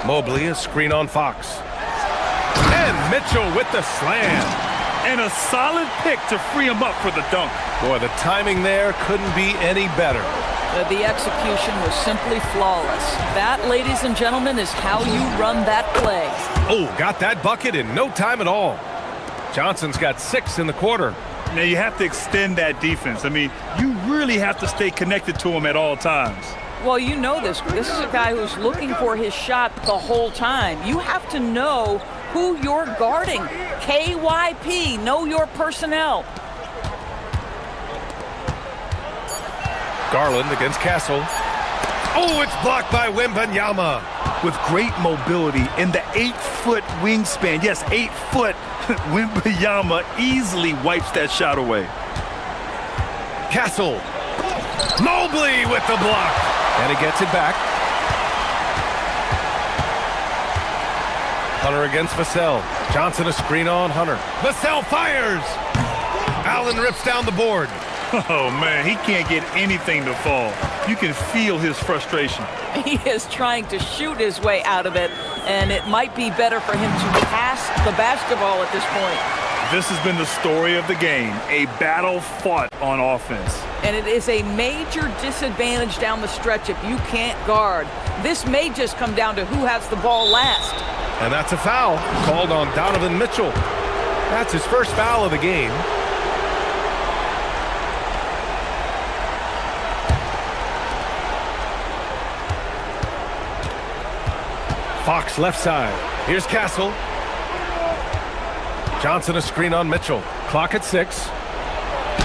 F: Mobley, a screen on Fox. And Mitchell with the slam.
H: And a solid pick to free him up for the dunk.
F: Boy, the timing there couldn't be any better.
I: The execution was simply flawless. That, ladies and gentlemen, is how you run that play.
F: Oh, got that bucket in no time at all. Johnson's got 6 in the quarter.
H: Now, you have to extend that defense. I mean, you really have to stay connected to him at all times.
I: Well, you know this. This is a guy who's looking for his shot the whole time. You have to know who you're guarding. KYP, know your personnel.
F: Garland against Castle. Oh, it's blocked by Wembanyama.
H: With great mobility and the 8-foot wingspan, yes, 8 foot, Wembanyama easily wipes that shot away.
F: Castle. Mobley with the block. And he gets it back. Hunter against Vassell. Johnson a screen on Hunter. Vassell fires. Allen rips down the board.
H: Oh, man, he can't get anything to fall. You can feel his frustration.
I: He is trying to shoot his way out of it, and it might be better for him to pass the basketball at this point.
H: This has been the story of the game, a battle fought on offense.
I: And it is a major disadvantage down the stretch if you can't guard. This may just come down to who has the ball last.
F: And that's a foul called on Donovan Mitchell. That's his first foul of the game. Fox left side. Here's Castle. Johnson a screen on Mitchell. Clock at 6.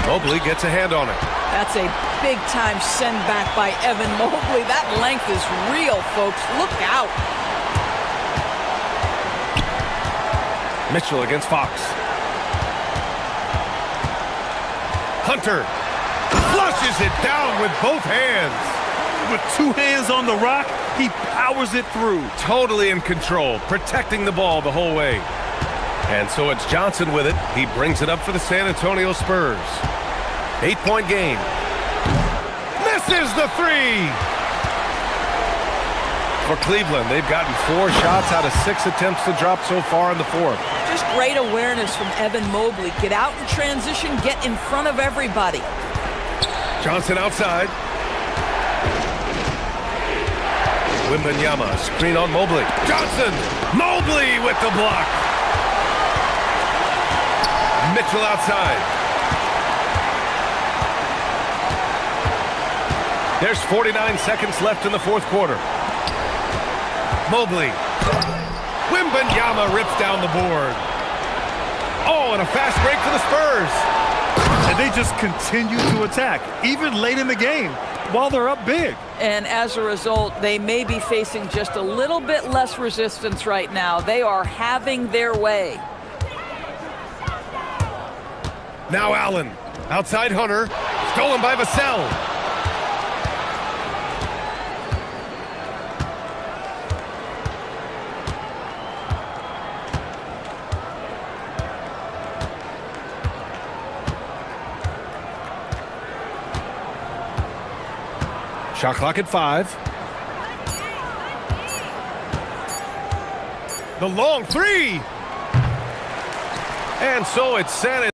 F: Mobley gets a hand on it.
I: That's a big-time send back by Evan Mobley. That length is real, folks. Look out.
F: Mitchell against Fox. Hunter flushes it down with both hands.
H: With 2 hands on the rock, he powers it through.
F: Totally in control, protecting the ball the whole way. And so it's Johnson with it. He brings it up for the San Antonio Spurs. 8-point game. Misses the 3! For Cleveland, they've gotten 4 shots out of 6 attempts to drop so far in the 4th.
I: Just great awareness from Evan Mobley. Get out in transition, get in front of everybody.
F: Johnson outside. Wembanyama, screen on Mobley. Johnson! Mobley with the block! Mitchell outside. There's 49 seconds left in the 4th quarter. Mobley. Wembanyama rips down the board. Oh, and a fast break for the Spurs.
H: And they just continue to attack, even late in the game, while they're up big.
I: And as a result, they may be facing just a little bit less resistance right now. They are having their way.
F: Now Allen. Outside Hunter. Stolen by Vassell. Shot clock at 5. The long 3. And so it's San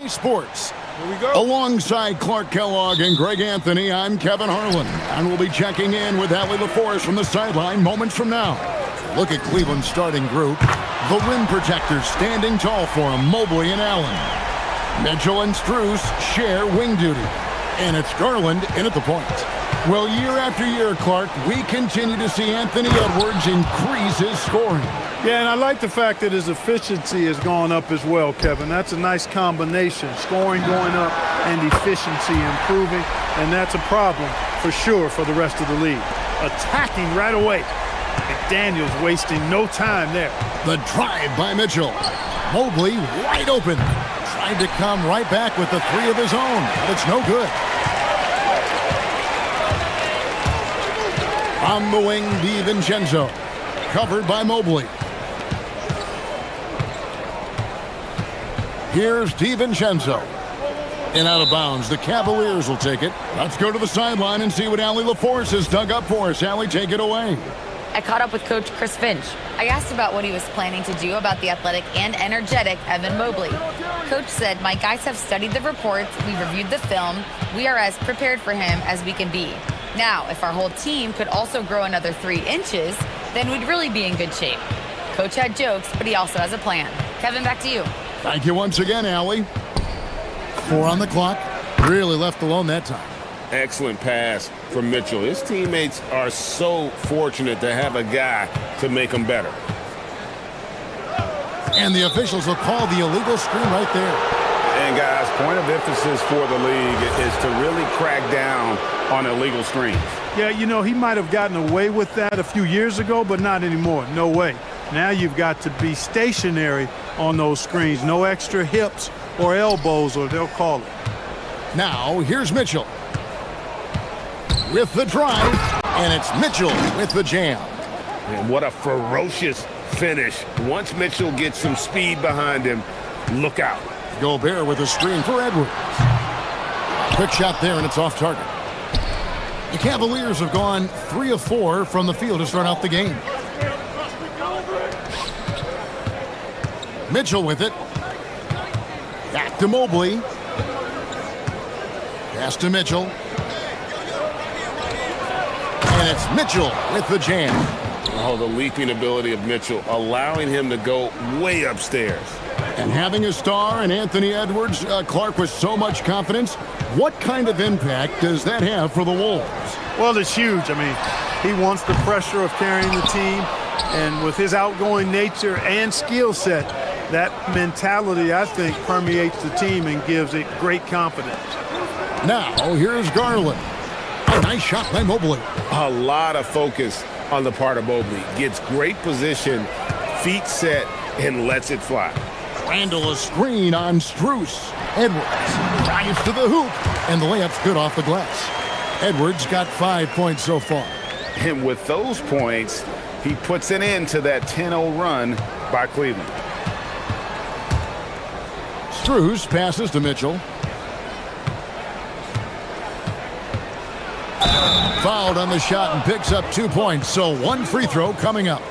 A: Sports.
K: Here we go.
A: Alongside Clark Kellogg and Greg Anthony, I'm Kevin Harlan, and we'll be checking in with Allie LaForce from the sideline moments from now. Look at Cleveland's starting group. The rim protectors standing tall for him, Mobley and Allen. Mitchell and Strus share wing duty, and it's Garland in at the point. Well, year after year, Clark, we continue to see Anthony Edwards increase his scoring.
K: Yeah, and I like the fact that his efficiency has gone up as well, Kevin. That's a nice combination. Scoring going up and efficiency improving, and that's a problem for sure for the rest of the league. Attacking right away. McDaniels wasting no time there.
A: The drive by Mitchell. Mobley wide open. Tried to come right back with the three of his own, but it's no good. On the wing, DiVincenzo. Covered by Mobley. Here's DiVincenzo. And out of bounds. The Cavaliers will take it. Let's go to the sideline and see what Allie LaForce has dug up for us. Allie, take it away.
D: I caught up with Coach Chris Finch. I asked about what he was planning to do about the athletic and energetic Evan Mobley. Coach said, my guys have studied the reports, we've reviewed the film, we are as prepared for him as we can be. Now, if our whole team could also grow another 3 inches, then we'd really be in good shape. Coach had jokes, but he also has a plan. Kevin, back to you.
A: Thank you once again, Allie. 4 on the clock. Really left alone that time.
E: Excellent pass from Mitchell. His teammates are so fortunate to have a guy to make them better.
A: And the officials will call the illegal screen right there.
C: And guys, point of emphasis for the league is to really crack down on illegal screens.
K: Yeah, you know, he might have gotten away with that a few years ago, but not anymore. No way. Now you've got to be stationary on those screens. No extra hips or elbows, or they'll call it.
A: Now, here's Mitchell. With the drive, and it's Mitchell with the jam.
C: And what a ferocious finish. Once Mitchell gets some speed behind him, look out.
A: Gobert with a screen for Edwards. Quick shot there, and it's off target. The Cavaliers have gone 3 of 4 from the field to start out the game. Mitchell with it. Back to Mobley. Pass to Mitchell. And it's Mitchell with the jam.
E: Oh, the leaping ability of Mitchell, allowing him to go way upstairs.
A: And having a star in Anthony Edwards, Clark, with so much confidence, what kind of impact does that have for the Wolves?
K: Well, it's huge. I mean, he wants the pressure of carrying the team, and with his outgoing nature and skill set, that mentality, I think, permeates the team and gives it great confidence.
A: Now, here's Garland. A nice shot by Mobley.
E: A lot of focus on the part of Mobley. Gets great position, feet set, and lets it fly.
A: Randall a screen on Strus. Edwards drives to the hoop, and the layup's good off the glass. Edwards got 5 points so far.
C: And with those points, he puts an end to that 10-0 run by Cleveland.
A: Strus passes to Mitchell. Fouled on the shot and picks up 2 points, so 1 free throw coming up.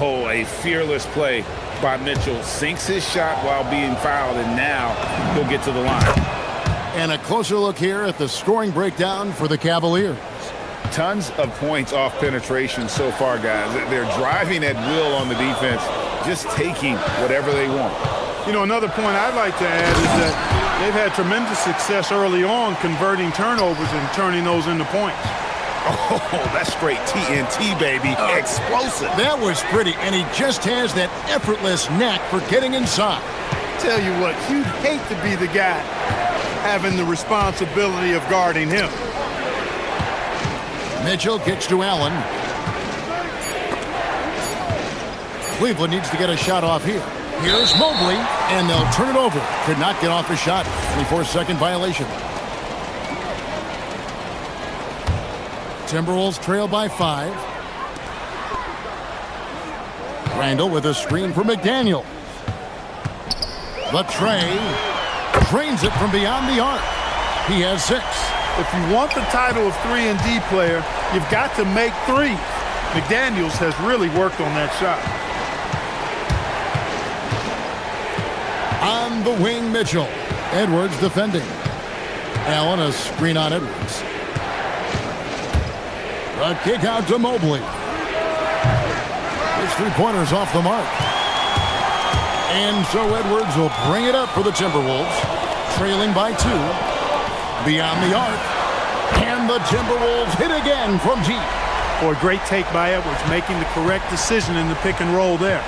C: Oh, a fearless play by Mitchell. Sinks his shot while being fouled, and now he'll get to the line.
A: And a closer look here at the scoring breakdown for the Cavaliers.
C: Tons of points off penetration so far, guys. They're driving at will on the defense, just taking whatever they want.
K: You know, another point I'd like to add is that they've had tremendous success early on converting turnovers and turning those into points.
C: Oh, that's straight TNT, baby. Explosive.
A: That was pretty, and he just has that effortless knack for getting inside.
K: Tell you what, you'd hate to be the guy having the responsibility of guarding him.
A: Mitchell kicks to Allen. Cleveland needs to get a shot off here. Here's Mobley, and they'll turn it over. Could not get off a shot. 24-second violation. Timberwolves trail by 5. Randall with a screen for McDaniel. The tray drains it from beyond the arc. He has 6.
K: If you want the title of 3-and-D player, you've got to make threes. McDaniels has really worked on that shot.
A: On the wing, Mitchell. Edwards defending. Allen, a screen on Edwards. A kick out to Mobley. His three-pointer's off the mark. And so Edwards will bring it up for the Timberwolves, trailing by 2. Beyond the arc. And the Timberwolves hit again from deep.
K: Boy, great take by Edwards, making the correct decision in the pick and roll there.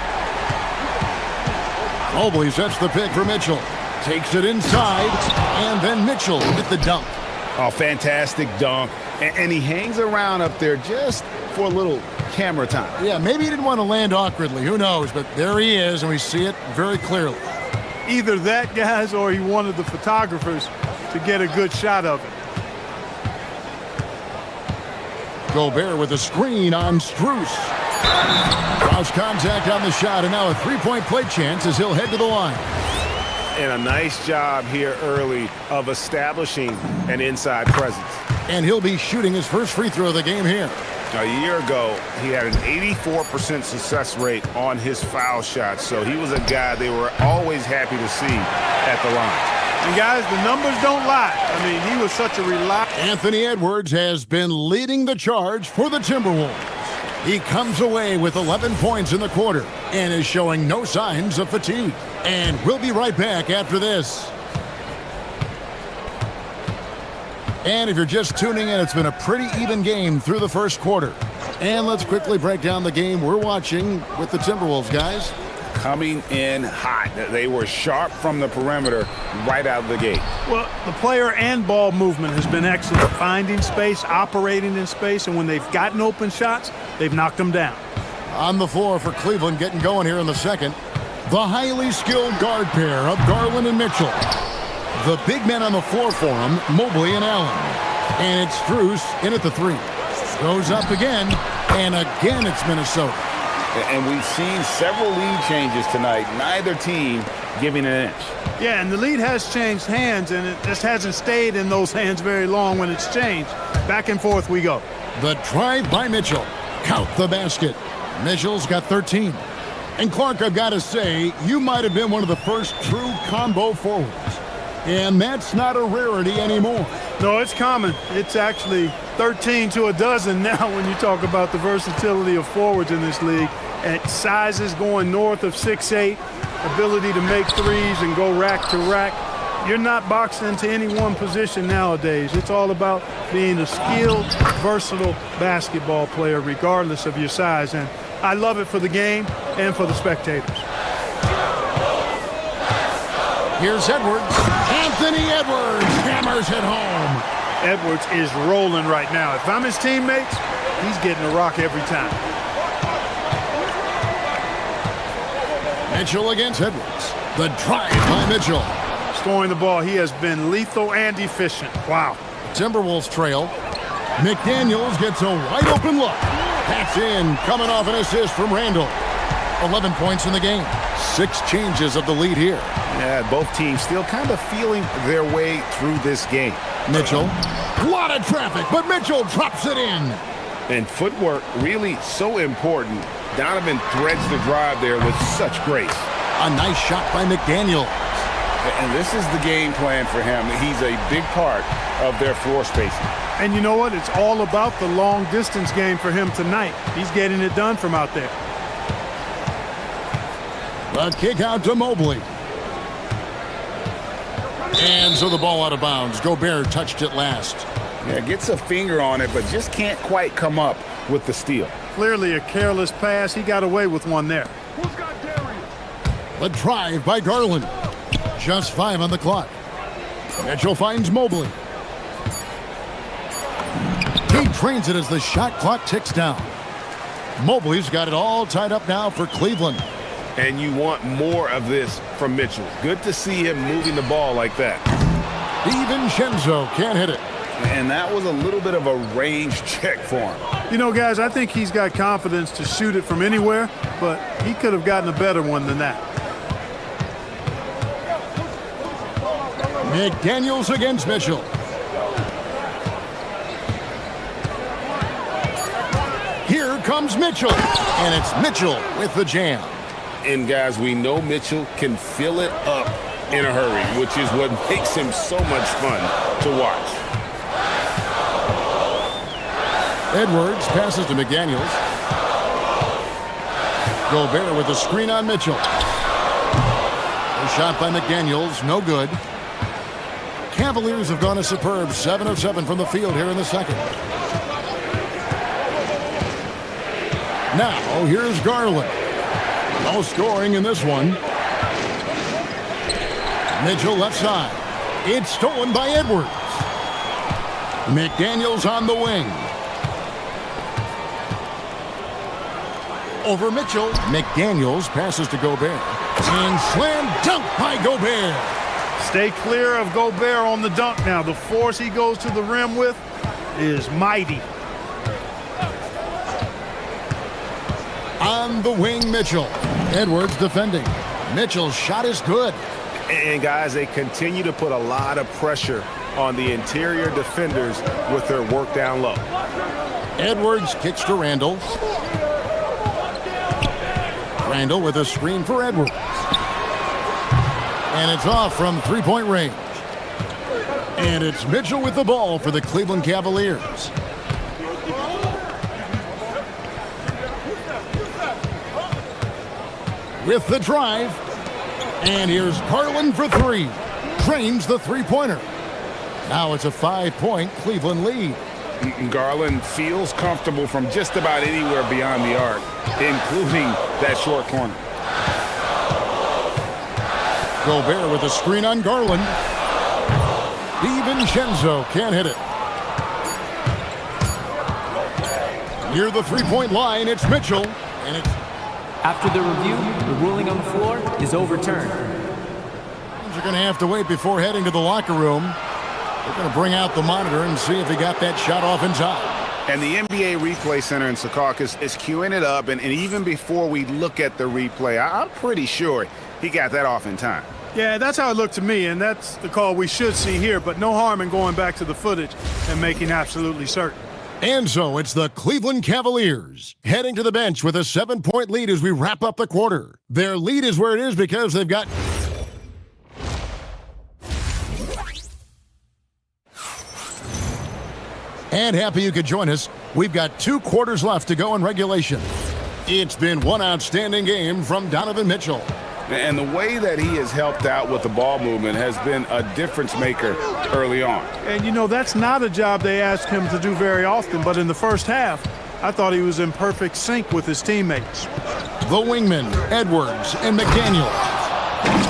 A: Mobley sets the pick for Mitchell. Takes it inside, and then Mitchell with the dunk.
C: Oh, fantastic dunk. And he hangs around up there just for a little camera time.
A: Yeah, maybe he didn't want to land awkwardly. Who knows? But there he is, and we see it very clearly.
K: Either that, guys, or he wanted the photographers to get a good shot of it.
A: Gobert with a screen on Strus. Cross contact on the shot, and now a three-point play chance as he'll head to the line.
C: And a nice job here early of establishing an inside presence.
A: And he'll be shooting his first free throw of the game here.
C: A year ago, he had an 84% success rate on his foul shots, so he was a guy they were always happy to see at the line.
K: And guys, the numbers don't lie. I mean, he was such a reliable...
A: Anthony Edwards has been leading the charge for the Timberwolves. He comes away with 11 points in the quarter and is showing no signs of fatigue. And we'll be right back after this. And if you're just tuning in, it's been a pretty even game through the first quarter. And let's quickly break down the game we're watching with the Timberwolves, guys.
C: Coming in hot. They were sharp from the perimeter right out of the gate.
K: Well, the player and ball movement has been excellent. Finding space, operating in space, and when they've gotten open shots, they've knocked them down.
A: On the floor for Cleveland, getting going here in the second. The highly skilled guard pair of Garland and Mitchell. The big men on the floor for him, Mobley and Allen. And it's Strus in at the 3. Goes up again, and again it's Minnesota.
C: And we've seen several lead changes tonight, neither team giving an inch.
K: Yeah, and the lead has changed hands, and it just hasn't stayed in those hands very long when it's changed. Back and forth we go.
A: The drive by Mitchell. Count the basket. Mitchell's got 13. And Clark, I've got to say, you might have been one of the first true combo forwards. And that's not a rarity anymore.
K: No, it's common. It's actually 13 to a dozen now when you talk about the versatility of forwards in this league. At sizes going north of 6'8", ability to make threes and go rack to rack. You're not boxed into any one position nowadays. It's all about being a skilled, versatile basketball player regardless of your size. And I love it for the game and for the spectators.
A: Here's Edwards. Anthony Edwards hammers it home.
K: Edwards is rolling right now. If I'm his teammates, he's getting a rock every time.
A: Mitchell against Edwards. The drive by Mitchell.
K: Scoring the ball, he has been lethal and efficient. Wow.
A: Timberwolves trail. McDaniels gets a wide open look. That's in, coming off an assist from Randall. 11 points in the game. 6 changes of the lead here.
C: Yeah, both teams still kind of feeling their way through this game.
A: Mitchell. A lot of traffic, but Mitchell drops it in.
C: And footwork really so important. Donovan threads the drive there with such grace.
A: A nice shot by McDaniel.
C: And this is the game plan for him. He's a big part of their floor spacing.
K: And you know what? It's all about the long distance game for him tonight. He's getting it done from out there.
A: A kick out to Mobley. And so the ball out of bounds. Gobert touched it last.
C: Yeah, gets a finger on it, but just can't quite come up with the steal.
K: Clearly a careless pass. He got away with one there.
A: The drive by Garland. Just 5 on the clock. Mitchell finds Mobley. He trains it as the shot clock ticks down. Mobley's got it all tied up now for Cleveland.
C: And you want more of this from Mitchell. Good to see him moving the ball like that.
A: DiVincenzo can't hit it.
C: And that was a little bit of a range check for him.
K: You know, guys, I think he's got confidence to shoot it from anywhere, but he could have gotten a better one than that.
A: McDaniels against Mitchell. Here comes Mitchell. And it's Mitchell with the jam.
C: And guys, we know Mitchell can fill it up
E: in a hurry, which is what makes him so much fun to watch.
A: Edwards passes to McDaniels. Gobert with a screen on Mitchell. A shot by McDaniels, no good. Cavaliers have gone a superb 7 of 7 from the field here in the second. Now, here's Garland. No scoring in this one. Mitchell left side. It's stolen by Edwards. McDaniels on the wing. Over Mitchell. McDaniels passes to Gobert. And slam dunk by Gobert.
K: Stay clear of Gobert on the dunk now. The force he goes to the rim with is mighty.
A: On the wing, Mitchell. Edwards defending. Mitchell's shot is good.
C: And guys, they continue to put a lot of pressure on the interior defenders with their work down low.
A: Edwards kicks to Randall. Randall with a screen for Edwards. And it's off from three-point range. And it's Mitchell with the ball for the Cleveland Cavaliers. With the drive. And here's Garland for three. Drains the three-pointer. Now it's a 5-point Cleveland lead.
C: Garland feels comfortable from just about anywhere beyond the arc, including that short corner.
A: Gobert with a screen on Garland. DiVincenzo can't hit it. Near the three-point line, it's Mitchell. And it's
N: after the review, the ruling on the floor is overturned.
A: You're going to have to wait before heading to the locker room. They're going to bring out the monitor and see if he got that shot off in time.
C: And the NBA Replay Center in Secaucus is queuing it up, and even before we look at the replay, I'm pretty sure he got that off in time.
K: Yeah, that's how it looked to me, and that's the call we should see here, but no harm in going back to the footage and making absolutely certain.
A: And so it's the Cleveland Cavaliers heading to the bench with a 7-point lead as we wrap up the quarter. Their lead is where it is because they've got... And happy you could join us. We've got 2 quarters left to go in regulation. It's been one outstanding game from Donovan Mitchell.
C: And the way that he has helped out with the ball movement has been a difference maker early on.
K: And, you know, that's not a job they ask him to do very often, but in the first half, I thought he was in perfect sync with his teammates.
A: The wingmen, Edwards and McDaniels.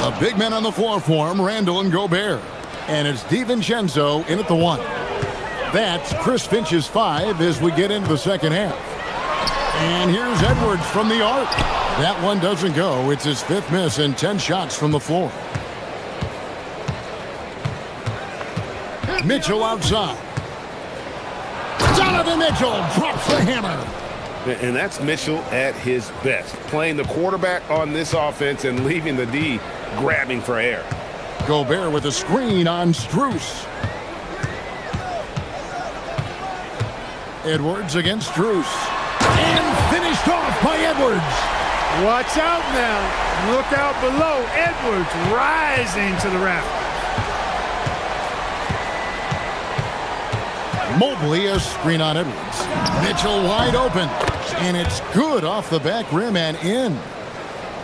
A: The big men on the floor for him, Randall and Gobert. And it's DiVincenzo in at the 1. That's Chris Finch's 5 as we get into the second half. And here's Edwards from the arc. That one doesn't go. It's his 5th miss and 10 shots from the floor. Mitchell outside. Donovan Mitchell drops the hammer.
C: And that's Mitchell at his best, playing the quarterback on this offense and leaving the D grabbing for air.
A: Gobert with a screen on Strus. Edwards against Strus. And finished off by Edwards.
K: Watch out now. Look out below. Edwards rising to the rafters.
A: Mobley a screen on Edwards. Mitchell wide open. And it's good off the back rim and in.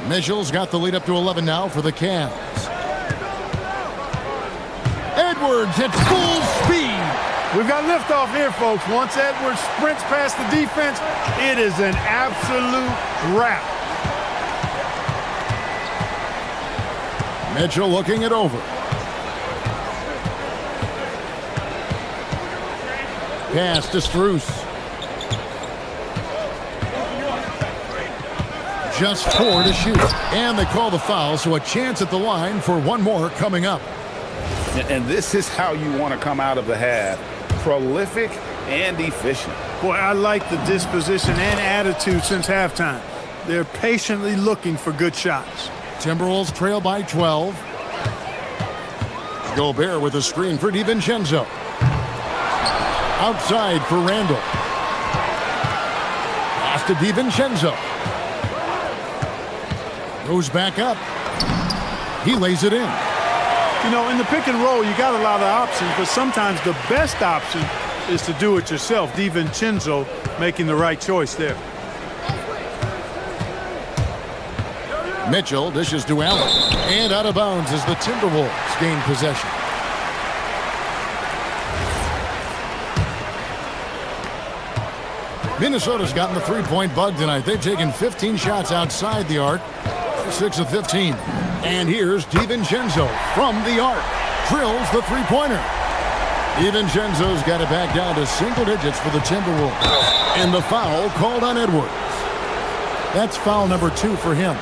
A: Mitchell's got the lead up to 11 now for the Cavs. Edwards at full speed.
K: We've got liftoff here, folks. Once Edwards sprints past the defense, it is an absolute wrap.
A: Mitchell looking it over. Pass to Strus. Just 4 to shoot. And they call the foul, so a chance at the line for one more coming up.
C: And this is how you want to come out of the half. Prolific and efficient.
K: Boy, I like the disposition and attitude since halftime. They're patiently looking for good shots.
A: Timberwolves trail by 12. Gobert with a screen for DiVincenzo. Outside for Randall. Pass to DiVincenzo. Goes back up. He lays it in.
K: You know, in the pick and roll, you got a lot of options, but sometimes the best option is to do it yourself. DiVincenzo making the right choice there.
A: Mitchell dishes to Allen. And out of bounds as the Timberwolves gain possession. Minnesota's gotten the three-point bug tonight. They've taken 15 shots outside the arc, 6 of 15. And here's DiVincenzo from the arc. Drills the three-pointer. DiVincenzo's got it back down to single digits for the Timberwolves. And the foul called on Edwards. That's foul number 2 for him.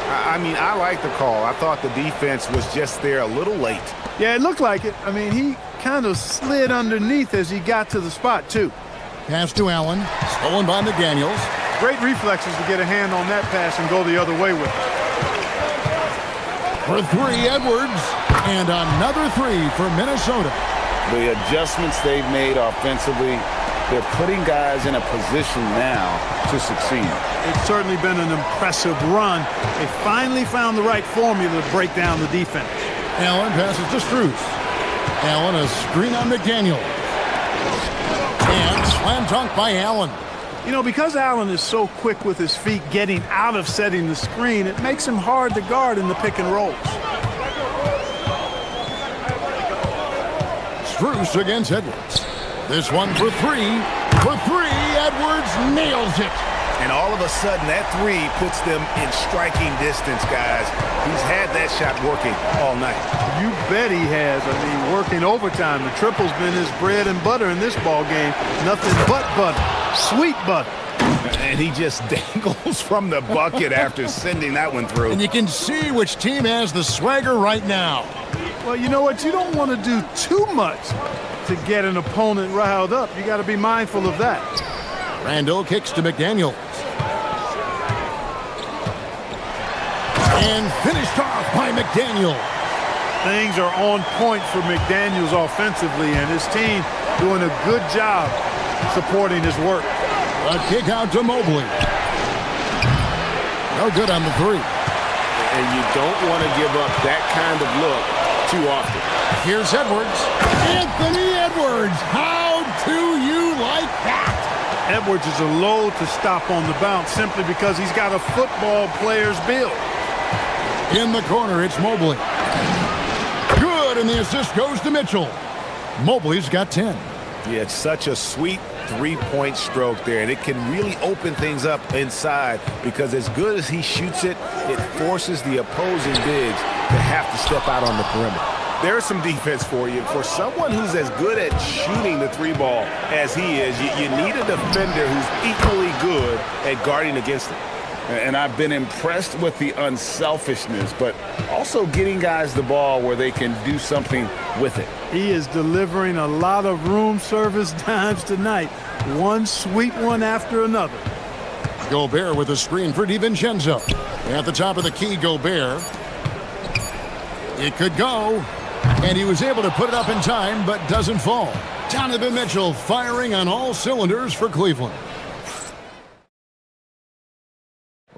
C: I mean, I like the call. I thought the defense was just there a little late.
K: Yeah, it looked like it. I mean, he kind of slid underneath as he got to the spot, too.
A: Pass to Allen, stolen by McDaniels.
K: Great reflexes to get a hand on that pass and go the other way with it.
A: For 3, Edwards. And another 3 for Minnesota.
E: The adjustments they've made offensively, they're putting guys in a position now to succeed.
K: It's certainly been an impressive run. They finally found the right formula to break down the defense.
A: Allen passes to Strus. Allen a screen on McDaniel. And slam dunk by Allen.
K: You know, because Allen is so quick with his feet getting out of setting the screen, it makes him hard to guard in the pick and rolls.
A: Strus against Edwards. This one for 3. For 3, Edwards nails it.
C: And all of a sudden, that 3 puts them in striking distance, guys. He's had that shot working all night.
K: You bet he has. I mean, working overtime. The triple's been his bread and butter in this ball game. Nothing but butter. Sweet butter.
C: And he just dangles from the bucket after sending that one through.
A: And you can see which team has the swagger right now.
K: Well, you know what? You don't want to do too much to get an opponent riled up. You got to be mindful of that.
A: Randall kicks to McDaniel. And finished off by McDaniel.
K: Things are on point for McDaniels offensively, and his team doing a good job supporting his work.
A: A kick out to Mobley. No good on the 3.
E: And you don't want to give up that kind of look too often.
A: Here's Edwards. Anthony Edwards. How do you like that?
K: Edwards is a load to stop on the bounce simply because he's got a football player's build.
A: In the corner, it's Mobley. Good, and the assist goes to Mitchell. Mobley's got 10.
C: Yeah, it's such a sweet three-point stroke there, and it can really open things up inside because as good as he shoots it, it forces the opposing bigs to have to step out on the perimeter. There's some defense for you. For someone who's as good at shooting the 3-ball as he is, you need a defender who's equally good at guarding against it.
E: And I've been impressed with the unselfishness, but also getting guys the ball where they can do something with it.
K: He is delivering a lot of room service dimes tonight. One sweet one after another.
A: Gobert with a screen for DiVincenzo. At the top of the key, Gobert. It could go. And he was able to put it up in time, but doesn't fall. Donovan Mitchell firing on all cylinders for Cleveland.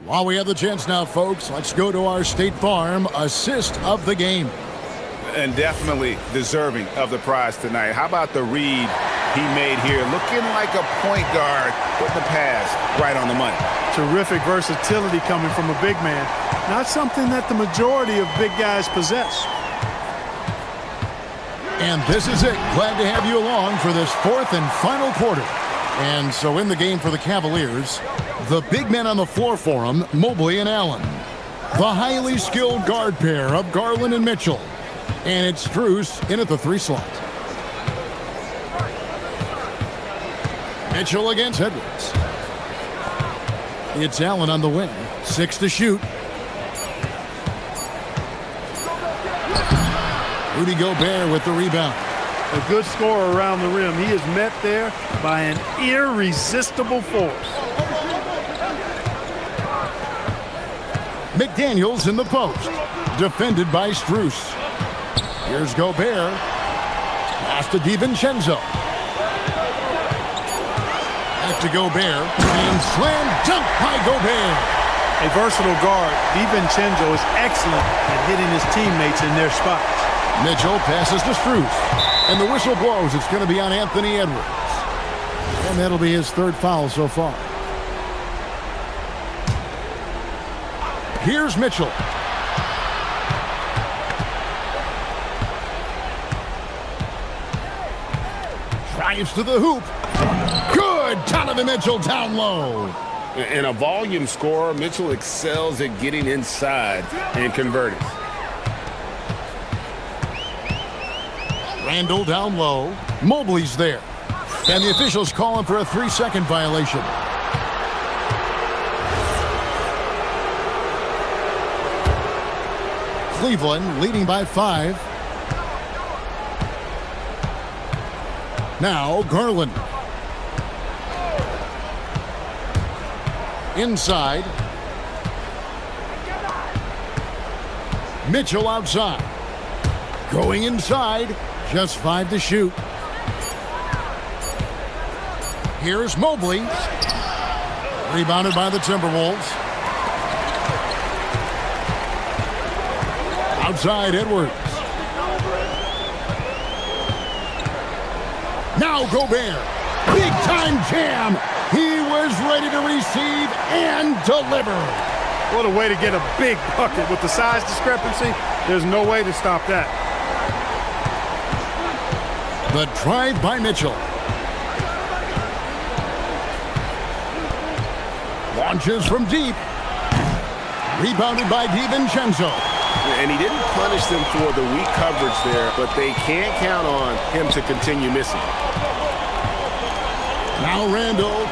A: While we have the chance now, folks, let's go to our State Farm assist of the game.
C: And definitely deserving of the prize tonight. How about the read he made here? Looking like a point guard with the pass right on the money.
K: Terrific versatility coming from a big man. Not something that the majority of big guys possess.
A: And this is it. Glad to have you along for this 4th and final quarter. And so in the game for the Cavaliers, the big men on the floor for them, Mobley and Allen. The highly skilled guard pair of Garland and Mitchell. And it's Strus in at the 3 slot. Mitchell against Edwards. It's Allen on the wing. 6 to shoot. Rudy Gobert with the rebound.
K: A good scorer around the rim. He is met there by an irresistible force.
A: McDaniels in the post. Defended by Strus. Here's Gobert. Pass to DiVincenzo. Back to Gobert. And slam dunk by Gobert.
K: A versatile guard, DiVincenzo is excellent at hitting his teammates in their spots.
A: Mitchell passes to Strus. And the whistle blows. It's going to be on Anthony Edwards. And that'll be his third foul so far. Here's Mitchell. Drives to the hoop. Good! Donovan Mitchell down low.
E: And a volume scorer, Mitchell excels at getting inside and converting.
A: Randall down low. Mobley's there. And the officials call him for a 3-second violation. Cleveland leading by 5. Now Garland. Inside. Mitchell outside. Going inside. Just 5 to shoot. Here's Mobley. Rebounded by the Timberwolves. Outside Edwards. Now Gobert. Big time jam. He was ready to receive and deliver.
K: What a way to get a big bucket with the size discrepancy. There's no way to stop that.
A: The drive by Mitchell. Launches from deep. Rebounded by DiVincenzo.
E: And he didn't punish them for the weak coverage there, but they can't count on him to continue missing.
A: Now Randall.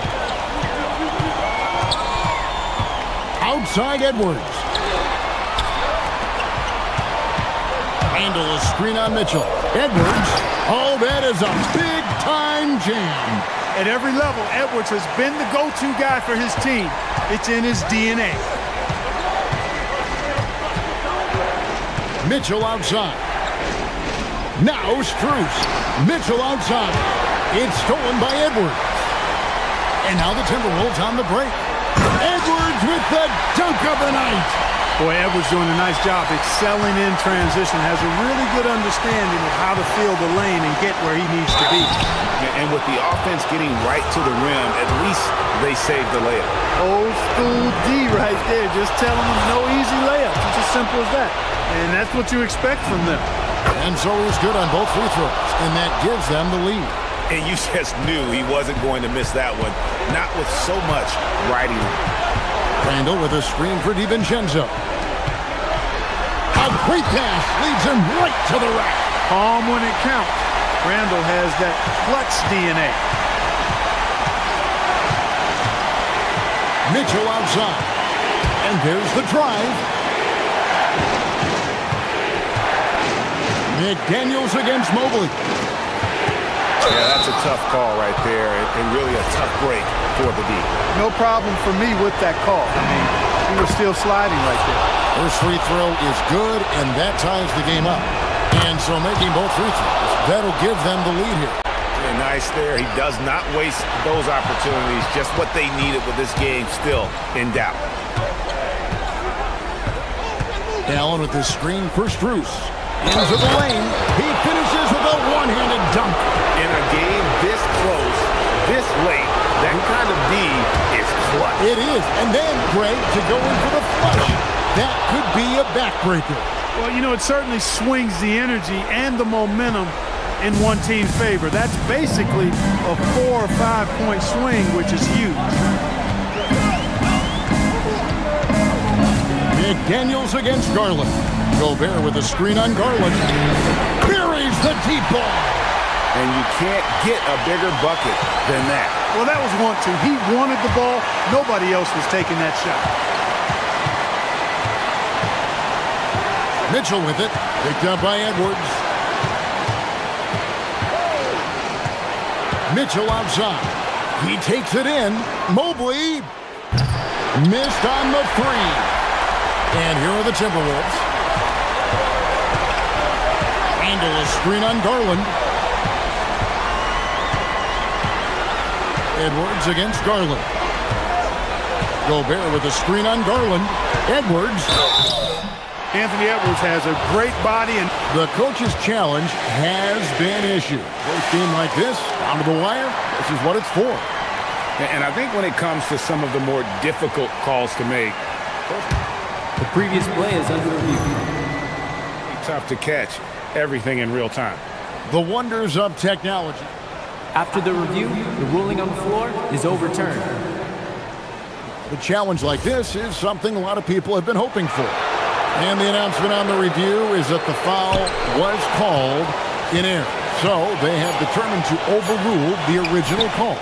A: Outside Edwards. Randall a screen on Mitchell. Edwards. Oh, that is a big-time jam.
K: At every level, Edwards has been the go-to guy for his team. It's in his DNA.
A: Mitchell outside. Now Strus. Mitchell outside. It's stolen by Edwards. And now the Timberwolves on the break. Edwards with the dunk of the night.
K: Boy, Edwards doing a nice job excelling in transition. Has a really good understanding of how to fill the lane and get where he needs to be.
E: And with the offense getting right to the rim, at least they saved the layup.
K: Old school D right there, just telling them no easy layups. It's as simple as that. And that's what you expect from them.
A: And so he's good on both free throws, and that gives them the lead.
C: And you just knew he wasn't going to miss that one, not with so much riding on.
A: Randall with a screen for DiVincenzo. A great pass leads him right to the rack.
K: Calm when it counts. Randall has that clutch DNA.
A: Mitchell outside. And there's the drive. McDaniels against Mobley.
C: Yeah, that's a tough call right there, and really a tough break for the D.
K: No problem for me with that call. I mean, he was still sliding right there.
A: First free throw is good, and that ties the game up. And so making both free throws, that'll give them the lead here.
C: Yeah, nice there. He does not waste those opportunities, just what they needed with this game still in doubt.
A: Allen with the screen for Strus. Into the lane. He finishes with a one-handed dunk.
C: In a game this close, this late, that kind of D is clutch.
A: It is. And then, Greg, to go in for the flush. That could be a backbreaker.
K: Well, you know, it certainly swings the energy and the momentum in one team's favor. That's basically a 4 or 5 point swing, which is huge.
A: McDaniels against Garland. Gobert with a screen on Garland. Buries the deep ball.
E: And you can't get a bigger bucket than that.
K: Well, that was 1-2. He wanted the ball. Nobody else was taking that shot.
A: Mitchell with it. Picked up by Edwards. Mitchell outside. He takes it in. Mobley missed on the 3. And here are the Timberwolves. Randall a screen on Garland. Edwards against Garland. Gobert with a screen on Garland. Edwards.
K: Anthony Edwards has a great body. And
A: the coach's challenge has been issued. First game like this, down to the wire, this is what it's for.
E: And I think when it comes to some of the more difficult calls to make,
N: The previous play is under review.
E: tough to catch everything in real time.
A: The wonders of technology.
N: After the review, the ruling on the floor is overturned.
A: A challenge like this is something a lot of people have been hoping for. And the announcement on the review is that the foul was called in error. So they have determined to overrule the original call.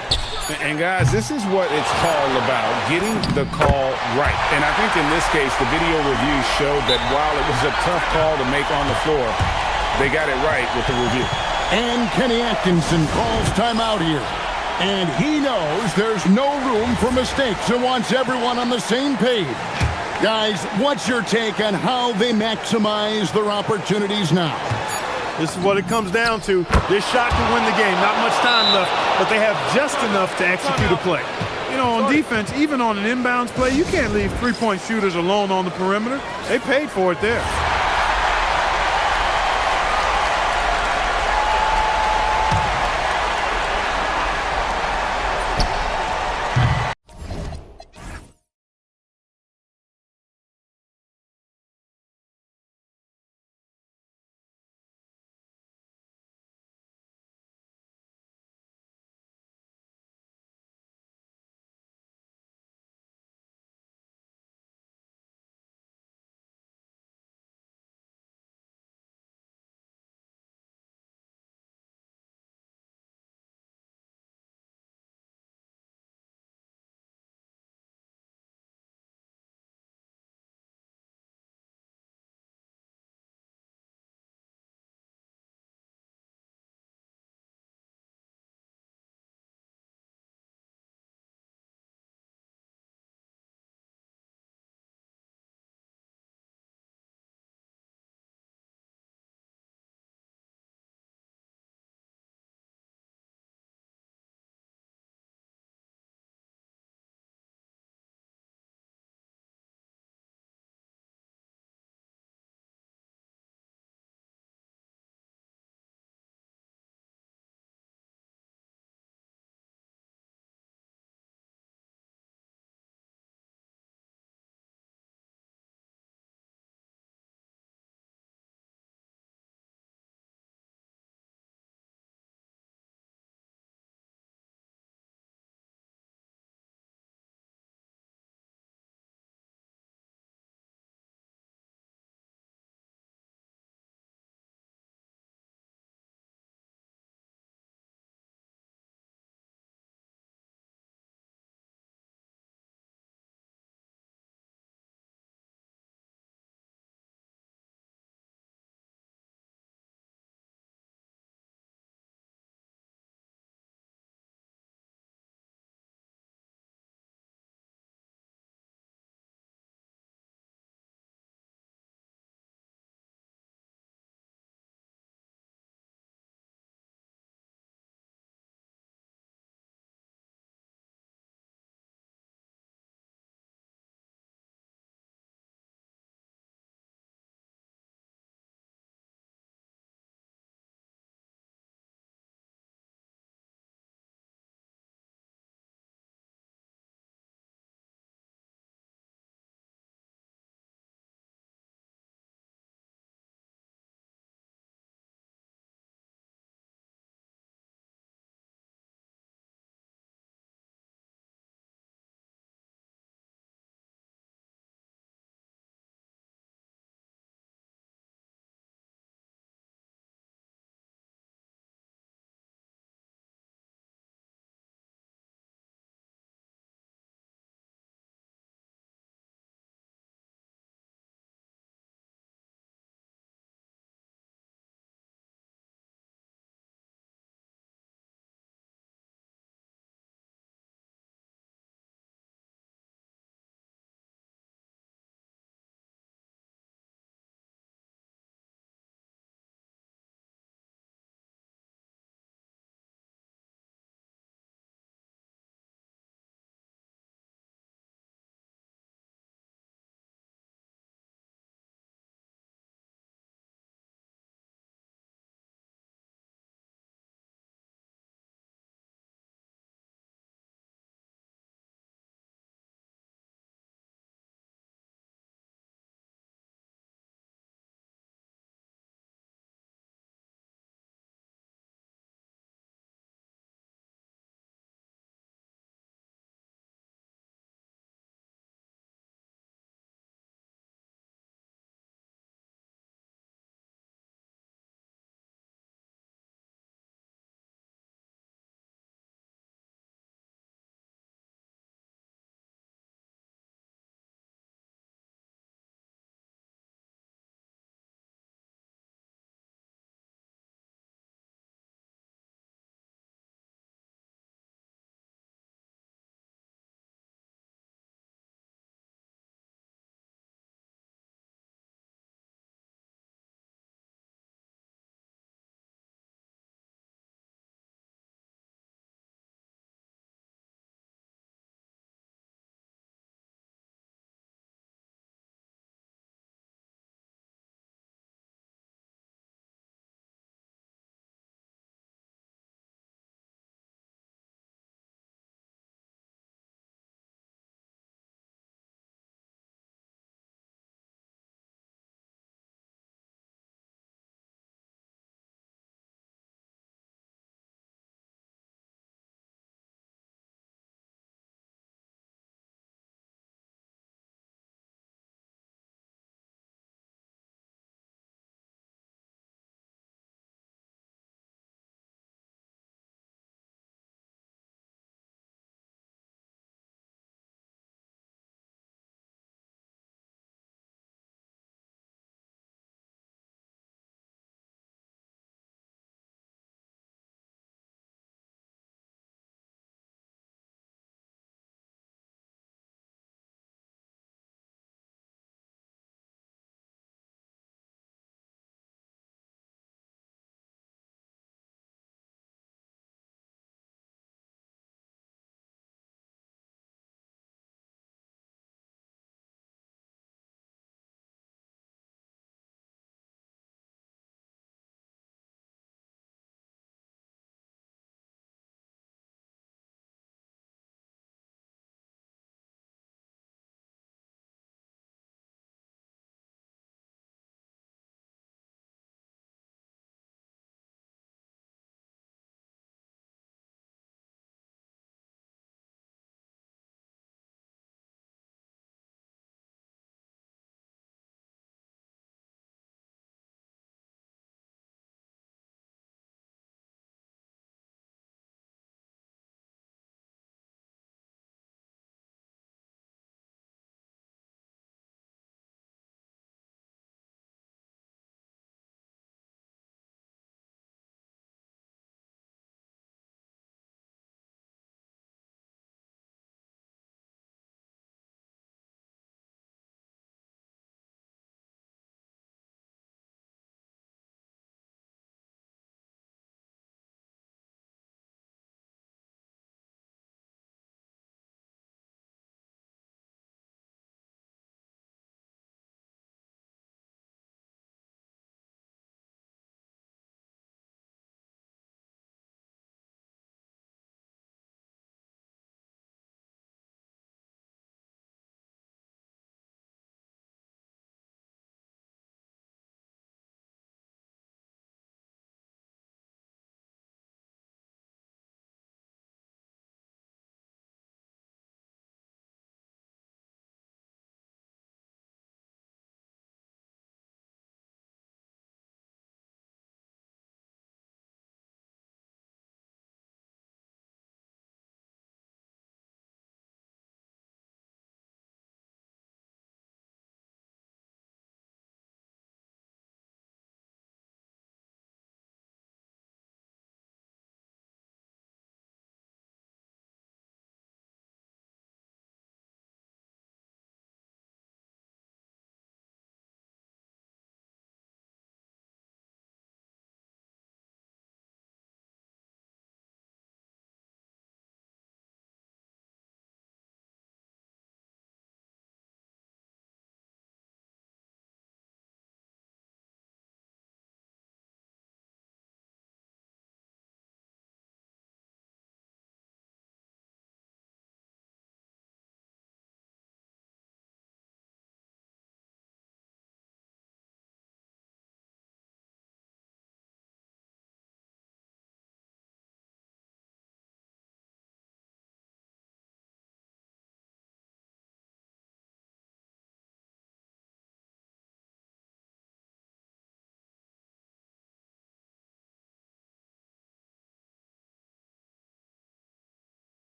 E: And guys, this is what it's all about, getting the call right. And I think in this case, the video review showed that while it was a tough call to make on the floor, they got it right with the review.
A: And Kenny Atkinson calls timeout here. And he knows there's no room for mistakes and wants everyone on the same page. Guys, what's your take on how they maximize their opportunities now?
K: this is what it comes down to. This shot to win the game. Not much time left, but they have just enough to execute a play. You know, on defense, even on an inbounds play, you can't leave three-point shooters alone on the perimeter. They paid for it there.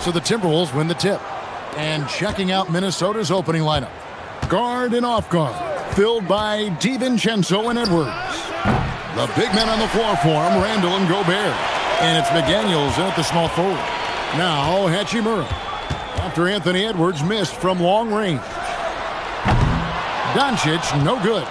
A: So the Timberwolves win the tip. And checking out Minnesota's opening lineup. Guard and off guard, filled by DiVincenzo and Edwards. The big men on the floor for him, Randall and Gobert. And it's McDaniels at the small forward. Now Hachimura. After Anthony Edwards missed from long range. Doncic, no good.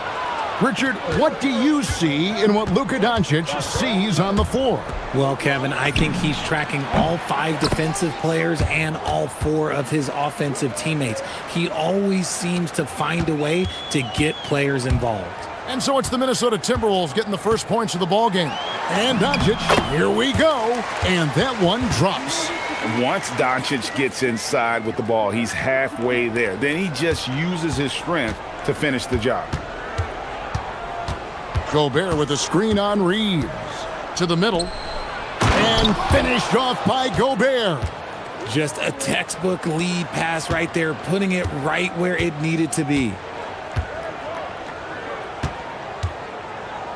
A: Richard, what do you see in what Luka Doncic sees on the floor?
B: Well, Kevin, I think he's tracking all 5 defensive players and all 4 of his offensive teammates. He always seems to find a way to get players involved.
A: And so it's the Minnesota Timberwolves getting the first points of the ball game. And Doncic, here we go. And that one drops.
E: Once Doncic gets inside with the ball, he's halfway there. Then he just uses his strength to finish the job.
A: Gobert with a screen on Reeves. To the middle. And finished off by Gobert.
B: Just a textbook lead pass right there, putting it right where it needed to be.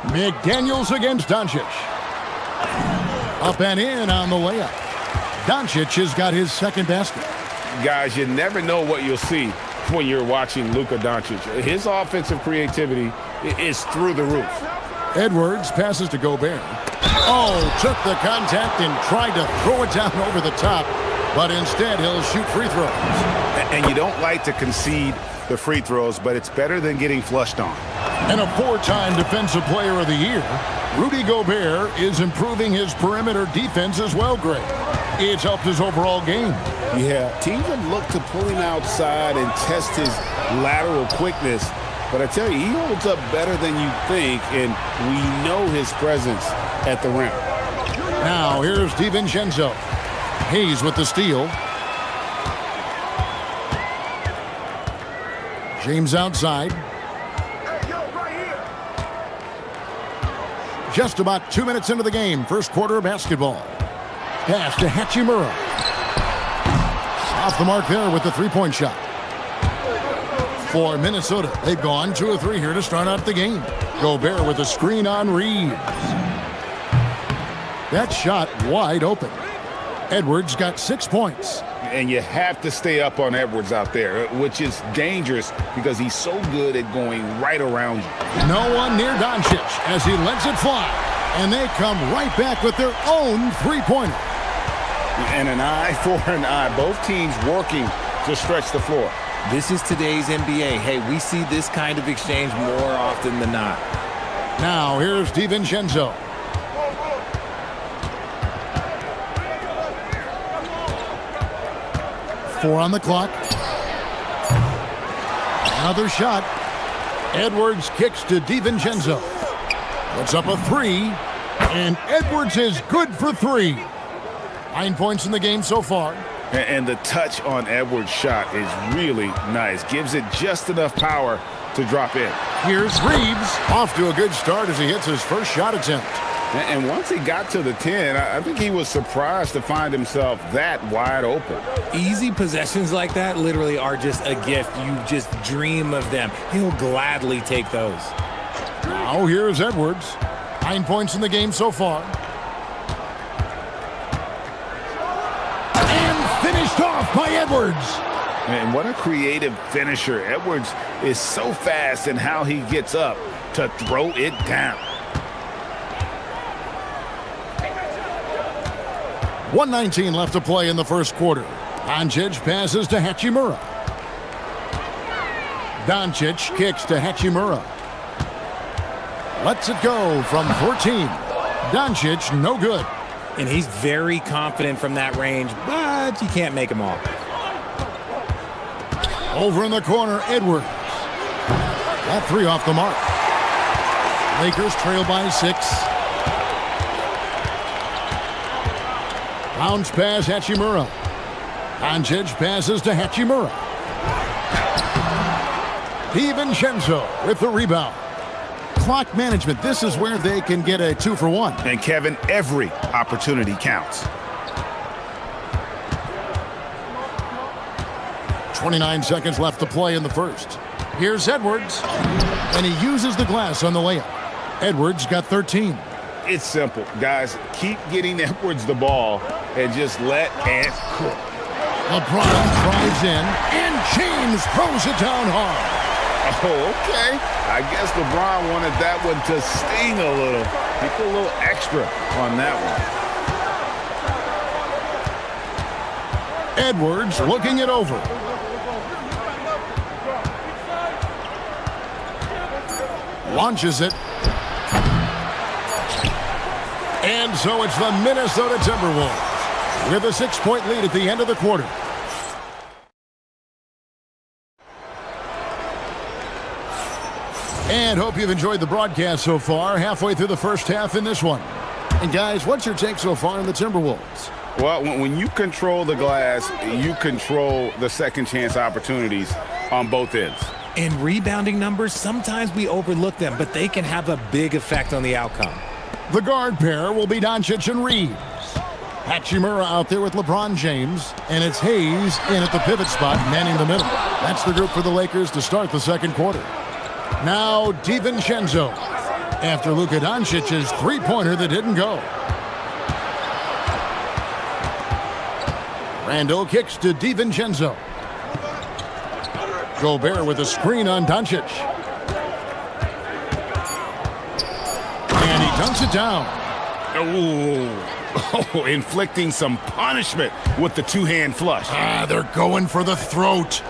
A: McDaniels against Doncic. Up and in on the layup. Doncic has got his second basket.
E: Guys, you never know what you'll see when you're watching Luka Doncic. His offensive creativity is through the roof.
A: Edwards passes to Gobert. Oh, took the contact and tried to throw it down over the top, but instead he'll shoot free throws.
E: And you don't like to concede the free throws, but it's better than getting flushed on.
A: And a 4-time Defensive Player of the Year, Rudy Gobert is improving his perimeter defense as well, Greg. It's helped his overall game.
E: Yeah, teams have looked to pull him outside and test his lateral quickness. But I tell you, he holds up better than you think, and we know his presence at the rim.
A: Now, here's DiVincenzo. Hayes with the steal. James outside. Just about 2 minutes into the game, first quarter of basketball. Pass to Hachimura. Off the mark there with the three-point shot. For Minnesota, they've gone 2 of 3 here to start out the game. Gobert with a screen on Reeves. That shot wide open. Edwards got 6 points.
E: And you have to stay up on Edwards out there, which is dangerous because he's so good at going right around you.
A: No one near Doncic as he lets it fly. And they come right back with their own three-pointer.
E: And an eye for an eye. Both teams working to stretch the floor.
B: This is today's NBA. Hey, we see this kind of exchange more often than not.
A: Now, here's DiVincenzo. Four on the clock. Another shot. Edwards kicks to DiVincenzo. Puts up a 3. And Edwards is good for 3. 9 points in the game so far.
E: And the touch on Edwards' shot is really nice. Gives it just enough power to drop in.
A: Here's Reeves. Off to a good start as he hits his first shot attempt.
E: And once he got to the 10, I think he was surprised to find himself that wide open.
B: Easy possessions like that literally are just a gift. You just dream of them. He'll gladly take those.
A: Now here's Edwards. 9 points in the game so far. And finished off by Edwards.
E: And what a creative finisher. Edwards is so fast in how he gets up to throw it down.
A: 1:19 left to play in the first quarter. Doncic passes to Hachimura. Doncic kicks to Hachimura. Lets it go from 14. Doncic, no good.
B: And he's very confident from that range, but you can't make him all.
A: Over in the corner, Edwards. That 3 off the mark. Lakers trail by 6. Bounce pass, Hachimura. Doncic passes to Hachimura. DiVincenzo with the rebound. Clock management, this is where they can get a 2 for 1.
E: And Kevin, every opportunity counts.
A: 29 seconds left to play in the first. Here's Edwards. And he uses the glass on the layup. Edwards got 13.
E: It's simple, guys. Keep getting Edwards the ball and just let Ant cook.
A: LeBron drives in, and James throws it down hard.
E: Oh, okay. I guess LeBron wanted that one to sting a little. He put a little extra on that one.
A: Edwards looking it over. Launches it. And so it's the Minnesota Timberwolves with a 6-point lead at the end of the quarter. And hope you've enjoyed the broadcast so far, halfway through the first half in this one. And guys, what's your take so far on the Timberwolves?
E: Well, when you control the glass, you control the second chance opportunities on both ends.
B: In rebounding numbers, sometimes we overlook them, but they can have a big effect on the outcome.
A: The guard pair will be Doncic and Reeves. Hachimura out there with LeBron James, and it's Hayes in at the pivot spot, manning the middle. That's the group for the Lakers to start the second quarter. Now DiVincenzo, after Luka Doncic's three-pointer that didn't go. Randle kicks to DiVincenzo. Gobert with a screen on Doncic. And he dunks it down.
E: Oh, inflicting some punishment with the two-hand flush.
A: They're going for the throat.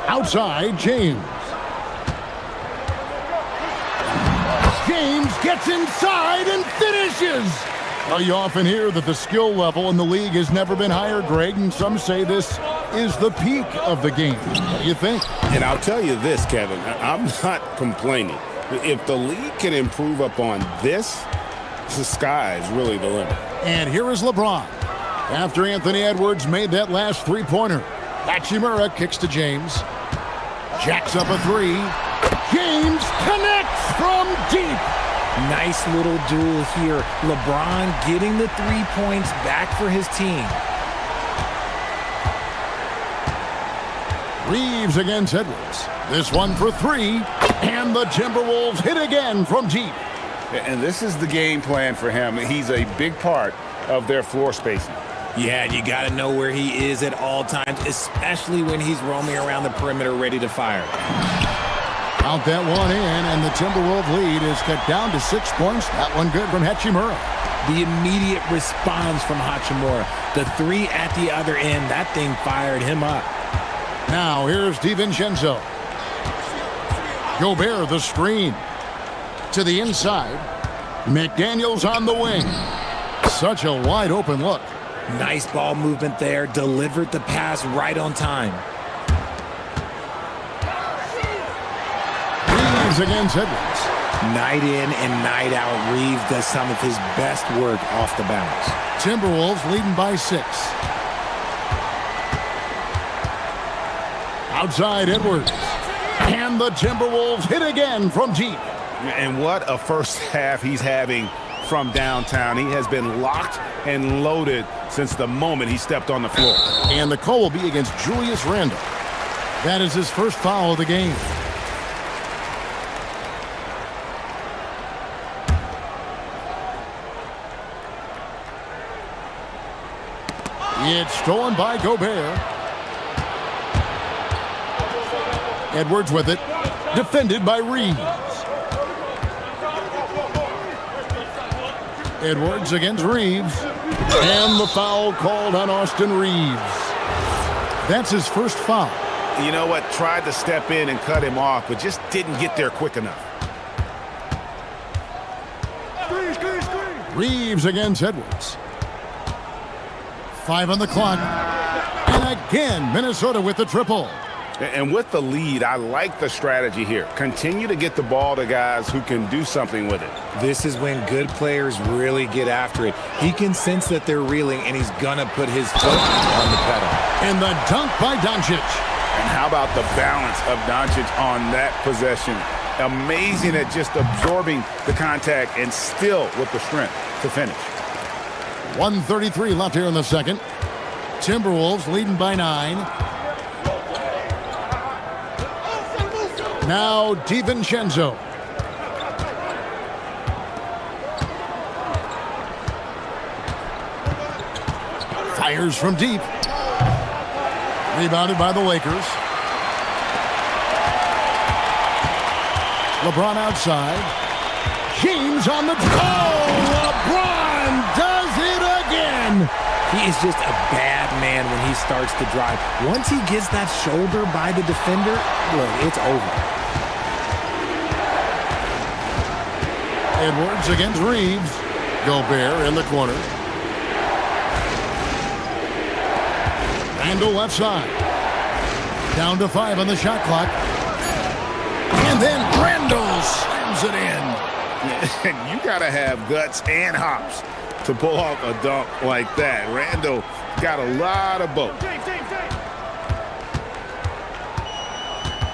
A: Outside, James. James gets inside and finishes. Well, you often hear that the skill level in the league has never been higher, Greg, and some say this is the peak of the game. What do you think?
E: And I'll tell you this, Kevin, I'm not complaining. If the league can improve upon this, the sky is really the limit.
A: And here is LeBron. After Anthony Edwards made that last three-pointer, Hachimura kicks to James. Jacks up a three. James connects from deep.
B: Nice little duel here. LeBron getting the 3 points back for his team.
A: Reeves against Edwards. This one for three. And the Timberwolves hit again from deep.
E: And this is the game plan for him. He's a big part of their floor spacing.
B: Yeah, you got to know where he is at all times, especially when he's roaming around the perimeter ready to fire.
A: Count that one in, and the Timberwolves lead is cut down to 6 points. That one good from Hachimura.
B: The immediate response from Hachimura. The three at the other end, that thing fired him up.
A: Now here's DiVincenzo. Gobert the screen. To the inside. McDaniels on the wing. Such a wide open look.
B: Nice ball movement there. Delivered the pass right on time.
A: Reeves against Edwards.
B: Night in and night out, Reeves does some of his best work off the bounce.
A: Timberwolves leading by 6. Outside Edwards. And the Timberwolves hit again from deep.
E: And what a first half he's having from downtown. He has been locked and loaded since the moment he stepped on the floor.
A: And the call will be against Julius Randle. That is his first foul of the game. It's stolen by Gobert. Edwards with it. Defended by Reeves. Edwards against Reeves. And the foul called on Austin Reeves. That's his first foul.
C: You know what? Tried to step in and cut him off, but just didn't get there quick enough.
A: Reeves against Edwards. 5 on the clock. And again, Minnesota with the triple.
E: And with the lead, I like the strategy here. Continue to get the ball to guys who can do something with it.
B: This is when good players really get after it. He can sense that they're reeling, and he's going to put his foot on the pedal.
A: And the dunk by Doncic.
E: And how about the balance of Doncic on that possession? Amazing at just absorbing the contact and still with the strength to finish.
A: 1:33 left here in the second. Timberwolves leading by 9. Now DiVincenzo. Fires from deep. Rebounded by the Lakers. LeBron outside. James on the... Oh, LeBron does it again!
B: He is just a bad man when he starts to drive. Once he gets that shoulder by the defender, look, it's over.
A: Edwards against Reeves. Gobert in the corner. Randall left side. Down to 5 on the shot clock. And then Randall slams it in.
E: You got to have guts and hops to pull off a dunk like that. Randall got a lot of both.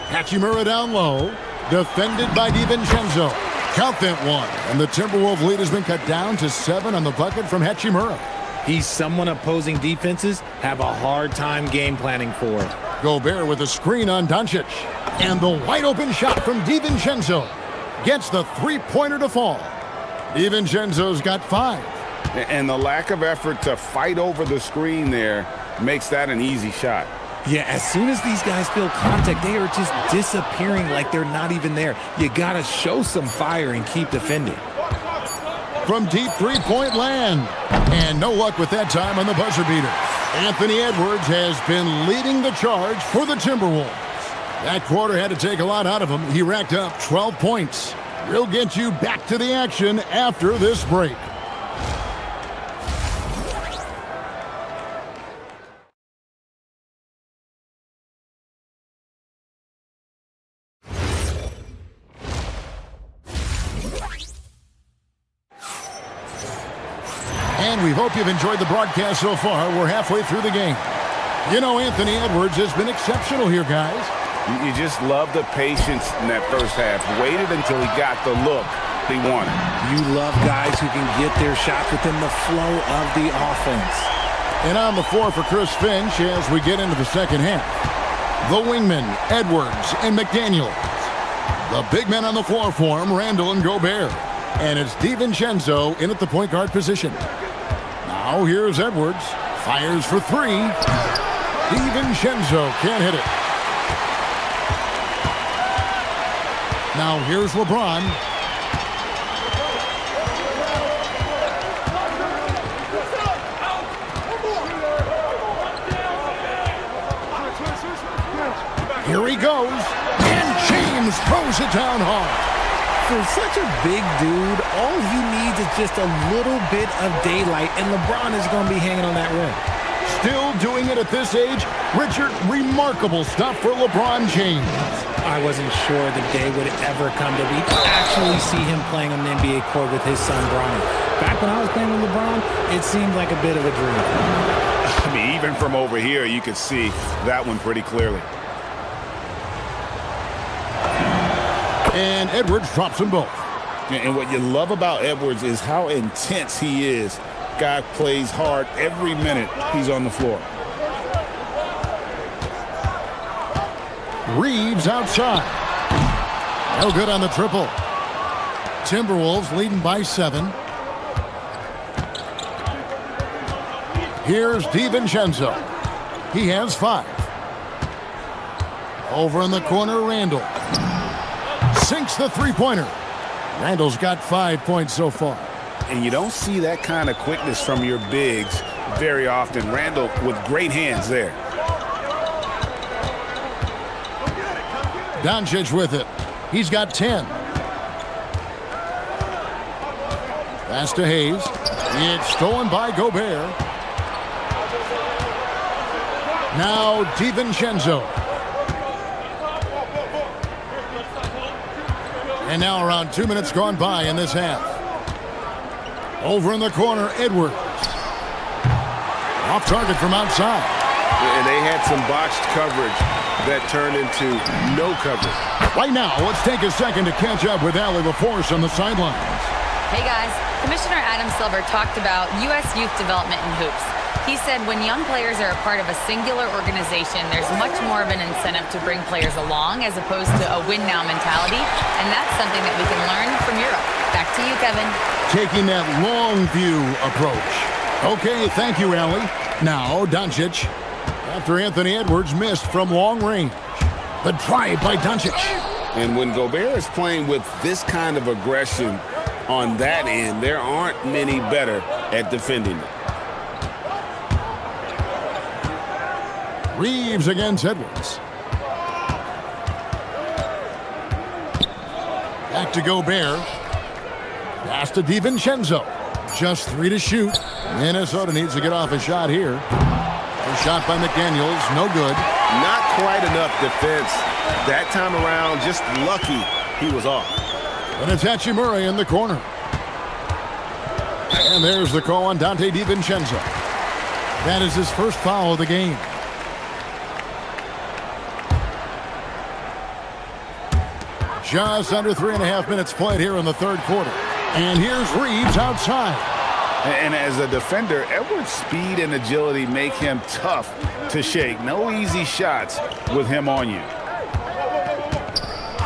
A: Hachimura down low. Defended by DiVincenzo. Count that one. And the Timberwolves lead has been cut down to 7 on the bucket from Hachimura.
B: He's someone opposing defenses have a hard time game planning for.
A: Gobert with a screen on Doncic. And the wide open shot from DiVincenzo. Gets the three-pointer to fall. DiVincenzo's got 5.
E: And the lack of effort to fight over the screen there makes that an easy shot.
B: Yeah, as soon as these guys feel contact, they are just disappearing like they're not even there. You got to show some fire and keep defending.
A: From deep three-point land. And no luck with that time on the buzzer beater. Anthony Edwards has been leading the charge for the Timberwolves. That quarter had to take a lot out of him. He racked up 12 points. We'll get you back to the action after this break. And we hope you've enjoyed the broadcast so far. We're halfway through the game. You know, Anthony Edwards has been exceptional here, guys.
E: You just love the patience in that first half. Waited until he got the look he wanted.
B: You love guys who can get their shots within the flow of the offense.
A: And on the floor for Chris Finch as we get into the second half. The wingmen, Edwards and McDaniels. The big men on the floor for him, Randall and Gobert. And it's DiVincenzo in at the point guard position. Now here's Edwards. Fires for 3. DiVincenzo can't hit it. Now here's LeBron. Here he goes. And James throws it down hard.
B: For such a big dude, all he needs is just a little bit of daylight, and LeBron is going to be hanging on that rim.
A: Still doing it at this age. Richard, remarkable stuff for LeBron James.
B: I wasn't sure the day would ever come to actually see him playing on the NBA court with his son, Bronny. Back when I was playing with LeBron, it seemed like a bit of a dream.
E: I mean, even from over here, you could see that one pretty clearly.
A: And Edwards drops them both.
E: And what you love about Edwards is how intense he is. Guy plays hard every minute he's on the floor.
A: Reeves outside. No good on the triple. Timberwolves leading by 7. Here's DiVincenzo. He has 5. Over in the corner, Randall. Sinks the three-pointer. Randall's got 5 points so far.
E: And you don't see that kind of quickness from your bigs very often. Randall with great hands there.
A: Doncic with it. He's got 10. Pass to Hayes. It's stolen by Gobert. Now DiVincenzo. And now around 2 minutes gone by in this half. Over in the corner, Edwards. Off target from outside.
C: And they had some botched coverage that turned into no coverage.
A: Right now, let's take a second to catch up with Allie LaForce on the sidelines.
D: Hey guys, Commissioner Adam Silver talked about U.S. youth development in hoops. He said when young players are a part of a singular organization, there's much more of an incentive to bring players along as opposed to a win-now mentality, and that's something that we can learn from Europe. Back to you, Kevin.
A: Taking that long view approach. Okay, thank you, Allie. Now Doncic, after Anthony Edwards missed from long range. The drive by Doncic.
E: And when Gobert is playing with this kind of aggression on that end, there aren't many better at defending it.
A: Reeves against Edwards. Back to Gobert. Pass to DiVincenzo. Just 3 to shoot. Minnesota needs to get off a shot here. A shot by McDaniels, no good.
C: Not quite enough defense. That time around, just lucky he was off.
A: And it's Hachimura in the corner. And there's the call on Dante DiVincenzo. That is his first foul of the game. Just under 3.5 minutes played here in the third quarter. And here's Reeves outside.
E: And as a defender, Edwards' speed and agility make him tough to shake. No easy shots with him on you.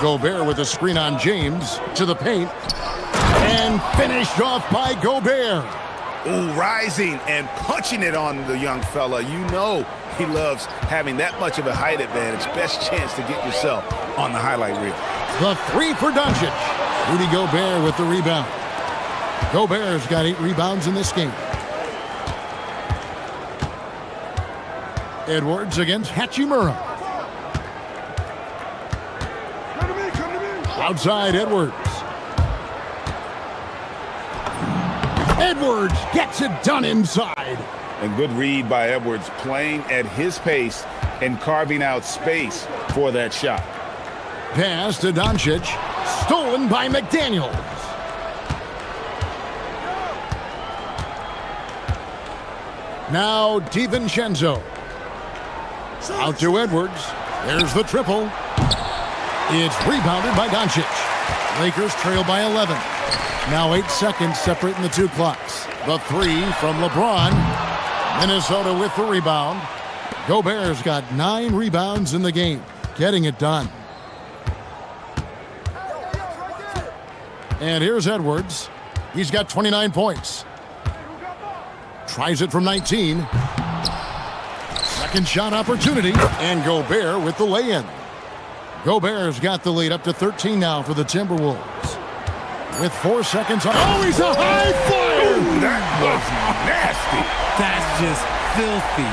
A: Gobert with a screen on James to the paint. And finished off by Gobert.
C: Ooh, rising and punching it on the young fella. You know he loves having that much of a height advantage. Best chance to get yourself on the highlight reel.
A: The 3 for Doncic. Rudy Gobert with the rebound. Gobert's got 8 rebounds in this game. Edwards against Hachimura. Outside Edwards. Edwards gets it done inside.
E: And good read by Edwards, playing at his pace and carving out space for that shot.
A: Pass to Doncic. Stolen by McDaniels. Now DiVincenzo. Out to Edwards. There's the triple. It's rebounded by Doncic. Lakers trail by 11. Now 8 seconds separating the two clocks. The 3 from LeBron. Minnesota with the rebound. Gobert's got 9 rebounds in the game. Getting it done. And here's Edwards. He's got 29 points. Tries it from 19. Second shot opportunity. And Gobert with the lay-in. Gobert's got the lead up to 13 now for the Timberwolves. With 4 seconds on. Oh, he's a high flyer!
C: That was nasty.
B: That's just filthy.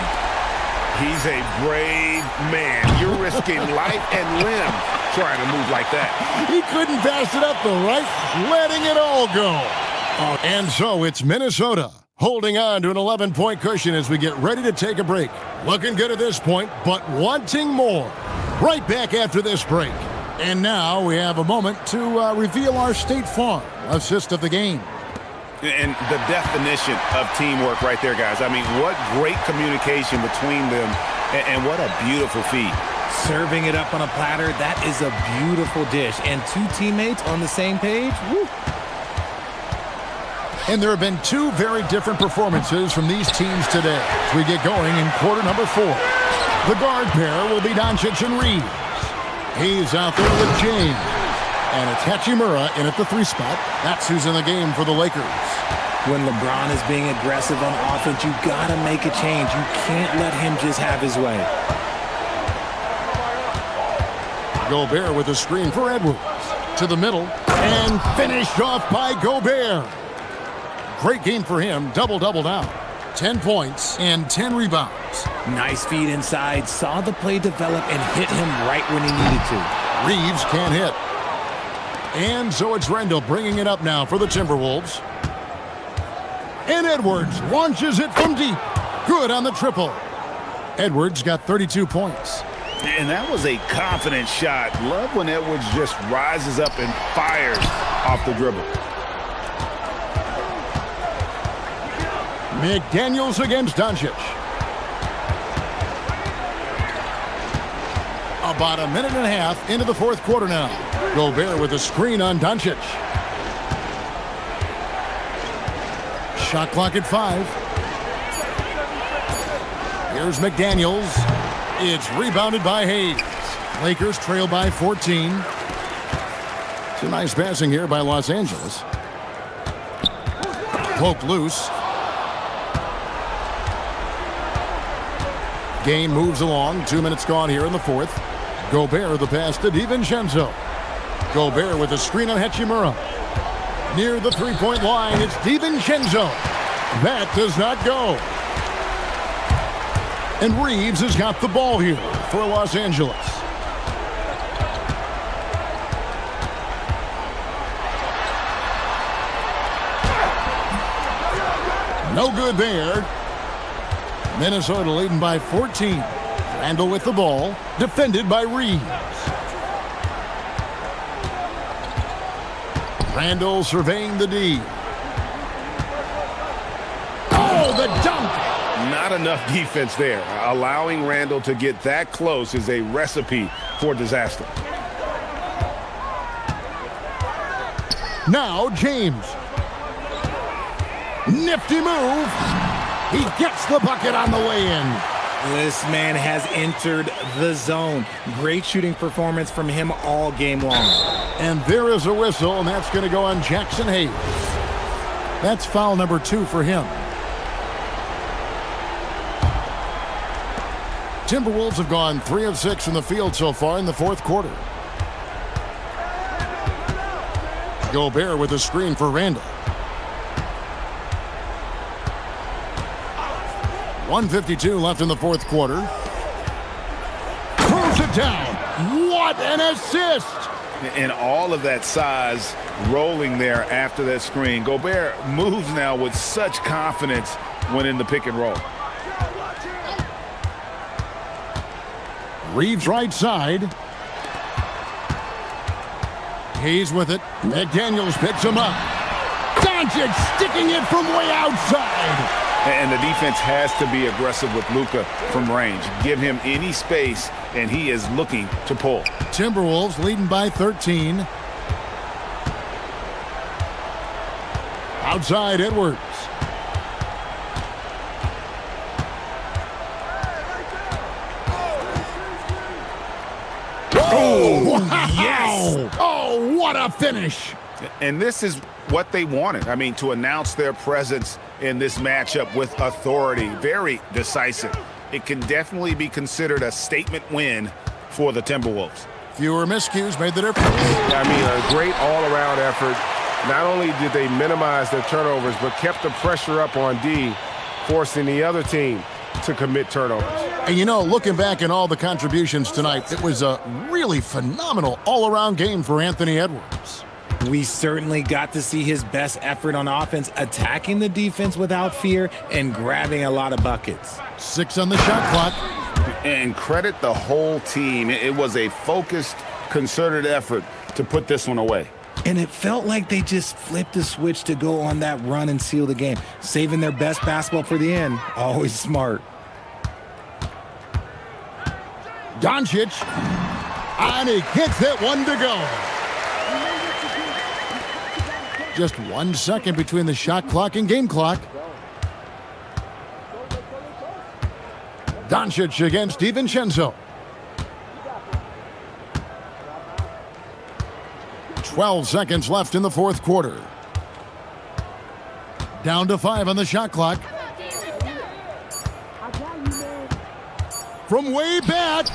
C: He's a brave man. You're risking life and limb trying to move like that.
A: He couldn't pass it up though, right? Letting it all go. And so it's Minnesota holding on to an 11-point cushion as we get ready to take a break. Looking good at this point, but wanting more. Right back after this break. And now we have a moment to reveal our State Farm assist of the game.
C: And the definition of teamwork right there, guys. I mean, what great communication between them, and what a beautiful feed.
B: Serving it up on a platter, that is a beautiful dish. And 2 teammates on the same page, woo.
A: And there have been 2 very different performances from these teams today as we get going in quarter number 4. The guard pair will be Doncic and Reeves. He's out there with James. And it's Hachimura in at the 3 spot. That's who's in the game for the Lakers.
B: When LeBron is being aggressive on offense, you gotta make a change. You can't let him just have his way.
A: Gobert with a screen for Edwards. To the middle. And finished off by Gobert. Great game for him. Double-double now. 10 points and 10 rebounds.
B: Nice feed inside. Saw the play develop and hit him right when he needed to.
A: Reeves can't hit. And so it's Rendell bringing it up now for the Timberwolves. And Edwards launches it from deep. Good on the triple. Edwards got 32 points.
E: And that was a confident shot. Love when Edwards just rises up and fires off the dribble.
A: McDaniels against Doncic. About a minute and a half into the fourth quarter now. Gobert with a screen on Doncic. Shot clock at 5. Here's McDaniels. It's rebounded by Hayes. Lakers trail by 14. Some nice passing here by Los Angeles. Poked loose. Game moves along. 2 minutes gone here in the fourth. Gobert the pass to DiVincenzo. Gobert with a screen on Hachimura. Near the three-point line, it's DiVincenzo. That does not go. And Reeves has got the ball here for Los Angeles. No good there. Minnesota leading by 14. Randall with the ball, defended by Reeves. Randall surveying the D. Oh, the dunk!
C: Not enough defense there. Allowing Randall to get that close is a recipe for disaster.
A: Now James. Nifty move. He gets the bucket on the way in.
B: This man has entered the zone. Great shooting performance from him all game long.
A: And there is a whistle, and that's going to go on Jackson Hayes. That's foul number 2 for him. Timberwolves have gone 3 of 6 in the field so far in the fourth quarter. Gobert with a screen for Randall. 1:52 left in the fourth quarter. Throws it down. What an assist!
C: And all of that size rolling there after that screen. Gobert moves now with such confidence when in the pick and roll.
A: Reeves right side. Hayes with it. McDaniels picks him up. Doncic sticking it from way outside.
C: And the defense has to be aggressive with Luka from range. Give him any space, and he is looking to pull.
A: Timberwolves leading by 13. Outside Edwards. Oh, wow. Yes! Oh, what a finish!
C: And this is what they wanted. I mean, to announce their presence in this matchup with authority. Very decisive. It can definitely be considered a statement win for the Timberwolves.
A: Fewer miscues made the difference.
F: I mean, a great all-around effort. Not only did they minimize their turnovers, but kept the pressure up on D, forcing the other team to commit turnovers.
A: And you know, looking back at all the contributions tonight, it was a really phenomenal all-around game for Anthony Edwards.
B: We certainly got to see his best effort on offense, attacking the defense without fear and grabbing a lot of buckets.
A: 6 on the shot clock.
C: And credit the whole team. It was a focused, concerted effort to put this one away.
B: And it felt like they just flipped the switch to go on that run and seal the game, saving their best basketball for the end. Always smart.
A: Doncic, and he gets it, 1 to go. Just 1 second between the shot clock and game clock. Doncic against DiVincenzo. 12 seconds left in the fourth quarter. Down to 5 on the shot clock. From way back.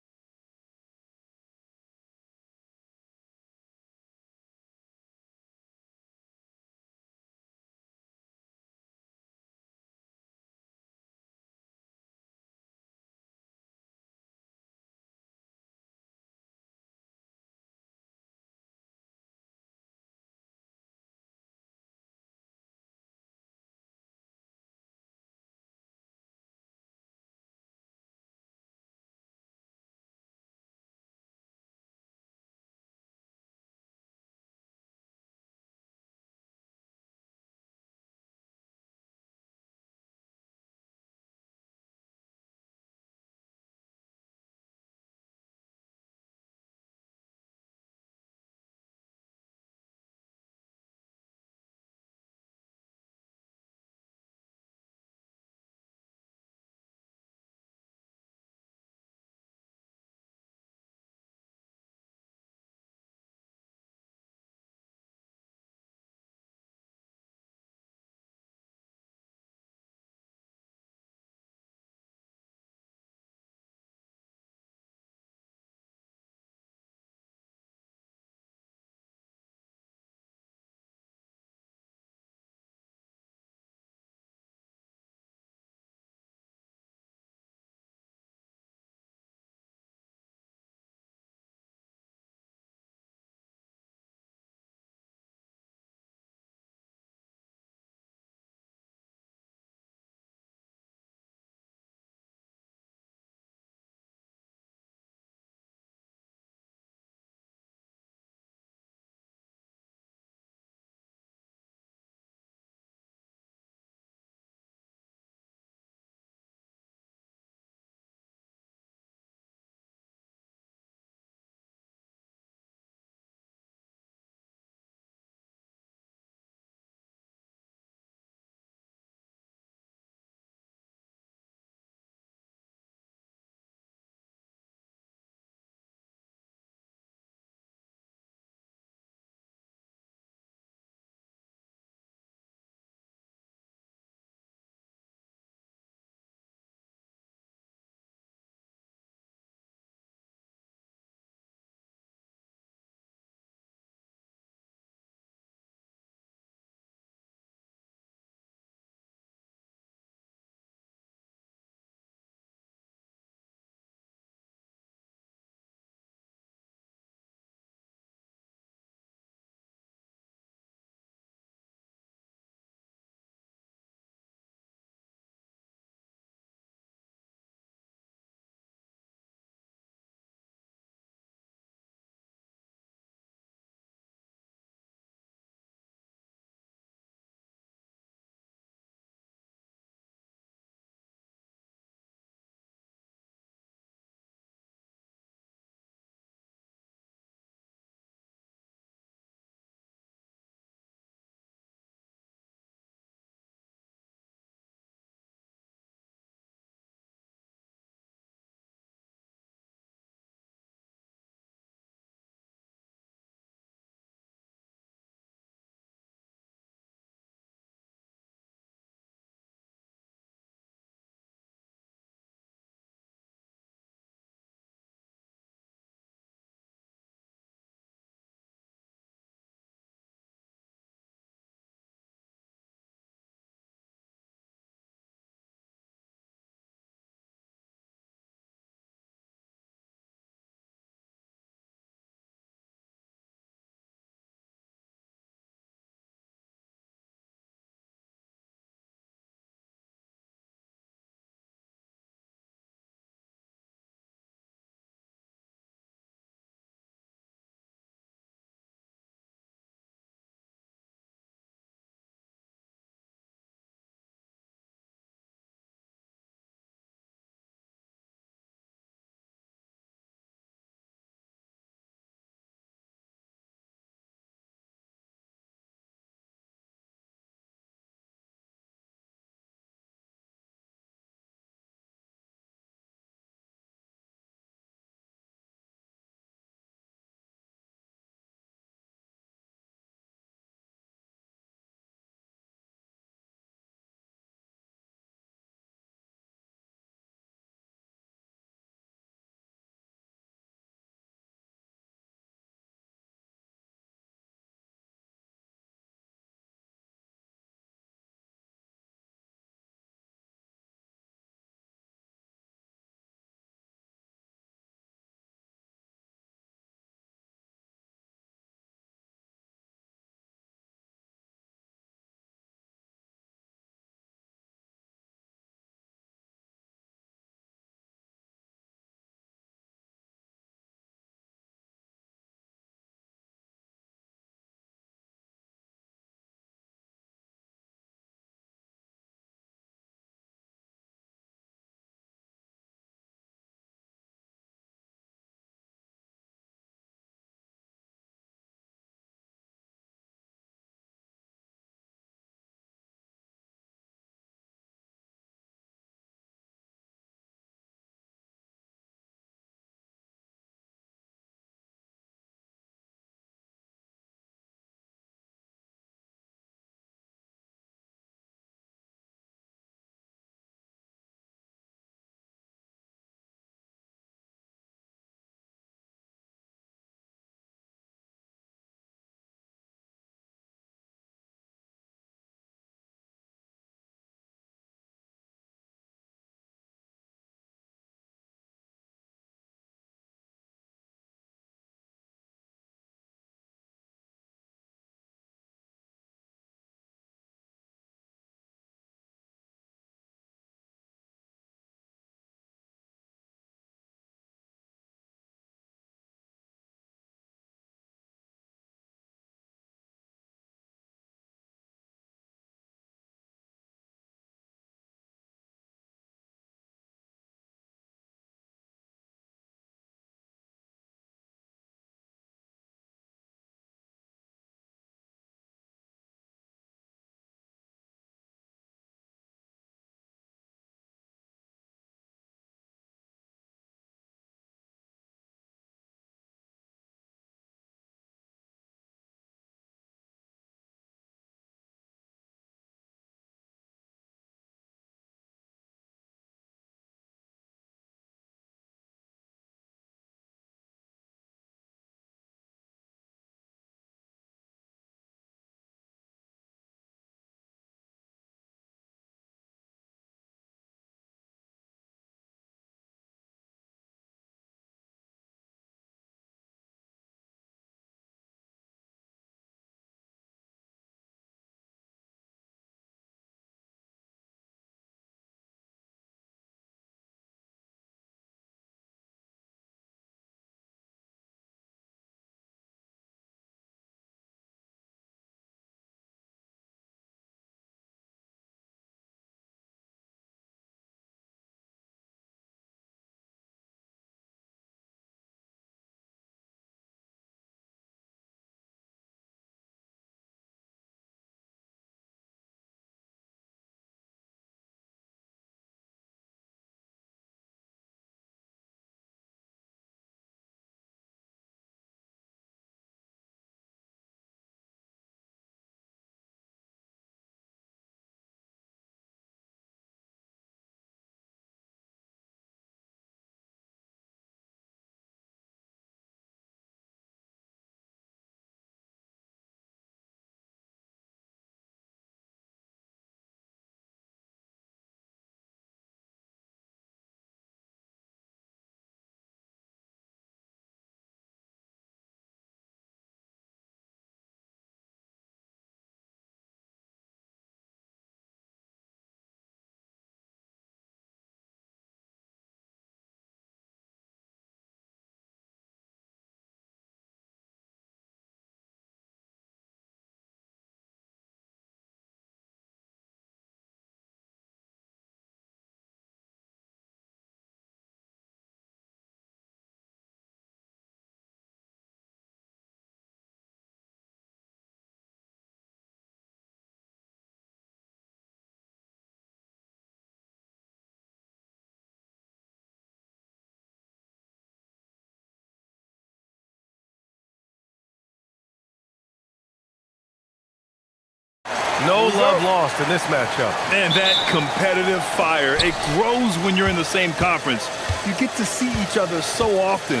F: No love lost in this matchup.
H: And that competitive fire, it grows when you're in the same conference. You get to see each other so often.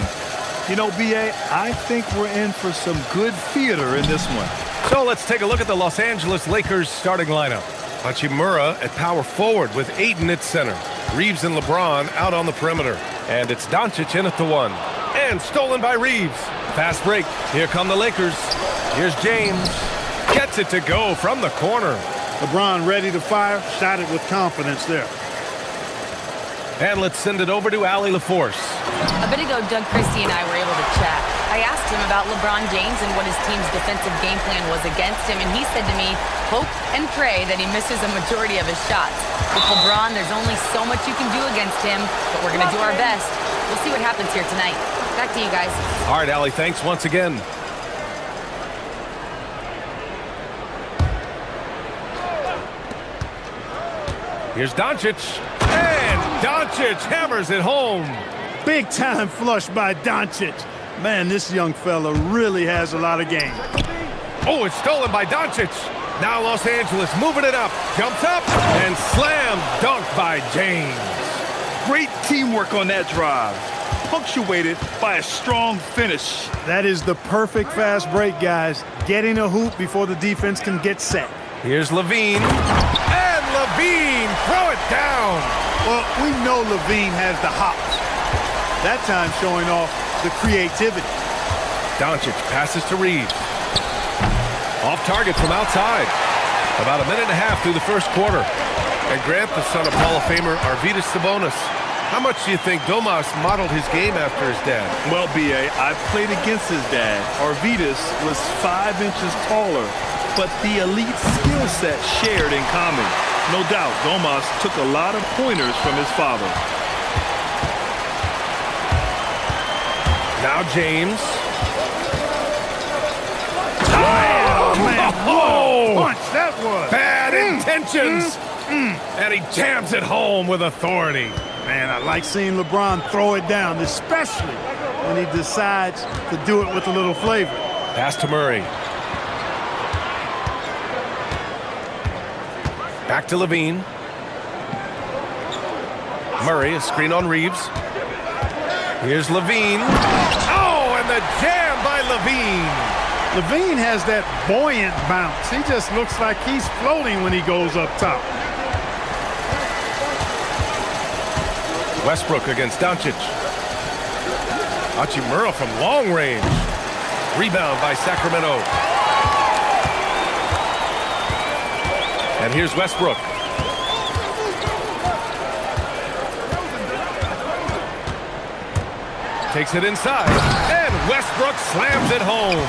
H: You know, BA, I think we're in for some good theater in this one.
F: So let's take a look at the Los Angeles Lakers starting lineup. Hachimura at power forward with Ayton at center. Reeves and LeBron out on the perimeter. And it's Doncic in at the 1. And stolen by Reeves. Fast break. Here come the Lakers. Here's James. Gets it to go from the corner.
K: LeBron ready to fire, shot it with confidence there.
F: And let's send it over to Allie LaForce.
D: A bit ago, Doug Christie and I were able to chat. I asked him about LeBron James and what his team's defensive game plan was against him, and he said to me, hope and pray that he misses a majority of his shots. With LeBron, there's only so much you can do against him, but we're going to do our best. We'll see what happens here tonight. Back to you guys.
F: All right, Allie, thanks once again. Here's Doncic. And Doncic hammers it home.
K: Big time flush by Doncic. Man, this young fella really has a lot of game.
F: Oh, it's stolen by Doncic. Now Los Angeles moving it up. Jumps up and slam dunk by James.
H: Great teamwork on that drive, punctuated by a strong finish.
K: That is the perfect fast break, guys. Getting a hoop before the defense can get set.
F: Here's Levine. And Levine, throw it down.
K: Well, we know Levine has the hops. That time showing off the creativity.
F: Doncic passes to Reeves. Off target from outside. About a minute and a half through the first quarter. And Grant, the son of Hall of Famer Arvydas Sabonis. How much do you think Domas modeled his game after his dad?
H: Well, B.A., I played against his dad. Arvydas was 5 inches taller, but the elite skill set shared in common. No doubt, Domas took a lot of pointers from his father.
F: Now James.
K: Oh, man,
F: oh,
K: what a punch that was.
F: Bad intentions. And he jams it home with authority.
K: Man, I like seeing LeBron throw it down, especially when he decides to do it with a little flavor.
F: Pass to Murray. Back to Levine. Murray, a screen on Reeves. Here's Levine. Oh, and the jam by Levine.
K: Levine has that buoyant bounce. He just looks like he's floating when he goes up top.
F: Westbrook against Doncic. Hachimura from long range. Rebound by Sacramento. And here's Westbrook. Takes it inside. And Westbrook slams it home.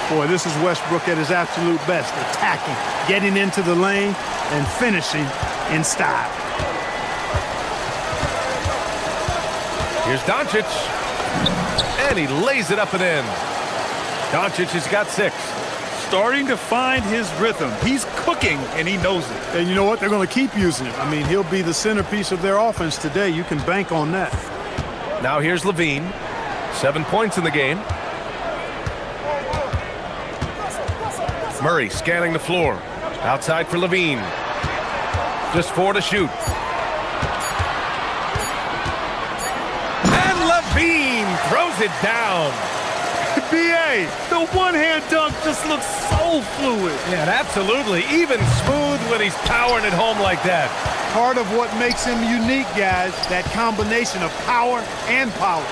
K: Boy, this is Westbrook at his absolute best. Attacking, getting into the lane, and finishing in style.
F: Here's Doncic. And he lays it up and in. Doncic has got 6.
H: Starting to find his rhythm. He's cooking, and he knows it.
K: And you know what? They're going to keep using him. I mean, he'll be the centerpiece of their offense today. You can bank on that.
F: Now here's Levine. 7 points in the game. Murray scanning the floor. Outside for Levine. Just 4 to shoot. And Levine throws it down.
H: B.A., the one-hand dunk just looks so fluid.
F: Yeah, absolutely. Even smooth when he's powering it home like that.
K: Part of what makes him unique, guys, that combination of power and power.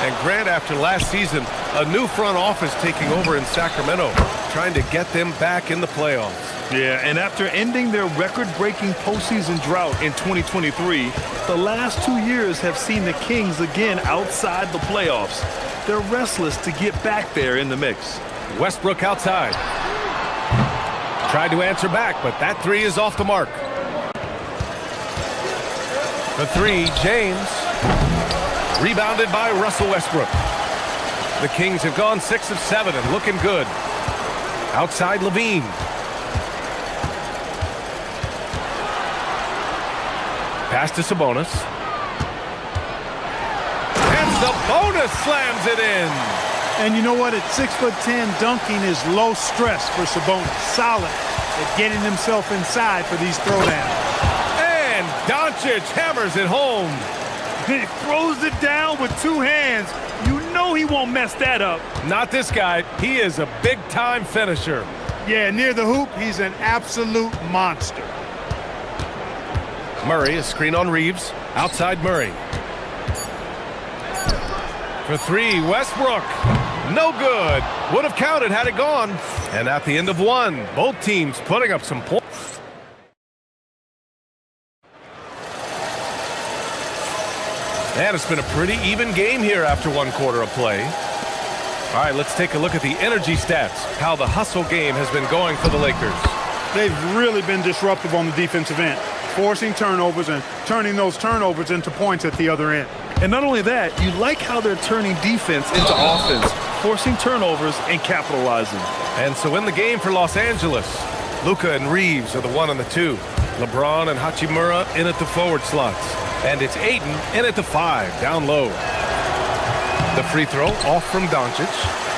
F: And Grant, after last season, a new front office taking over in Sacramento, trying to get them back in the playoffs.
H: Yeah, and after ending their record-breaking postseason drought in 2023, the last 2 years have seen the Kings again outside the playoffs. They're restless to get back there in the mix.
F: Westbrook outside. Tried to answer back, but that 3 is off the mark. The 3, James. Rebounded by Russell Westbrook. The Kings have gone 6 of 7 and looking good. Outside Levine. Pass to Sabonis. And Sabonis slams it in.
K: And you know what? At 6'10", dunking is low stress for Sabonis. Solid, at getting himself inside for these throwdowns.
F: And Doncic hammers it home.
H: He throws it down with two hands. You know he won't mess that up.
F: Not this guy. He is a big-time finisher.
K: Yeah, near the hoop, he's an absolute monster.
F: Murray, a screen on Reeves. Outside Murray. For three, Westbrook. No good. Would have counted had it gone. And at the end of one, both teams putting up some points. And it's been a pretty even game here after one quarter of play. All right, let's take a look at the energy stats, how the hustle game has been going for the Lakers.
K: They've really been disruptive on the defensive end, forcing turnovers and turning those turnovers into points at the other end.
H: And not only that, you like how they're turning defense into offense, forcing turnovers and capitalizing.
F: And so in the game for Los Angeles, Luka and Reeves are the 1 and the 2. LeBron and Hachimura in at the forward slots. And it's Ayton in at the 5, down low. The free throw off from Doncic.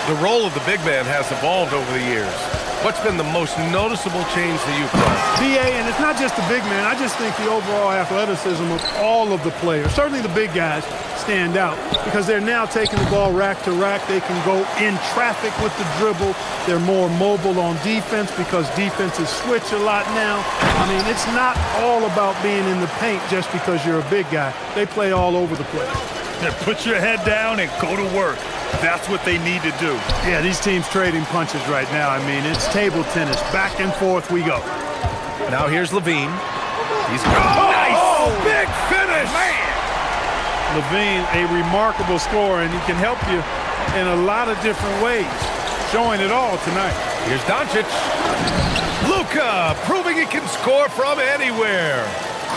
F: The role of the big man has evolved over the years. What's been the most noticeable change to you, Clark?
K: BA, and it's not just the big man. I just think the overall athleticism of all of the players, certainly the big guys, stand out because they're now taking the ball rack to rack. They can go in traffic with the dribble. They're more mobile on defense because defenses switch a lot now. I mean, it's not all about being in the paint just because you're a big guy. They play all over the place.
H: Then put your head down and go to work. That's what they need to do.
K: Yeah, these teams trading punches right now. I mean, it's table tennis. Back and forth we go.
F: Now here's Levine. He's nice! Big finish! Man!
K: Levine, a remarkable scorer, and he can help you in a lot of different ways. Showing it all tonight.
F: Here's Doncic. Luka proving he can score from anywhere.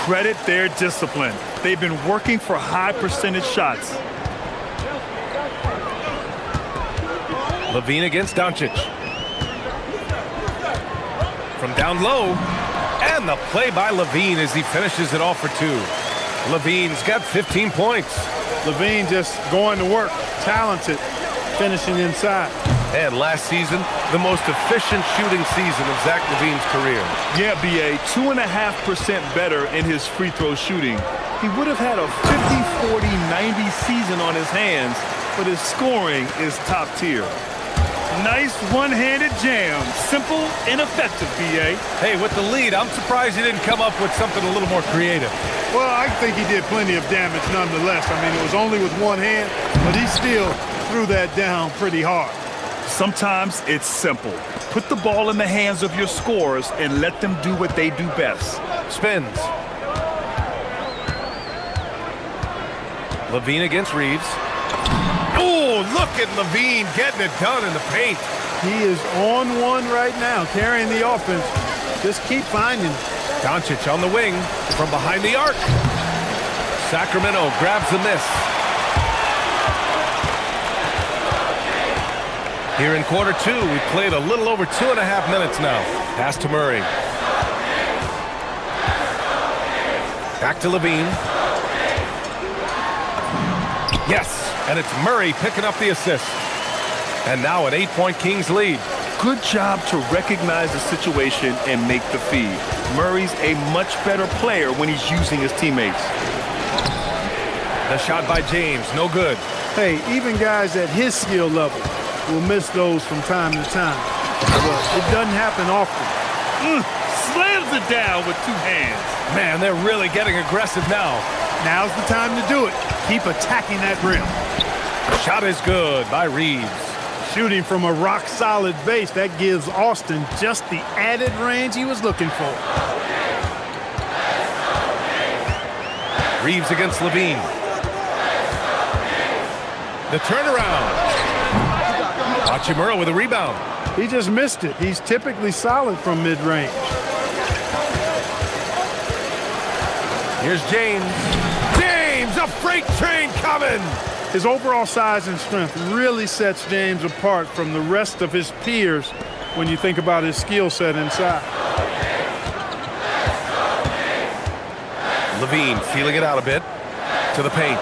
H: Credit their discipline. They've been working for high percentage shots.
F: Levine against Doncic. From down low. And the play by Levine as he finishes it off for 2. Levine's got 15 points.
K: Levine just going to work. Talented. Finishing inside.
F: And last season, the most efficient shooting season of Zach Levine's career.
H: Yeah, BA, 2.5% better in his free throw shooting. He would have had a 50-40-90 season on his hands, but his scoring is top tier. Nice one-handed jam. Simple and effective, BA.
F: Hey, with the lead, I'm surprised he didn't come up with something a little more creative.
K: Well, I think he did plenty of damage nonetheless. I mean, it was only with one hand, but he still threw that down pretty hard.
H: Sometimes it's simple. Put the ball in the hands of your scorers and let them do what they do best.
F: Spins. Levine against Reeves. Oh, look at Levine getting it done in the paint.
K: He is on one right now, carrying the offense. Just keep finding it.
F: Doncic on the wing from behind the arc. Sacramento grabs the miss. Here in quarter 2, we played a little over 2.5 minutes now. Pass to Murray. Back to Levine. Yes, and it's Murray picking up the assist. And now an 8-point Kings lead.
H: Good job to recognize the situation and make the feed. Murray's a much better player when he's using his teammates.
F: The shot by James, no good.
K: Hey, even guys at his skill level will miss those from time to time. But it doesn't happen often.
H: Slams it down with 2 hands.
F: Man, they're really getting aggressive now.
K: Now's the time to do it. Keep attacking that rim.
F: The shot is good by Reeves.
K: Shooting from a rock-solid base, that gives Austin just the added range he was looking for.
F: Reeves against Levine. The turnaround. Hachimura with a rebound.
K: He just missed it. He's typically solid from mid-range.
F: Here's James. James, a freight train coming.
K: His overall size and strength really sets James apart from the rest of his peers when you think about his skill set inside.
F: Levine feeling it out a bit. To the paint.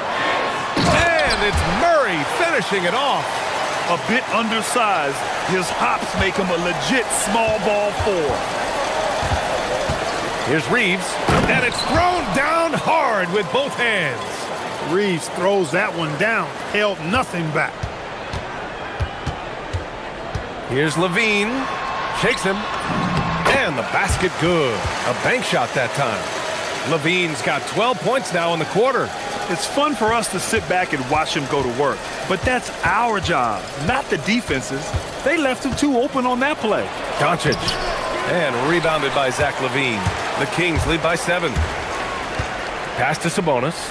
F: And it's Murray finishing it off.
H: A bit undersized, his hops make him a legit small ball 4.
F: Here's Reeves, and it's thrown down hard with both hands.
K: Reeves throws that one down, held nothing back.
F: Here's Levine, shakes him, and the basket good. A bank shot that time. Levine's got 12 points now in the quarter.
H: It's fun for us to sit back and watch him go to work, but that's our job, not the defense's. They left him too open on that play.
F: Doncic, and rebounded by Zach Levine. The Kings lead by 7. Pass to Sabonis.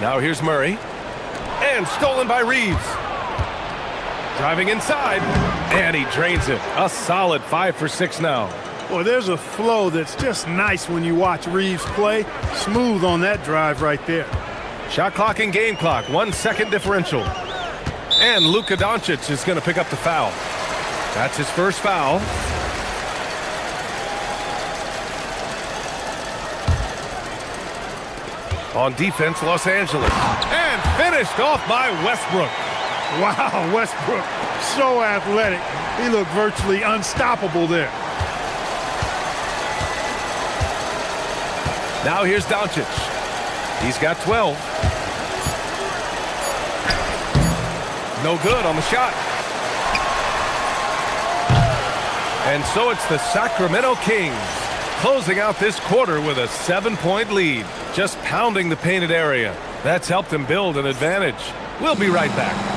F: Now here's Murray. And stolen by Reeves. Driving inside. And he drains it. A solid 5 for 6 now.
K: Well, there's a flow that's just nice when you watch Reeves play. Smooth on that drive right there.
F: Shot clock and game clock. 1 second differential. And Luka Doncic is going to pick up the foul. That's his first foul. On defense, Los Angeles. And finished off by Westbrook.
K: Wow, Westbrook, so athletic. He looked virtually unstoppable there.
F: Now here's Doncic. He's got 12. No good on the shot. And so it's the Sacramento Kings closing out this quarter with a 7-point lead. Just pounding the painted area. That's helped him build an advantage. We'll be right back.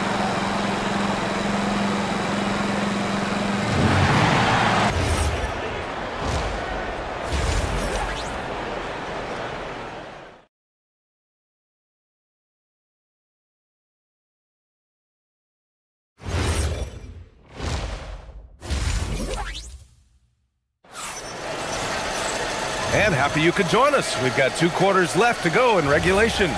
F: And happy you could join us. We've got 2 quarters left to go in regulation.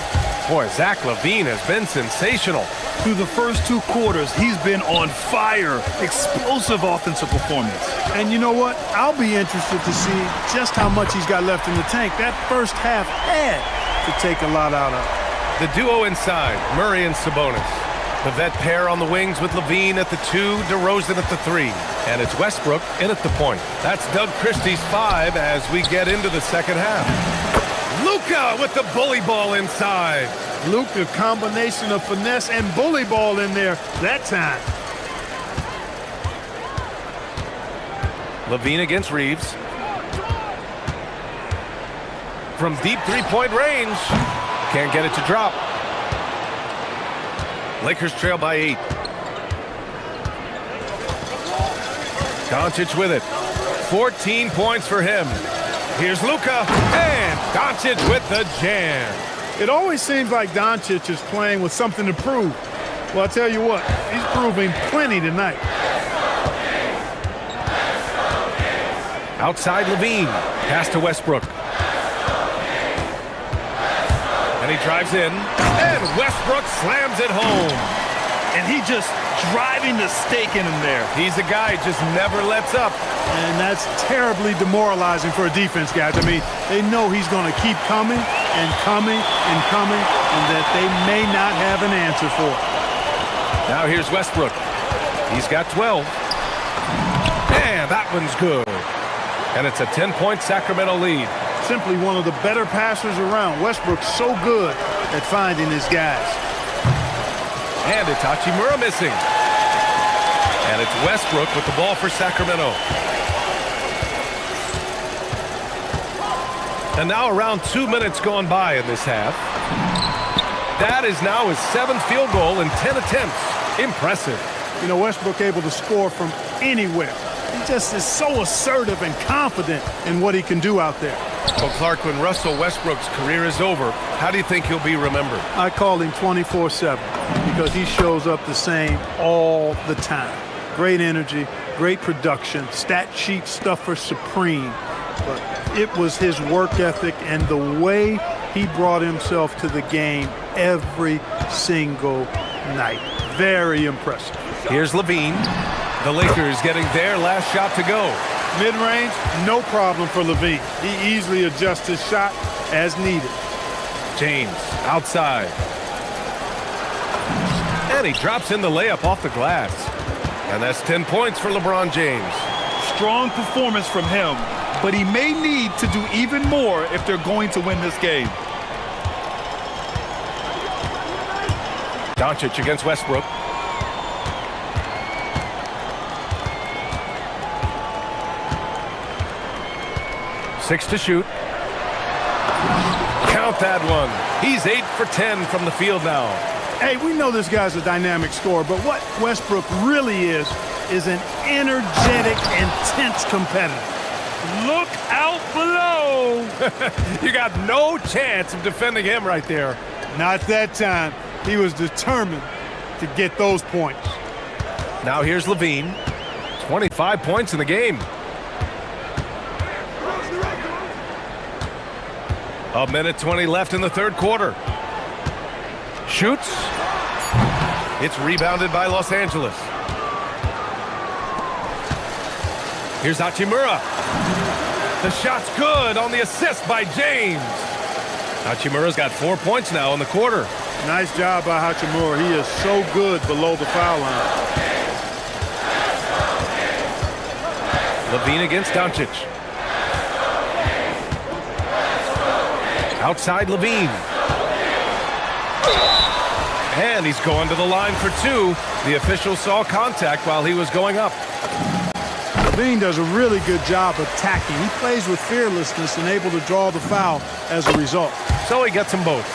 F: Boy, Zach Levine has been sensational.
H: Through the first 2 quarters, he's been on fire. Explosive offensive performance.
K: And you know what? I'll be interested to see just how much he's got left in the tank. That first half had to take a lot out of it.
F: The duo inside, Murray and Sabonis. The vet pair on the wings with Levine at the 2, DeRozan at the 3. And it's Westbrook in at the point. That's Doug Christie's 5 as we get into the second half. Luka with the bully ball inside.
K: Luka, combination of finesse and bully ball in there that time.
F: Levine against Reeves. From deep 3-point range. Can't get it to drop. Lakers trail by 8. Doncic with it. 14 points for him. Here's Luka, and Doncic with the jam.
K: It always seems like Doncic is playing with something to prove. Well, I'll tell you what, he's proving plenty tonight.
F: Outside Levine, pass to Westbrook. And he drives in, and Westbrook slams it home.
H: And he just driving the stake in him there.
F: He's a guy who just never lets up.
K: And that's terribly demoralizing for a defense, guys. I mean, they know he's going to keep coming and coming and coming, and that they may not have an answer for it.
F: Now here's Westbrook. He's got 12. And that one's good. And it's a 10-point Sacramento lead.
K: Simply one of the better passers around. Westbrook's so good at finding his guys.
F: And it's Hachimura missing. And it's Westbrook with the ball for Sacramento. And now around 2 minutes gone by in this half. That is now his 7th field goal in 10 attempts. Impressive.
K: You know, Westbrook able to score from anywhere. He just is so assertive and confident in what he can do out there.
F: Well, Clark, when Russell Westbrook's career is over, how do you think he'll be remembered?
K: I call him 24/7 because he shows up the same all the time. Great energy, great production, stat sheet stuffer supreme. But it was his work ethic and the way he brought himself to the game every single night. Very impressive.
F: Here's Levine. The Lakers getting their last shot to go.
K: Mid-range, no problem for Levine. He easily adjusts his shot as needed.
F: James outside. And he drops in the layup off the glass. And that's 10 points for LeBron James.
H: Strong performance from him, but he may need to do even more if they're going to win this game.
F: Doncic against Westbrook. Six to shoot. Count that one. He's 8 for 10 from the field now.
K: Hey, we know this guy's a dynamic scorer, but what Westbrook really is an energetic, intense competitor.
H: Look out below!
F: You got no chance of defending him right there.
K: Not that time. He was determined to get those points.
F: Now here's Levine. 25 points in the game. A minute 20 left in the third quarter. Shoots. It's rebounded by Los Angeles. Here's Hachimura. The shot's good on the assist by James. Hachimura's got 4 points now in the quarter.
K: Nice job by Hachimura. He is so good below the foul line.
F: Levine against Doncic. Outside Levine. And he's going to the line for two. The official saw contact while he was going up.
K: Levine does a really good job attacking. He plays with fearlessness and able to draw the foul as a result.
F: So he gets them both.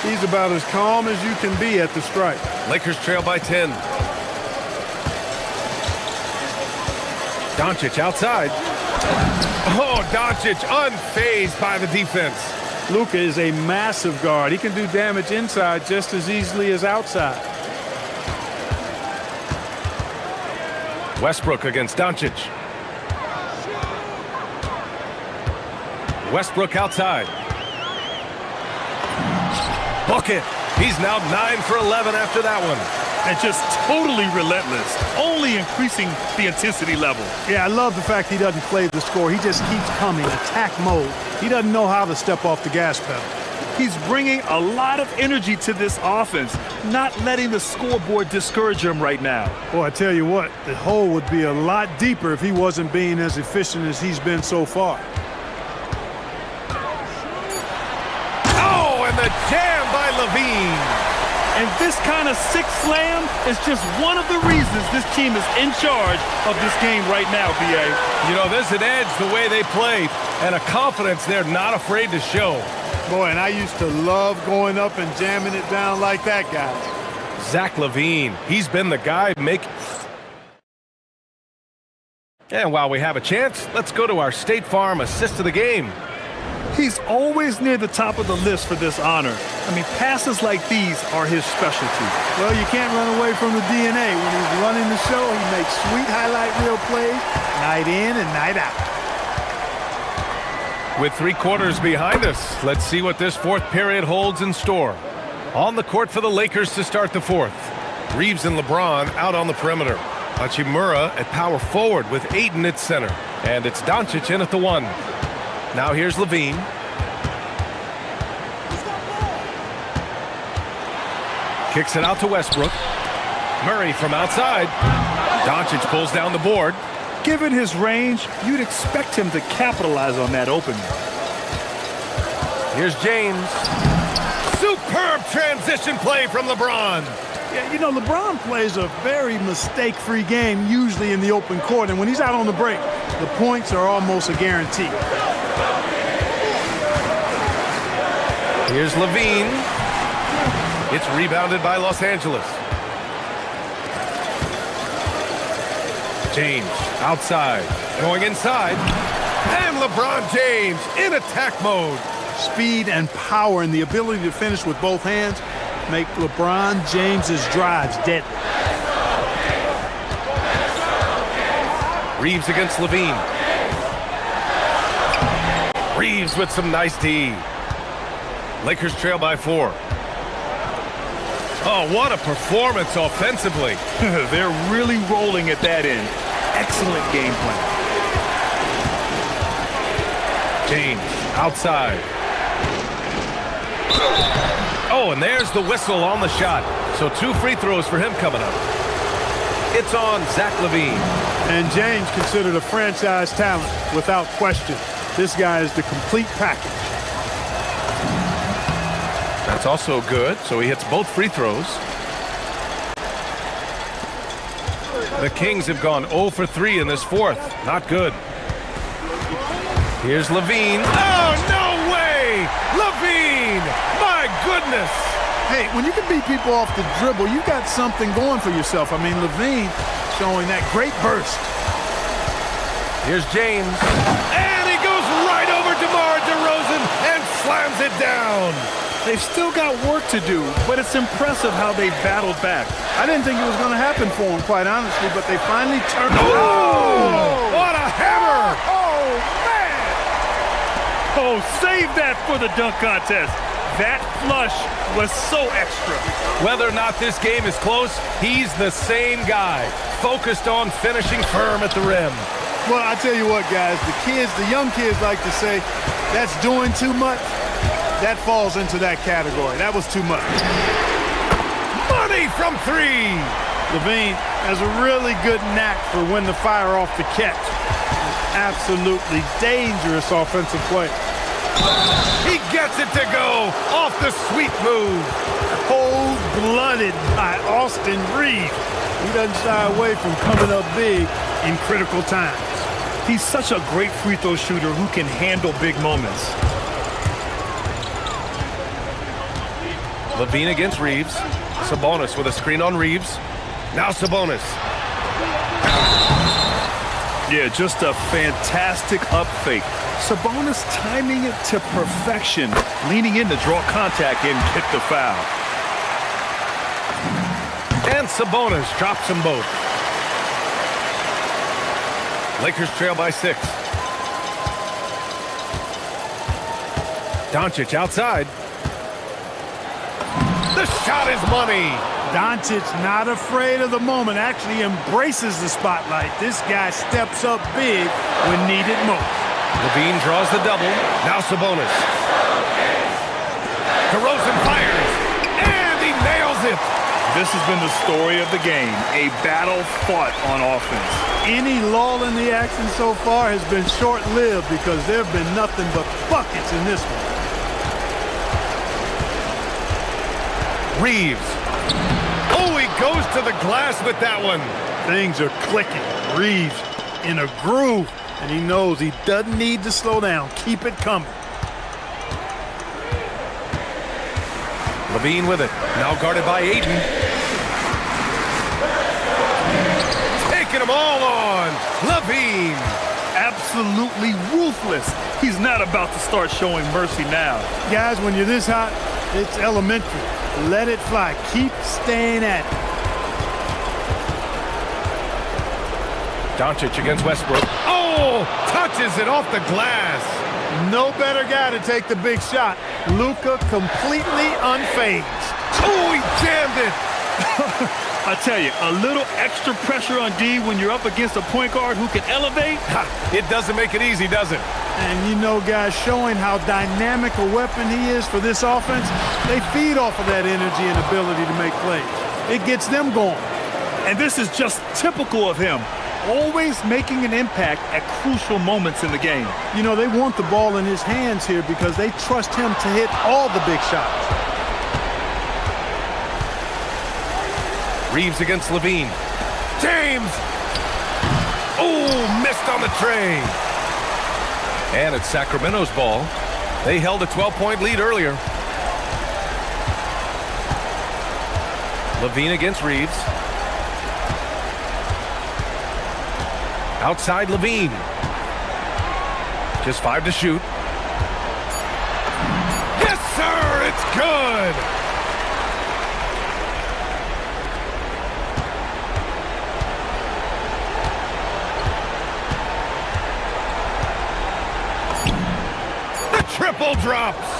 K: He's about as calm as you can be at the strike.
F: Lakers trail by 10. Doncic outside. Oh, Doncic unfazed by the defense.
K: Luka is a massive guard. He can do damage inside just as easily as outside.
F: Westbrook against Doncic. Westbrook outside. Bucket. He's now 9 for 11 after that one.
H: And just totally relentless, only increasing the intensity level.
K: Yeah, I love the fact he doesn't play the score. He just keeps coming, attack mode. He doesn't know how to step off the gas pedal.
H: He's bringing a lot of energy to this offense, not letting the scoreboard discourage him right now.
K: Boy, I tell you what, the hole would be a lot deeper if he wasn't being as efficient as he's been so far.
F: Oh, and the jam by Levine.
H: And this kind of six slam is just one of the reasons this team is in charge of this game right now, B.A.
F: You know, there's an edge the way they play and a confidence they're not afraid to show.
K: Boy, and I used to love going up and jamming it down like that guy.
F: Zach LaVine, he's been the guy making... And while we have a chance, let's go to our State Farm assist of the game.
H: He's always near the top of the list for this honor. I mean, passes like these are his specialty.
K: Well, you can't run away from the DNA. When he's running the show, he makes sweet highlight reel plays, night in and night out.
F: With 3 quarters behind us, let's see what this fourth period holds in store. On the court for the Lakers to start the fourth. Reeves and LeBron out on the perimeter. Hachimura at power forward with Ayton at center. And it's Doncic in at the 1. Now here's Levine. Kicks it out to Westbrook. Murray from outside. Doncic pulls down the board.
H: Given his range, you'd expect him to capitalize on that opening.
F: Here's James. Superb transition play from LeBron.
K: Yeah, you know, LeBron plays a very mistake-free game, usually in the open court, and when he's out on the break, the points are almost a guarantee.
F: Here's Levine. It's rebounded by Los Angeles. James outside, going inside. And LeBron James in attack mode.
K: Speed and power and the ability to finish with both hands make LeBron James's drives deadly.
F: Reeves against Levine. Reeves with some nice D. Lakers trail by 4. Oh, what a performance offensively.
H: They're really rolling at that end. Excellent game plan.
F: James outside. Oh, and there's the whistle on the shot. So 2 free throws for him coming up. It's on Zach LaVine.
K: And James considered a franchise talent without question. This guy is the complete package.
F: That's also good, so he hits both free throws. The Kings have gone 0 for 3 in this fourth. Not good. Here's LaVine. Oh, no way! LaVine! My goodness!
K: Hey, when you can beat people off the dribble, you got something going for yourself. I mean, LaVine showing that great burst.
F: Here's James. And he goes right over DeMar DeRozan and slams it down.
H: They've still got work to do, but it's impressive how they battled back.
K: I didn't think it was going to happen for them, quite honestly, but they finally turned.
F: Oh! What a hammer!
H: Oh, man! Oh, save that for the dunk contest. That flush was so extra.
F: Whether or not this game is close, he's the same guy, focused on finishing firm at the rim.
K: Well, I tell you what, guys, the young kids like to say, that's doing too much. That falls into that category. That was too much.
F: Money from three.
K: LaVine has a really good knack for when to fire off the catch. Absolutely dangerous offensive play.
F: He gets it to go off the sweet move.
K: Cold-blooded by Austin Reeves. He doesn't shy away from coming up big in critical times.
H: He's such a great free throw shooter who can handle big moments.
F: LaVine against Reeves. Sabonis with a screen on Reeves. Now Sabonis.
H: Yeah, just a fantastic up fake. Sabonis timing it to perfection, leaning in to draw contact and get the foul.
F: And Sabonis drops them both. Lakers trail by 6. Doncic outside. The shot is money.
K: Doncic not afraid of the moment, actually embraces the spotlight. This guy steps up big when needed most.
F: LaVine draws the double. Now Sabonis. DeRozan fires. And he nails it.
H: This has been the story of the game, a battle fought on offense.
K: Any lull in the action so far has been short-lived because there have been nothing but buckets in this one.
F: Reeves. Oh, he goes to the glass with that one.
K: Things are clicking. Reeves in a groove, and he knows he doesn't need to slow down. Keep it coming.
F: LaVine with it. Now guarded by Ayton. Taking them all on. LaVine.
H: Absolutely ruthless. He's not about to start showing mercy now.
K: Guys, when you're this hot, it's elementary. Let it fly. Keep staying at it.
F: Doncic against Westbrook. Oh! Touches it off the glass.
K: No better guy to take the big shot. Luka completely unfazed.
F: Oh, he jammed it.
H: I tell you, a little extra pressure on D when you're up against a point guard who can elevate.
F: It doesn't make it easy, does it?
K: And you know, guys, showing how dynamic a weapon he is for this offense, they feed off of that energy and ability to make plays. It gets them going.
H: And this is just typical of him. Always making an impact at crucial moments in the game.
K: You know, they want the ball in his hands here because they trust him to hit all the big shots.
F: Reeves against LaVine. James! Oh, missed on the tray. And it's Sacramento's ball. They held a 12-point lead earlier. LaVine against Reeves. Outside LaVine. Just 5 to shoot. Yes, sir! It's good! Triple drops.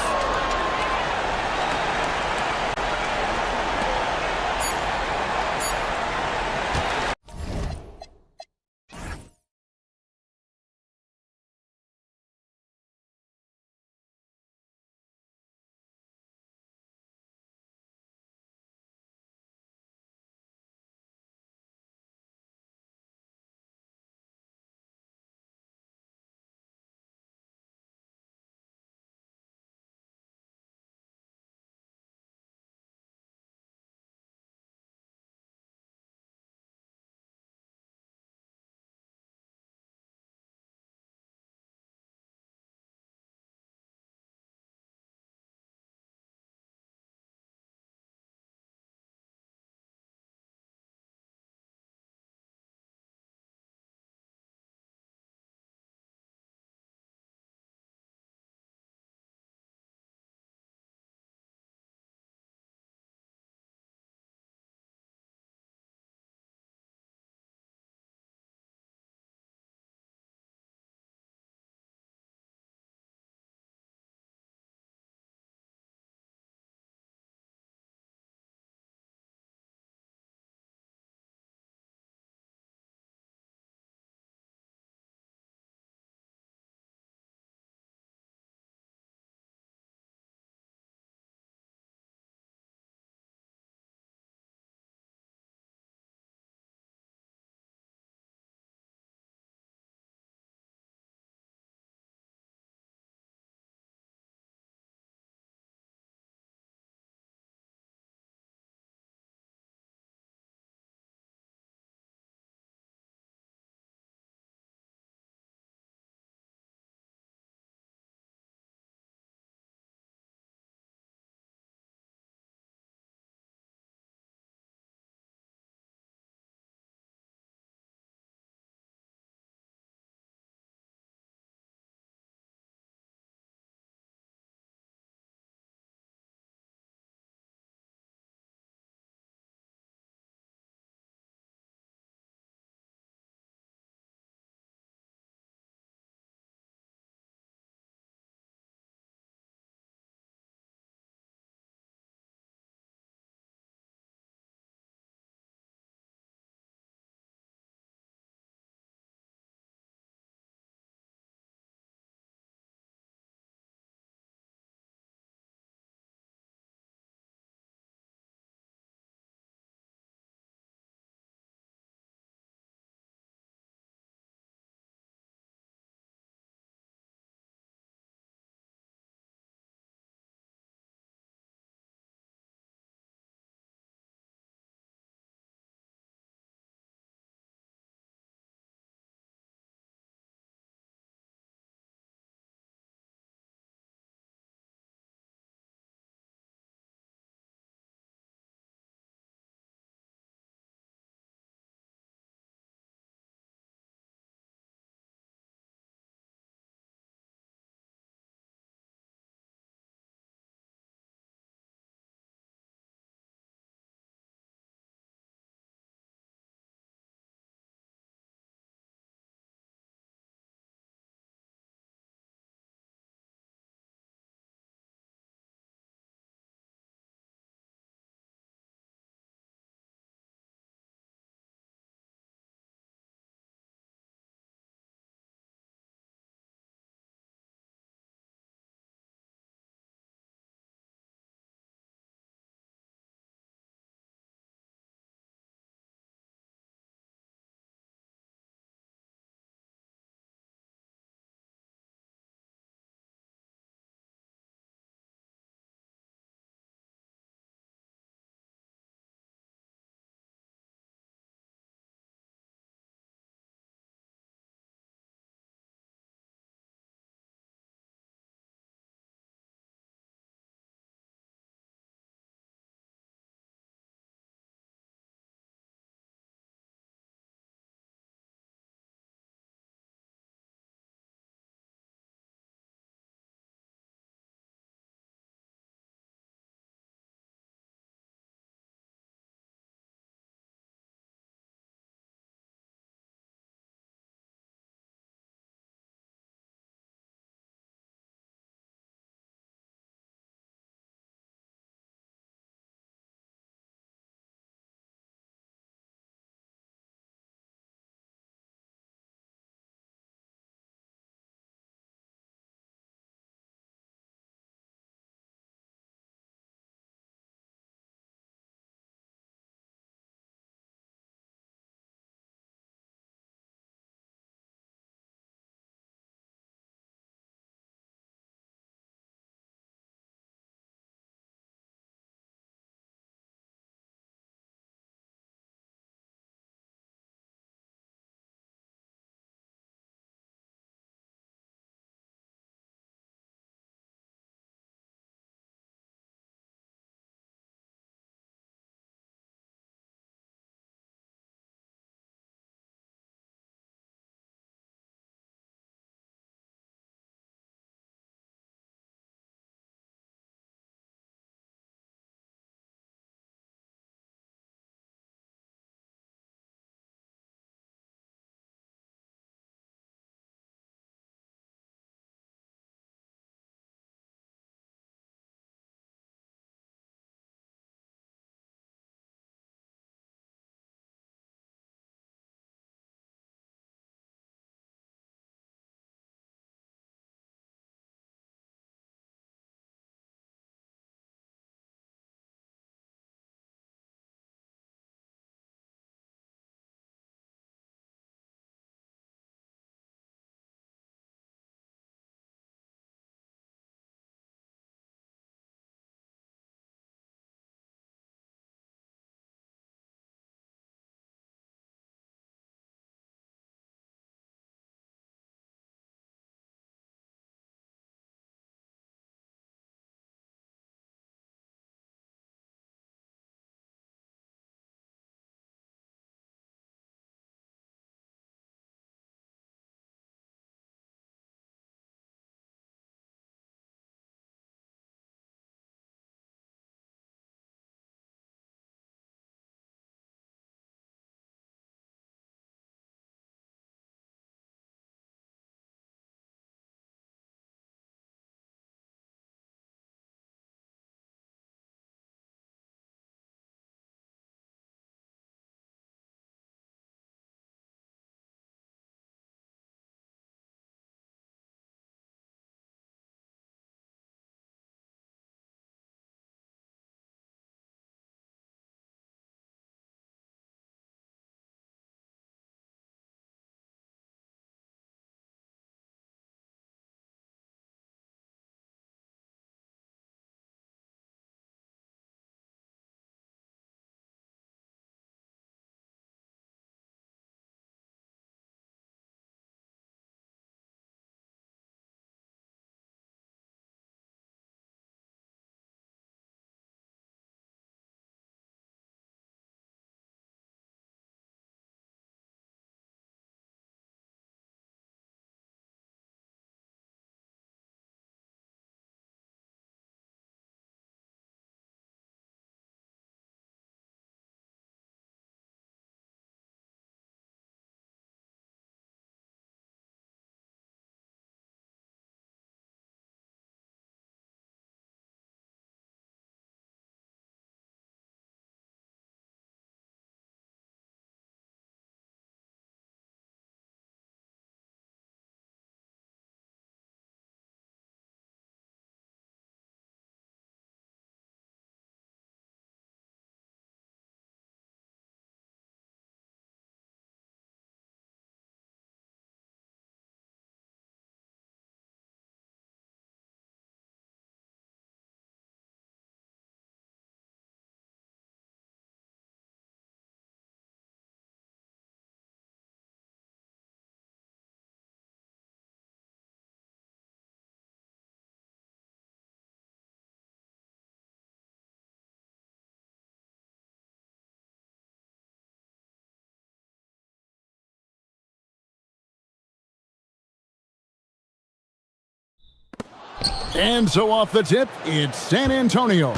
A: And so off the tip, it's San Antonio.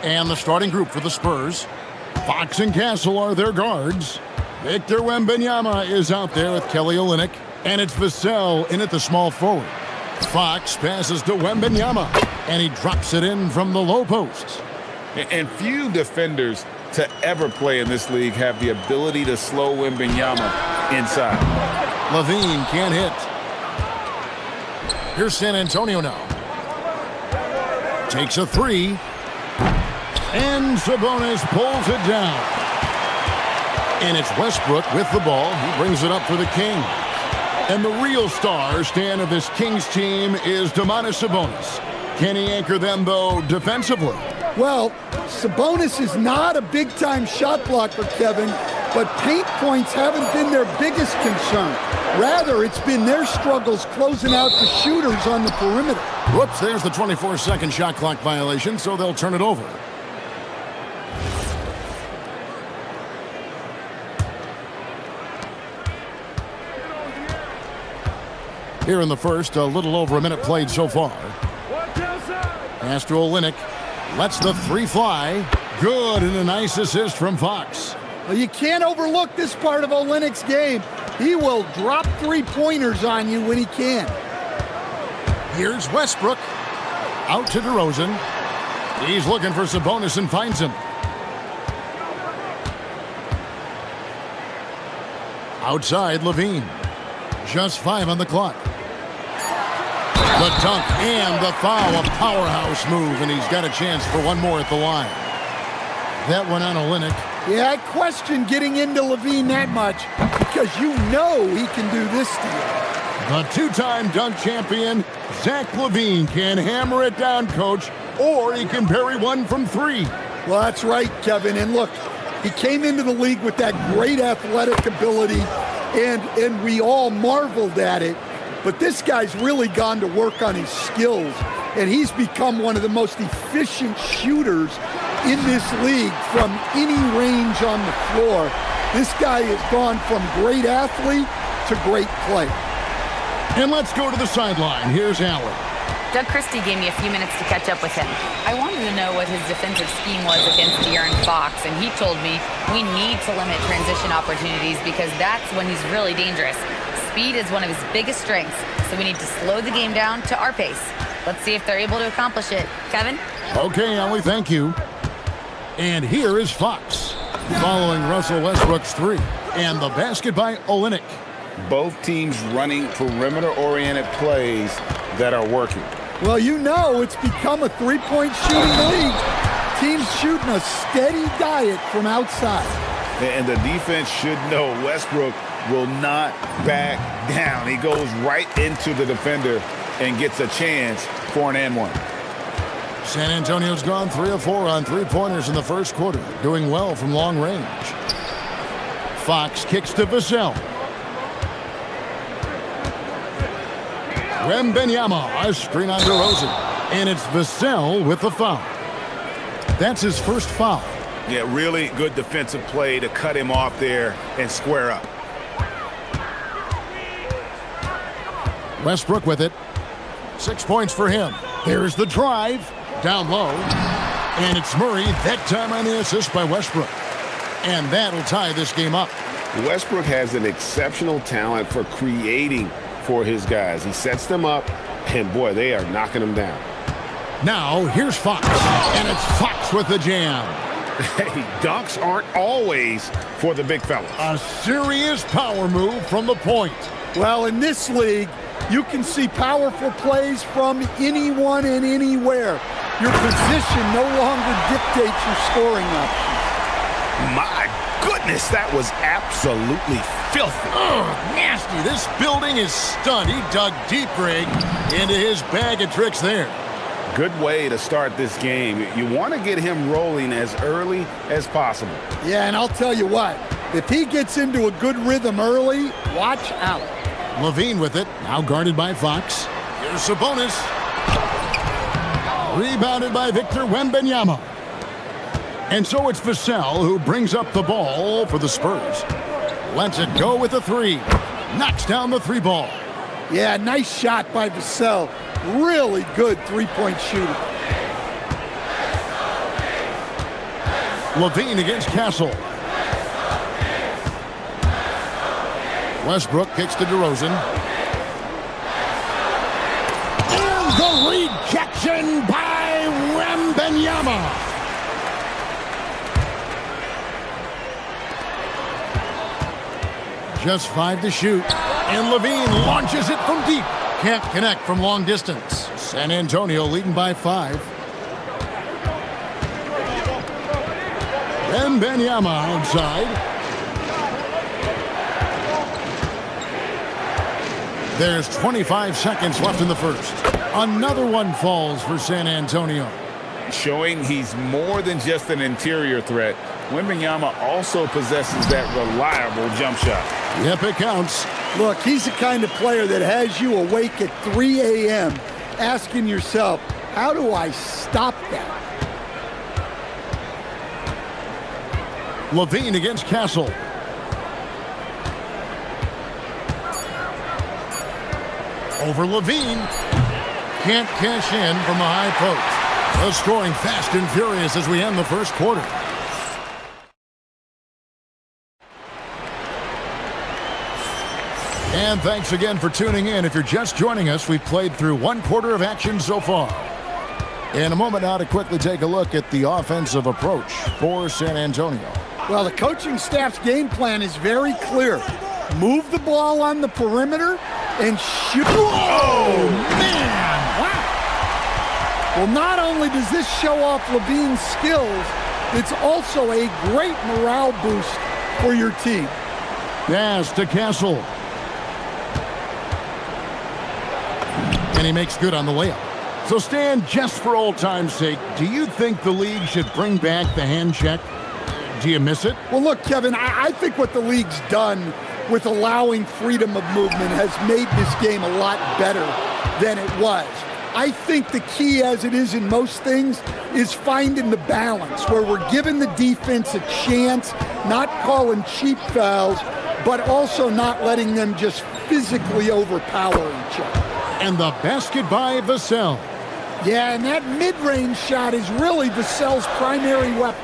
A: And the starting group for the Spurs. Fox and Castle are their guards. Victor Wembanyama is out there with Kelly Olynyk. And it's Vassell in at the small forward. Fox passes to Wembanyama. And he drops it in from the low post.
E: And few defenders to ever play in this league have the ability to slow Wembanyama inside.
A: Levine can't hit. Here's San Antonio now. Takes a three. And Sabonis pulls it down. And it's Westbrook with the ball. He brings it up for the Kings. And the real star stand of this Kings team is Domantas Sabonis. Can he anchor them, though, defensively?
G: Well, Sabonis is not a big-time shot blocker, Kevin, but paint points haven't been their biggest concern. Rather, it's been their struggles closing out the shooters on the perimeter.
A: Whoops, there's the 24-second shot clock violation, so they'll turn it over. Here in the first, a little over a minute played so far. Pass to Olynyk. Lets the three fly. Good, and a nice assist from Fox.
G: Well, you can't overlook this part of Olynyk's game. He will drop three-pointers on you when he can.
A: Here's Westbrook. Out to DeRozan. He's looking for Sabonis and finds him. Outside, Levine. Just 5 on the clock. The dunk and the foul, a powerhouse move, and he's got a chance for one more at the line. That one on Olynyk.
G: Yeah, I question getting into Levine that much because you know he can do this to you.
A: The two-time dunk champion, Zach LaVine, can hammer it down, coach, or he can bury one from three.
G: Well, that's right, Kevin. And look, he came into the league with that great athletic ability, and we all marveled at it. But this guy's really gone to work on his skills, and he's become one of the most efficient shooters in this league from any range on the floor. This guy has gone from great athlete to great player.
A: And let's go to the sideline. Here's Allen.
D: Doug Christie gave me a few minutes to catch up with him. I wanted to know what his defensive scheme was against De'Aaron Fox, and he told me we need to limit transition opportunities because that's when he's really dangerous. Speed is one of his biggest strengths, so we need to slow the game down to our pace. Let's see if they're able to accomplish it. Kevin?
A: Okay, Ellie, thank you. And here is Fox, following Russell Westbrook's three. And the basket by Olynyk.
E: Both teams running perimeter-oriented plays that are working.
G: Well, you know it's become a three-point shooting league. Teams shooting a steady diet from outside.
E: And the defense should know Westbrook will not back down. He goes right into the defender and gets a chance for an and one.
A: San Antonio's gone 3 of 4 on three-pointers in the first quarter, doing well from long range. Fox kicks to Vassell. Wembanyama, a screen on DeRozan. And it's Vassell with the foul. That's his first foul.
C: Yeah, really good defensive play to cut him off there and square up.
A: Westbrook with it. 6 points for him. There's the drive. Down low. And it's Murray, that time on the assist by Westbrook. And that'll tie this game up.
E: Westbrook has an exceptional talent for creating for his guys. He sets them up, and boy, they are knocking them down.
A: Now, here's Fox. And it's Fox with the jam.
C: Hey, dunks aren't always for the big fellas.
A: A serious power move from the point.
G: Well, in this league, you can see powerful plays from anyone and anywhere. Your position no longer dictates your scoring options.
C: My goodness, that was absolutely filthy.
A: Nasty. This building is stunned. He dug deep, Greg, into his bag of tricks there.
E: Good way to start this game. You want to get him rolling as early as possible.
G: Yeah, and I'll tell you what, if he gets into a good rhythm early, watch out.
A: Levine with it, now guarded by Fox. Here's Sabonis. Rebounded by Victor Wembanyama. And so it's Vassell who brings up the ball for the Spurs. Lets it go with a three. Knocks down the three ball.
G: Yeah, nice shot by Vassell. really good three-point shooter.
A: Levine against Castle. Westbrook kicks to DeRozan. And the rejection by Wembanyama. Just 5 to shoot. And Levine launches it from deep. Can't connect from long distance. San Antonio leading by 5. Wembanyama outside. There's 25 seconds left in the first. Another one falls for San Antonio.
E: Showing he's more than just an interior threat. Wembanyama also possesses that reliable jump shot.
A: Yep, it counts.
G: Look, he's the kind of player that has you awake at 3 a.m. asking yourself, how do I stop that?
A: Levine against Castle. Over Levine. Can't cash in from the high post. The scoring fast and furious as we end the first quarter. And thanks again for tuning in. If you're just joining us, we've played through 1 quarter of action so far. In a moment now to quickly take a look at the offensive approach for San Antonio.
G: Well, the coaching staff's game plan is very clear. Move the ball on the perimeter and shoot.
A: Oh, man!
G: Wow. Well, not only does this show off Levine's skills, it's also a great morale boost for your team.
A: Pass to Castle. And he makes good on the layup. So Stan, just for old time's sake, do you think the league should bring back the hand check? Do you miss it?
G: Well, look, Kevin, I think what the league's done with allowing freedom of movement has made this game a lot better than it was. I think the key, as it is in most things, is finding the balance where we're giving the defense a chance, not calling cheap fouls, but also not letting them just physically overpower each other.
A: And the basket by Vassell.
G: Yeah, and that mid-range shot is really Vassell's primary weapon.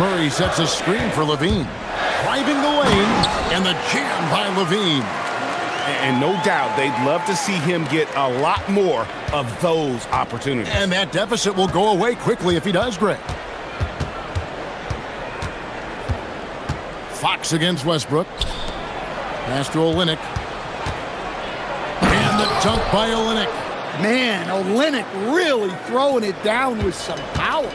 A: Murray sets a screen for Levine. Driving the lane, and the jam by Levine.
C: And no doubt they'd love to see him get a lot more of those opportunities.
A: And that deficit will go away quickly if he does, Greg. Fox against Westbrook. Pass to Olynyk. And the dunk by Olynyk.
G: Man, Olynyk really throwing it down with some power.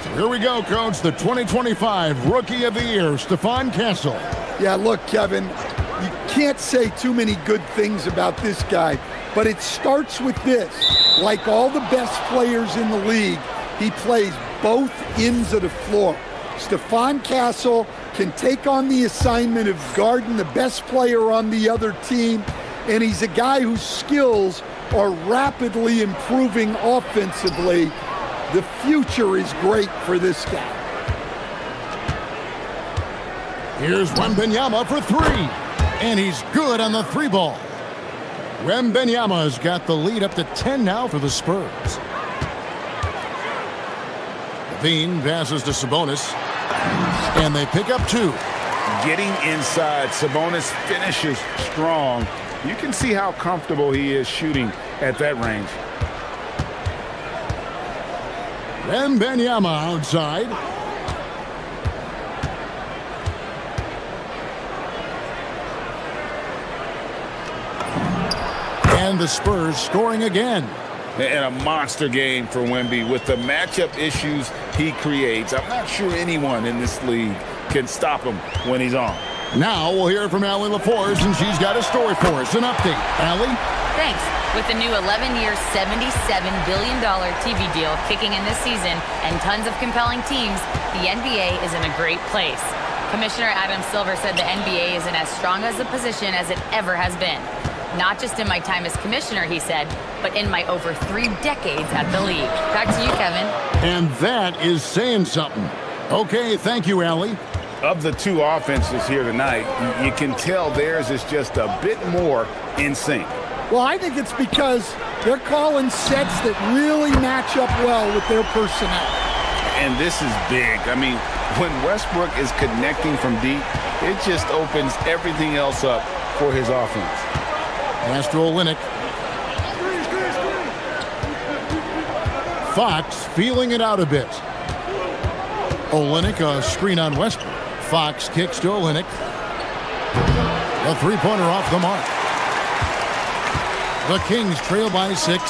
A: So here we go, Coach. The 2025 Rookie of the Year, Stephon Castle.
G: Yeah, look, Kevin, you can't say too many good things about this guy, but it starts with this. Like all the best players in the league, he plays both ends of the floor. Stephon Castle can take on the assignment of guarding the best player on the other team, and he's a guy whose skills are rapidly improving offensively. The future is great for this guy.
A: Here's Wembanyama for 3. And he's good on the 3 ball. Wembanyama's got the lead up to 10 now for the Spurs. Levine passes to Sabonis. And they pick up 2.
E: Getting inside, Sabonis finishes strong. You can see how comfortable he is shooting at that range.
A: Wembanyama outside. And the Spurs scoring again.
E: And a monster game for Wemby with the matchup issues he creates. I'm not sure anyone in this league can stop him when he's on.
A: Now we'll hear from Allie LaForce, and she's got a story for us. An update. Allie?
D: Thanks. With the new 11-year, $77 billion TV deal kicking in this season and tons of compelling teams, the NBA is in a great place. Commissioner Adam Silver said the NBA is in as strong as a position as it ever has been. Not just in my time as commissioner, he said, but in my over 3 decades at the league. Back to you, Kevin.
A: And that is saying something. Okay, thank you, Allie.
E: Of the 2 offenses here tonight, you can tell theirs is just a bit more in sync.
G: Well, I think it's because they're calling sets that really match up well with their personnel.
E: And this is big. I mean, when Westbrook is connecting from deep, it just opens everything else up for his offense.
A: Pass to Olynyk. Fox feeling it out a bit. Olynyk, a screen on Westbrook. Fox kicks to Olynyk. A three-pointer off the mark. The Kings trail by 6.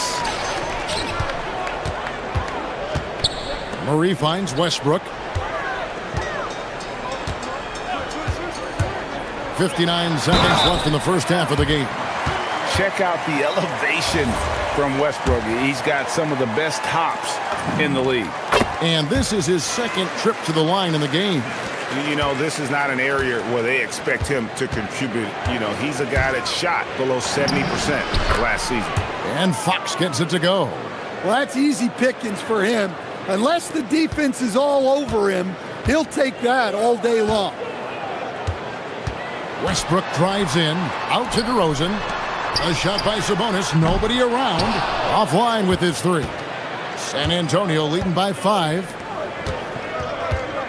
A: Murray finds Westbrook. 59 seconds left in the first half of the game.
E: Check out the elevation from Westbrook. He's got some of the best hops in the league.
A: And this is his second trip to the line in the game.
E: You know, this is not an area where they expect him to contribute. You know, he's a guy that shot below 70% last season.
A: And Fox gets it to go.
G: Well, that's easy pickings for him. Unless the defense is all over him, he'll take that all day long.
A: Westbrook drives in, out to DeRozan. A shot by Sabonis, nobody around. Offline with his 3. San Antonio leading by 5.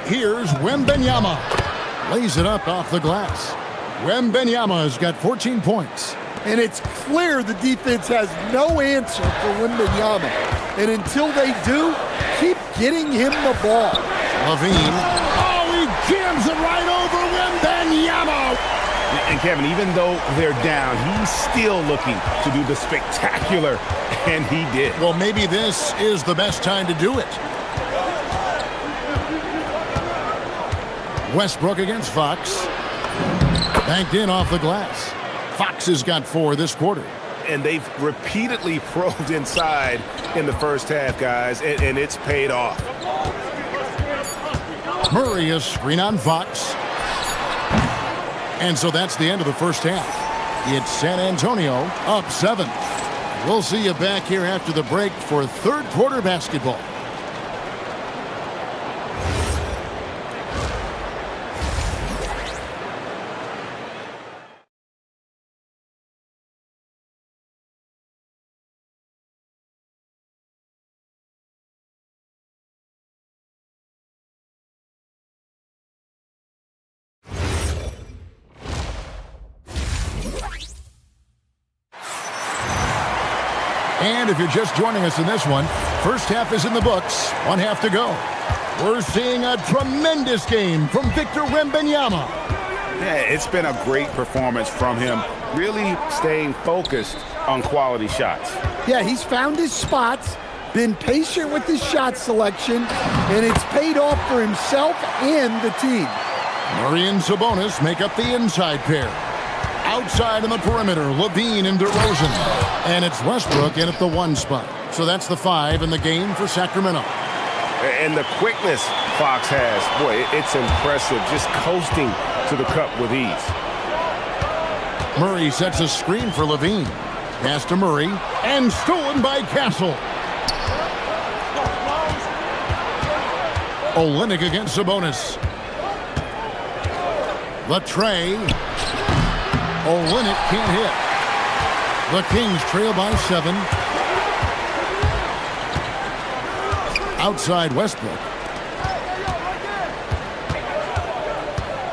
A: Here's Wembanyama. Lays it up off the glass. Wembanyama has got 14 points.
G: And it's clear the defense has no answer for Wembanyama. And until they do, keep getting him the ball.
A: Levine. Oh, he jams it right over Wembanyama.
E: And Kevin, even though they're down, he's still looking to do the spectacular, and he did.
A: Well, maybe this is the best time to do it. Westbrook against Fox. Banked in off the glass. Fox has got 4 this quarter.
C: And they've repeatedly probed inside in the first half, guys, and it's paid off.
A: Murray is screen on Fox. And so that's the end of the first half. It's San Antonio up 7. We'll see you back here after the break for third quarter basketball. And if you're just joining us in this one, first half is in the books, 1 half to go. We're seeing a tremendous game from Victor Wembanyama.
E: Yeah, it's been a great performance from him, really staying focused on quality shots.
G: Yeah, he's found his spots, been patient with his shot selection, and it's paid off for himself and the team.
A: Murray and Sabonis make up the inside pair. Outside on the perimeter, Levine and DeRozan. And it's Westbrook in at the 1 spot. So that's the 5 in the game for Sacramento.
C: And the quickness Fox has, boy, it's impressive. Just coasting to the cup with ease.
A: Murray sets a screen for Levine. Pass to Murray, and stolen by Castle. Olynyk against Sabonis. The tray. Olynyk can't hit. The Kings trail by 7. Outside Westbrook.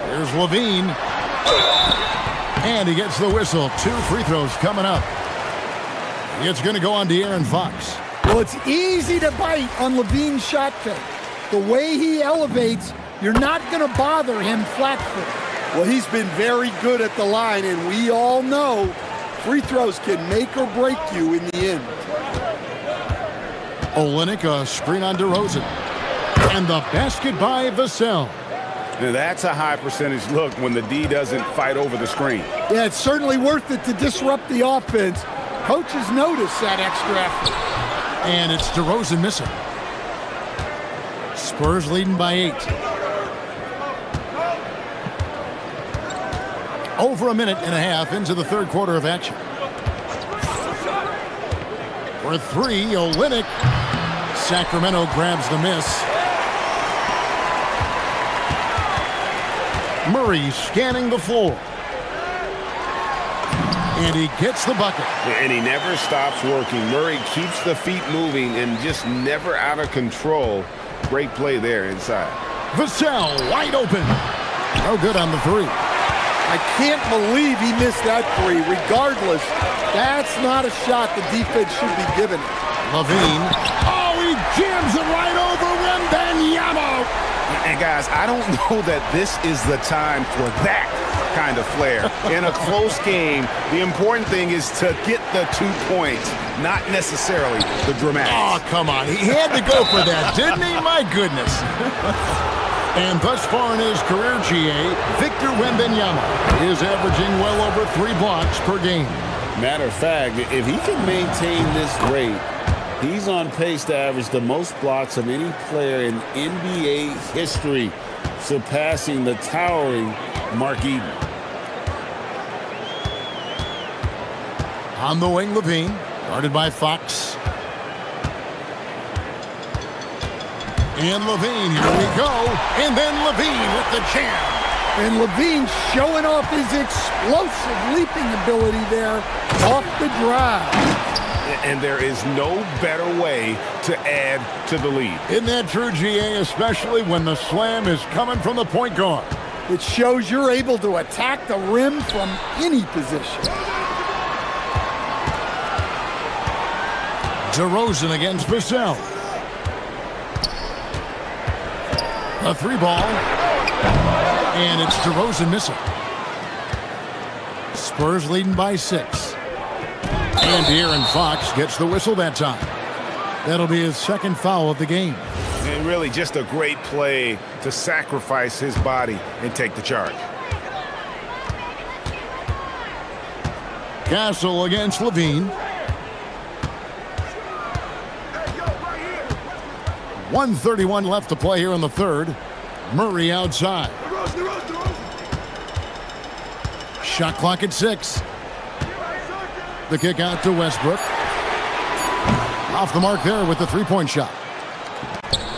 A: Here's Levine. And he gets the whistle. 2 free throws coming up. It's going to go on to Aaron Fox.
G: Well, it's easy to bite on Levine's shot fake. The way he elevates, you're not going to bother him flat-footed. Well, he's been very good at the line, and we all know free throws can make or break you in the end.
A: Olynyk, a screen on DeRozan. And the basket by Vassell.
E: Now, that's a high percentage look when the D doesn't fight over the screen.
G: Yeah, it's certainly worth it to disrupt the offense. Coaches notice that extra effort.
A: And it's DeRozan missing. Spurs leading by 8. Over a minute and a half into the third quarter of action. For 3, Olynyk. Sacramento grabs the miss. Murray scanning the floor. And he gets the bucket.
E: And he never stops working. Murray keeps the feet moving and just never out of control. Great play there inside.
A: Vassell wide open. No good on the three.
G: I can't believe he missed that three. Regardless, that's not a shot the defense should be giving it.
A: Levine. Oh, he jams it right over Wembanyama.
E: And guys, I don't know that this is the time for that kind of flair. In a close game, the important thing is to get the 2 points, not necessarily the dramatics.
A: Oh, come on. He had to go for that, didn't he? My goodness. And thus far in his career, GA, Victor Wembanyama is averaging well over 3 blocks per game.
E: Matter of fact, if he can maintain this rate, he's on pace to average the most blocks of any player in NBA history, surpassing the towering Mark Eden.
A: On the wing, Levine, guarded by Fox. And Levine, here we go. And then Levine with the jam.
G: And Levine showing off his explosive leaping ability there off the drive.
E: And there is no better way to add to the lead.
A: Isn't that true, GA, especially when the slam is coming from the point guard?
G: It shows you're able to attack the rim from any position.
A: DeRozan against Vassell. A 3-ball. And it's DeRozan missing. Spurs leading by 6. And De'Aaron Fox gets the whistle that time. That'll be his second foul of the game.
E: And really just a great play to sacrifice his body and take the charge.
A: Castle against Levine. 1:31 left to play here in the third. Murray outside. Shot clock at 6. The kick out to Westbrook. Off the mark there with the three-point shot.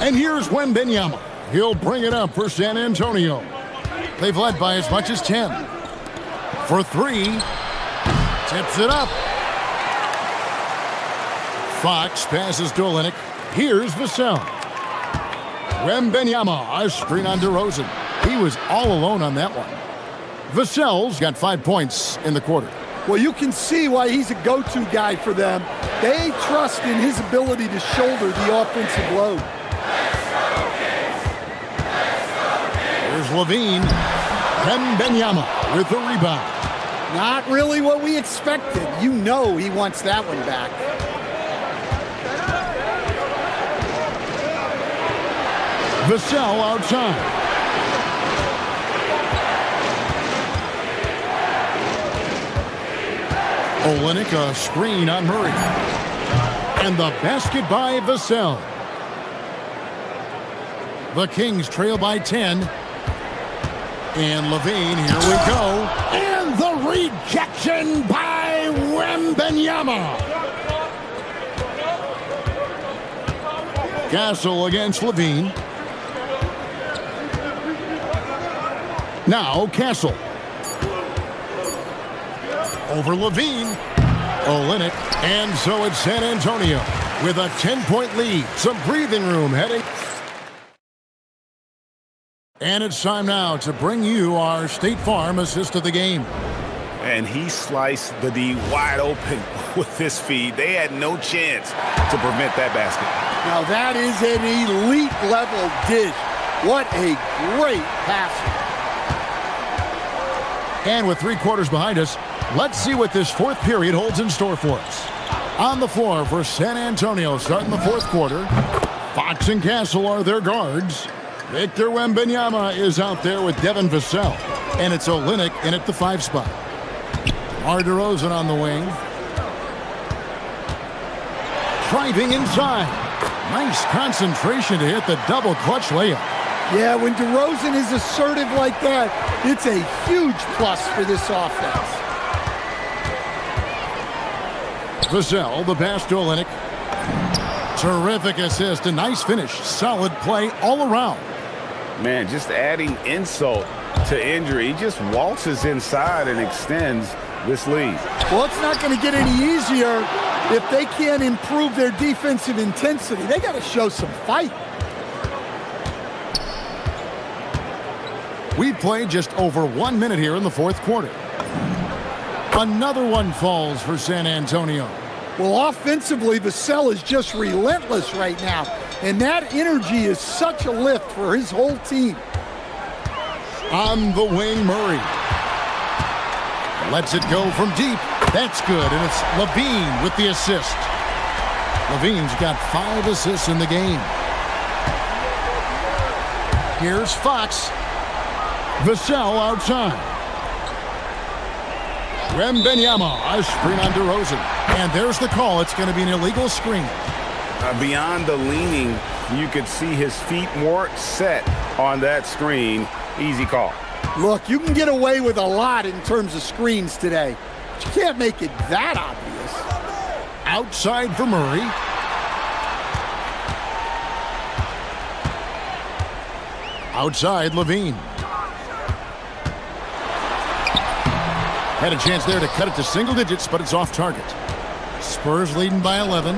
A: And here's Wembanyama. He'll bring it up for San Antonio. They've led by as much as 10. For 3. Tips it up. Fox passes to Olynyk. Here's Vassell. Wembanyama, a screen on DeRozan. He was all alone on that one. Vassell's got 5 points in the quarter.
G: Well, you can see why he's a go-to guy for them. They trust in his ability to shoulder the offensive load.
A: Here's Levine. Wembanyama with the rebound.
G: Not really what we expected. You know he wants that one back.
A: Vassell outside. Olynyk, a screen on Murray. And the basket by Vassell. The Kings trail by 10. And Levine, here we go. And the rejection by Wembanyama. Castle against Levine. Now Castle. Over Levine. Olynyk. And so it's San Antonio with a 10-point lead. Some breathing room heading. And it's time now to bring you our State Farm assist of the game.
E: And he sliced the D wide open with his feed. They had no chance to prevent that basket.
G: Now that is an elite level dish. What a great pass.
A: And with 3 quarters behind us, let's see what this fourth period holds in store for us. On the floor for San Antonio starting the fourth quarter. Fox and Castle are their guards. Victor Wembanyama is out there with Devin Vassell. And it's Olynyk in at the 5 spot. DeRozan on the wing. Driving inside. Nice concentration to hit the double clutch layup.
G: Yeah, when DeRozan is assertive like that, it's a huge plus for this offense.
A: Vassell, the pass to Olynyk. Terrific assist, a nice finish. Solid play all around.
E: Man, just adding insult to injury. He just waltzes inside and extends this lead.
G: Well, it's not going to get any easier if they can't improve their defensive intensity. They got to show some fight.
A: We've played just over 1 minute here in the fourth quarter. Another one falls for San Antonio.
G: Well, offensively, Vassell is just relentless right now. And that energy is such a lift for his whole team.
A: On the wing, Murray. Lets it go from deep. That's good, and it's Levine with the assist. Levine's got 5 assists in the game. Here's Fox. Vassell outside. Wembenyama, a screen on DeRozan. And there's the call. It's going to be an illegal screen.
E: Beyond the leaning, you could see his feet more set on that screen. Easy call.
G: Look, you can get away with a lot in terms of screens today. But you can't make it that obvious.
A: Outside for Murray. Outside, Levine. Had a chance there to cut it to single digits, but it's off target. Spurs leading by 11.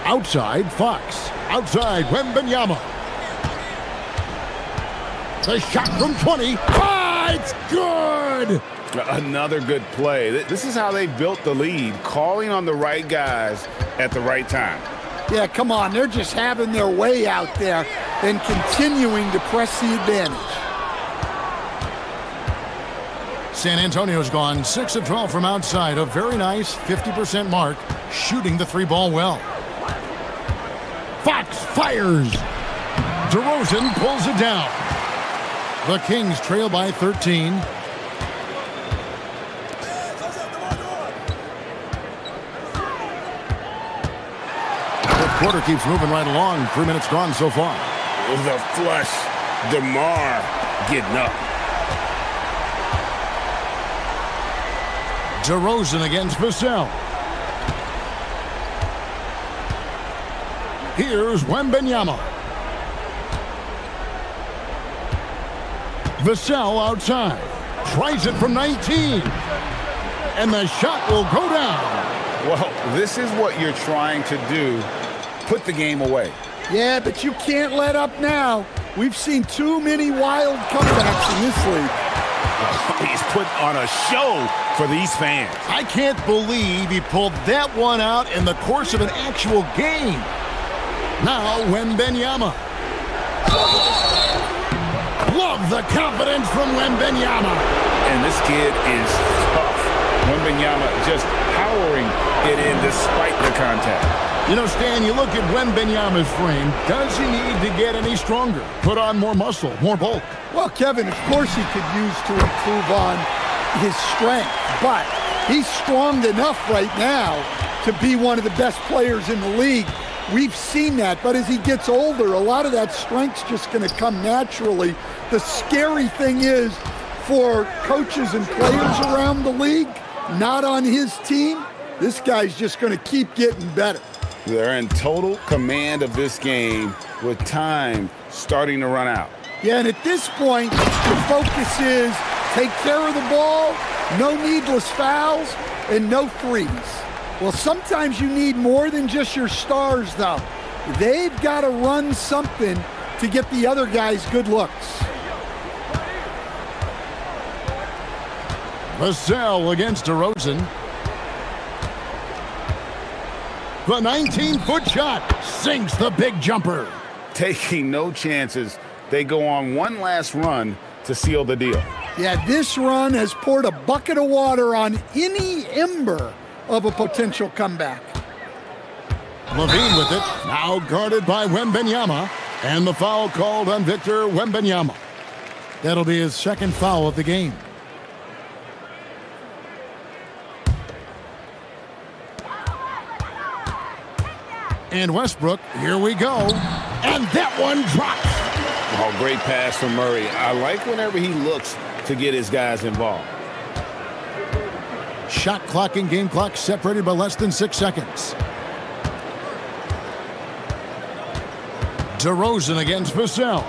A: Outside, Fox. Outside, Wembenyama. The shot from 20. Ah, it's good!
E: Another good play. This is how they built the lead, calling on the right guys at the right time.
G: Yeah, come on. They're just having their way out there and continuing to press the advantage.
A: San Antonio's gone 6 of 12 from outside. A very nice 50% mark, shooting the 3-ball well. Fox fires. DeRozan pulls it down. The Kings trail by 13. The quarter keeps moving right along. 3 minutes gone so far.
E: The flush. DeMar getting up.
A: DeRozan against Vassell. Here's Wembenyama. Vassell outside. Tries it from 19. And the shot will go down.
E: Well, this is what you're trying to do. Put the game away.
G: Yeah, but you can't let up now. We've seen too many wild comebacks in this league.
E: He's put on a show for these fans.
A: I can't believe he pulled that one out in the course of an actual game. Now Wembenyama. Love the confidence from Wembenyama.
E: And this kid is tough. Wembenyama just powering it in despite the contact.
A: You know, Stan, you look at Wembenyama's frame. Does he need to get any stronger? Put on more muscle, more bulk?
G: Well, Kevin, of course he could use to improve on his strength, but he's strong enough right now to be one of the best players in the league. We've seen that, but as he gets older, a lot of that strength's just going to come naturally. The scary thing is for coaches and players around the league, not on his team, this guy's just going to keep getting better.
E: They're in total command of this game with time starting to run out.
G: Yeah, and at this point, the focus is take care of the ball, no needless fouls, and no threes. Well, sometimes you need more than just your stars, though. They've got to run something to get the other guys good looks.
A: Vassell against DeRozan. The 19-foot shot sinks the big jumper.
E: Taking no chances. They go on one last run to seal the deal.
G: Yeah, this run has poured a bucket of water on any ember of a potential comeback.
A: Levine with it, now guarded by Wembenyama, and the foul called on Victor Wembenyama. That'll be his second foul of the game. And Westbrook, here we go. And that one drops.
E: Oh, great pass from Murray. I like whenever he looks to get his guys involved.
A: Shot clock and game clock separated by less than 6 seconds. DeRozan against Vassell.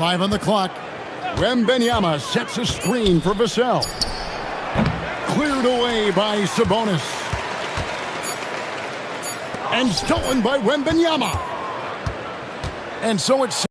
A: 5 on the clock. Wembanyama sets a screen for Vassell. Cleared away by Sabonis. And stolen by Wembanyama. And so it's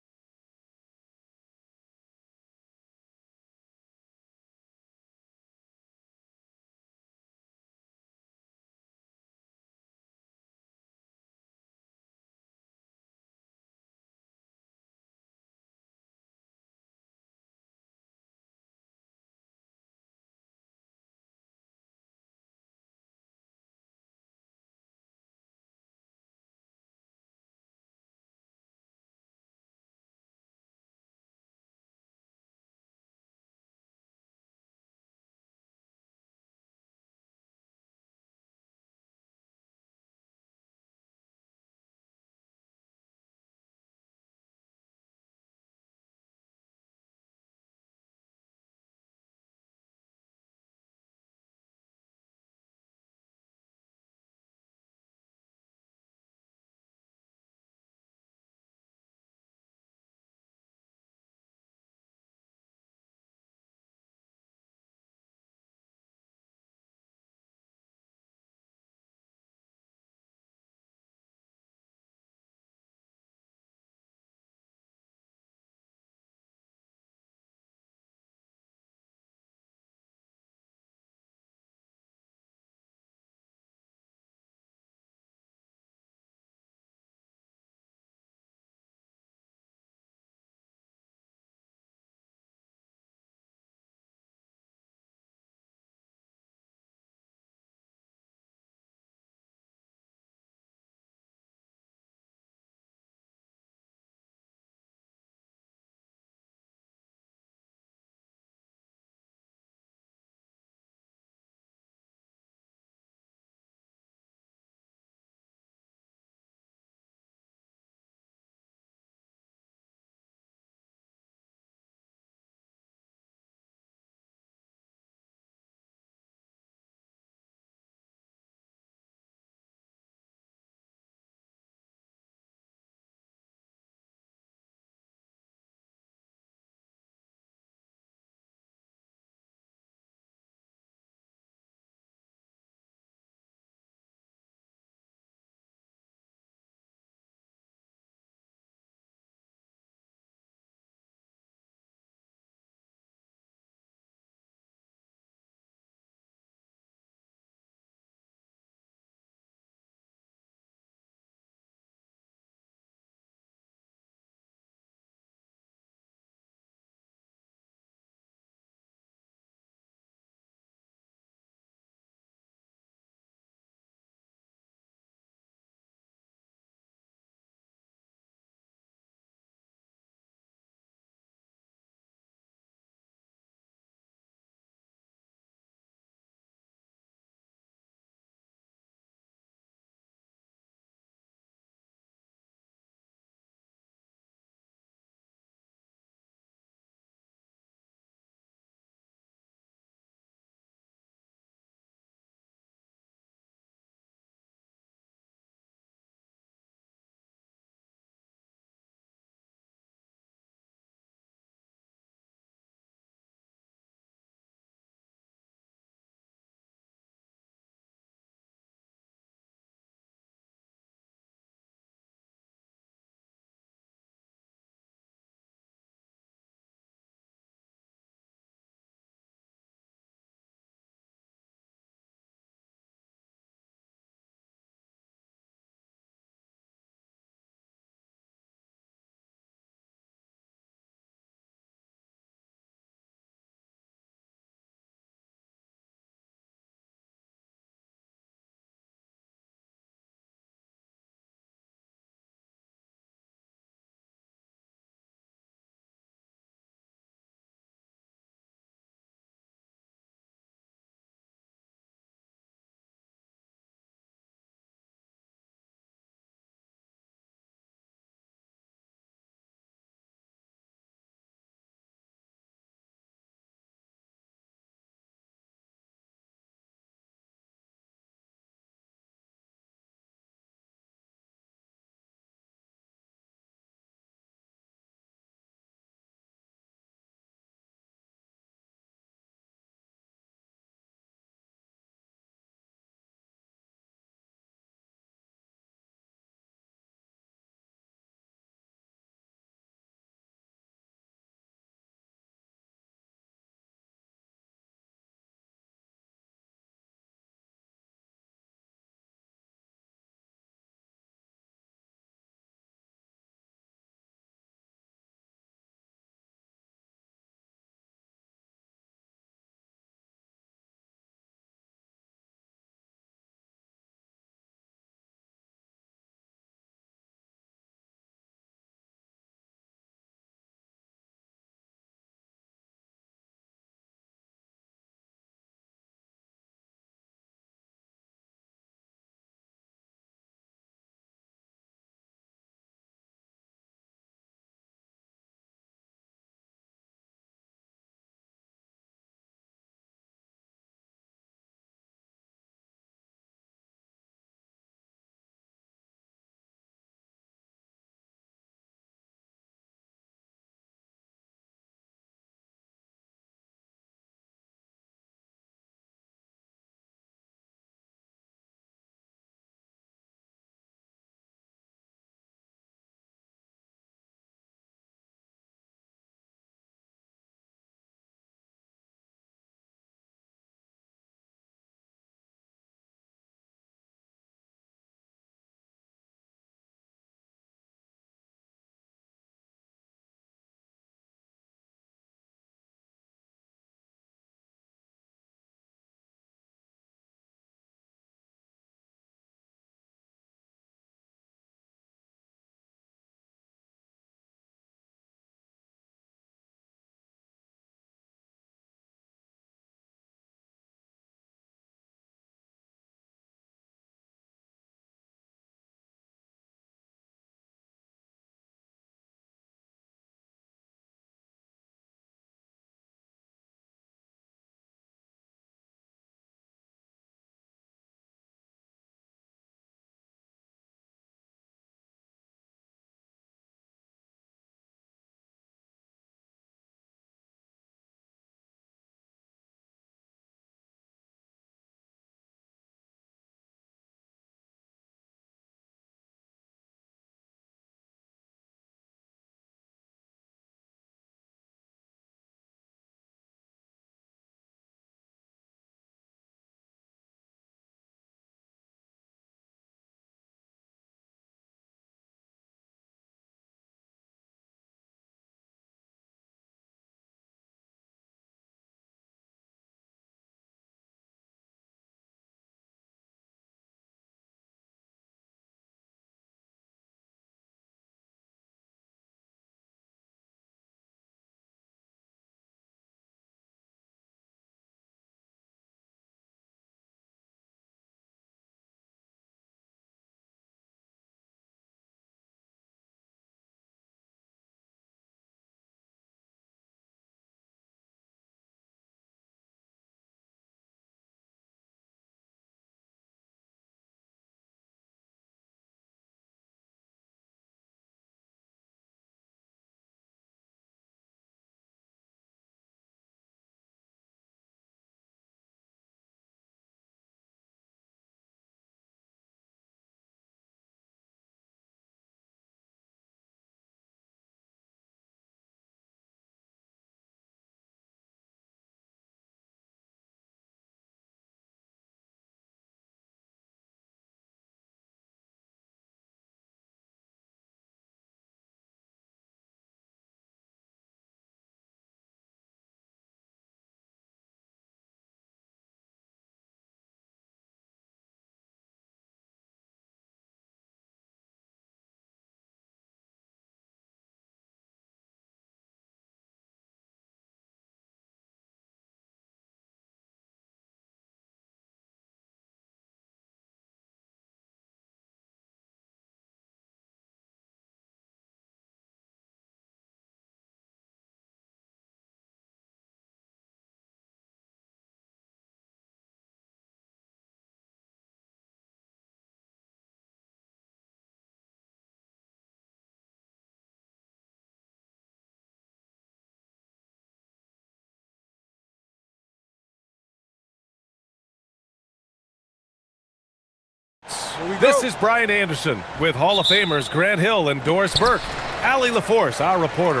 F: This is Brian Anderson with Hall of Famers Grant Hill and Doris Burke. Allie LaForce, our reporter.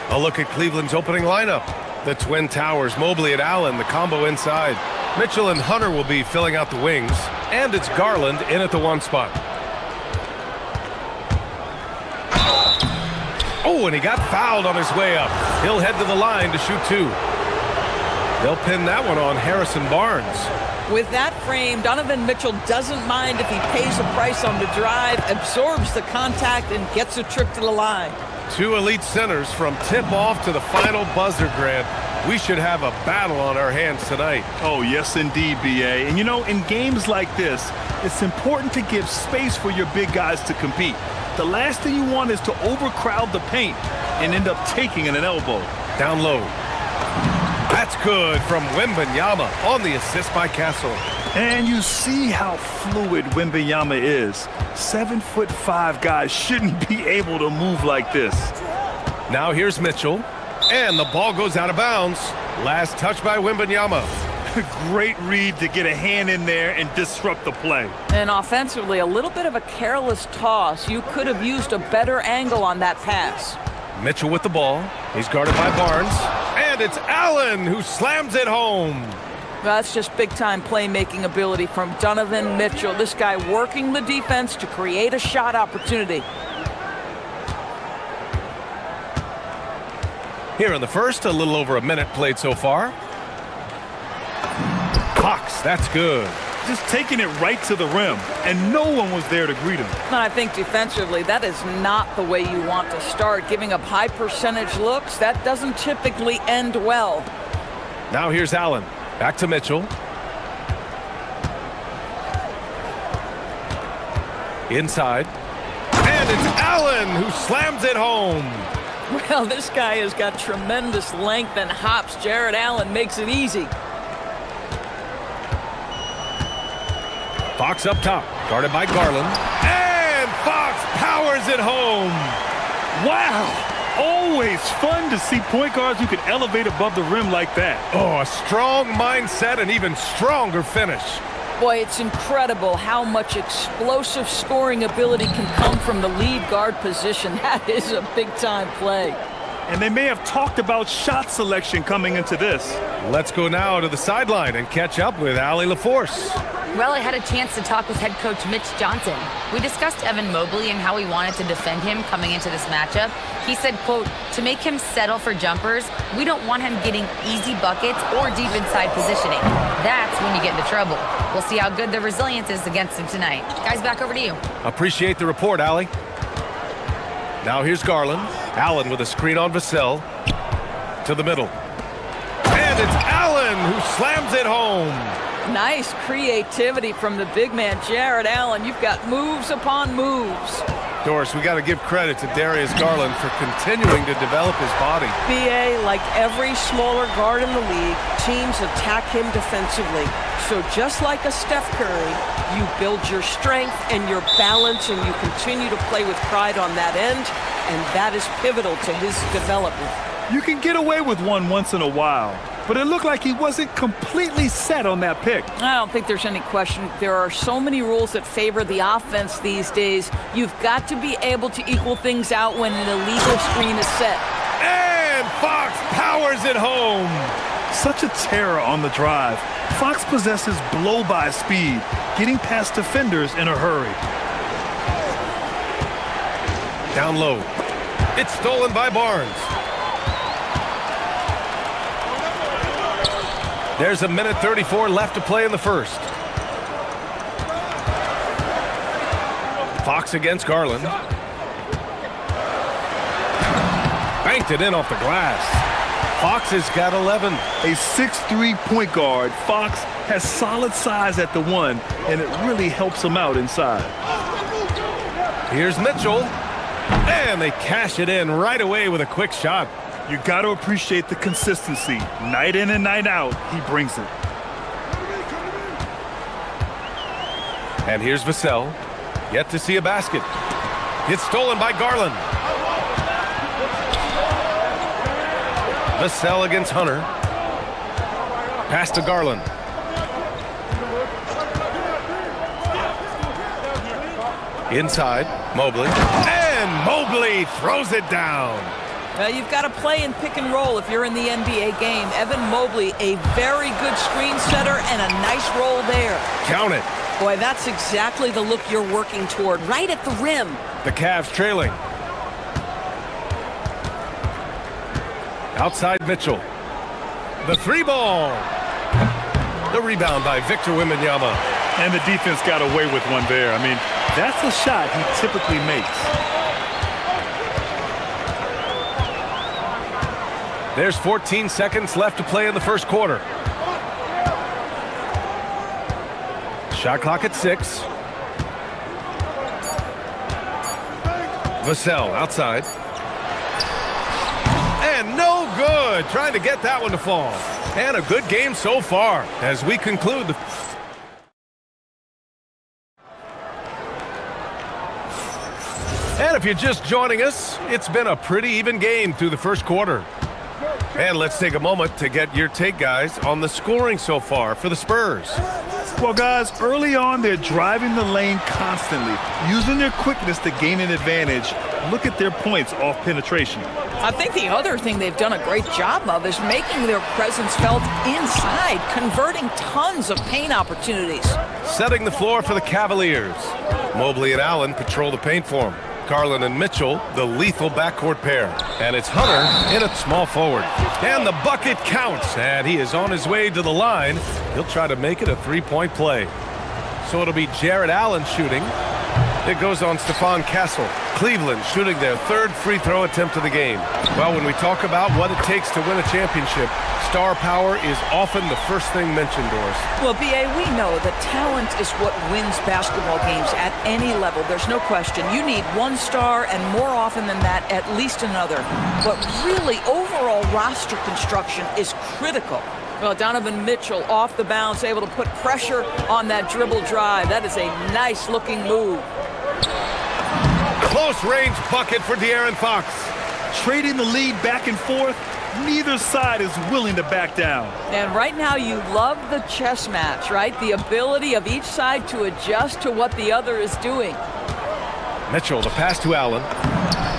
F: A look at Cleveland's opening lineup. The Twin Towers, Mobley and Allen, the combo inside. Mitchell and Hunter will be filling out the wings. And it's Garland in at the 1 spot. Oh, and he got fouled on his way up. He'll head to the line to shoot 2. They'll pin that one on Harrison Barnes.
I: With that frame, Donovan Mitchell doesn't mind if he pays a price on the drive, absorbs the contact, and gets a trip to the line.
F: 2 elite centers from tip-off to the final buzzer, Grant. We should have a battle on our hands tonight.
H: Oh, yes, indeed, B.A. And, you know, in games like this, it's important to give space for your big guys to compete. The last thing you want is to overcrowd the paint and end up taking an elbow.
F: Down low. That's good from Wembanyama on the assist by Castle.
H: And you see how fluid Wembanyama is. 7'5" guys shouldn't be able to move like this.
F: Now here's Mitchell. And the ball goes out of bounds. Last touch by Wembanyama.
H: Great read to get a hand in there and disrupt the play.
I: And offensively, a little bit of a careless toss. You could have used a better angle on that pass.
F: Mitchell with the ball. He's guarded by Barnes. And it's Allen who slams it home.
I: That's just big-time playmaking ability from Donovan Mitchell. This guy working the defense to create a shot opportunity.
F: Here in the first, a little over a minute played so far. Fox, that's good.
H: Just taking it right to the rim, and no one was there to greet him.
I: And I think defensively, that is not the way you want to start. Giving up high percentage looks, that doesn't typically end well.
F: Now here's Allen. Back to Mitchell. Inside. And it's Allen who slams it home.
I: Well, this guy has got tremendous length and hops. Jared Allen makes it easy.
F: Fox up top, guarded by Garland. And Fox powers it home.
H: Wow. Always fun to see point guards who can elevate above the rim like that.
F: Oh, a strong mindset and even stronger finish.
I: Boy, it's incredible how much explosive scoring ability can come from the lead guard position. That is a big-time play.
H: And they may have talked about shot selection coming into this.
F: Let's go now to the sideline and catch up with Allie LaForce.
D: Well, I had a chance to talk with head coach Mitch Johnson. We discussed Evan Mobley and how we wanted to defend him coming into this matchup. He said, quote, to make him settle for jumpers, we don't want him getting easy buckets or deep inside positioning. That's when you get into trouble. We'll see how good the resilience is against him tonight. Guys, back over to you.
F: Appreciate the report, Allie. Now here's Garland. Allen with a screen on Vassell. To the middle. And it's Allen who slams it home.
I: Nice creativity from the big man, Jared Allen. You've got moves upon moves.
F: Doris, we got to give credit to Darius Garland for continuing to develop his body.
L: BA, like every smaller guard in the league, teams attack him defensively. So just like a Steph Curry, you build your strength and your balance, and you continue to play with pride on that end, and that is pivotal to his development.
H: You can get away with one once in a while, but it looked like he wasn't completely set on that pick.
I: I don't think there's any question. There are so many rules that favor the offense these days. You've got to be able to equal things out when an illegal screen is set.
F: And Fox powers it home.
H: Such a terror on the drive. Fox possesses blow-by speed, getting past defenders in a hurry.
F: Down low. It's stolen by Barnes. There's a minute 34 left to play in the first. Fox against Garland. Banked it in off the glass. Fox has got 11.
H: A 6'3" point guard, Fox has solid size at the one, and it really helps him out inside.
F: Here's Mitchell. And they cash it in right away with a quick shot.
H: You got to appreciate the consistency. Night in and night out, he brings it.
F: And here's Vassell. Yet to see a basket. It's stolen by Garland. Vassell against Hunter. Pass to Garland. Inside, Mobley. And Mobley throws it down.
I: Well, you've got to play in pick and roll if you're in the NBA game. Evan Mobley, a very good screen setter and a nice roll there.
F: Count it.
L: Boy, that's exactly the look you're working toward, right at the rim.
F: The Cavs trailing. Outside Mitchell. The three ball. The rebound by Victor Wembanyama.
H: And the defense got away with one there. I mean, that's a shot he typically makes.
F: There's 14 seconds left to play in the first quarter. Shot clock at 6. Vassell outside. And no good. Trying to get that one to fall. And a good game so far as we conclude the... And if you're just joining us, it's been a pretty even game through the first quarter. And let's take a moment to get your take, guys, on the scoring so far for the Spurs.
H: Well, guys, early on, they're driving the lane constantly, using their quickness to gain an advantage. Look at their points off penetration.
I: I think the other thing they've done a great job of is making their presence felt inside, converting tons of paint opportunities.
F: Setting the floor for the Cavaliers. Mobley and Allen patrol the paint for him. Garland and Mitchell, the lethal backcourt pair. And it's Hunter in at small forward. And the bucket counts, and he is on his way to the line. He'll try to make it a three-point play. So it'll be Jared Allen shooting. It goes on Stephon Castle. Cleveland shooting their third free throw attempt of the game. Well, when we talk about what it takes to win a championship, star power is often the first thing mentioned, Doris.
I: Well, B.A., we know that talent is what wins basketball games at any level. There's no question. You need one star, and more often than that, at least another. But really, overall roster construction is critical. Well, Donovan Mitchell off the bounce, able to put pressure on that dribble drive. That is a nice-looking move.
F: Close range bucket for De'Aaron Fox.
H: Trading the lead back and forth, neither side is willing to back down.
I: And right now you love the chess match, right? The ability of each side to adjust to what the other is doing.
F: Mitchell, the pass to Allen.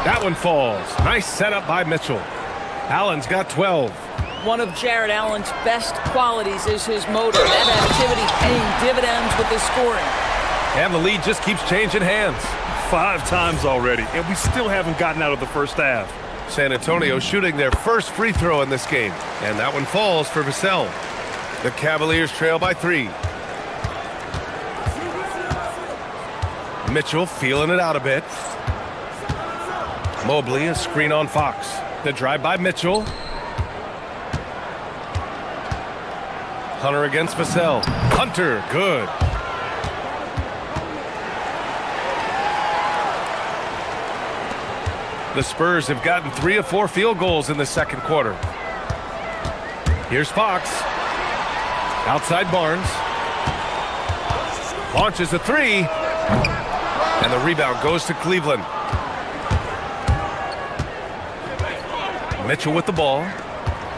F: That one falls. Nice setup by Mitchell. Allen's got 12.
I: One of Jared Allen's best qualities is his motor. That activity paying dividends with his scoring.
F: And the lead just keeps changing hands.
H: 5 times already, and we still haven't gotten out of the first half.
F: San Antonio shooting their first free throw in this game. And that one falls for Vassell. The Cavaliers trail by 3. Mitchell feeling it out a bit. Mobley, a screen on Fox. The drive by Mitchell. Hunter against Vassell. Hunter, good. The Spurs have gotten 3 of 4 field goals in the second quarter. Here's Fox. Outside Barnes. Launches a 3. And the rebound goes to Cleveland. Mitchell with the ball.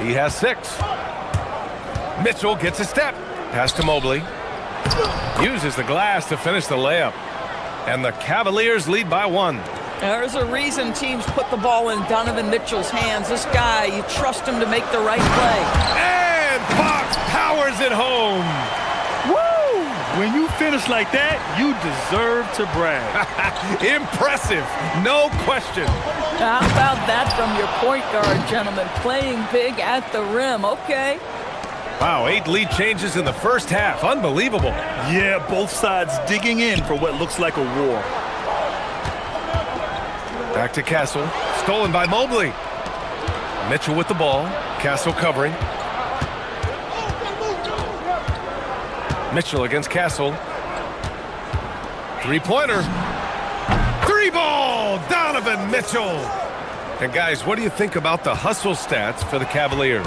F: He has 6. Mitchell gets a step. Pass to Mobley. Uses the glass to finish the layup. And the Cavaliers lead by 1.
I: There's a reason teams put the ball in Donovan Mitchell's hands. This guy, you trust him to make the right play.
F: And Fox powers it home.
H: Woo! When you finish like that, you deserve to brag.
F: Impressive, no question.
I: How about that from your point guard, gentlemen? Playing big at the rim. Okay.
F: Wow, 8 lead changes in the first half. Unbelievable.
H: Yeah, both sides digging in for what looks like a war.
F: Back to Castle. Stolen by Mobley. Mitchell with the ball. Castle covering. Mitchell against Castle. Three-pointer. 3-ball! Donovan Mitchell! And guys, what do you think about the hustle stats for the Cavaliers?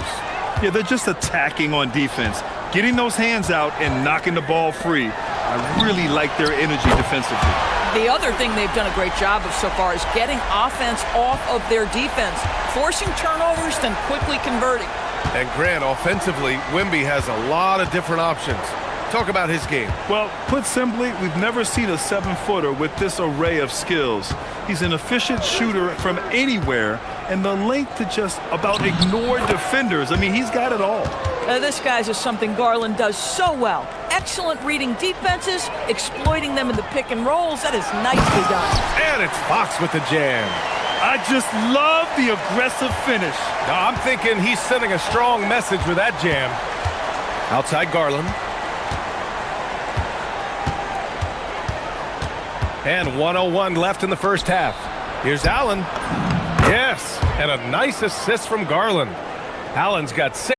H: Yeah, they're just attacking on defense. Getting those hands out and knocking the ball free. I really like their energy defensively.
I: The other thing they've done a great job of so far is getting offense off of their defense, forcing turnovers, then quickly converting.
F: And Grant, offensively, Wemby has a lot of different options. Talk about his game.
H: Well, put simply, we've never seen a 7-footer with this array of skills. He's an efficient shooter from anywhere, and the length to just about ignore defenders. I mean, he's got it all.
I: This guy's is something Garland does so well. Excellent reading defenses, exploiting them in the pick and rolls. That is nicely done.
F: And it's Fox with the jam.
H: I just love the aggressive finish.
F: Now, I'm thinking he's sending a strong message with that jam. Outside Garland. And 1:01 left in the first half. Here's Allen. Yes, and a nice assist from Garland. Allen's got 6.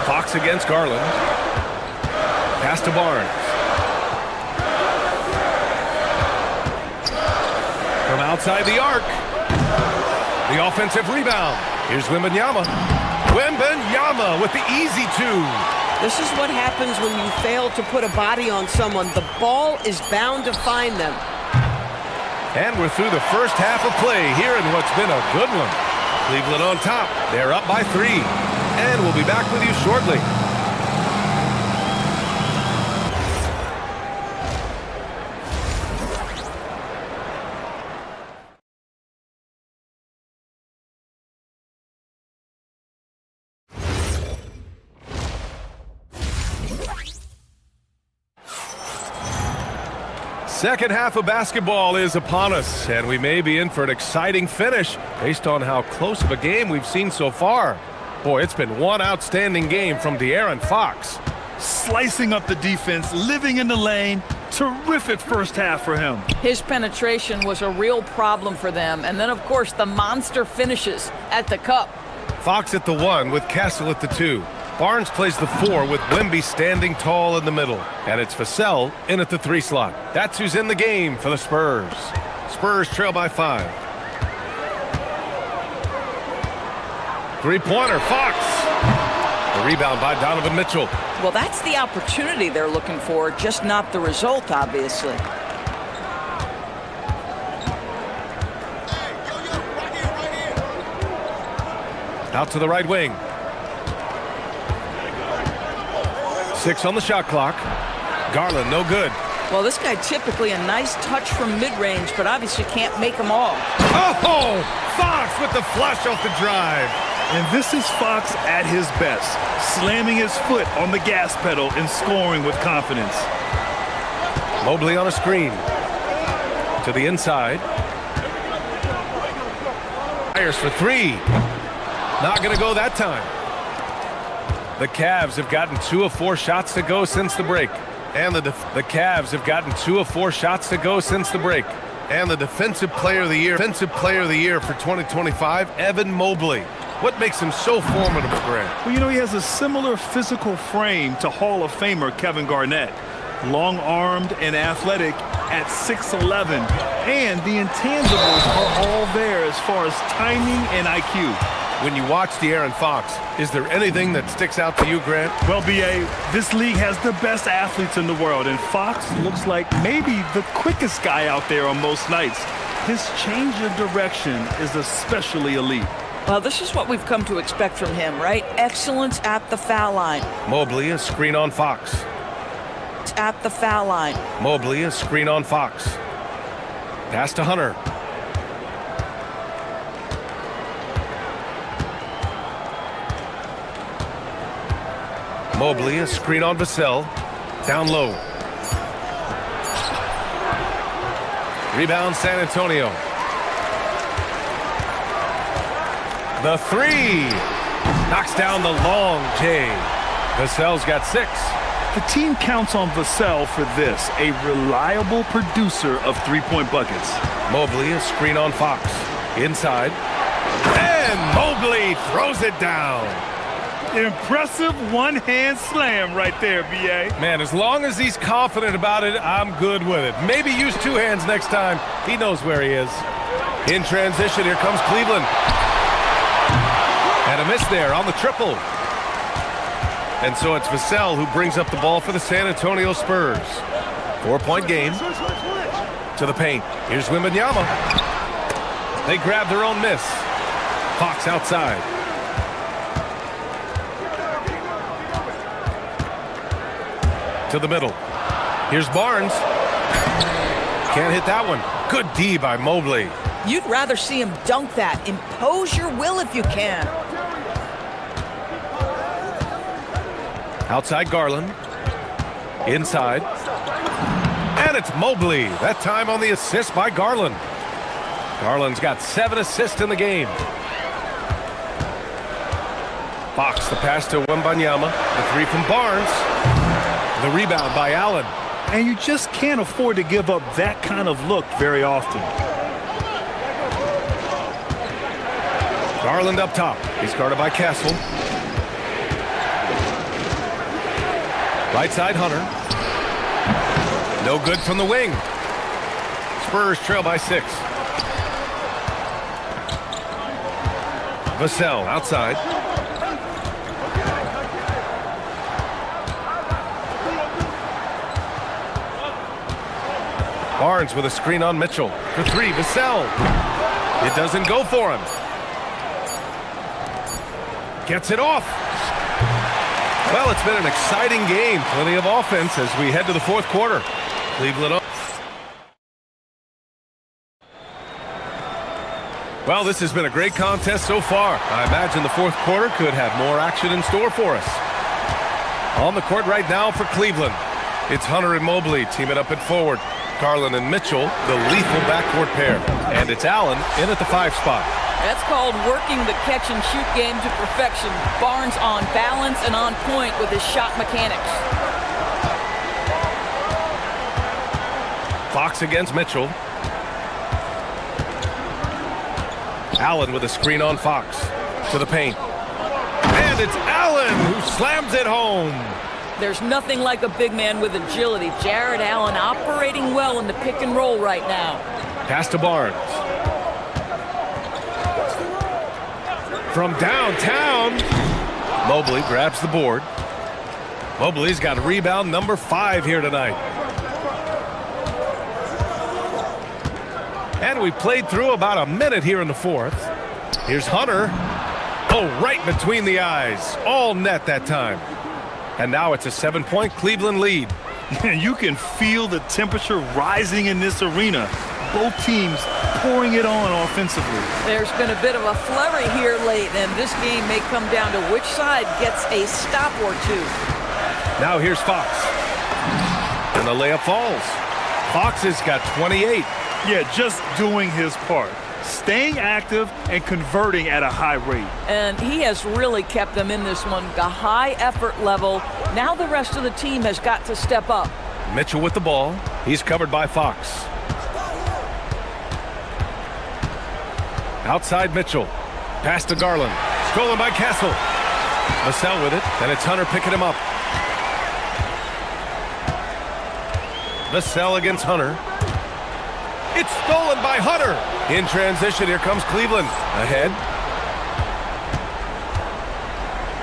F: Fox against Garland. Pass to Barnes. From outside the arc. The offensive rebound. Here's Wembanyama. Wembanyama with the easy two.
L: This is what happens when you fail to put a body on someone. The ball is bound to find them.
F: And we're through the first half of play here in what's been a good one. Cleveland on top. They're up by 3. And we'll be back with you shortly. Second half of basketball is upon us, and we may be in for an exciting finish based on how close of a game we've seen so far. Boy, it's been one outstanding game from De'Aaron Fox.
H: Slicing up the defense, living in the lane. Terrific first half for him.
I: His penetration was a real problem for them. And then, of course, the monster finishes at the cup.
F: Fox at the 1 with Castle at the 2. Barnes plays the 4 with Wemby standing tall in the middle. And it's Vassell in at the 3 slot. That's who's in the game for the Spurs. Spurs trail by 5. Three-pointer, Fox. The rebound by Donovan Mitchell.
I: Well, that's the opportunity they're looking for, just not the result, obviously.
F: Out to the right wing. 6 on the shot clock. Garland, no good.
I: Well, this guy typically a nice touch from mid-range, but obviously can't make them all.
F: Oh! Fox with the flush off the drive.
H: And this is Fox at his best, slamming his foot on the gas pedal and scoring with confidence.
F: Mobley on a screen. To the inside. Fires for 3. Not going to go that time. The Cavs have gotten 2 of 4 shots to go since the break. And the Cavs have gotten 2 of 4 shots to go since the break. And the Defensive Player of the Year for 2025, Evan Mobley. What makes him so formidable, Grant?
H: Well, you know, he has a similar physical frame to Hall of Famer Kevin Garnett. Long-armed and athletic at 6'11". And the intangibles are all there as far as timing and IQ.
F: When you watch De'Aaron Fox, is there anything that sticks out to you, Grant?
H: Well, B.A., this league has the best athletes in the world, and Fox looks like maybe the quickest guy out there on most nights. His change of direction is especially elite.
I: Well, this is what we've come to expect from him, right? Excellence at the foul line.
F: Mobley, a screen on Fox.
I: At the foul line.
F: Mobley, a screen on Fox. Pass to Hunter. Mobley, a screen on Vassell. Down low. Rebound San Antonio. The three. Knocks down the long J. Vassell's got 6.
H: The team counts on Vassell for this, a reliable producer of three-point buckets.
F: Mobley, a screen on Fox. Inside. And Mobley throws it down.
H: Impressive one-hand slam right there, B.A.
F: Man, as long as he's confident about it, I'm good with it. Maybe use 2 hands next time. He knows where he is. In transition, here comes Cleveland. And a miss there on the triple. And so it's Vassell who brings up the ball for the San Antonio Spurs. 4-point game. To the paint. Here's Wembanyama. They grab their own miss. Fox outside. To the middle. Here's Barnes. Can't hit that one. Good D by Mobley.
I: You'd rather see him dunk that. Impose your will if you can.
F: Outside Garland. Inside. And it's Mobley. That time on the assist by Garland. Garland's got 7 assists in the game. Fox, the pass to Wembanyama. The 3 from Barnes. The rebound by Allen.
H: And you just can't afford to give up that kind of look very often.
F: Garland up top. He's guarded by Castle. Right side Hunter. No good from the wing. Spurs trail by 6. Vassell outside. Barnes with a screen on Mitchell. For 3, Vassell. It doesn't go for him. Gets it off. Well, it's been an exciting game. Plenty of offense as we head to the 4th quarter. Cleveland up. Well, this has been a great contest so far. I imagine the 4th quarter could have more action in store for us. On the court right now for Cleveland, it's Hunter and Mobley teaming up at forward. Garland and Mitchell, the lethal backcourt pair. And it's Allen in at the 5 spot.
I: That's called working the catch-and-shoot game to perfection. Barnes on balance and on point with his shot mechanics.
F: Fox against Mitchell. Allen with a screen on Fox. To the paint. And it's Allen who slams it home.
I: There's nothing like a big man with agility. Jared Allen operating well in the pick and roll right now.
F: Pass to Barnes. From downtown, Mobley grabs the board. Mobley's got rebound number 5 here tonight. And we played through about a minute here in the 4th. Here's Hunter. Oh, right between the eyes. All net that time. And now it's a 7-point Cleveland lead.
H: You can feel the temperature rising in this arena. Both teams pouring it on offensively.
I: There's been a bit of a flurry here late, and this game may come down to which side gets a stop or 2.
F: Now here's Fox. And the layup falls. Fox has got 28.
H: Yeah, just doing his part. Staying active and converting at a high rate.
I: And he has really kept them in this one. A high effort level. Now the rest of the team has got to step up.
F: Mitchell with the ball. He's covered by Fox. Outside Mitchell. Pass to Garland. Stolen by Castle. Vassell with it. And it's Hunter picking him up. Vassell against Hunter. It's stolen by Hunter. In transition, here comes Cleveland. Ahead.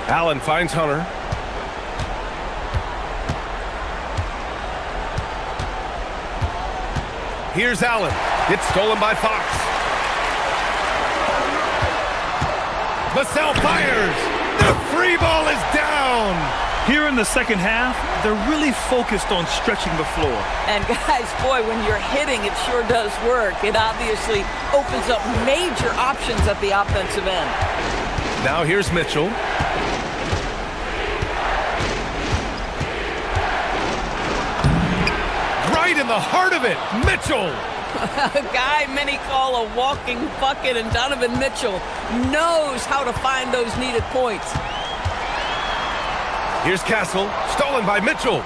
F: Allen finds Hunter. Here's Allen. It's stolen by Fox. Vassell fires. The free ball is down.
H: Here in the second half, they're really focused on stretching the floor.
I: And guys, boy, when you're hitting, it sure does work. It obviously opens up major options at the offensive end.
F: Now here's Mitchell. Right in the heart of it, Mitchell.
I: A guy many call a walking bucket, and Donovan Mitchell knows how to find those needed points.
F: Here's Castle, stolen by Mitchell.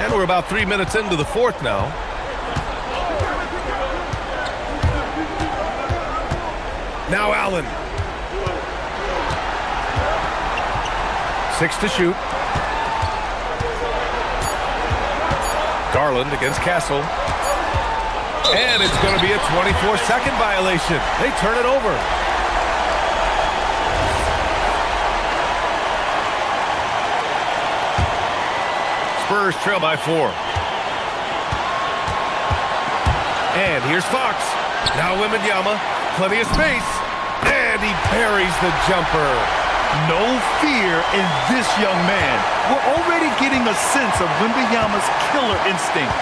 F: And we're about 3 minutes into the fourth now. Now Allen. 6 to shoot. Garland against Castle. And it's going to be a 24-second violation. They turn it over. Spurs trail by 4. And here's Fox. Now Wembanyama. Plenty of space. And he buries the jumper.
H: No fear in this young man. We're already getting a sense of Wembanyama's killer instinct.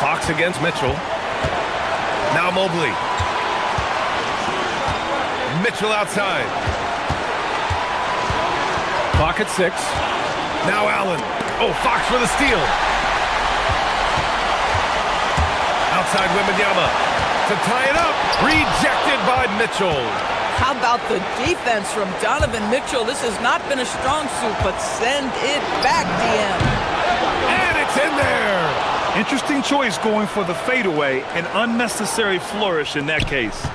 F: Fox against Mitchell. Now Mobley. Mitchell outside. Clock at 6. Now Allen. Oh, Fox for the steal. Outside Wembanyama to tie it up. Rejected by Mitchell.
I: How about the defense from Donovan Mitchell? This has not been a strong suit, but send it back, DM.
F: And it's in there.
H: Interesting choice going for the fadeaway, an unnecessary flourish in that case.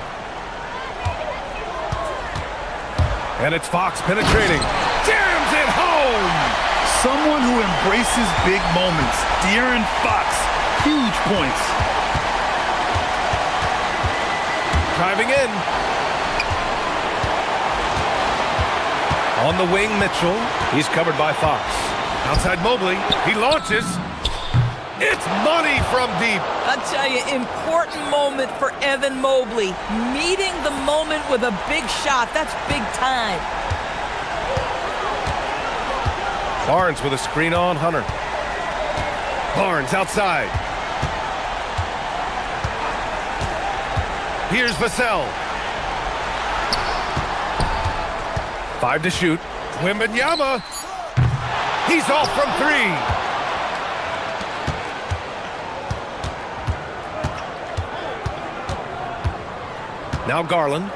F: And it's Fox penetrating. Jams it home.
H: Someone who embraces big moments. De'Aaron Fox, huge points.
F: Driving in. On the wing, Mitchell. He's covered by Fox. Outside Mobley. He launches. It's money from deep.
I: I'll tell you, important moment for Evan Mobley. Meeting the moment with a big shot. That's big time.
F: Barnes with a screen on Hunter. Barnes outside. Here's Vassell. 5 to shoot. Wembanyama. He's off from 3. Now Garland.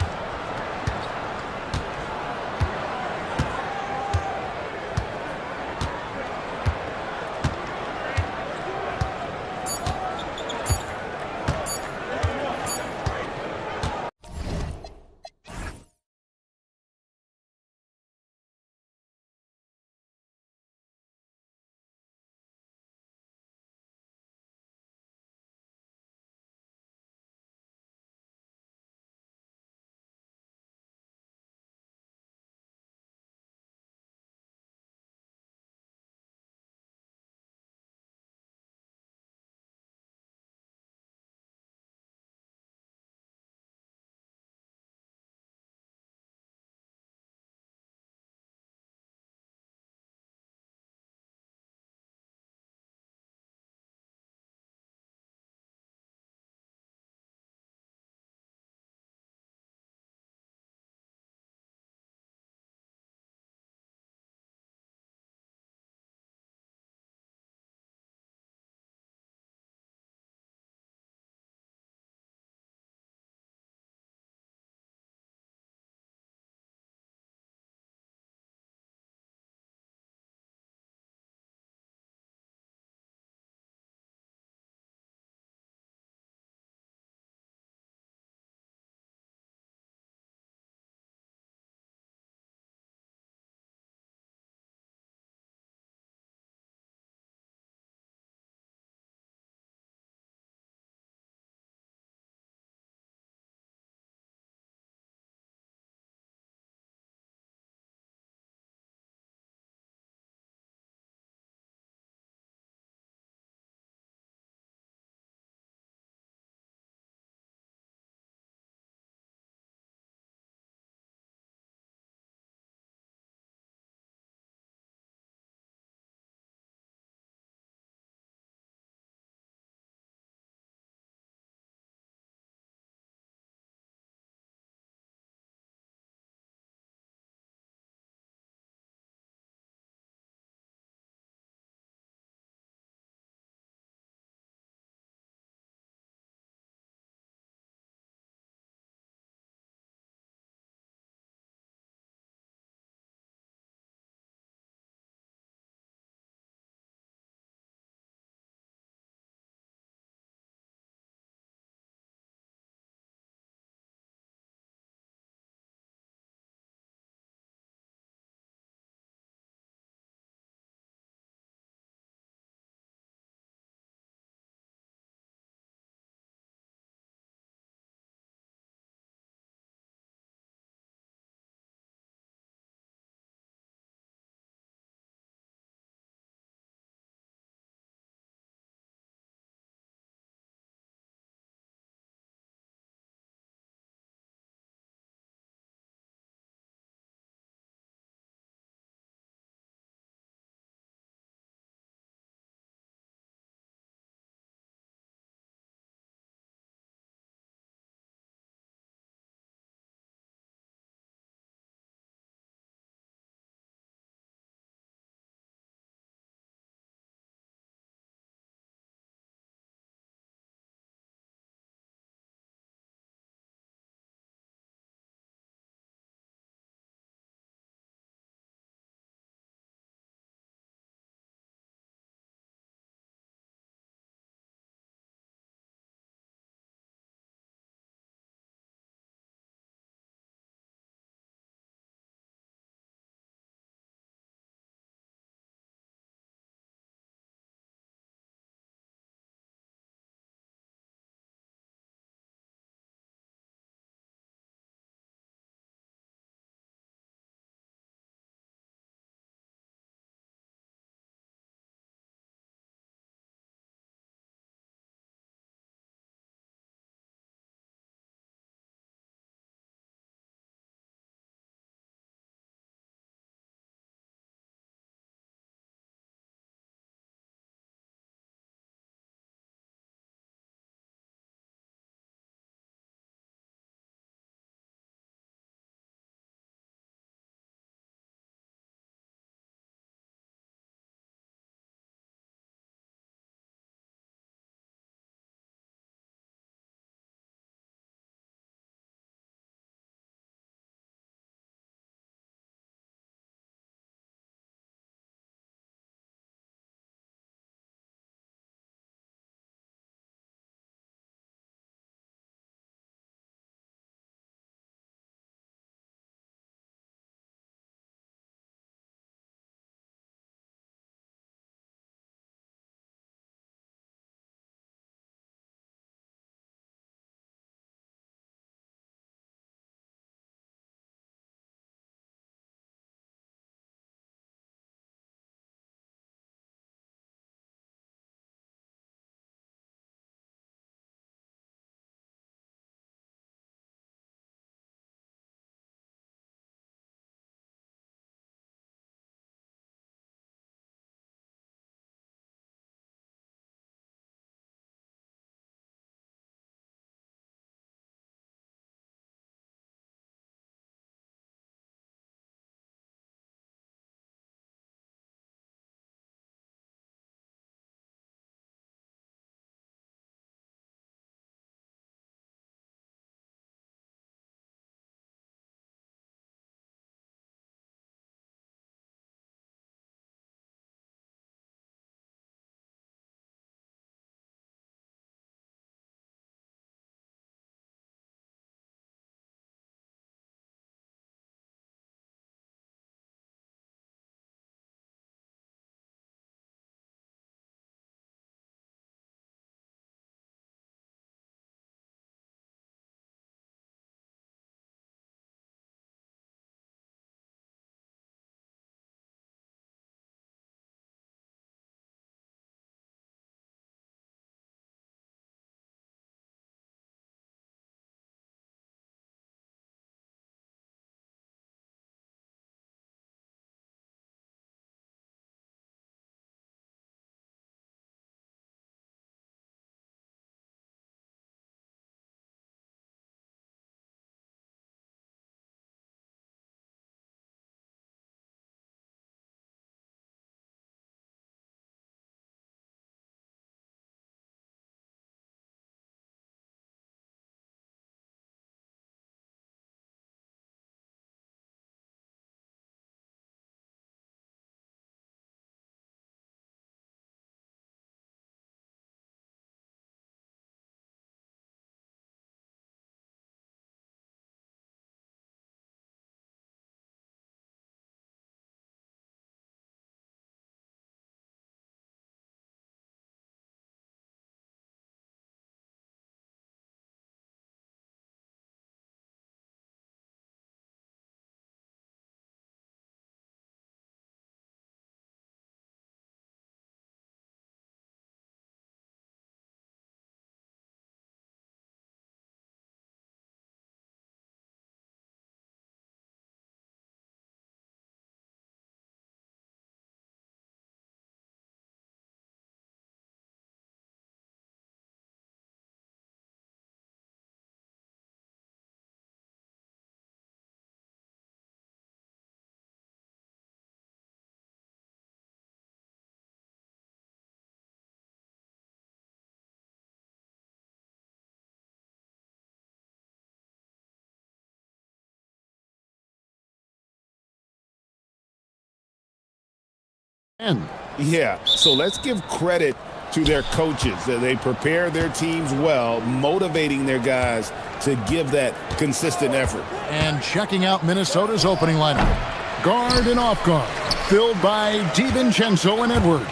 E: Yeah, so let's give credit to their coaches. They prepare their teams well, motivating their guys to give that consistent effort.
A: And checking out Minnesota's opening lineup. Guard and off guard, filled by DiVincenzo and Edwards.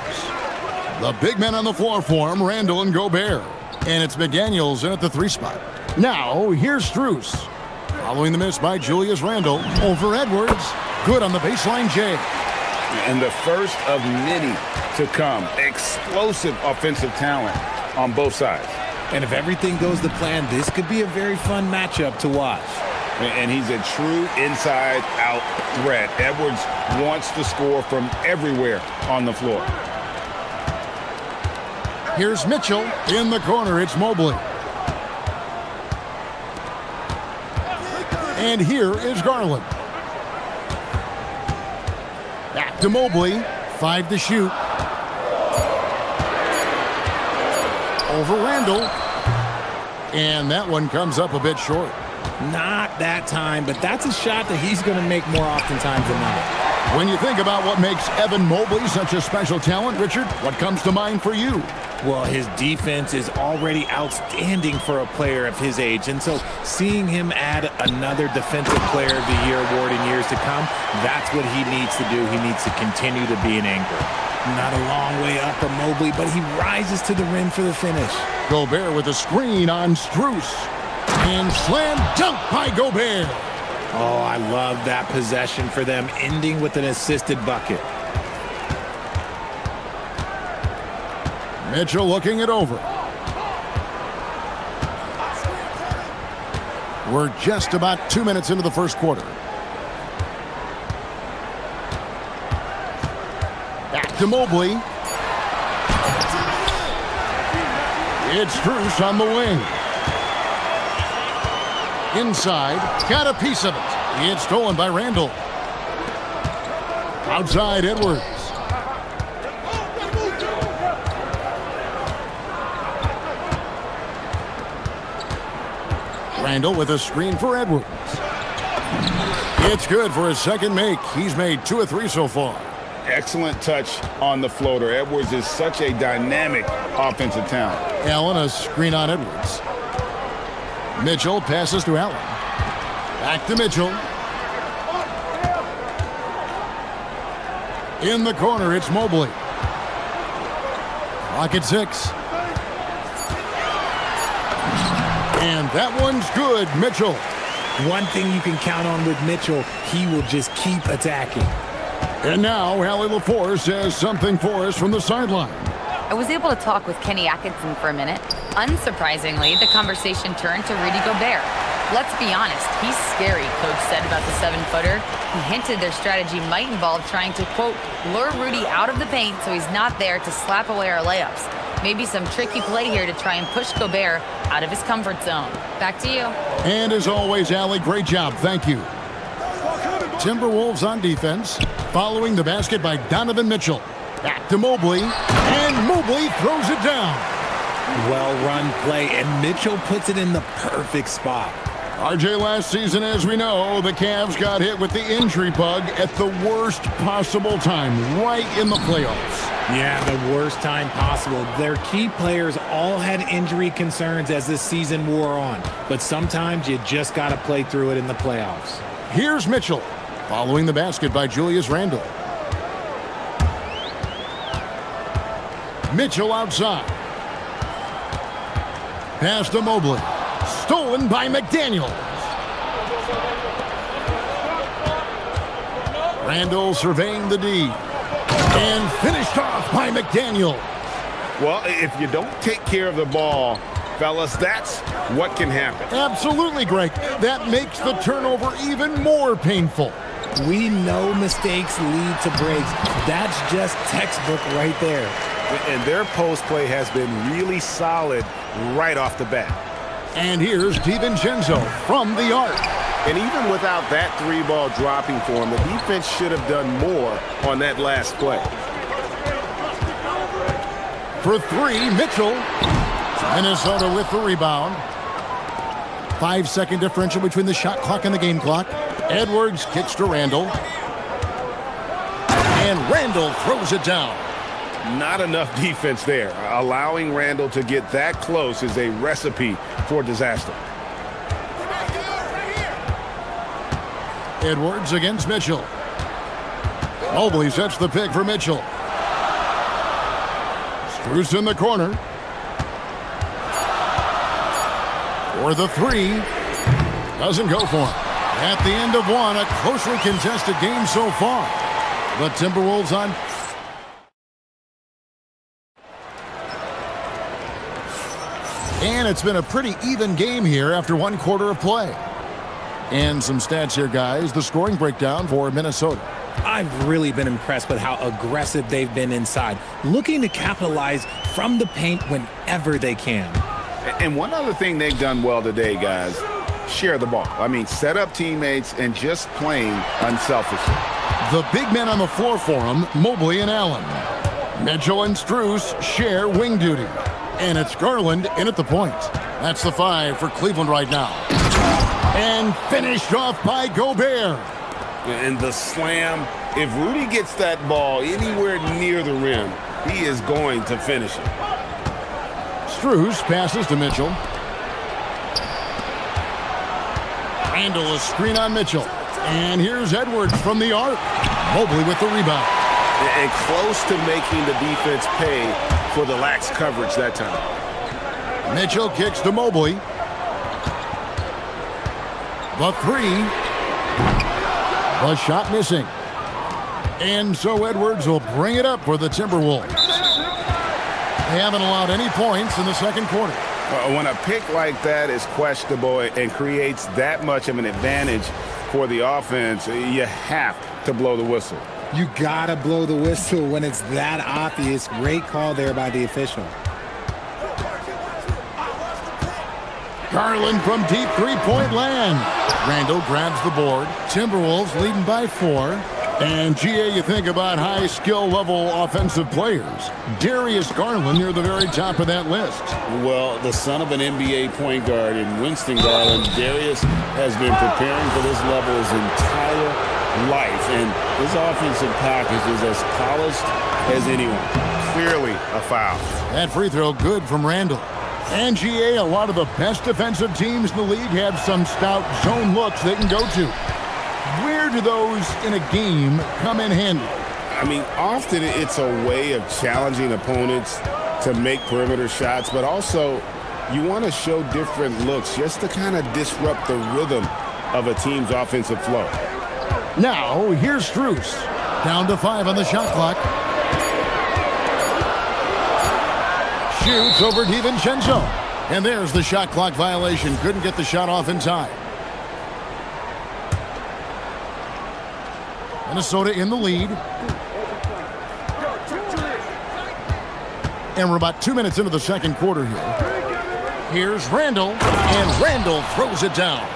A: The big men on the floor for him, Randall and Gobert. And it's McDaniels in at the 3 spot. Now, here's Strus. Following the miss by Julius Randle over Edwards. Good on the baseline, Jay.
E: And the first of many to come. Explosive offensive talent on both sides.
B: And if everything goes to plan, this could be a very fun matchup to watch.
E: And he's a true inside-out threat. Edwards wants to score from everywhere on the floor.
A: Here's Mitchell. In the corner, it's Mobley. And here is Garland. Back to Mobley. 5 to shoot. Over Randall. And that one comes up a bit short.
B: Not that time, but that's a shot that he's going to make more oftentimes than not.
A: When you think about what makes Evan Mobley such a special talent, Richard, what comes to mind for you?
B: Well, his defense is already outstanding for a player of his age, and so seeing him add another Defensive Player of the Year award in years to come, that's what he needs to do. He needs to continue to be an anchor. Not a long way up for Mobley, but he rises to the rim for the finish.
A: Gobert with a screen on Strus. And slam dunk by Gobert.
B: Oh, I love that possession for them, ending with an assisted bucket.
A: Mitchell looking it over. We're just about 2 minutes into the first quarter. Back to Mobley. It's Strus on the wing. Inside, got a piece of it. It's stolen by Randall. Outside, Edwards. Randall with a screen for Edwards. It's good for his second make. He's made 2 of 3 so far.
E: Excellent touch on the floater. Edwards is such a dynamic offensive talent.
A: Allen, a screen on Edwards. Mitchell passes to Allen. Back to Mitchell. In the corner, it's Mobley. Clock at 6. And that one's good, Mitchell.
B: One thing you can count on with Mitchell, he will just keep attacking.
A: And now, Allie LaForce says something for us from the sideline.
D: I was able to talk with Kenny Atkinson for a minute. Unsurprisingly, the conversation turned to Rudy Gobert. Let's be honest, he's scary, Coach said about the 7-footer. He hinted their strategy might involve trying to, quote, lure Rudy out of the paint so he's not there to slap away our layups. Maybe some tricky play here to try and push Gobert out of his comfort zone. Back to you.
A: And as always, Allie, great job. Thank you. Timberwolves on defense, following the basket by Donovan Mitchell. Back to Mobley, and Mobley throws it down.
B: Well-run play, and Mitchell puts it in the perfect spot.
A: RJ, last season, as we know, the Cavs got hit with the injury bug at the worst possible time, right in the playoffs.
B: Yeah, the worst time possible. Their key players all had injury concerns as the season wore on, but sometimes you just got to play through it in the playoffs.
A: Here's Mitchell, following the basket by Julius Randle. Mitchell outside. Pass to Mobley. Stolen by McDaniels. Randall surveying the D. And finished off by McDaniel.
E: Well, if you don't take care of the ball, fellas, that's what can happen.
A: Absolutely, Greg. That makes the turnover even more painful.
B: We know mistakes lead to breaks. That's just textbook right there.
C: And their post play has been really solid right off the bat.
A: And here's DiVincenzo from the arc.
C: And even without that 3-ball dropping for him, the defense should have done more on that last play.
A: For 3, Mitchell. Minnesota with the rebound. 5-second differential between the shot clock and the game clock. Edwards kicks to Randall. And Randall throws it down.
E: Not enough defense there. Allowing Randall to get that close is a recipe for disaster.
A: Edwards against Mitchell. Mobley sets the pick for Mitchell. Strus in the corner. For the three. Doesn't go for him. At the end of one, a closely contested game so far. The Timberwolves on. And it's been a pretty even game here after one quarter of play. And some stats here, guys. The scoring breakdown for Minnesota.
B: I've really been impressed with how aggressive they've been inside, looking to capitalize from the paint whenever they can.
E: And one other thing they've done well today, guys, share the ball. I mean, set up teammates and just playing unselfishly.
A: The big men on the floor for them, Mobley and Allen. Mitchell and Strus share wing duty. And it's Garland in at the point. That's the 5 for Cleveland right now. And finished off by Gobert.
E: And the slam, if Rudy gets that ball anywhere near the rim, he is going to finish it.
A: Strus passes to Mitchell. Randall a screen on Mitchell. And here's Edwards from the arc. Mobley with the rebound.
E: And close to making the defense pay for the lax coverage that time.
A: Mitchell kicks to Mobley. The 3. The shot missing. And so Edwards will bring it up for the Timberwolves. They haven't allowed any points in the second quarter.
E: When a pick like that is questionable and creates that much of an advantage for the offense, you have to blow the whistle.
B: You gotta blow the whistle when it's that obvious. Great call there by the official.
A: Garland from deep three-point land. Randall grabs the board. Timberwolves leading by 4. And, GA, you think about high skill level offensive players. Darius Garland near the very top of that list.
E: Well, the son of an NBA point guard in Winston Garland, Darius has been preparing for this level his entire life. And his offensive package is as polished as anyone. Clearly a foul.
A: That free throw good from Randall. And, GA, a lot of the best defensive teams in the league have some stout zone looks they can go to. Where do those in a game come in handy?
E: I mean, often it's a way of challenging opponents to make perimeter shots, but also you want to show different looks just to kind of disrupt the rhythm of a team's offensive flow.
A: Now, here's Strus. Down to 5 on the shot clock. Shoots over DiVincenzo. And there's the shot clock violation. Couldn't get the shot off in time. Minnesota in the lead. And we're about 2 minutes into the second quarter here. Here's Randall. And Randall throws it down.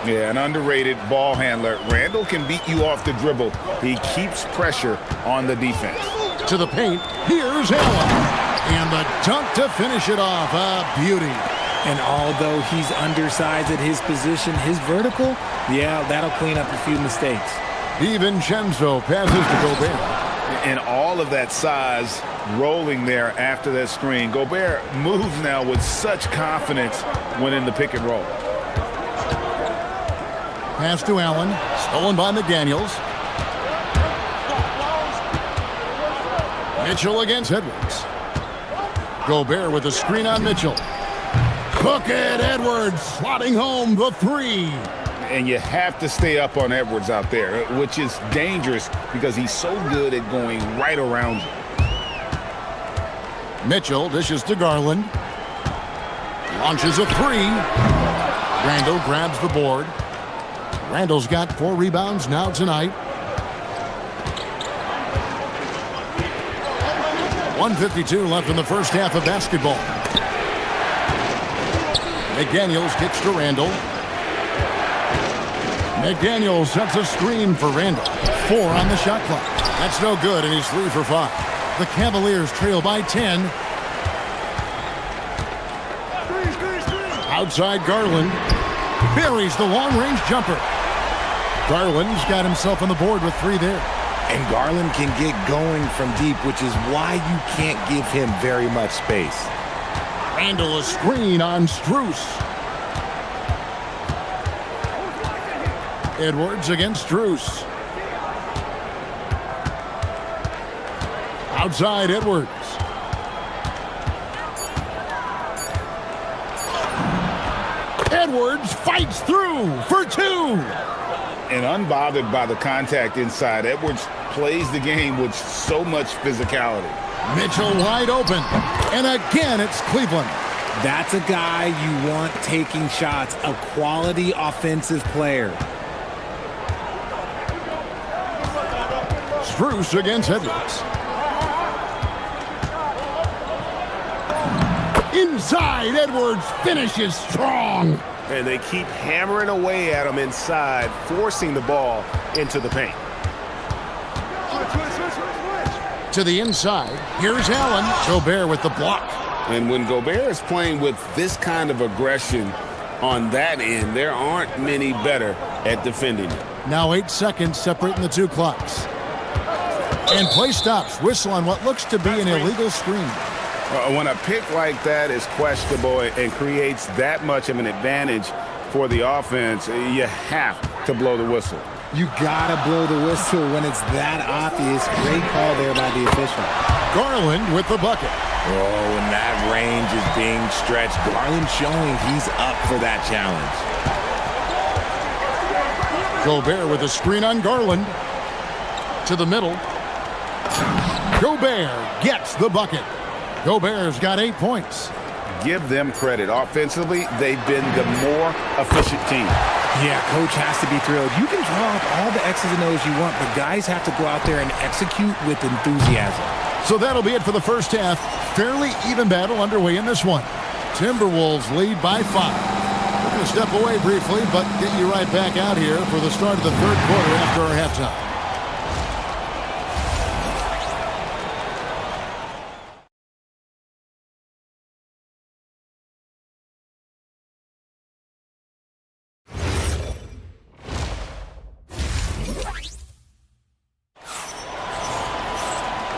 E: Yeah, an underrated ball handler. Randall can beat you off the dribble. He keeps pressure on the defense.
A: To the paint. Here's Allen. And the dunk to finish it off. A beauty.
B: And although he's undersized at his position, his vertical, yeah, that'll clean up a few mistakes.
A: DiVincenzo passes to Gobert.
E: And all of that size rolling there after that screen. Gobert moves now with such confidence when in the pick and roll.
A: Pass to Allen. Stolen by McDaniels. Mitchell against Edwards. Gobert with a screen on Mitchell. Look at Edwards slotting home the 3.
E: And you have to stay up on Edwards out there, which is dangerous because he's so good at going right around you.
A: Mitchell dishes to Garland. Launches a 3. Randall grabs the board. Randall's got 4 rebounds now tonight. 1:52 left in the first half of basketball. McDaniels kicks to Randall. McDaniels sets a screen for Randall. 4 on the shot clock. That's no good, and he's 3 for 5. The Cavaliers trail by 10. Outside Garland. Buries the long-range jumper. Garland's got himself on the board with 3 there.
B: And Garland can get going from deep, which is why you can't give him very much space.
A: Handle a screen on Strus. Edwards against Strus. Outside Edwards. Edwards fights through for two.
E: And unbothered by the contact inside, Edwards plays the game with so much physicality.
A: Mitchell wide open. And again, it's Cleveland.
B: That's a guy you want taking shots, a quality offensive player.
A: Strus against Edwards. Inside, Edwards finishes strong.
C: And they keep hammering away at him inside, forcing the ball into the paint.
A: To the inside, here's Allen. Gobert with the block.
E: And when Gobert is playing with this kind of aggression on that end, there aren't many better at defending it.
A: Now 8 seconds separating the two clocks. And play stops. Whistle on what looks to be an illegal screen.
E: When a pick like that is questionable and creates that much of an advantage for the offense, you have to blow the whistle.
B: You gotta blow the whistle when it's that obvious. Great call there by the official.
A: Garland with the bucket.
B: Oh, and that range is being stretched. Garland showing he's up for that challenge.
A: Gobert with a screen on Garland. To the middle. Gobert gets the bucket. Gobert's got 8 points.
E: Give them credit. Offensively, they've been the more efficient team.
B: Yeah, coach has to be thrilled. You can draw up all the X's and O's you want, but guys have to go out there and execute with enthusiasm.
A: So that'll be it for the first half. Fairly even battle underway in this one. Timberwolves lead by 5. We're going to step away briefly, but get you right back out here for the start of the third quarter after our halftime.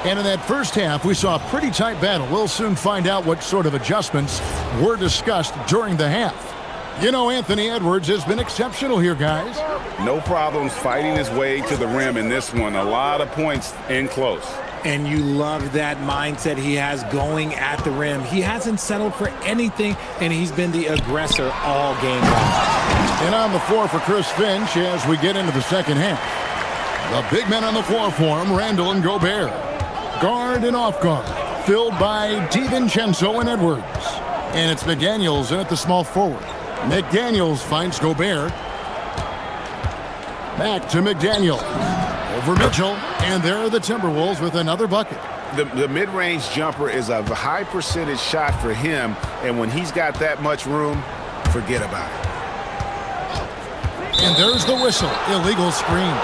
A: And in that first half, we saw a pretty tight battle. We'll soon find out what sort of adjustments were discussed during the half. You know, Anthony Edwards has been exceptional here, guys.
E: No problems fighting his way to the rim in this one. A lot of points in close.
B: And you love that mindset he has going at the rim. He hasn't settled for anything, and he's been the aggressor all game long.
A: And on the floor for Chris Finch as we get into the second half. The big men on the floor for him, Randall and Gobert. Guard and off guard, filled by DiVincenzo and Edwards. And it's McDaniels in at the small forward. McDaniels finds Gobert. Back to McDaniels. Over Mitchell. And there are the Timberwolves with another bucket.
C: The mid-range jumper is a high percentage shot for him. And when he's got that much room, forget about it.
A: And there's the whistle. Illegal screen.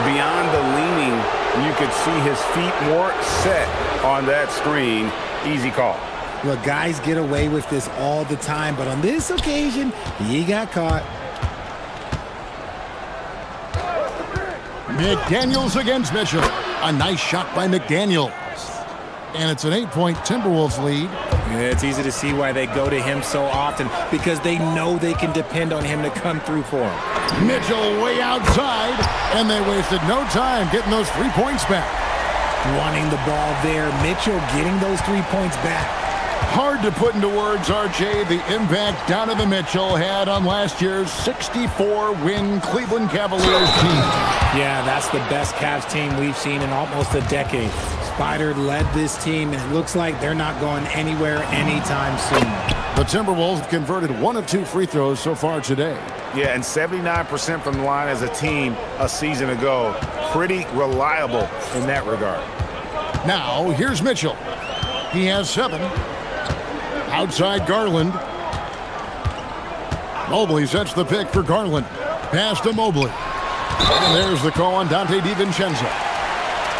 E: Beyond the leaning, you could see his feet more set on that screen. Easy call.
B: Look, guys get away with this all the time, but on this occasion, he got caught.
A: McDaniels against Mitchell. A nice shot by McDaniels. And it's an 8-point Timberwolves lead.
B: Yeah, it's easy to see why they go to him so often, because they know they can depend on him to come through for them.
A: Mitchell way outside, and they wasted no time getting those 3 points back.
B: Wanting the ball there, Mitchell getting those 3 points back.
A: Hard to put into words, RJ, the impact Donovan Mitchell had on last year's 64-win Cleveland Cavaliers team.
B: Yeah, that's the best Cavs team we've seen in almost a decade. Spider led this team, and it looks like they're not going anywhere anytime soon.
A: The Timberwolves have converted 1 of 2 free throws so far today.
C: Yeah, and 79% from the line as a team a season ago. Pretty reliable in that regard.
A: Now, here's Mitchell. He has 7. Outside Garland. Mobley sets the pick for Garland. Pass to Mobley. And there's the call on Dante DiVincenzo.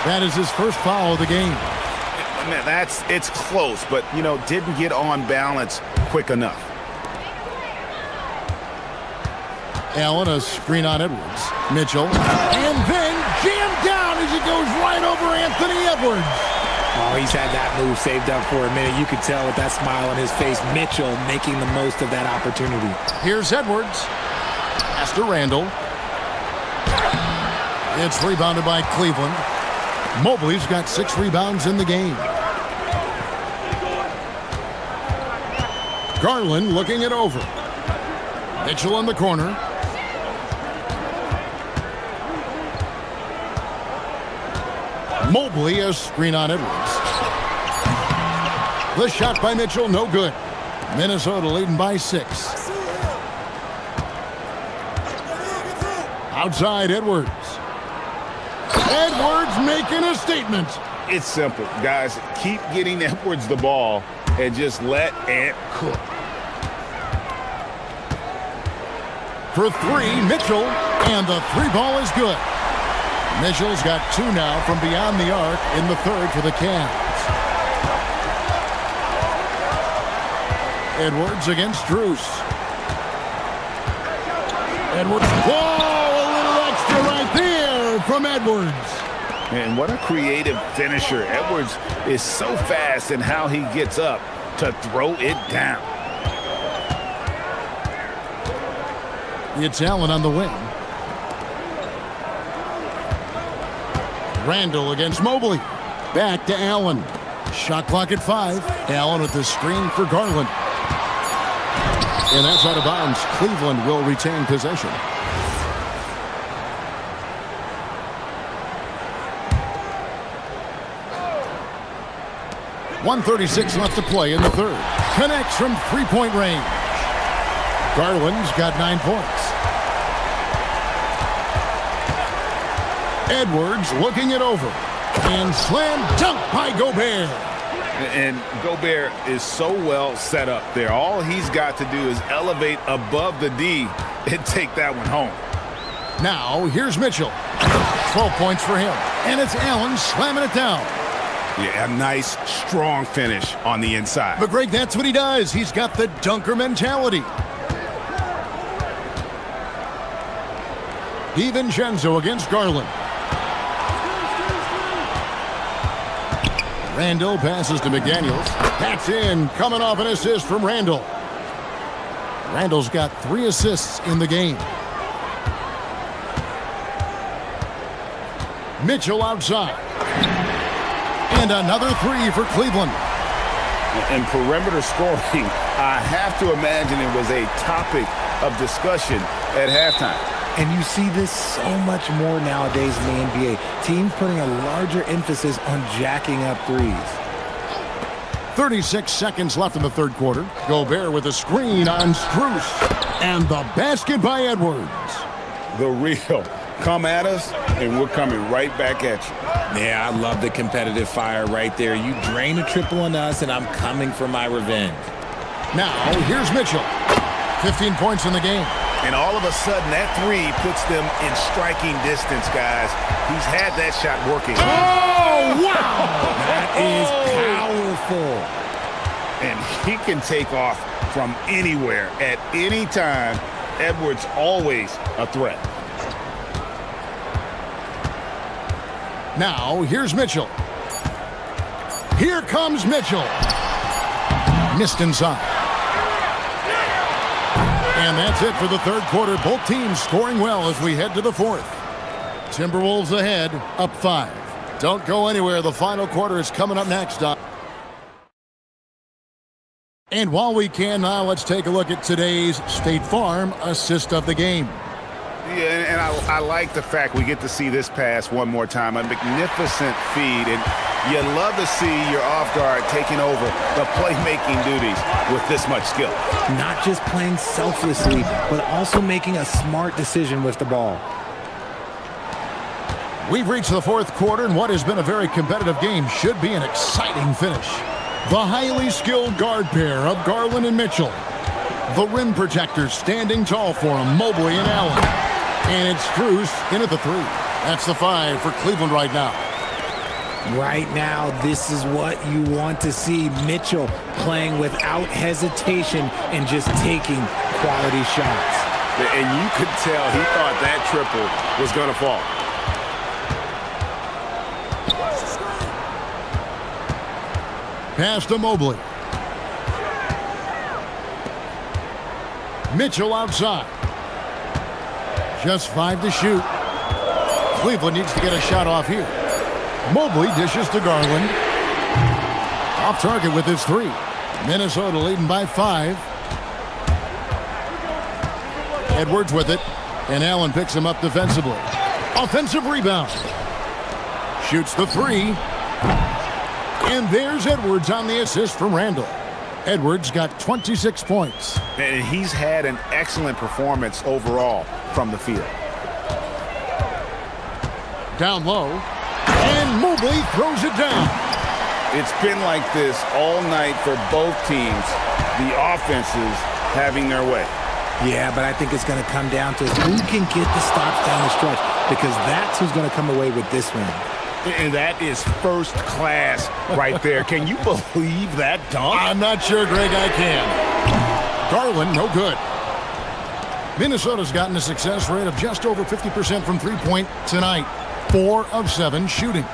A: That is his first foul of the game.
C: Man, it's close, but, you know, didn't get on balance quick enough.
A: Allen, a screen on Edwards. Mitchell. And then jammed down as he goes right over Anthony Edwards.
B: Oh, he's had that move saved up for a minute. You could tell with that smile on his face. Mitchell making the most of that opportunity.
A: Here's Edwards. Pass to Randall. It's rebounded by Cleveland. Mobley's got 6 rebounds in the game. Garland looking it over. Mitchell in the corner. Mobley, a screen on Edwards. The shot by Mitchell, no good. Minnesota leading by 6. Outside Edwards. Edwards making a statement.
E: It's simple, guys. Keep getting Edwards the ball and just let Ant cook.
A: For 3, Mitchell, and the 3 ball is good. Mitchell's got 2 now from beyond the arc in the 3rd for the Cavs. Edwards against Drews. Edwards, whoa, a little extra right there from Edwards.
E: And what a creative finisher. Edwards is so fast in how he gets up to throw it down.
A: It's Allen on the wing. Randall against Mobley. Back to Allen. Shot clock at 5. Allen with the screen for Garland. And that's out of bounds. Cleveland will retain possession. .136 left to play in the 3rd. Connects from 3-point range. Garland's got 9 points. Edwards looking it over. And slam dunk by Gobert.
E: And Gobert is so well set up there. All he's got to do is elevate above the D and take that one home.
A: Now, here's Mitchell. 12 points for him. And it's Allen slamming it down.
E: Yeah, a nice, strong finish on the inside.
A: But, Greg, that's what he does. He's got the dunker mentality. DiVincenzo against Garland. Randall passes to McDaniels. That's in, coming off an assist from Randall. Randall's got 3 assists in the game. Mitchell outside. And another 3 for Cleveland.
E: And perimeter scoring, I have to imagine it was a topic of discussion at halftime.
B: And you see this so much more nowadays in the NBA. Teams putting a larger emphasis on jacking up threes.
A: 36 seconds left in the 3rd quarter. Gobert with a screen on Strus. And the basket by Edwards.
E: The real. Come at us, and we're coming right back at you.
B: Yeah, I love the competitive fire right there. You drain a triple on us, and I'm coming for my revenge.
A: Now, here's Mitchell. 15 points in the game.
C: And all of a sudden, that 3 puts them in striking distance, guys. He's had that shot working.
A: Oh, wow!
B: That is powerful.
E: And he can take off from anywhere at any time. Edwards always a threat.
A: Now, here's Mitchell. Here comes Mitchell. Missed inside. And that's it for the 3rd quarter. Both teams scoring well as we head to the 4th. Timberwolves ahead, up 5. Don't go anywhere. The final quarter is coming up next. And while we can now, let's take a look at today's State Farm assist of the game.
E: Yeah, and I like the fact we get to see this pass one more time. A magnificent feed, and you love to see your off guard taking over the playmaking duties with this much skill.
B: Not just playing selflessly, but also making a smart decision with the ball.
A: We've reached the 4th quarter, and what has been a very competitive game should be an exciting finish. The highly skilled guard pair of Garland and Mitchell. The rim protectors standing tall for them, Mobley and Allen. And it's Strus in at the 3. That's the 5 for Cleveland right now.
B: Right now, this is what you want to see. Mitchell playing without hesitation and just taking quality shots.
E: And you could tell he thought that triple was going to fall.
A: Pass to Mobley. Mitchell outside. Just 5 to shoot. Cleveland needs to get a shot off here. Mobley dishes to Garland. Off target with his 3. Minnesota leading by 5. Edwards with it. And Allen picks him up defensively. Offensive rebound. Shoots the 3. And there's Edwards on the assist from Randall. Edwards got 26 points.
C: And he's had an excellent performance overall from the field.
A: Down low. And Mobley throws it down.
E: It's been like this all night for both teams. The offenses having their way.
B: Yeah, but I think it's going to come down to who can get the stops down the stretch, because that's who's going to come away with this one.
C: And that is first class right there. Can you believe that dunk?
A: I'm not sure, Greg, I can. Garland, no good. Minnesota's gotten a success rate of just over 50% from three-point tonight. 4 of 7 shooting.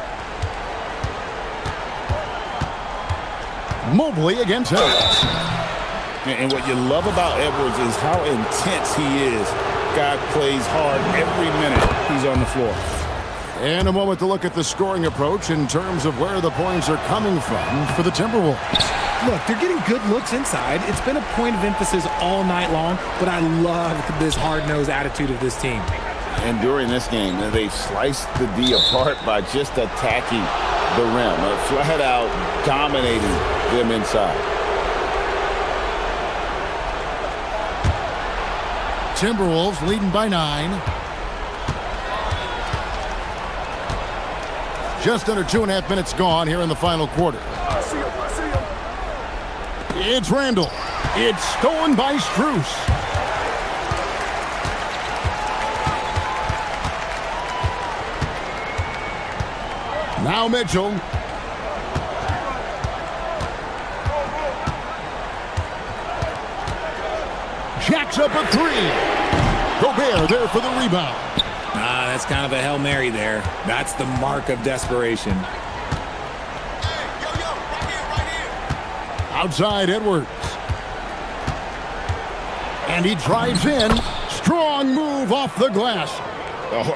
A: Mobley against Edwards.
E: And what you love about Edwards is how intense he is. Guy plays hard every minute he's on the floor.
A: And a moment to look at the scoring approach in terms of where the points are coming from for the Timberwolves.
B: Look, they're getting good looks inside. It's been a point of emphasis all night long, but I love this hard-nosed attitude of this team.
E: And during this game, they sliced the D apart by just attacking the rim, flat out dominating them inside.
A: Timberwolves leading by 9. Just under 2.5 minutes gone here in the final quarter. It's Randall. It's stolen by Strus. Now Mitchell. Jacks up a 3. Gobert there for the rebound.
B: That's kind of a Hail Mary there. That's the mark of desperation.
A: Outside Edwards. And he drives in. Strong move off the glass.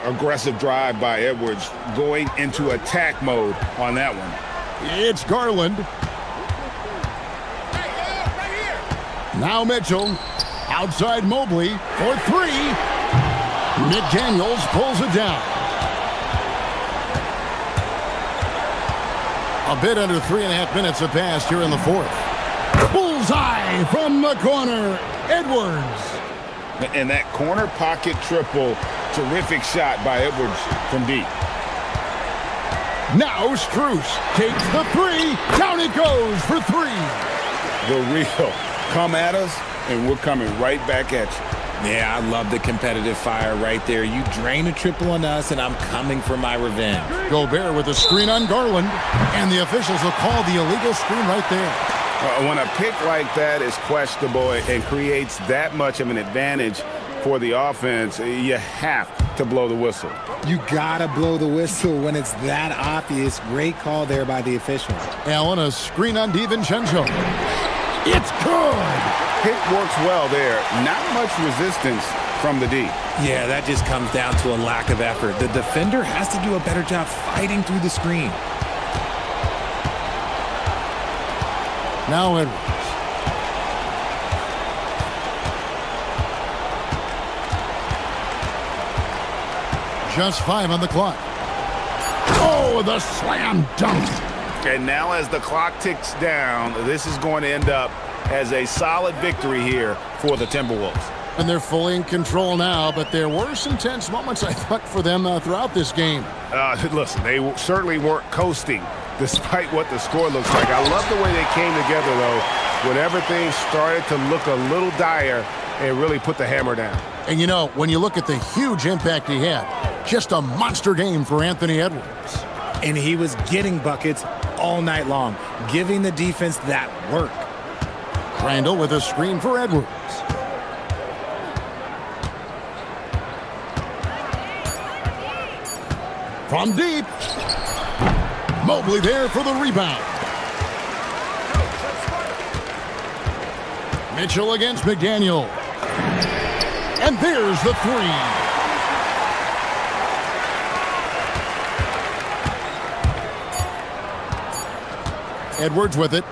E: Aggressive drive by Edwards, going into attack mode on that one.
A: It's Garland. Now Mitchell. Outside Mobley for 3. McDaniels pulls it down. A bit under 3.5 minutes have passed here in the fourth. Bullseye from the corner. Edwards.
E: And that corner pocket triple, terrific shot by Edwards from deep.
A: Now Strus takes the 3. Down it goes for 3.
E: The real come at us, and we're coming right back at you.
B: Yeah, I love the competitive fire right there. You drain a triple on us, and I'm coming for my revenge.
A: Gobert with a screen on Garland, and the officials will call the illegal screen right there.
E: When a pick like that is questionable and creates that much of an advantage for the offense, you have to blow the whistle.
B: You gotta blow the whistle when it's that obvious. Great call there by the officials.
A: Allen, a screen on DiVincenzo. It's good.
E: Pick works well there. Not much resistance from the D.
B: Yeah, that just comes down to a lack of effort. The defender has to do a better job fighting through the screen.
A: Now Edwards. Just 5 on the clock. Oh, the slam dunk.
C: And now as the clock ticks down, this is going to end up as a solid victory here for the Timberwolves.
A: And they're fully in control now, but there were some tense moments, I thought, for them throughout this game.
C: Listen, they certainly weren't coasting despite what the score looks like. I love the way they came together, though, when everything started to look a little dire and really put the hammer down.
A: And, you know, when you look at the huge impact he had, just a monster game for Anthony Edwards.
B: And he was getting buckets all night long, giving the defense that work.
A: Randall with a screen for Edwards. From deep. Mobley there for the rebound. Mitchell against McDaniel. And there's the three. Edwards with it.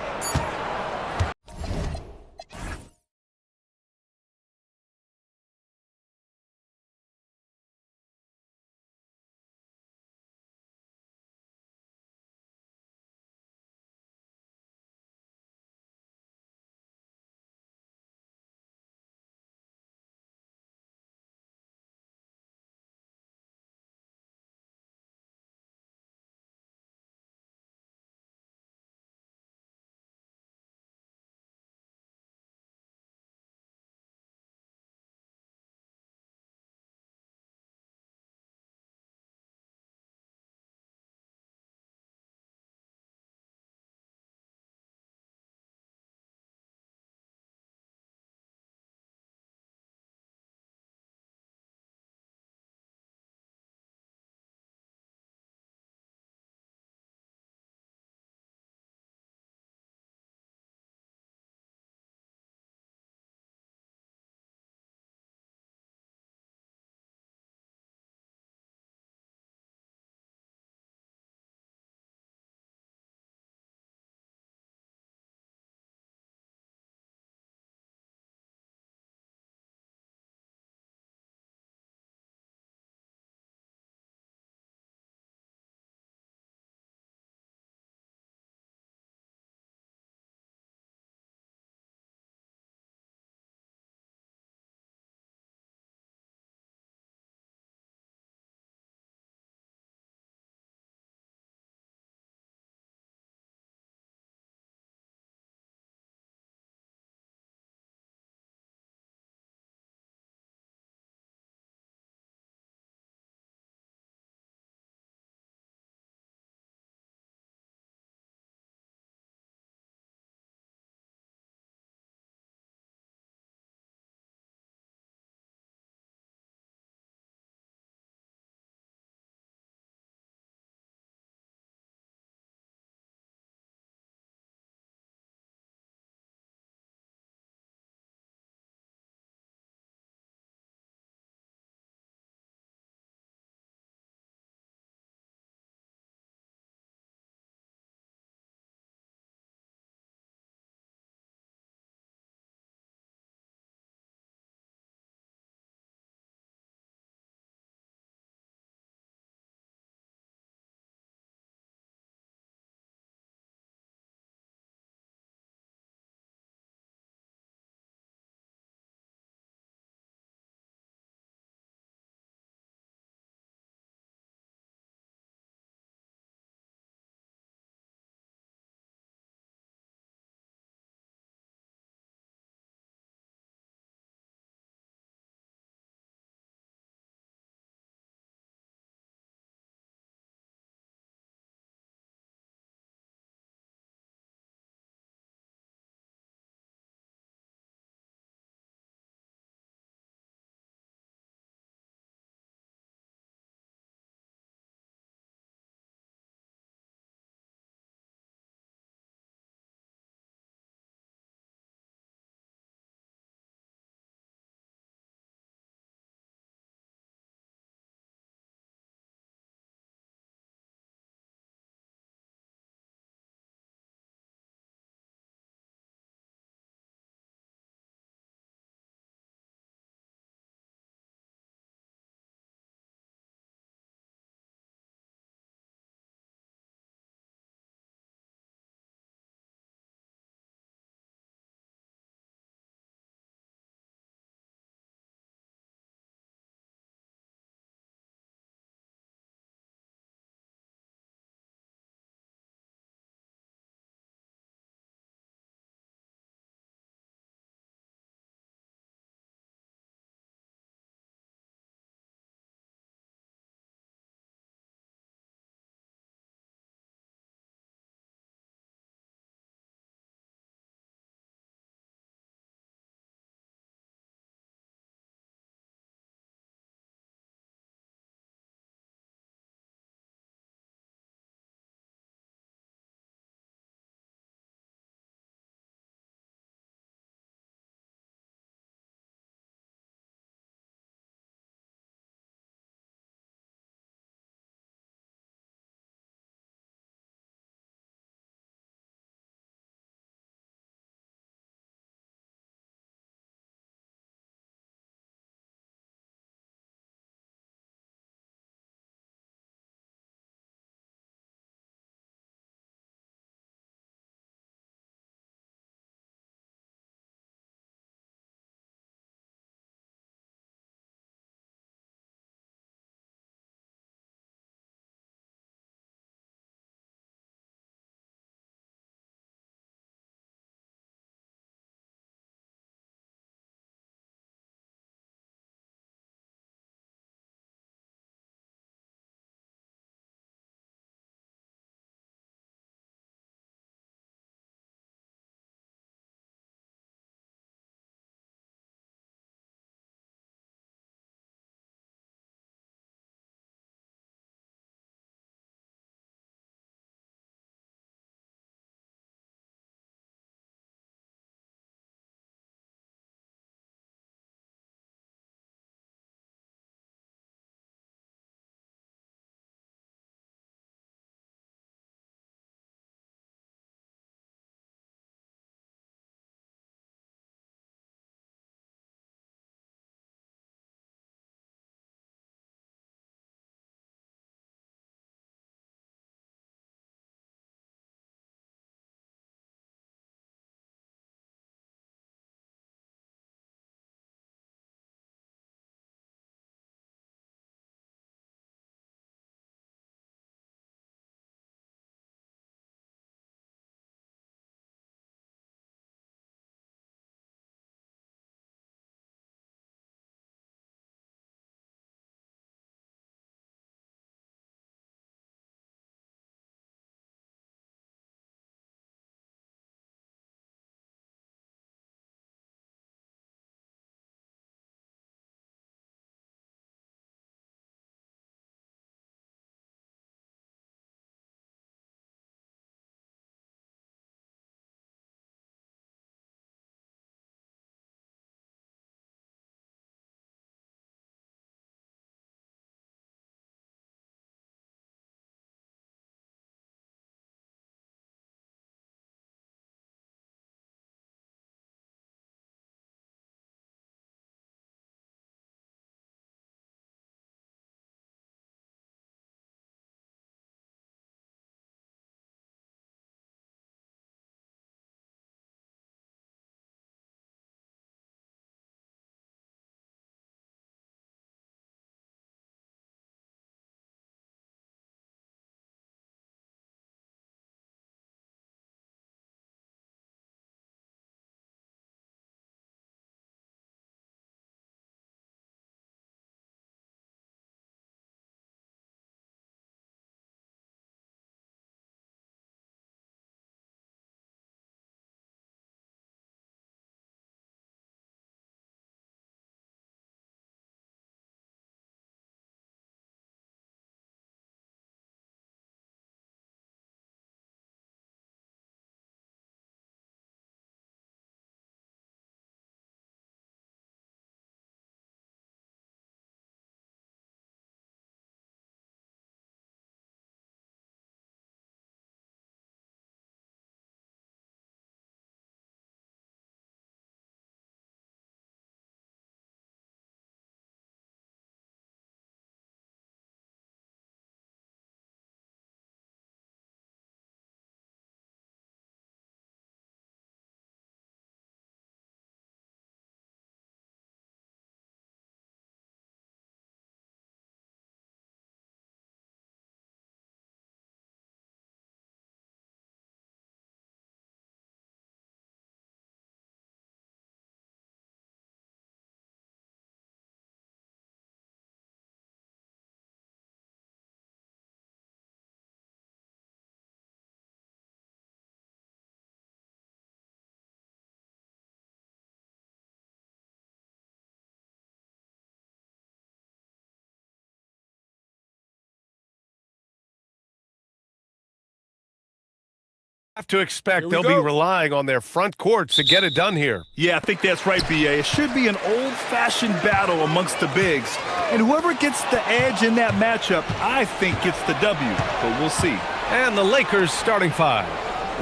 F: Have to expect they'll be relying on their front courts to get it done here.
H: Yeah, I think that's right, B.A. It should be an old-fashioned battle amongst the bigs. And whoever gets the edge in that matchup, I think gets the W. But we'll see.
F: And the Lakers starting five.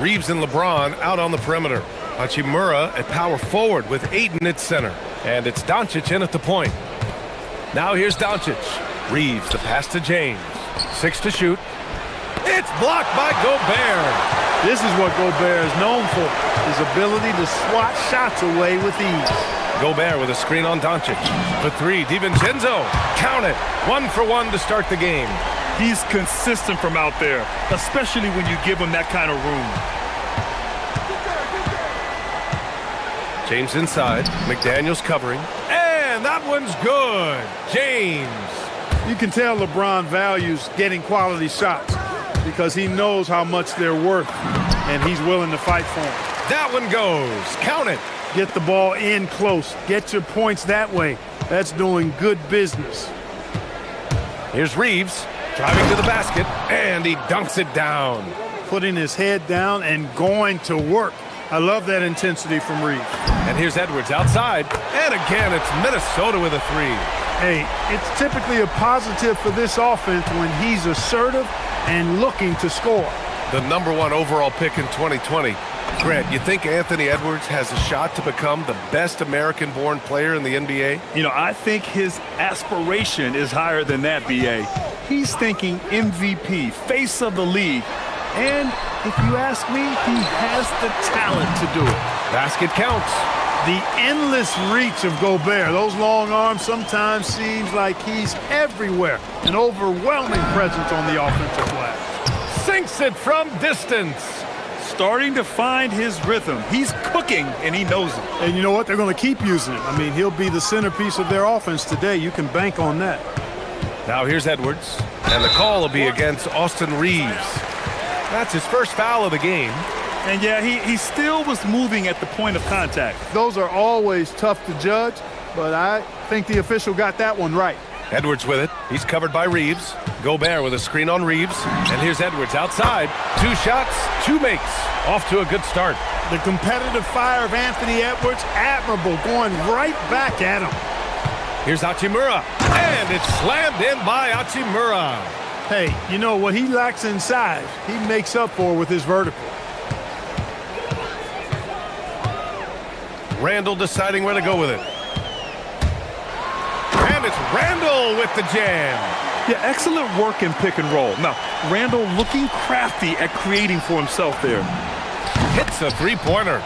F: Reeves and LeBron out on the perimeter. Hachimura at power forward with Ayton at center. And it's Doncic in at the point. Now here's Doncic. Reeves, the pass to James. 6 to shoot. It's blocked by Gobert.
K: This is what Gobert is known for, his ability to swat shots away with ease.
F: Gobert with a screen on Doncic. For three, DiVincenzo. Count it. 1 for 1 to start the game.
H: He's consistent from out there, especially when you give him that kind of room.
F: James inside. McDaniels covering. And that one's good. James.
K: You can tell LeBron values getting quality shots because he knows how much they're worth, and he's willing to fight for them.
F: That one goes. Count it.
K: Get the ball in close. Get your points that way. That's doing good business.
F: Here's Reeves driving to the basket, and he dunks it down.
K: Putting his head down and going to work. I love that intensity from Reeves.
F: And here's Edwards outside. And again, it's Minnesota with a three.
K: Hey, it's typically a positive for this offense when he's assertive and looking to score.
F: The #1 overall pick in 2020. Grant, you think Anthony Edwards has a shot to become the best American-born player in the NBA?
H: You know, I think his aspiration is higher than that, B.A. He's thinking MVP, face of the league. And if you ask me, he has the talent to do it.
F: Basket counts.
K: The endless reach of Gobert. Those long arms sometimes seems like he's everywhere. An overwhelming presence on the offensive glass.
F: Sinks it from distance.
H: Starting to find his rhythm. He's cooking, and he knows it.
K: And you know what? They're going to keep using it. I mean, he'll be the centerpiece of their offense today. You can bank on that.
F: Now here's Edwards. And the call will be against Austin Reeves. That's his first foul of the game.
H: And yeah, he still was moving at the point of contact.
K: Those are always tough to judge, but I think the official got that one right.
F: Edwards with it. He's covered by Reeves. Gobert with a screen on Reeves. And here's Edwards outside. 2 shots, 2 makes. Off to a good start.
K: The competitive fire of Anthony Edwards, admirable, going right back at him.
F: Here's Hachimura. And it's slammed in by Hachimura.
K: Hey, you know what he lacks in size, he makes up for with his vertical.
F: Randall deciding where to go with it. And it's Randall with the jam.
H: Yeah, excellent work in pick and roll. Now, Randall looking crafty at creating for himself there.
F: Hits a three-pointer.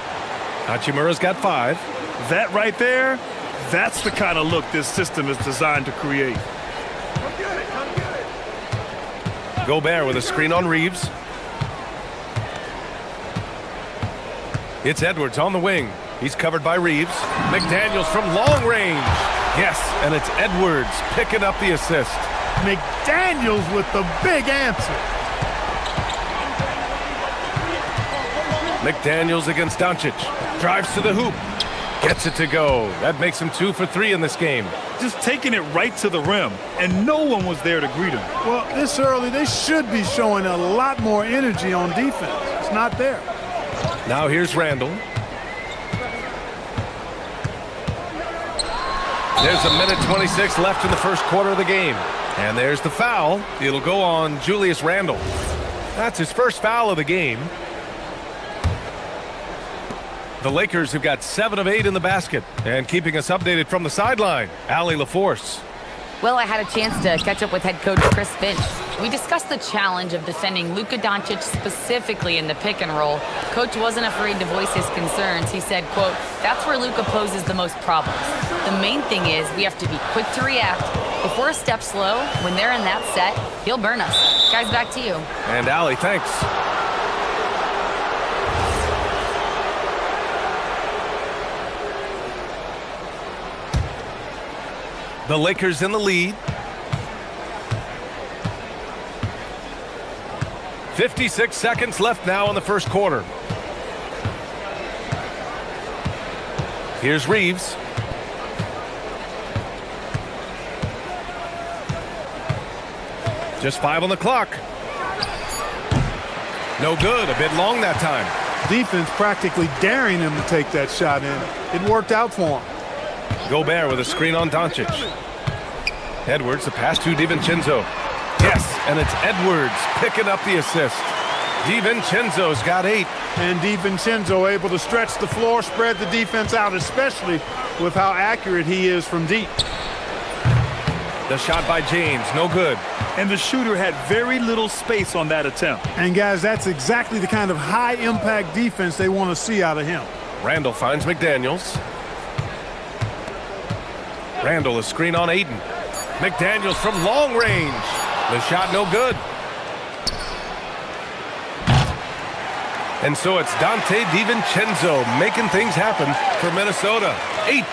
F: Hachimura's got 5.
H: That right there, that's the kind of look this system is designed to create.
F: Gobert with a screen on Reeves. It's Edwards on the wing. He's covered by Reeves. McDaniels from long range. Yes, and it's Edwards picking up the assist.
K: McDaniels with the big answer.
F: McDaniels against Doncic. Drives to the hoop. Gets it to go. That makes him 2 for 3 in this game.
H: Just taking it right to the rim, and no one was there to greet him.
K: Well, this early, they should be showing a lot more energy on defense. It's not there.
F: Now here's Randall. There's 1:26 left in the first quarter of the game. And there's the foul. It'll go on Julius Randle. That's his first foul of the game. The Lakers have got 7 of 8 in the basket. And keeping us updated from the sideline, Allie LaForce.
D: Well, I had a chance to catch up with head coach Chris Finch. We discussed the challenge of defending Luka Doncic specifically in the pick and roll. Coach wasn't afraid to voice his concerns. He said, quote, "That's where Luka poses the most problems. The main thing is we have to be quick to react. If we're a step slow, when they're in that set, he'll burn us." Guys, back to you.
F: And Allie, thanks. The Lakers in the lead. 56 seconds left now in the first quarter. Here's Reeves. Just 5 on the clock. No good. A bit long that time.
K: Defense practically daring him to take that shot in. It worked out for him.
F: Gobert with a screen on Doncic. Edwards, the pass to DiVincenzo. Yes, and it's Edwards picking up the assist. DiVincenzo's got 8.
K: And DiVincenzo able to stretch the floor, spread the defense out, especially with how accurate he is from deep.
F: The shot by James, no good.
H: And the shooter had very little space on that attempt.
K: And guys, that's exactly the kind of high-impact defense they want to see out of him.
F: Randall finds McDaniels. Randall, a screen on Ayton. McDaniels from long range. The shot no good. And so it's Dante DiVincenzo making things happen for Minnesota. 8.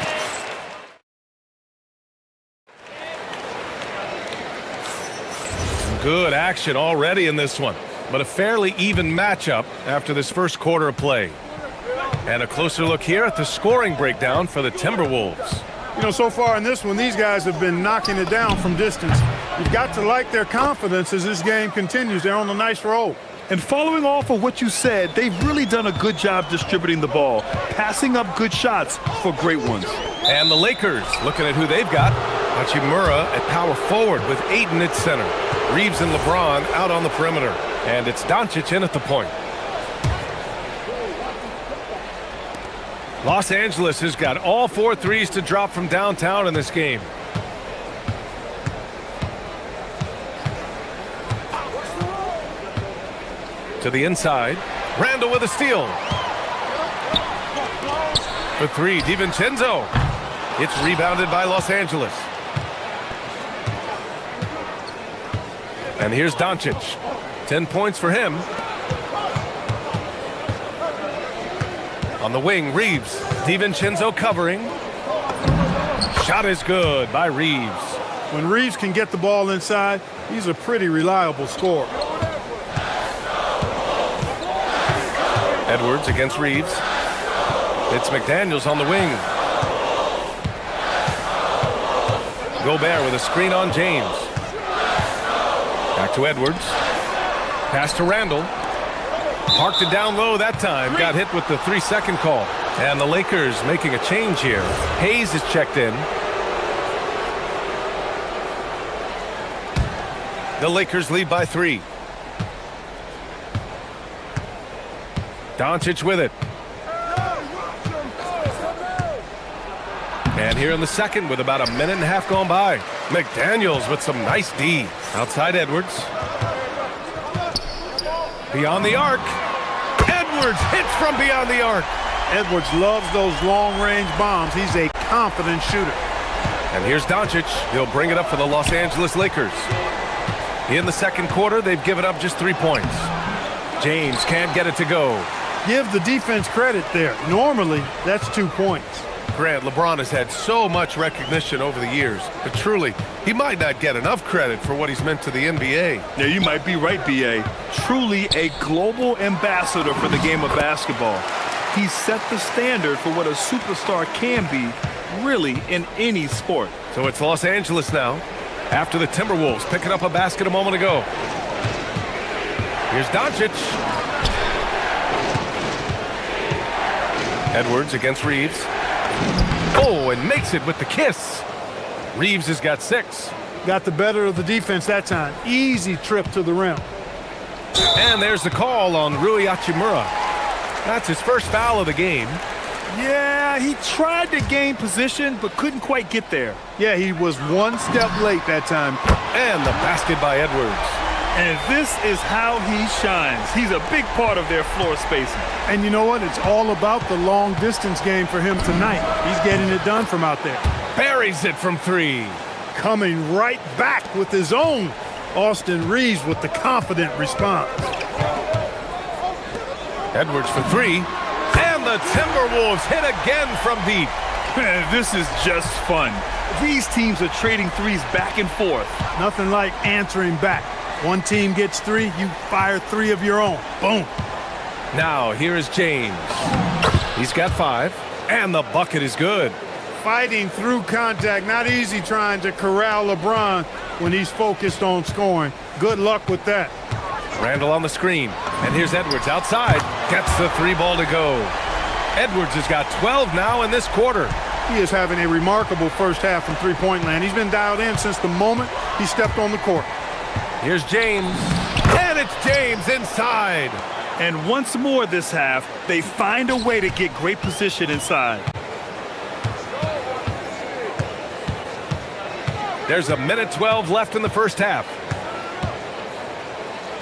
F: Good action already in this one, but a fairly even matchup after this first quarter of play. And a closer look here at the scoring breakdown for the Timberwolves.
K: You know, so far in this one, these guys have been knocking it down from distance. You've got to like their confidence as this game continues. They're on a nice roll.
H: And following off of what you said, they've really done a good job distributing the ball, passing up good shots for great ones.
F: And the Lakers, looking at who they've got. Hachimura at power forward with Ayton at center. Reeves and LeBron out on the perimeter. And it's Doncic in at the point. Los Angeles has got all 4 threes to drop from downtown in this game. To the inside. Randall with a steal. For 3, DiVincenzo. It's rebounded by Los Angeles. And here's Doncic. 10 points for him. On the wing, Reeves. DiVincenzo covering. Shot is good by Reeves.
K: When Reeves can get the ball inside, he's a pretty reliable scorer.
F: Edwards against Reeves. It's McDaniels on the wing. Gobert with a screen on James. Back to Edwards. Pass to Randall. Parked it down low that time. Got hit with the 3-second call. And the Lakers making a change here. Hayes is checked in. The Lakers lead by 3. Doncic with it. And here in the second with about a minute and a half gone by. McDaniels with some nice D. Outside Edwards. Beyond the arc. Edwards hits from beyond the arc.
K: Edwards loves those long-range bombs. He's a confident shooter.
F: And here's Doncic. He'll bring it up for the Los Angeles Lakers. In the second quarter, they've given up just 3 points. James can't get it to go.
K: Give the defense credit there. Normally, that's 2 points.
F: Grant, LeBron has had so much recognition over the years, but truly, he might not get enough credit for what he's meant to the NBA.
H: Yeah, you might be right, B.A. Truly a global ambassador for the game of basketball. He set the standard for what a superstar can be, really, in any sport.
F: So it's Los Angeles now, after the Timberwolves picking up a basket a moment ago. Here's Doncic. Edwards against Reeves. Oh, and makes it with the kiss. Reeves has got 6.
K: Got the better of the defense that time. Easy trip to the rim.
F: And there's the call on Rui Hachimura. That's his first foul of the game.
H: Yeah, he tried to gain position, but couldn't quite get there.
K: Yeah, he was 1 step late that time.
F: And the basket by Edwards.
H: And this is how he shines. He's a big part of their floor spacing.
K: And you know what? It's all about the long distance game for him tonight. He's getting it done from out there.
F: Buries it from 3.
K: Coming right back with his own. Austin Reeves with the confident response.
F: Edwards for 3. And the Timberwolves hit again from deep.
H: Man, this is just fun. These teams are trading threes back and forth.
K: Nothing like answering back. One team gets 3, you fire 3 of your own. Boom.
F: Now, here is James. He's got 5, and the bucket is good.
K: Fighting through contact. Not easy trying to corral LeBron when he's focused on scoring. Good luck with that.
F: Randall on the screen. And here's Edwards outside. Gets the 3 ball to go. Edwards has got 12 now in this quarter.
K: He is having a remarkable first half from three-point land. He's been dialed in since the moment he stepped on the court.
F: Here's James. And it's James inside.
H: And once more this half, they find a way to get great position inside.
F: There's 1:12 left in the first half.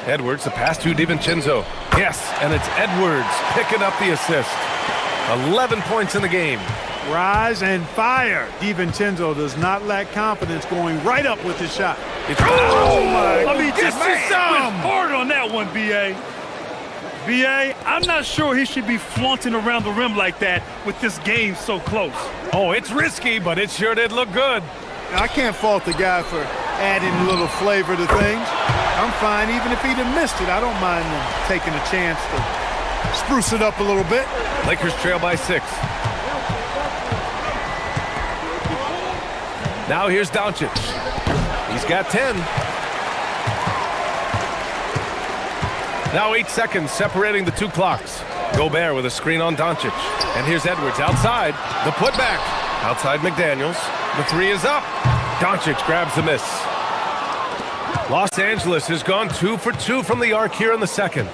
F: Edwards, the pass to DiVincenzo. Yes, and it's Edwards picking up the assist. 11 points in the game.
K: Rise and fire. DiVincenzo does not lack confidence, going right up with his shot.
H: Oh my! I mean, just hard on that one, B.A. B.A., I'm not sure he should be flaunting around the rim like that with this game so close.
F: Oh, it's risky, but it sure did look good.
K: I can't fault the guy for adding a little flavor to things. I'm fine even if he'd have missed it. I don't mind them taking a chance to spruce it up a little bit.
F: Lakers trail by 6. Now here's Doncic. He's got 10. Now 8 seconds separating the 2 clocks. Gobert with a screen on Doncic. And here's Edwards outside. The putback. Outside McDaniels. The 3 is up. Doncic grabs the miss. Los Angeles has gone 2 for 2 from the arc here in the second.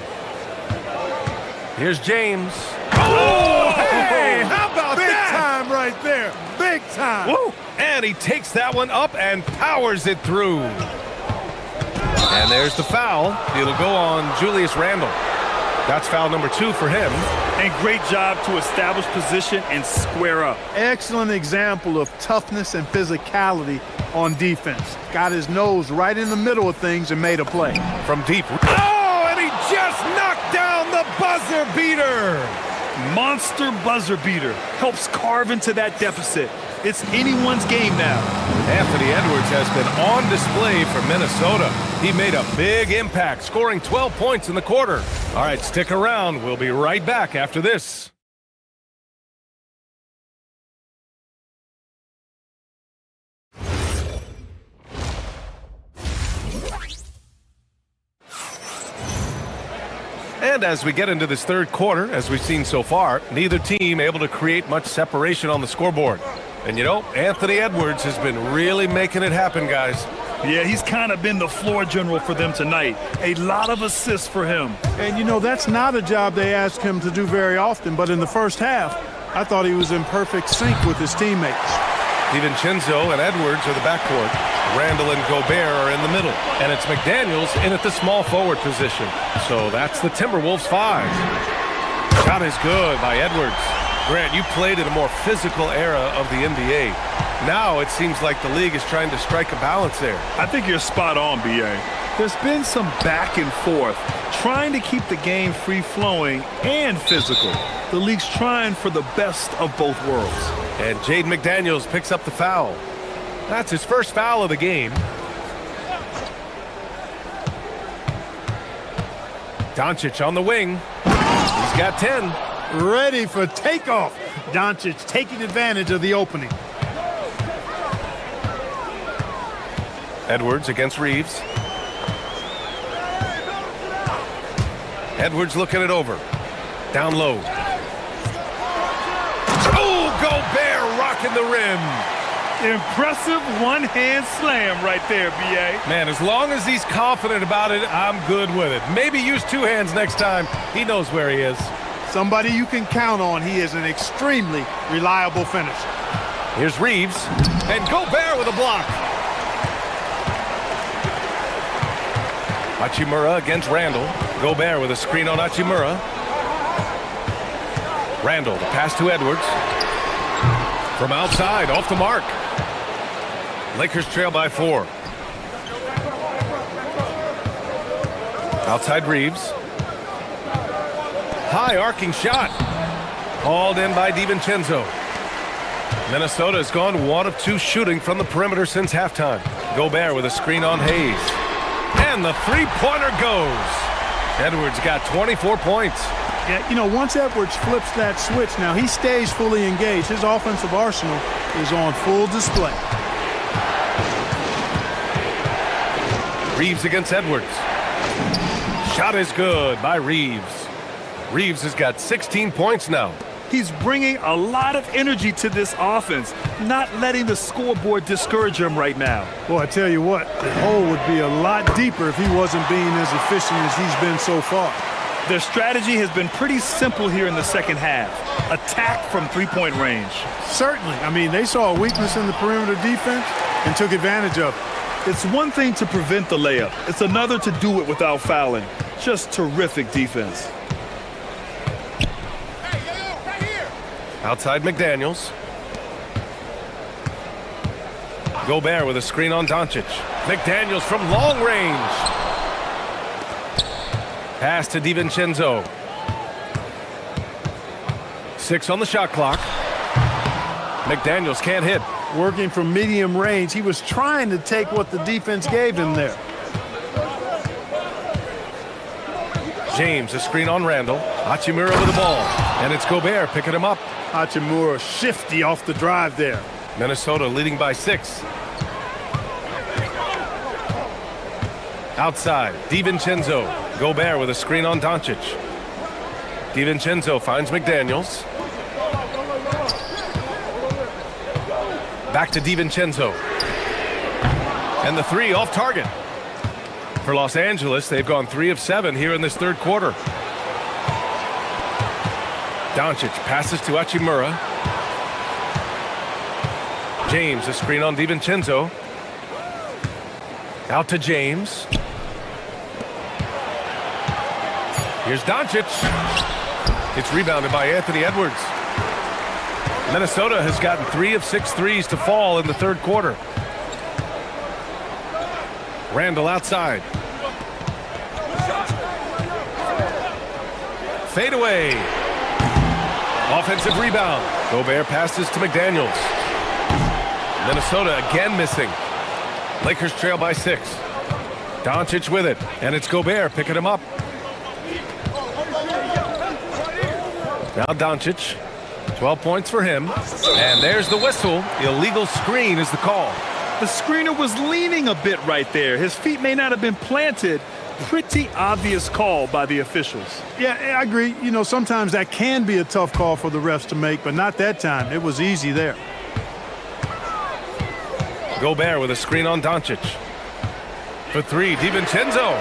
F: Here's James. Oh, hey, how about
K: Big
F: that?
K: time right there. Big time.
F: Woo! And he takes that one up and powers it through. And there's the foul. It'll go on Julius Randle. That's foul number 2 for him.
H: And great job to establish position and square up.
K: Excellent example of toughness and physicality on defense. Got his nose right in the middle of things and made a play.
F: From deep. Oh, and he just knocked down the buzzer beater.
H: Monster buzzer beater. Helps carve into that deficit. It's anyone's game now.
F: Anthony Edwards has been on display for Minnesota. He made a big impact, scoring 12 points in the quarter. All right, stick around. We'll be right back after this. And as we get into this third quarter, as we've seen so far, neither team able to create much separation on the scoreboard. And you know, Anthony Edwards has been really making it happen, guys.
H: Yeah, he's kind of been the floor general for them tonight. A lot of assists for him.
K: And you know, that's not a job they ask him to do very often, but in the first half, I thought he was in perfect sync with his teammates.
F: DiVincenzo and Edwards are the backcourt. Randall and Gobert are in the middle. And it's McDaniels in at the small forward position. So that's the Timberwolves 5. Shot is good by Edwards. Grant, you played in a more physical era of the NBA. Now it seems like the league is trying to strike a balance there.
H: I think you're spot on, B.A. There's been some back and forth, trying to keep the game free-flowing and physical. The league's trying for the best of both worlds.
F: And Jaden McDaniels picks up the foul. That's his first foul of the game. Doncic on the wing. He's got 10.
K: Ready for takeoff. Doncic taking advantage of the opening.
F: Edwards against Reeves. Edwards looking it over. Down low. Oh, Gobert rocking the rim.
H: Impressive one-hand slam right there, B.A.
F: Man, as long as he's confident about it, I'm good with it. Maybe use 2 hands next time. He knows where he is.
K: Somebody you can count on. He is an extremely reliable finisher.
F: Here's Reeves. And Gobert with a block. Hachimura against Randall. Gobert with a screen on Hachimura. Randall, the pass to Edwards. From outside, off the mark. Lakers trail by 4. Outside Reeves. High arcing shot. Hauled in by DiVincenzo. Minnesota has gone 1 of 2 shooting from the perimeter since halftime. Gobert with a screen on Hayes. And the three-pointer goes. Edwards got 24 points.
K: Yeah, you know, once Edwards flips that switch, now he stays fully engaged. His offensive arsenal is on full display.
F: Reeves against Edwards. Shot is good by Reeves. Reeves has got 16 points now.
H: He's bringing a lot of energy to this offense, not letting the scoreboard discourage him right now.
K: Boy, I tell you what, the hole would be a lot deeper if he wasn't being as efficient as he's been so far.
H: Their strategy has been pretty simple here in the second half. Attack from three-point range.
K: Certainly. I mean, they saw a weakness in the perimeter defense and took advantage of it.
H: It's one thing to prevent the layup. It's another to do it without fouling. Just terrific defense.
F: Outside McDaniels. Gobert with a screen on Doncic. McDaniels from long range. Pass to DiVincenzo. 6 on the shot clock. McDaniels can't hit.
K: Working from medium range, he was trying to take what the defense gave him there.
F: James, a screen on Randall. Hachimura with the ball. And it's Gobert picking him up.
K: Hachimura shifty off the drive there.
F: Minnesota leading by 6. Outside, DiVincenzo. Gobert with a screen on Doncic. DiVincenzo finds McDaniels. Back to DiVincenzo. And the 3 off target. For Los Angeles, they've gone 3 of 7 here in this third quarter. Doncic passes to Hachimura. James, a screen on DiVincenzo. Out to James. Here's Doncic. It's rebounded by Anthony Edwards. Minnesota has gotten 3 of 6 threes to fall in the third quarter. Randall outside. Fade away. Offensive rebound. Gobert passes to McDaniels. Minnesota again missing. Lakers trail by 6. Doncic with it, and it's Gobert picking him up. Now Doncic, 12 points for him, and there's the whistle. Illegal screen is the call.
H: The screener was leaning a bit right there. His feet may not have been planted. Pretty obvious call by the officials.
K: Yeah, I agree. You know, sometimes that can be a tough call for the refs to make, but not that time. It was easy there.
F: Gobert with a screen on Doncic. For 3, DiVincenzo.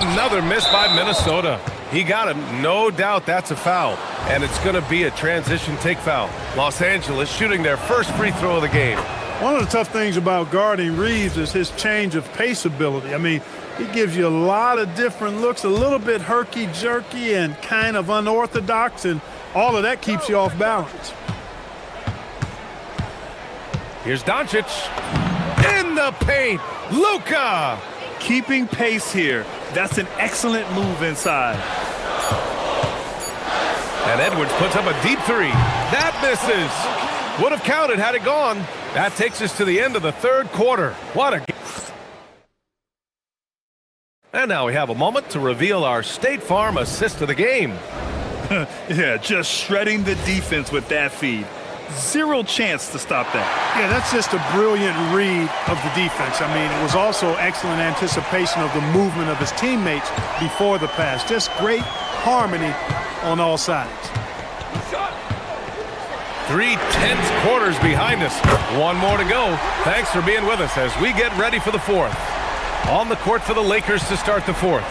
F: Another miss by Minnesota. He got him. No doubt that's a foul. And it's going to be a transition take foul. Los Angeles shooting their first free throw of the game.
K: One of the tough things about guarding Reeves is his change of pace ability. I mean, he gives you a lot of different looks, a little bit herky-jerky and kind of unorthodox, and all of that keeps you off balance.
F: Here's Doncic. In the paint. Luka.
H: Keeping pace here. That's an excellent move inside.
F: And Edwards puts up a deep 3. That misses. Would have counted had it gone. That takes us to the end of the third quarter. What a game. And now we have a moment to reveal our State Farm assist of the game.
H: Yeah, just shredding the defense with that feed. Zero chance to stop that.
K: Yeah, that's just a brilliant read of the defense. I mean, it was also excellent anticipation of the movement of his teammates before the pass. Just great harmony on all sides.
F: 3 tense quarters behind us. One more to go. Thanks for being with us as we get ready for the fourth. On the court for the Lakers to start the fourth.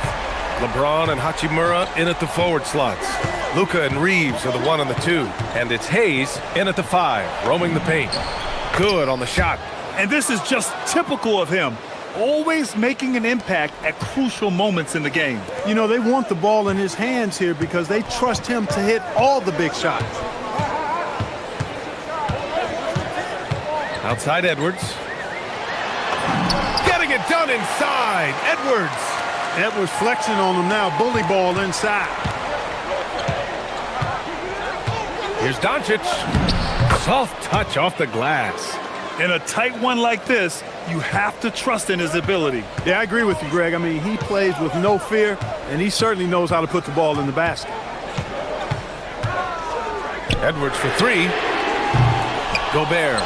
F: LeBron and Hachimura in at the forward slots. Luka and Reeves are the 1 and the 2. And it's Hayes in at the 5, roaming the paint. Good on the shot.
H: And this is just typical of him. Always making an impact at crucial moments in the game.
K: You know, they want the ball in his hands here because they trust him to hit all the big shots.
F: Outside Edwards. Getting it done inside. Edwards.
K: Edwards flexing on him now. Bully ball inside.
F: Here's Doncic. Soft touch off the glass.
H: In a tight one like this, you have to trust in his ability.
K: Yeah, I agree with you, Greg. I mean, he plays with no fear, and he certainly knows how to put the ball in the basket.
F: Edwards for 3. Gobert.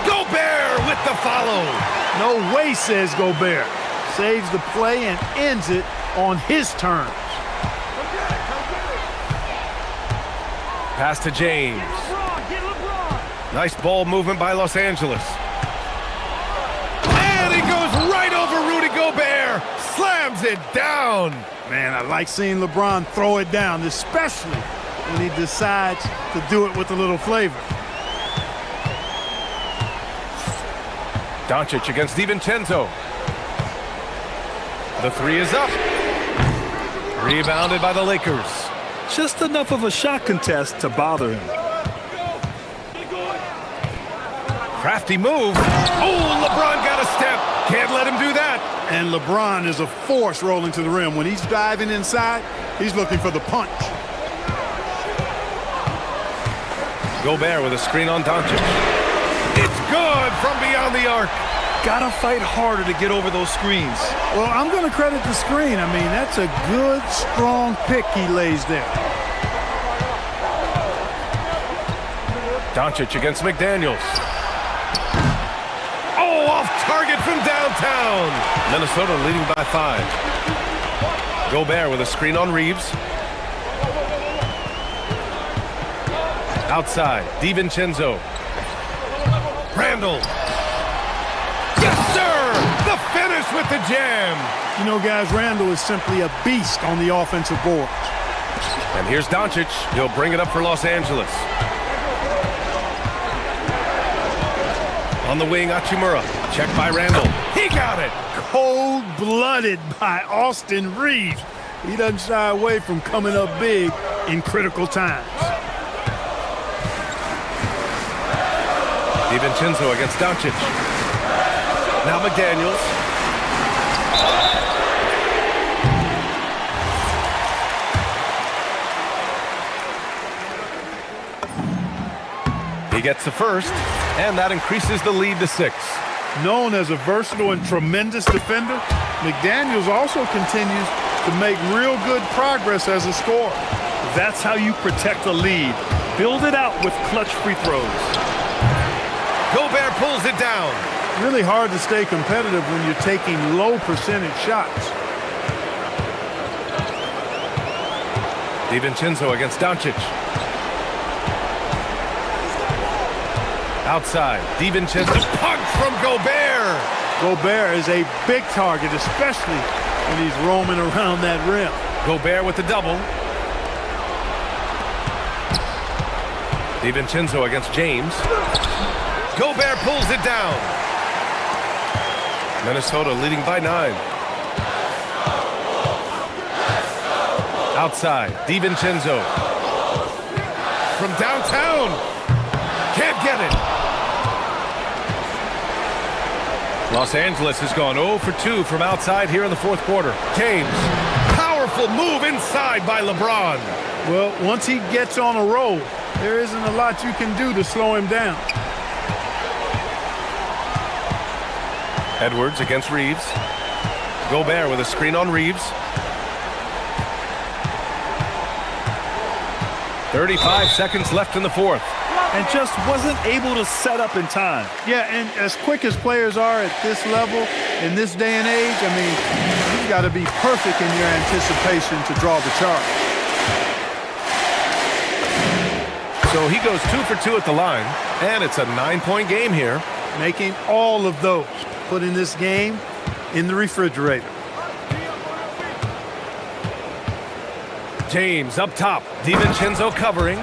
F: Gobert with the follow.
K: No way, says Gobert. Saves the play and ends it on his terms.
F: Pass to James. Nice ball movement by Los Angeles. And he goes right over Rudy Gobert. Slams it down.
K: Man, I like seeing LeBron throw it down, especially when he decides to do it with a little flavor.
F: Doncic against DiVincenzo. The three is up. Rebounded by the Lakers.
H: Just enough of a shot contest to bother him.
F: Crafty move. Oh, LeBron got a step. Can't let him do that.
K: And LeBron is a force rolling to the rim. When he's diving inside, he's looking for the punch.
F: Gobert with a screen on Doncic. It's good from beyond the arc.
H: Gotta fight harder to get over those screens.
K: Well, I'm going to credit the screen. I mean, that's a good, strong pick he lays there.
F: Doncic against McDaniels. Oh, off target from downtown. Minnesota leading by 5. Gobert with a screen on Reeves. Outside, DiVincenzo. Randall. Yes, sir! The finish with the jam.
K: You know, guys, Randall is simply a beast on the offensive board.
F: And here's Doncic. He'll bring it up for Los Angeles. On the wing, Hachimura. Checked by Randall. He got it!
K: Cold-blooded by Austin Reeves. He doesn't shy away from coming up big in critical times.
F: DiVincenzo against Doncic. Now McDaniels. He gets the first, and that increases the lead to 6.
K: Known as a versatile and tremendous defender, McDaniels also continues to make real good progress as a scorer.
H: That's how you protect a lead. Build it out with clutch free throws.
F: Gobert pulls it down.
K: Really hard to stay competitive when you're taking low percentage shots.
F: DiVincenzo against Doncic. Outside, DiVincenzo. Punch from Gobert.
K: Gobert is a big target, especially when he's roaming around that rim.
F: Gobert with the double. DiVincenzo against James. Gobert pulls it down. Minnesota leading by 9. Outside, DiVincenzo. From downtown. Can't get it. Los Angeles has gone 0 for 2 from outside here in the fourth quarter. James, powerful move inside by LeBron.
K: Well, once he gets on a roll, there isn't a lot you can do to slow him down.
F: Edwards against Reeves. Gobert with a screen on Reeves. 35 seconds left in the fourth.
H: And just wasn't able to set up in time.
K: Yeah, and as quick as players are at this level, in this day and age, I mean, you've got to be perfect in your anticipation to draw the charge.
F: So he goes 2 for 2 at the line, and it's a 9-point game here.
K: Making all of those, putting this game in the refrigerator.
F: James up top. DiVincenzo covering.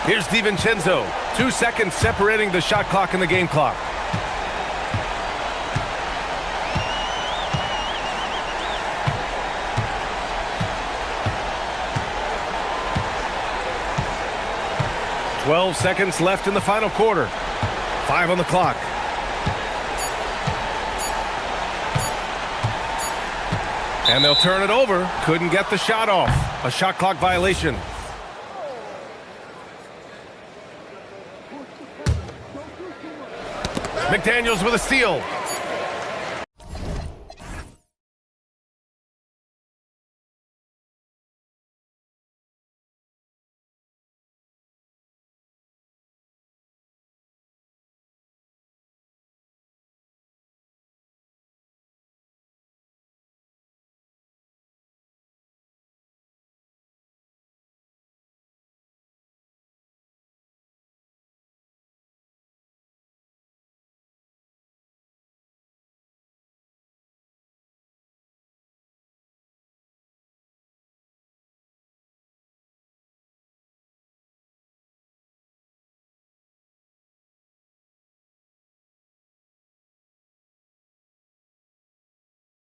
F: Here's DiVincenzo. 2 seconds separating the shot clock and the game clock. "12 seconds left in the final quarter. 5 on the clock. And they'll turn it over. Couldn't get the shot off. A shot clock violation. McDaniels with a steal.